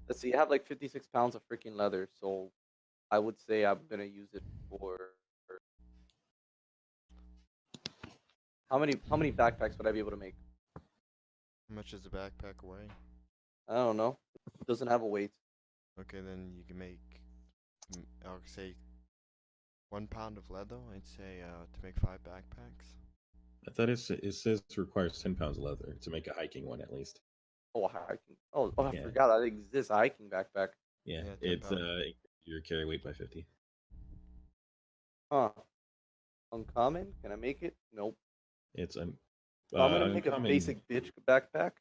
[SPEAKER 1] Let's see, I have like 56 pounds of freaking leather, so I would say I'm gonna use it for. How many backpacks would I be able to make?
[SPEAKER 3] How much is a backpack weigh?
[SPEAKER 1] I don't know. It doesn't have a weight.
[SPEAKER 3] Okay, then you can make, I'll say, 1 pound of leather. I'd say to make 5 backpacks.
[SPEAKER 6] I thought it says it requires 10 pounds of leather to make a hiking one at least.
[SPEAKER 1] Oh, a hiking. Oh, I
[SPEAKER 6] Yeah.
[SPEAKER 1] forgot that exists. A hiking backpack.
[SPEAKER 6] Yeah,
[SPEAKER 3] Yeah, 10
[SPEAKER 6] it's
[SPEAKER 3] pounds.
[SPEAKER 6] your carry weight by 50.
[SPEAKER 1] Huh. Uncommon? Can I make it? Nope.
[SPEAKER 6] It's
[SPEAKER 1] So I'm gonna make a
[SPEAKER 6] uncommon.
[SPEAKER 1] basic bitch backpack.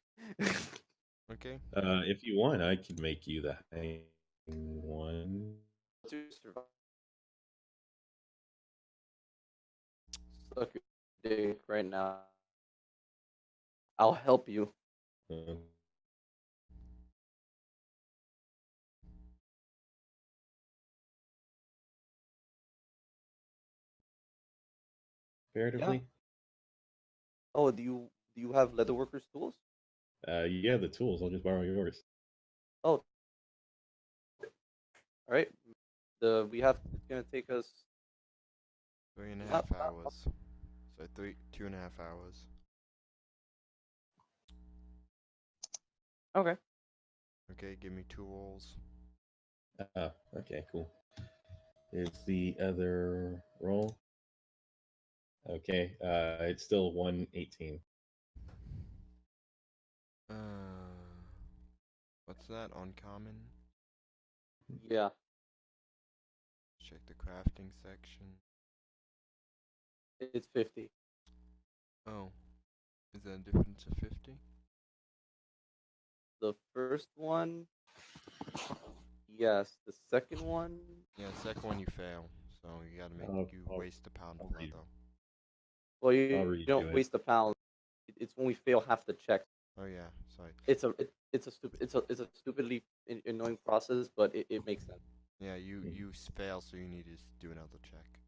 [SPEAKER 3] Okay.
[SPEAKER 6] If you want, I could make you the hiking one.
[SPEAKER 1] To survive. Suck your dick right now. I'll help you.
[SPEAKER 6] Uh, comparatively,
[SPEAKER 1] Oh, do you have leatherworkers tools?
[SPEAKER 6] you have the tools. I'll just borrow yours.
[SPEAKER 1] Oh, all right. It's gonna take us.
[SPEAKER 3] 3.5 hours. So 2.5 hours.
[SPEAKER 1] Okay.
[SPEAKER 3] Okay, give me 2 rolls.
[SPEAKER 6] Okay, cool. It's the other roll. Okay, it's still 118.
[SPEAKER 3] What's that? Uncommon?
[SPEAKER 1] Yeah.
[SPEAKER 3] Check the crafting section.
[SPEAKER 1] It's 50.
[SPEAKER 3] Oh, is that a difference of 50?
[SPEAKER 1] The first one. Yes. The second one.
[SPEAKER 3] Yeah, the second one you fail, so you gotta make you waste a pound of leather.
[SPEAKER 1] Well,
[SPEAKER 6] I'll
[SPEAKER 1] you
[SPEAKER 6] redo
[SPEAKER 1] don't
[SPEAKER 6] it.
[SPEAKER 1] waste a pound. It's when we fail half the check.
[SPEAKER 3] Oh yeah, sorry.
[SPEAKER 1] It's a stupidly annoying process, but it makes sense.
[SPEAKER 3] Yeah, you fail, so you need to do another check.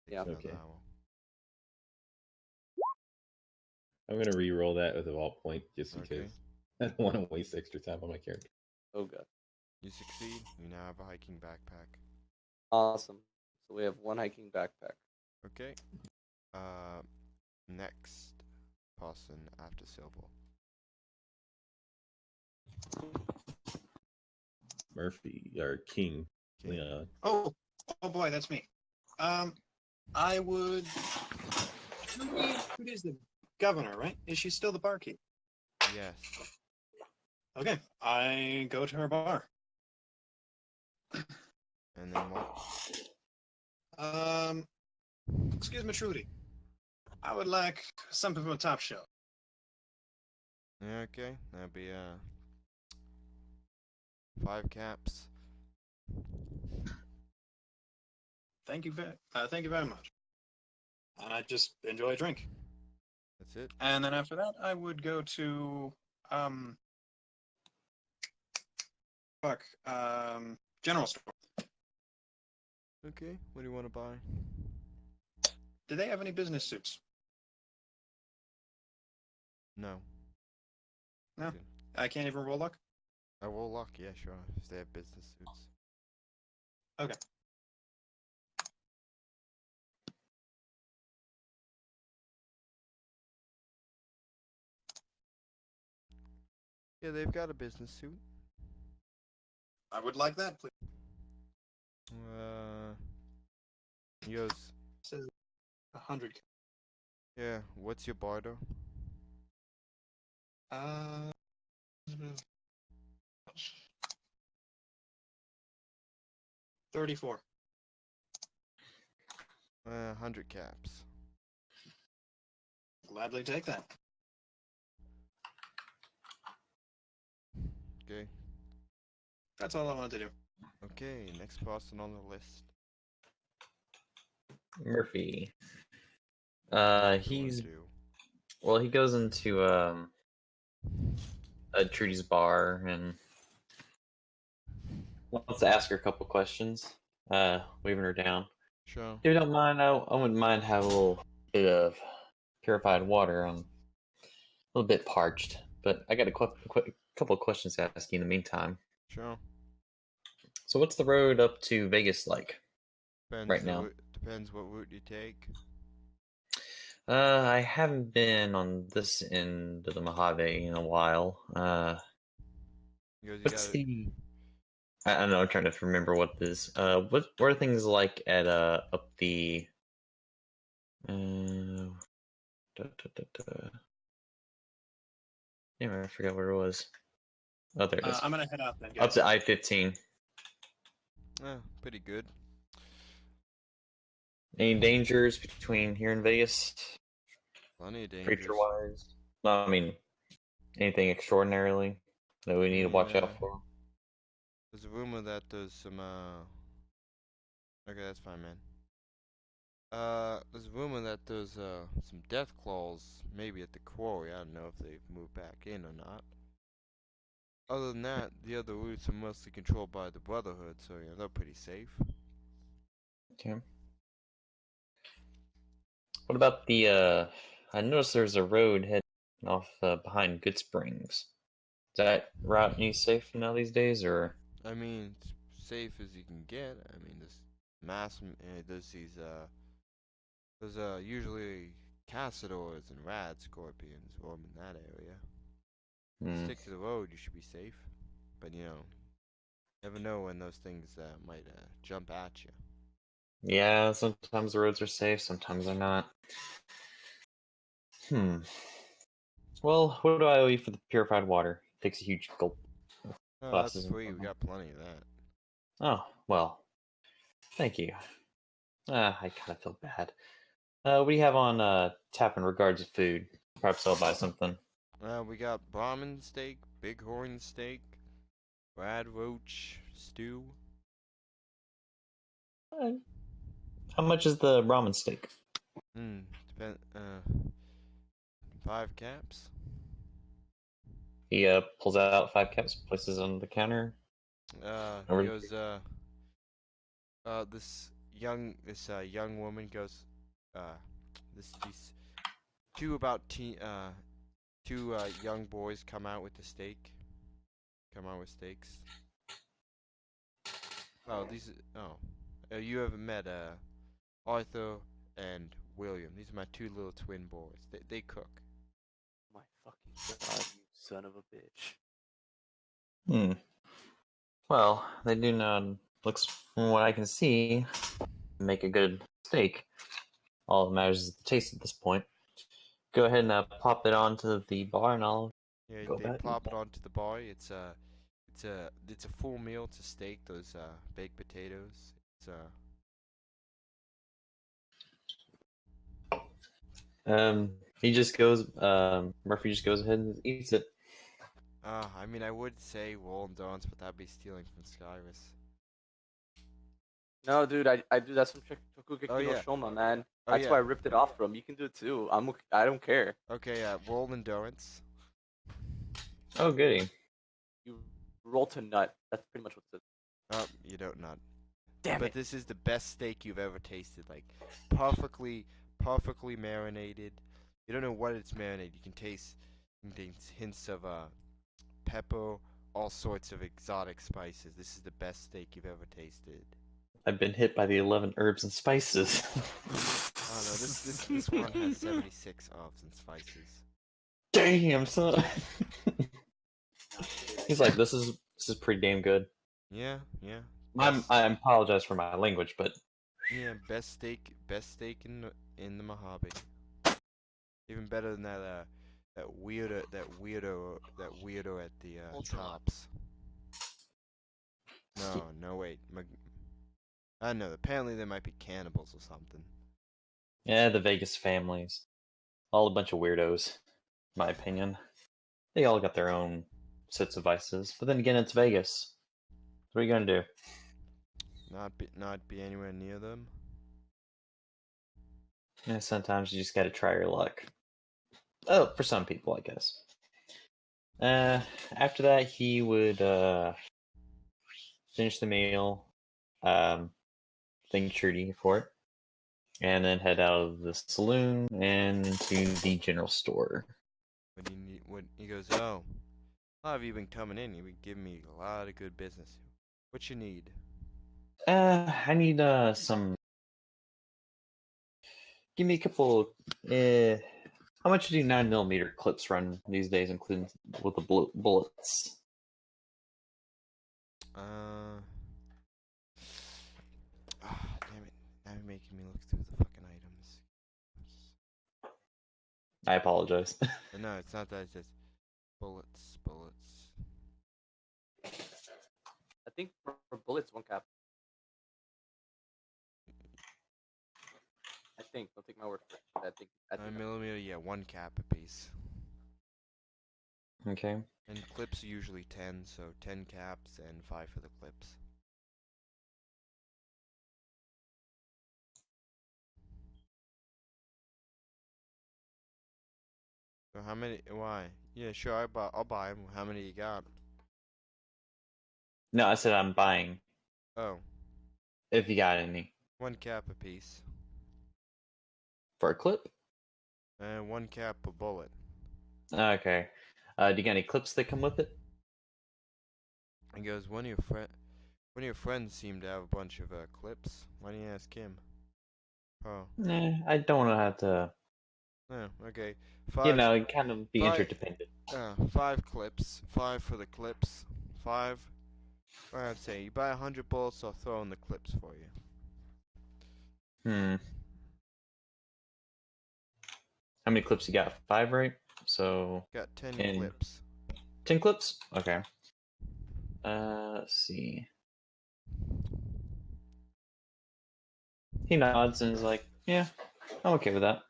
[SPEAKER 1] Yeah.
[SPEAKER 3] Another
[SPEAKER 6] Okay.
[SPEAKER 3] hour.
[SPEAKER 6] I'm gonna re-roll that with a vault point just because
[SPEAKER 3] Okay.
[SPEAKER 6] I don't want to waste extra time on my character.
[SPEAKER 1] Oh god.
[SPEAKER 3] You succeed. You now have a hiking backpack.
[SPEAKER 1] Awesome. So we have one hiking backpack.
[SPEAKER 3] Okay. Next person after Silver.
[SPEAKER 6] Murphy or King.
[SPEAKER 3] Okay.
[SPEAKER 6] Leon.
[SPEAKER 2] Oh boy, that's me. I would. Who is the governor, right? Is she still the barkeep?
[SPEAKER 3] Yes.
[SPEAKER 2] Okay, I go to her bar.
[SPEAKER 3] And then what?
[SPEAKER 2] Excuse me, Trudy. I would like something from a top shelf.
[SPEAKER 3] Yeah, okay. That'd be 5 caps.
[SPEAKER 2] Thank you very much. And I just enjoy a drink.
[SPEAKER 3] That's it.
[SPEAKER 2] And then after that, I would go to general store.
[SPEAKER 3] Okay, what do you want to buy?
[SPEAKER 2] Do they have any business suits?
[SPEAKER 3] No.
[SPEAKER 2] No.
[SPEAKER 3] Okay.
[SPEAKER 2] I can't even roll luck?
[SPEAKER 3] I will lock, yeah, sure, if they have business suits.
[SPEAKER 2] Okay.
[SPEAKER 3] Yeah, they've got a business suit.
[SPEAKER 2] I would like that, please.
[SPEAKER 3] He goes,
[SPEAKER 2] Says 100.
[SPEAKER 3] yeah, what's your barter?
[SPEAKER 2] Uh, 34.
[SPEAKER 3] 100 caps.
[SPEAKER 2] Gladly take that.
[SPEAKER 3] Okay.
[SPEAKER 2] That's all I wanted to do.
[SPEAKER 3] Okay, next person on the list.
[SPEAKER 5] Murphy.
[SPEAKER 3] What do you wanna
[SPEAKER 5] He's
[SPEAKER 3] do?
[SPEAKER 5] well. He goes into Trudy's bar and wants to ask her a couple questions. Waving her down.
[SPEAKER 3] Sure.
[SPEAKER 5] If you don't mind, I wouldn't mind having a little bit of purified water. I'm a little bit parched, but I got a couple of questions to ask you in the meantime.
[SPEAKER 3] Sure.
[SPEAKER 5] So, what's the road up to Vegas like
[SPEAKER 3] Depends
[SPEAKER 5] right now?
[SPEAKER 3] Depends what route you take.
[SPEAKER 5] I haven't been on this end of the Mojave in a while.
[SPEAKER 3] He goes, you
[SPEAKER 5] What's
[SPEAKER 3] gotta.
[SPEAKER 5] the? I don't know. I'm trying to remember what this. What are things like at up the? Da, da, da, da. Damn, I forgot where it was. Oh, there it is.
[SPEAKER 2] I'm gonna head out then,
[SPEAKER 5] Up
[SPEAKER 2] guys.
[SPEAKER 5] to I-15.
[SPEAKER 3] Pretty good.
[SPEAKER 5] Any dangers between here and Vegas?
[SPEAKER 3] Plenty of dangers.
[SPEAKER 5] Creature-wise? No, I mean, anything extraordinarily that we need to watch out for?
[SPEAKER 3] There's a rumor that there's some Okay, that's fine, man. There's a rumor that there's some death claws maybe at the quarry. I don't know if they've moved back in or not. Other than that, the other routes are mostly controlled by the Brotherhood, so yeah, they're pretty safe.
[SPEAKER 5] Okay. What about the, I noticed there's a road heading off behind Good Springs. Is that route any safe now these days, or?
[SPEAKER 3] I mean, it's safe as you can get. I mean, there's these there's usually cassadors and rad scorpions roam in that area. Stick to the road, you should be safe. But never know when those things might jump at you.
[SPEAKER 5] Yeah, sometimes the roads are safe, sometimes they're not. Well, what do I owe you for the purified water? Takes a huge gulp.
[SPEAKER 3] Oh, that's free. We got plenty of that.
[SPEAKER 5] Oh, well. Thank you. I kind of feel bad. What do you have on tap in regards to food? Perhaps I'll buy something.
[SPEAKER 3] We got Brahmin steak, bighorn steak, rad roach stew.
[SPEAKER 5] How much is the ramen steak?
[SPEAKER 3] Depend. 5 caps.
[SPEAKER 5] He pulls out 5 caps, places on the counter.
[SPEAKER 3] He goes. This young woman goes. These two young boys come out with the steak. Come out with steaks. Oh, you haven't met Arthur and William. These are my 2 little twin boys. They cook.
[SPEAKER 1] My fucking god, you son of a bitch.
[SPEAKER 5] Well, they do not. Looks from what I can see, make a good steak. All that matters is the taste at this point. Go ahead and plop it onto the bar, and I'll go
[SPEAKER 3] They
[SPEAKER 5] back.
[SPEAKER 3] plop it onto the bar. It's a full meal. It's a steak. Those baked potatoes.
[SPEAKER 5] He just goes. Murphy just goes ahead and eats it.
[SPEAKER 3] I mean, I would say roll endurance, but that'd be stealing from Skyrus.
[SPEAKER 1] No, dude, I do that from Shokugeki
[SPEAKER 3] Oh,
[SPEAKER 1] no
[SPEAKER 3] yeah.
[SPEAKER 1] Shoma, man.
[SPEAKER 3] Oh,
[SPEAKER 1] That's
[SPEAKER 3] yeah.
[SPEAKER 1] why I ripped it off from. You can do it too. I don't care.
[SPEAKER 3] Okay, roll endurance.
[SPEAKER 5] Oh, goody.
[SPEAKER 1] You roll to nut. That's pretty much what it is.
[SPEAKER 3] Oh, you don't nut.
[SPEAKER 1] Damn
[SPEAKER 3] but
[SPEAKER 1] it.
[SPEAKER 3] this is the best steak you've ever tasted. Like perfectly marinated. You don't know what it's marinated. You can taste hints of pepper, all sorts of exotic spices. This is the best steak you've ever tasted.
[SPEAKER 5] I've been hit by the 11 herbs and spices.
[SPEAKER 3] Oh no, this one has 76 herbs and spices.
[SPEAKER 5] Damn, son. He's like, this is pretty damn good.
[SPEAKER 3] Yeah, yeah.
[SPEAKER 5] I apologize for my language, but
[SPEAKER 3] Yeah, best steak in the Mojave. Even better than that weirdo at the
[SPEAKER 4] Ultra luck.
[SPEAKER 3] tops. No, wait. I don't know. Apparently there might be cannibals or something.
[SPEAKER 5] yeah, the Vegas families, all a bunch of weirdos, in my opinion. They all got their own sets of vices, but then again, it's Vegas. What are you gonna do?
[SPEAKER 3] Not be anywhere near them.
[SPEAKER 5] Yeah, sometimes you just gotta try your luck. Oh, for some people, I guess. After that, he would finish the meal, thank Trudy for it, and then head out of the saloon and into the general store.
[SPEAKER 3] When he goes, oh, how have you been coming in? You've been giving me a lot of good business. What you need?
[SPEAKER 5] I need some. Give me a couple. How much do 9mm clips run these days, including with the bullets?
[SPEAKER 3] Damn it! Now you're making me look through the fucking items.
[SPEAKER 5] I apologize.
[SPEAKER 3] But no, it's not that. It's just bullets.
[SPEAKER 1] I think for bullets, 1 cap. I think. Don't take my word for it. I think.
[SPEAKER 3] 9mm, yeah, 1 cap apiece.
[SPEAKER 5] Okay.
[SPEAKER 3] And clips are usually 10, so 10 caps and 5 for the clips. So how many? Why? Yeah, sure. I'll buy them. How many you got?
[SPEAKER 5] No, I said I'm buying.
[SPEAKER 3] Oh,
[SPEAKER 5] If you got any
[SPEAKER 3] 1 cap apiece.
[SPEAKER 5] for a clip.
[SPEAKER 3] And 1 cap a bullet.
[SPEAKER 5] Okay. Do you got any clips that come with it?
[SPEAKER 3] He goes, one of your friends seemed to have a bunch of clips. Why don't you ask him? Oh,
[SPEAKER 5] Nah, I don't want to have to.
[SPEAKER 3] no, okay.
[SPEAKER 5] You
[SPEAKER 3] 5,
[SPEAKER 5] know, kind of be
[SPEAKER 3] 5,
[SPEAKER 5] interdependent.
[SPEAKER 3] 5 clips. 5 for the clips. 5. I'd say you buy 100 bullets, I'll throw in the clips for you.
[SPEAKER 5] How many clips you got? 5, right? So
[SPEAKER 3] Got 10
[SPEAKER 5] 10.
[SPEAKER 3] clips.
[SPEAKER 5] 10 clips? Okay. Let's see. He nods and is like, "Yeah, I'm okay with that."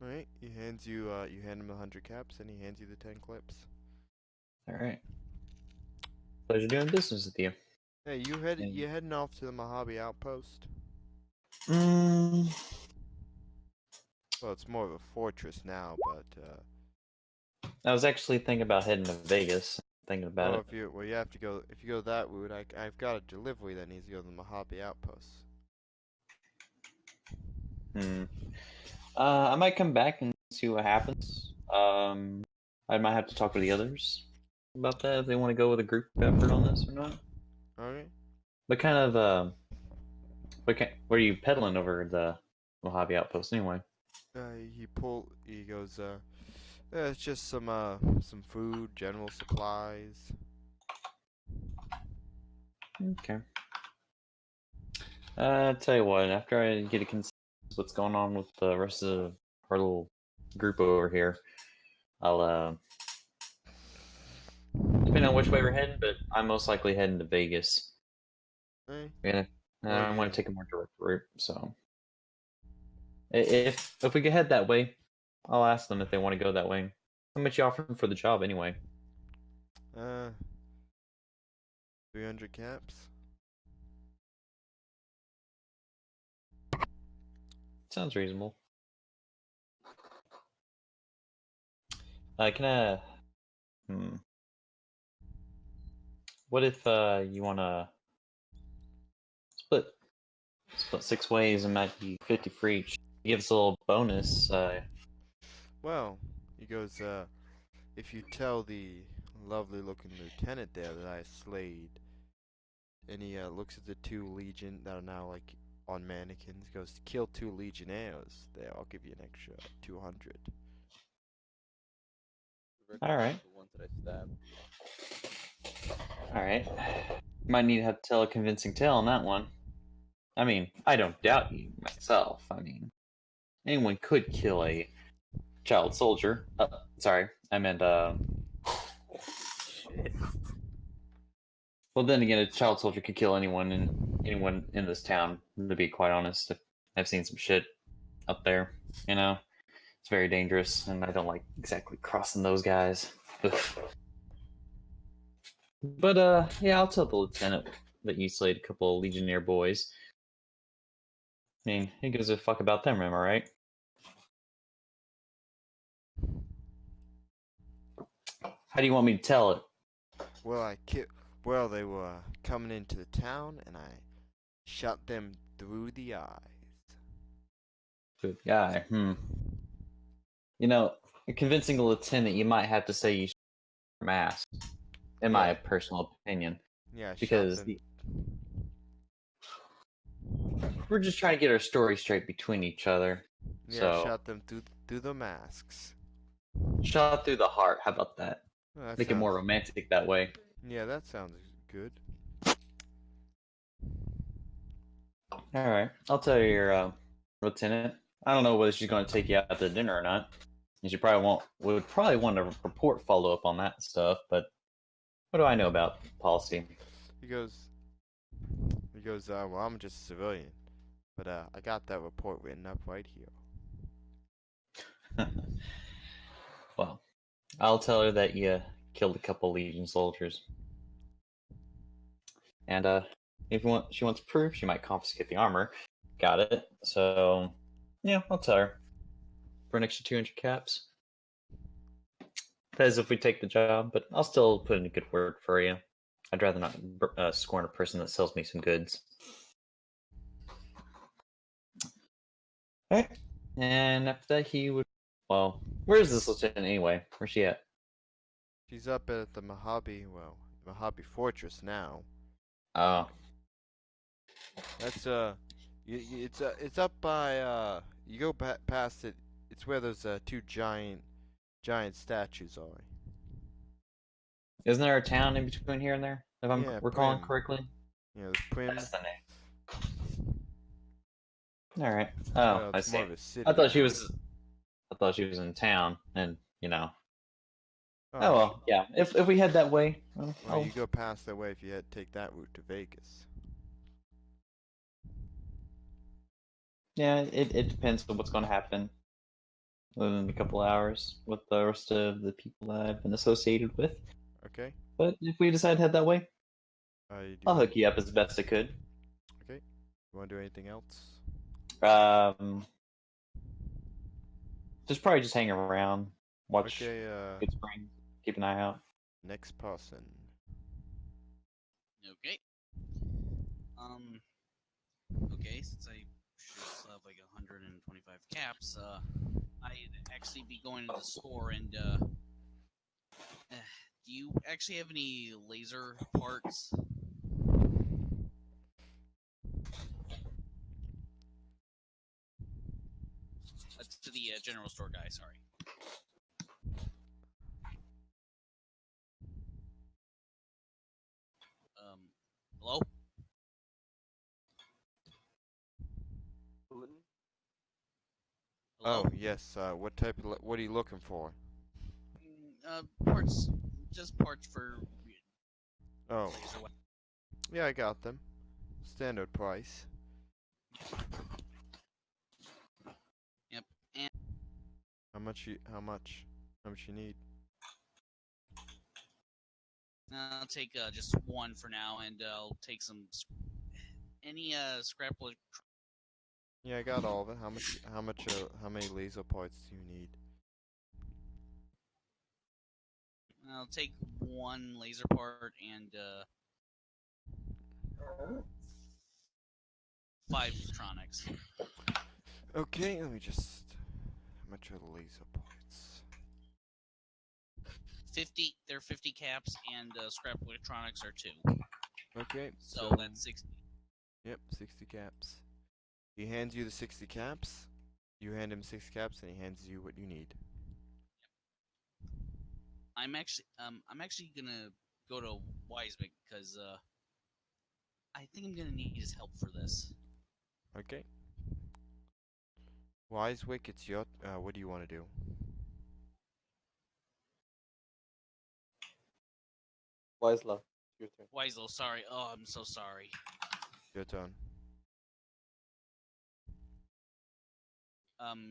[SPEAKER 3] All right. You hand him 100 caps, and he hands you the 10 clips.
[SPEAKER 5] All right. Pleasure doing business with you.
[SPEAKER 3] Hey, you heading off to the Mojave outpost?
[SPEAKER 5] Mm,
[SPEAKER 3] Well, it's more of a fortress now, but
[SPEAKER 5] I was actually thinking about heading to Vegas. Thinking about it.
[SPEAKER 3] you have to go. If you go that route, I've got a delivery that needs to go to the Mojave outpost.
[SPEAKER 5] I might come back and see what happens. I might have to talk to the others about that if they want to go with a group effort on this or not.
[SPEAKER 3] Okay.
[SPEAKER 5] What kind of what are you peddling over the Mojave Outpost anyway?
[SPEAKER 3] He goes. It's just some food, general supplies.
[SPEAKER 5] Okay. Tell you what. After I get a consensus what's going on with the rest of our little group over here, I'll depending on which way we're heading, but I'm most likely heading to Vegas.
[SPEAKER 3] Hey.
[SPEAKER 5] Yeah,
[SPEAKER 3] Well,
[SPEAKER 5] I want to take a more direct route. So, if we could head that way, I'll ask them if they want to go that way. How much you offering for the job anyway?
[SPEAKER 3] 300 caps.
[SPEAKER 5] Sounds reasonable. Can I? What if you want to split split 6 ways and might be 50 for each. He gives a little bonus.
[SPEAKER 3] Well, he goes, if you tell the lovely looking lieutenant there that I slayed, and he looks at the 2 legion that are now like on mannequins, goes, kill 2 legionnaires. There, I'll give you an extra 200.
[SPEAKER 5] All right.
[SPEAKER 1] The ones that I stabbed.
[SPEAKER 5] All right. Might need to have to tell a convincing tale on that one. I mean, I don't doubt you myself. I mean, anyone could kill a child soldier. Sorry, I meant
[SPEAKER 1] Shit.
[SPEAKER 5] Well, then again, a child soldier could kill anyone in this town. To be quite honest, I've seen some shit up there. You know, it's very dangerous, and I don't like exactly crossing those guys. But yeah, I'll tell the lieutenant that you slayed a couple of Legionnaire boys. I mean, who gives a fuck about them, am I right? How do you want me to tell it?
[SPEAKER 3] Well, Well, they were coming into the town, and I shot them through the eyes.
[SPEAKER 5] Good guy. You know, convincing a lieutenant, you might have to say you mask, in my
[SPEAKER 3] Yeah.
[SPEAKER 5] personal opinion,
[SPEAKER 3] Yeah, I
[SPEAKER 5] because
[SPEAKER 3] shot them.
[SPEAKER 5] we're just trying to get our story straight between each other.
[SPEAKER 3] Yeah, I
[SPEAKER 5] So,
[SPEAKER 3] shot them through the masks.
[SPEAKER 5] shot through the heart. How about that?
[SPEAKER 3] Well, that
[SPEAKER 5] Make it more
[SPEAKER 3] sounds.
[SPEAKER 5] romantic that way.
[SPEAKER 3] Yeah, that sounds good.
[SPEAKER 5] All right, I'll tell your lieutenant. I don't know whether she's going to take you out to dinner or not. And she probably won't. Would probably want a report follow up on that stuff. But what do I know about policy?
[SPEAKER 3] He goes. Well, I'm just a civilian, but I got that report written up right here.
[SPEAKER 5] Well, I'll tell her that you killed a couple Legion soldiers. And if she wants proof, she might confiscate the armor. Got it. So, yeah, I'll tell her for an extra 200 caps. That is if we take the job, but I'll still put in a good word for you. I'd rather not scorn a person that sells me some goods. Alright. And after that, he would. Well, where is this lieutenant anyway? Where's she at?
[SPEAKER 3] She's up at the Mojave Fortress now.
[SPEAKER 5] Oh.
[SPEAKER 3] That's it's up by you go past it. It's where those 2 giant statues are.
[SPEAKER 5] Isn't there a town in between here and there? If I'm
[SPEAKER 3] Yeah,
[SPEAKER 5] recalling
[SPEAKER 3] Prim.
[SPEAKER 5] correctly?
[SPEAKER 3] Yeah, there's Prim.
[SPEAKER 5] That's the name. Alright. Oh,
[SPEAKER 3] Well,
[SPEAKER 5] I
[SPEAKER 3] it's
[SPEAKER 5] see.
[SPEAKER 3] more of a city.
[SPEAKER 5] I thought she
[SPEAKER 3] now.
[SPEAKER 5] was. I thought she was in town, and you know.
[SPEAKER 3] Oh,
[SPEAKER 5] Oh well, yeah. If we head that way,
[SPEAKER 3] Well, you go past that way if you had to take that route to Vegas.
[SPEAKER 5] yeah, it depends on what's going to happen within a couple hours with the rest of the people that I've been associated with.
[SPEAKER 3] Okay.
[SPEAKER 5] But if we decide to head that way, I'll hook you up as best I could.
[SPEAKER 3] Okay. You want to do anything else?
[SPEAKER 5] Um, probably just hang around, watch
[SPEAKER 3] Okay.
[SPEAKER 5] Good Spring, keep an eye out.
[SPEAKER 3] Next person.
[SPEAKER 4] Okay. Okay, since I should still have like 125 caps, I'd actually be going to the store and, do you actually have any laser parts? To the general store guy, sorry. Hello? Hello?
[SPEAKER 3] Oh yes. What are you looking for?
[SPEAKER 4] Parts, just parts for
[SPEAKER 3] Oh.
[SPEAKER 4] laser weapons.
[SPEAKER 3] Yeah, I got them. Standard price.
[SPEAKER 4] Yep, and
[SPEAKER 3] How much you need?
[SPEAKER 4] I'll take just one for now, and I'll take some any scrap.
[SPEAKER 3] Yeah, I got all of it. How many laser parts do you need?
[SPEAKER 4] I'll take one laser part and 5 tronics.
[SPEAKER 3] Okay, let me just. How much are the laser points?
[SPEAKER 4] 50. There are 50 caps, and scrap electronics are 2.
[SPEAKER 3] Okay,
[SPEAKER 4] So that's 60.
[SPEAKER 3] Yep, 60 caps. He hands you the 60 caps. You hand him 6 caps, and he hands you what you need.
[SPEAKER 4] I'm actually gonna go to Wiseman because I think I'm gonna need his help for this.
[SPEAKER 3] Okay. Wisewick, it's your. What do you want to do?
[SPEAKER 1] Wisla, your turn.
[SPEAKER 4] Wiesel, sorry. Oh, I'm so sorry.
[SPEAKER 3] Your turn.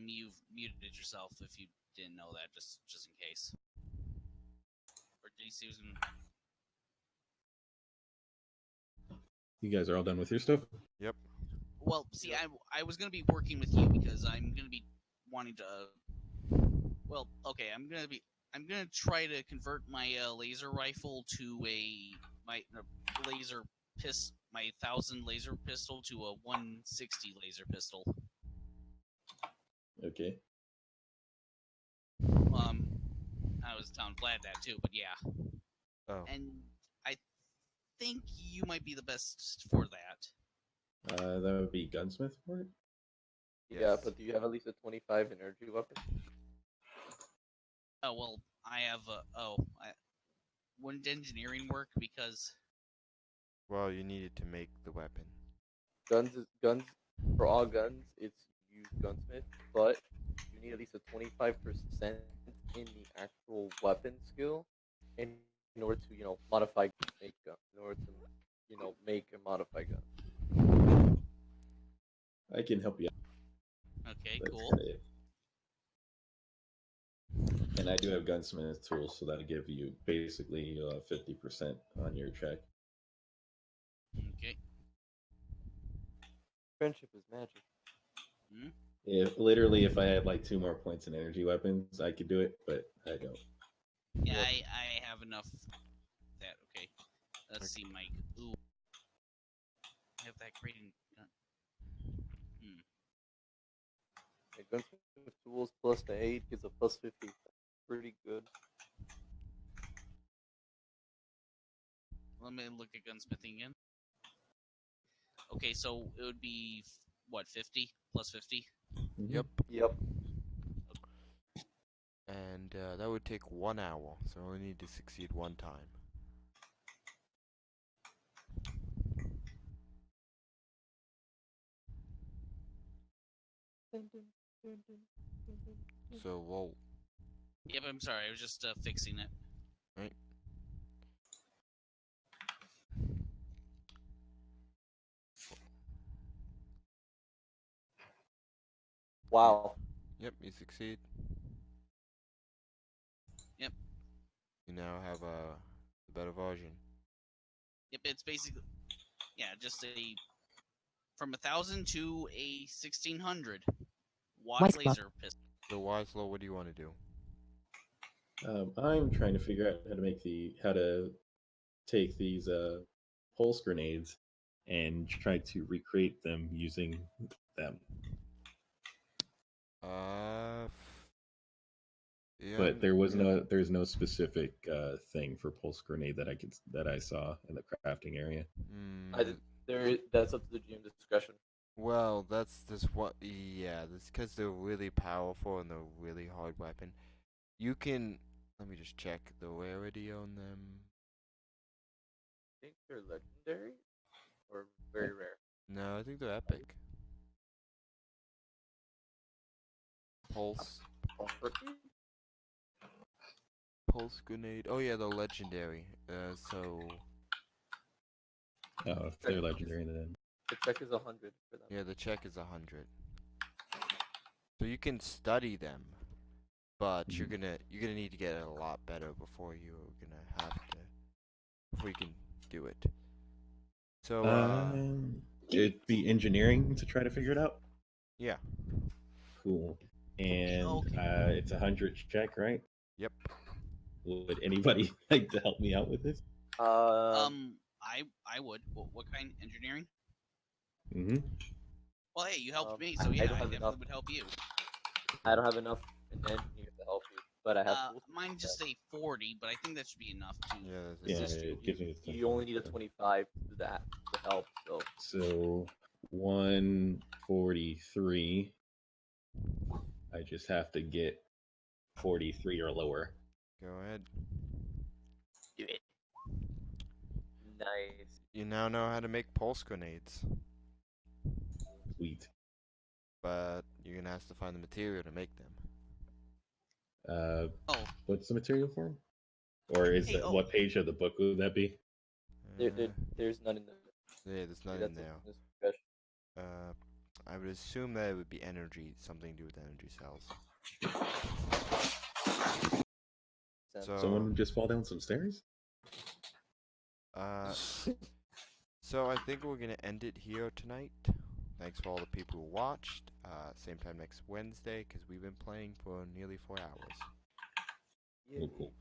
[SPEAKER 4] You've muted yourself if you didn't know that, just in case. Or did he say he was gonna...
[SPEAKER 6] You guys are all done with your stuff?
[SPEAKER 3] Yep.
[SPEAKER 4] Well, see, I was gonna be working with you because I'm gonna be wanting to. Well, okay, I'm gonna try to convert my laser rifle to my 1,000 laser pistol to a 160 laser pistol.
[SPEAKER 6] Okay.
[SPEAKER 4] I was telling Vlad that too, but yeah.
[SPEAKER 3] Oh.
[SPEAKER 4] And I think you might be the best for that.
[SPEAKER 6] That would be gunsmith for it?
[SPEAKER 1] Yeah,
[SPEAKER 3] Yes.
[SPEAKER 1] but do you have at least a 25 energy weapon?
[SPEAKER 4] Oh well, I have wouldn't engineering work because
[SPEAKER 3] Well, you needed to make the weapon.
[SPEAKER 1] Guns for all guns. It's use gunsmith, but you need at least a 25% in the actual weapon skill, in order to modify make gun. In order to make and modify gun.
[SPEAKER 6] I can help you out.
[SPEAKER 4] okay,
[SPEAKER 6] That's
[SPEAKER 4] cool.
[SPEAKER 6] kind of it. And I do have gunsmith tools, so that'll give you basically 50% on your check.
[SPEAKER 4] Okay.
[SPEAKER 1] Friendship is magic.
[SPEAKER 4] Hmm?
[SPEAKER 6] If I had like 2 more points in energy weapons, I could do it, but I don't.
[SPEAKER 4] Yeah,
[SPEAKER 3] Yep.
[SPEAKER 4] I have enough. That okay. Let's see, Mike. Ooh, I have that grading gun.
[SPEAKER 1] Yeah, gunsmith tools plus the 8 gives a plus 50. That's pretty good.
[SPEAKER 4] Let me look at gunsmithing again. Okay, so it would be what 50 plus 50.
[SPEAKER 3] Yep.
[SPEAKER 1] Yep.
[SPEAKER 3] And that would take 1 hour, so I only need to succeed 1 time. So roll.
[SPEAKER 4] Yep, I'm sorry. I was just fixing it.
[SPEAKER 3] Right.
[SPEAKER 1] Wow.
[SPEAKER 3] Yep, you succeed.
[SPEAKER 4] Yep.
[SPEAKER 3] You now have a better version.
[SPEAKER 4] Yep, it's basically just from 1,000 to a 1,600 watt laser pistol.
[SPEAKER 3] So Wiselow, what do you want to do?
[SPEAKER 6] I'm trying to figure out how to take these pulse grenades and try to recreate them using them.
[SPEAKER 3] Yeah.
[SPEAKER 6] But there's no specific thing for pulse grenade that I saw in the crafting area.
[SPEAKER 1] That's up to the GM discretion.
[SPEAKER 3] Well, that's just what. Yeah, that's because they're really powerful and they're really hard weapon. You can. Let me just check the rarity on them.
[SPEAKER 1] I think they're legendary or very rare.
[SPEAKER 3] No, I think they're epic. Pulse grenade. Oh yeah, they're legendary. So
[SPEAKER 6] Oh, if they're legendary, then
[SPEAKER 1] The check is 100 for them.
[SPEAKER 3] yeah, the check is 100. So you can study them, but you're gonna need to get a lot better before you can do it. So
[SPEAKER 6] it'd be engineering to try to figure it out.
[SPEAKER 3] yeah.
[SPEAKER 6] Cool. And
[SPEAKER 4] Okay.
[SPEAKER 6] it's 100 check, right?
[SPEAKER 3] Yep.
[SPEAKER 6] Would anybody like to help me out with this?
[SPEAKER 4] I would. What kind? Engineering?
[SPEAKER 6] Mm-hmm.
[SPEAKER 4] Well, hey, you helped me,
[SPEAKER 1] I
[SPEAKER 4] so yeah,
[SPEAKER 1] don't
[SPEAKER 4] I
[SPEAKER 1] have
[SPEAKER 4] definitely
[SPEAKER 1] enough.
[SPEAKER 4] would help you.
[SPEAKER 1] I don't have enough in engineers to help you, but I have tools.
[SPEAKER 4] Mine just say 40, but I think that should be enough to
[SPEAKER 3] Yeah,
[SPEAKER 6] Yeah,
[SPEAKER 4] assist you.
[SPEAKER 6] it gives me the
[SPEAKER 1] You only need a
[SPEAKER 6] 25.
[SPEAKER 1] 25 to do that to help. So
[SPEAKER 6] So 143. I just have to get 43 or lower.
[SPEAKER 3] Go ahead.
[SPEAKER 1] do it. Nice.
[SPEAKER 3] You now know how to make pulse grenades,
[SPEAKER 6] Sweet.
[SPEAKER 3] but you're gonna have to find the material to make them.
[SPEAKER 4] Oh,
[SPEAKER 6] What's the material for 'em? Or is
[SPEAKER 4] Hey,
[SPEAKER 6] it
[SPEAKER 4] oh.
[SPEAKER 6] what page of the book would that be?
[SPEAKER 1] There's none in the.
[SPEAKER 3] Yeah, there's none
[SPEAKER 1] That's
[SPEAKER 3] in there.
[SPEAKER 1] this discussion.
[SPEAKER 3] I would assume that it would be energy, something to do with energy cells. So,
[SPEAKER 6] Someone just fall down some stairs?
[SPEAKER 3] so I think we're gonna end it here tonight. Thanks for all the people who watched. Same time next Wednesday, because we've been playing for nearly 4 hours.
[SPEAKER 6] Oh, cool.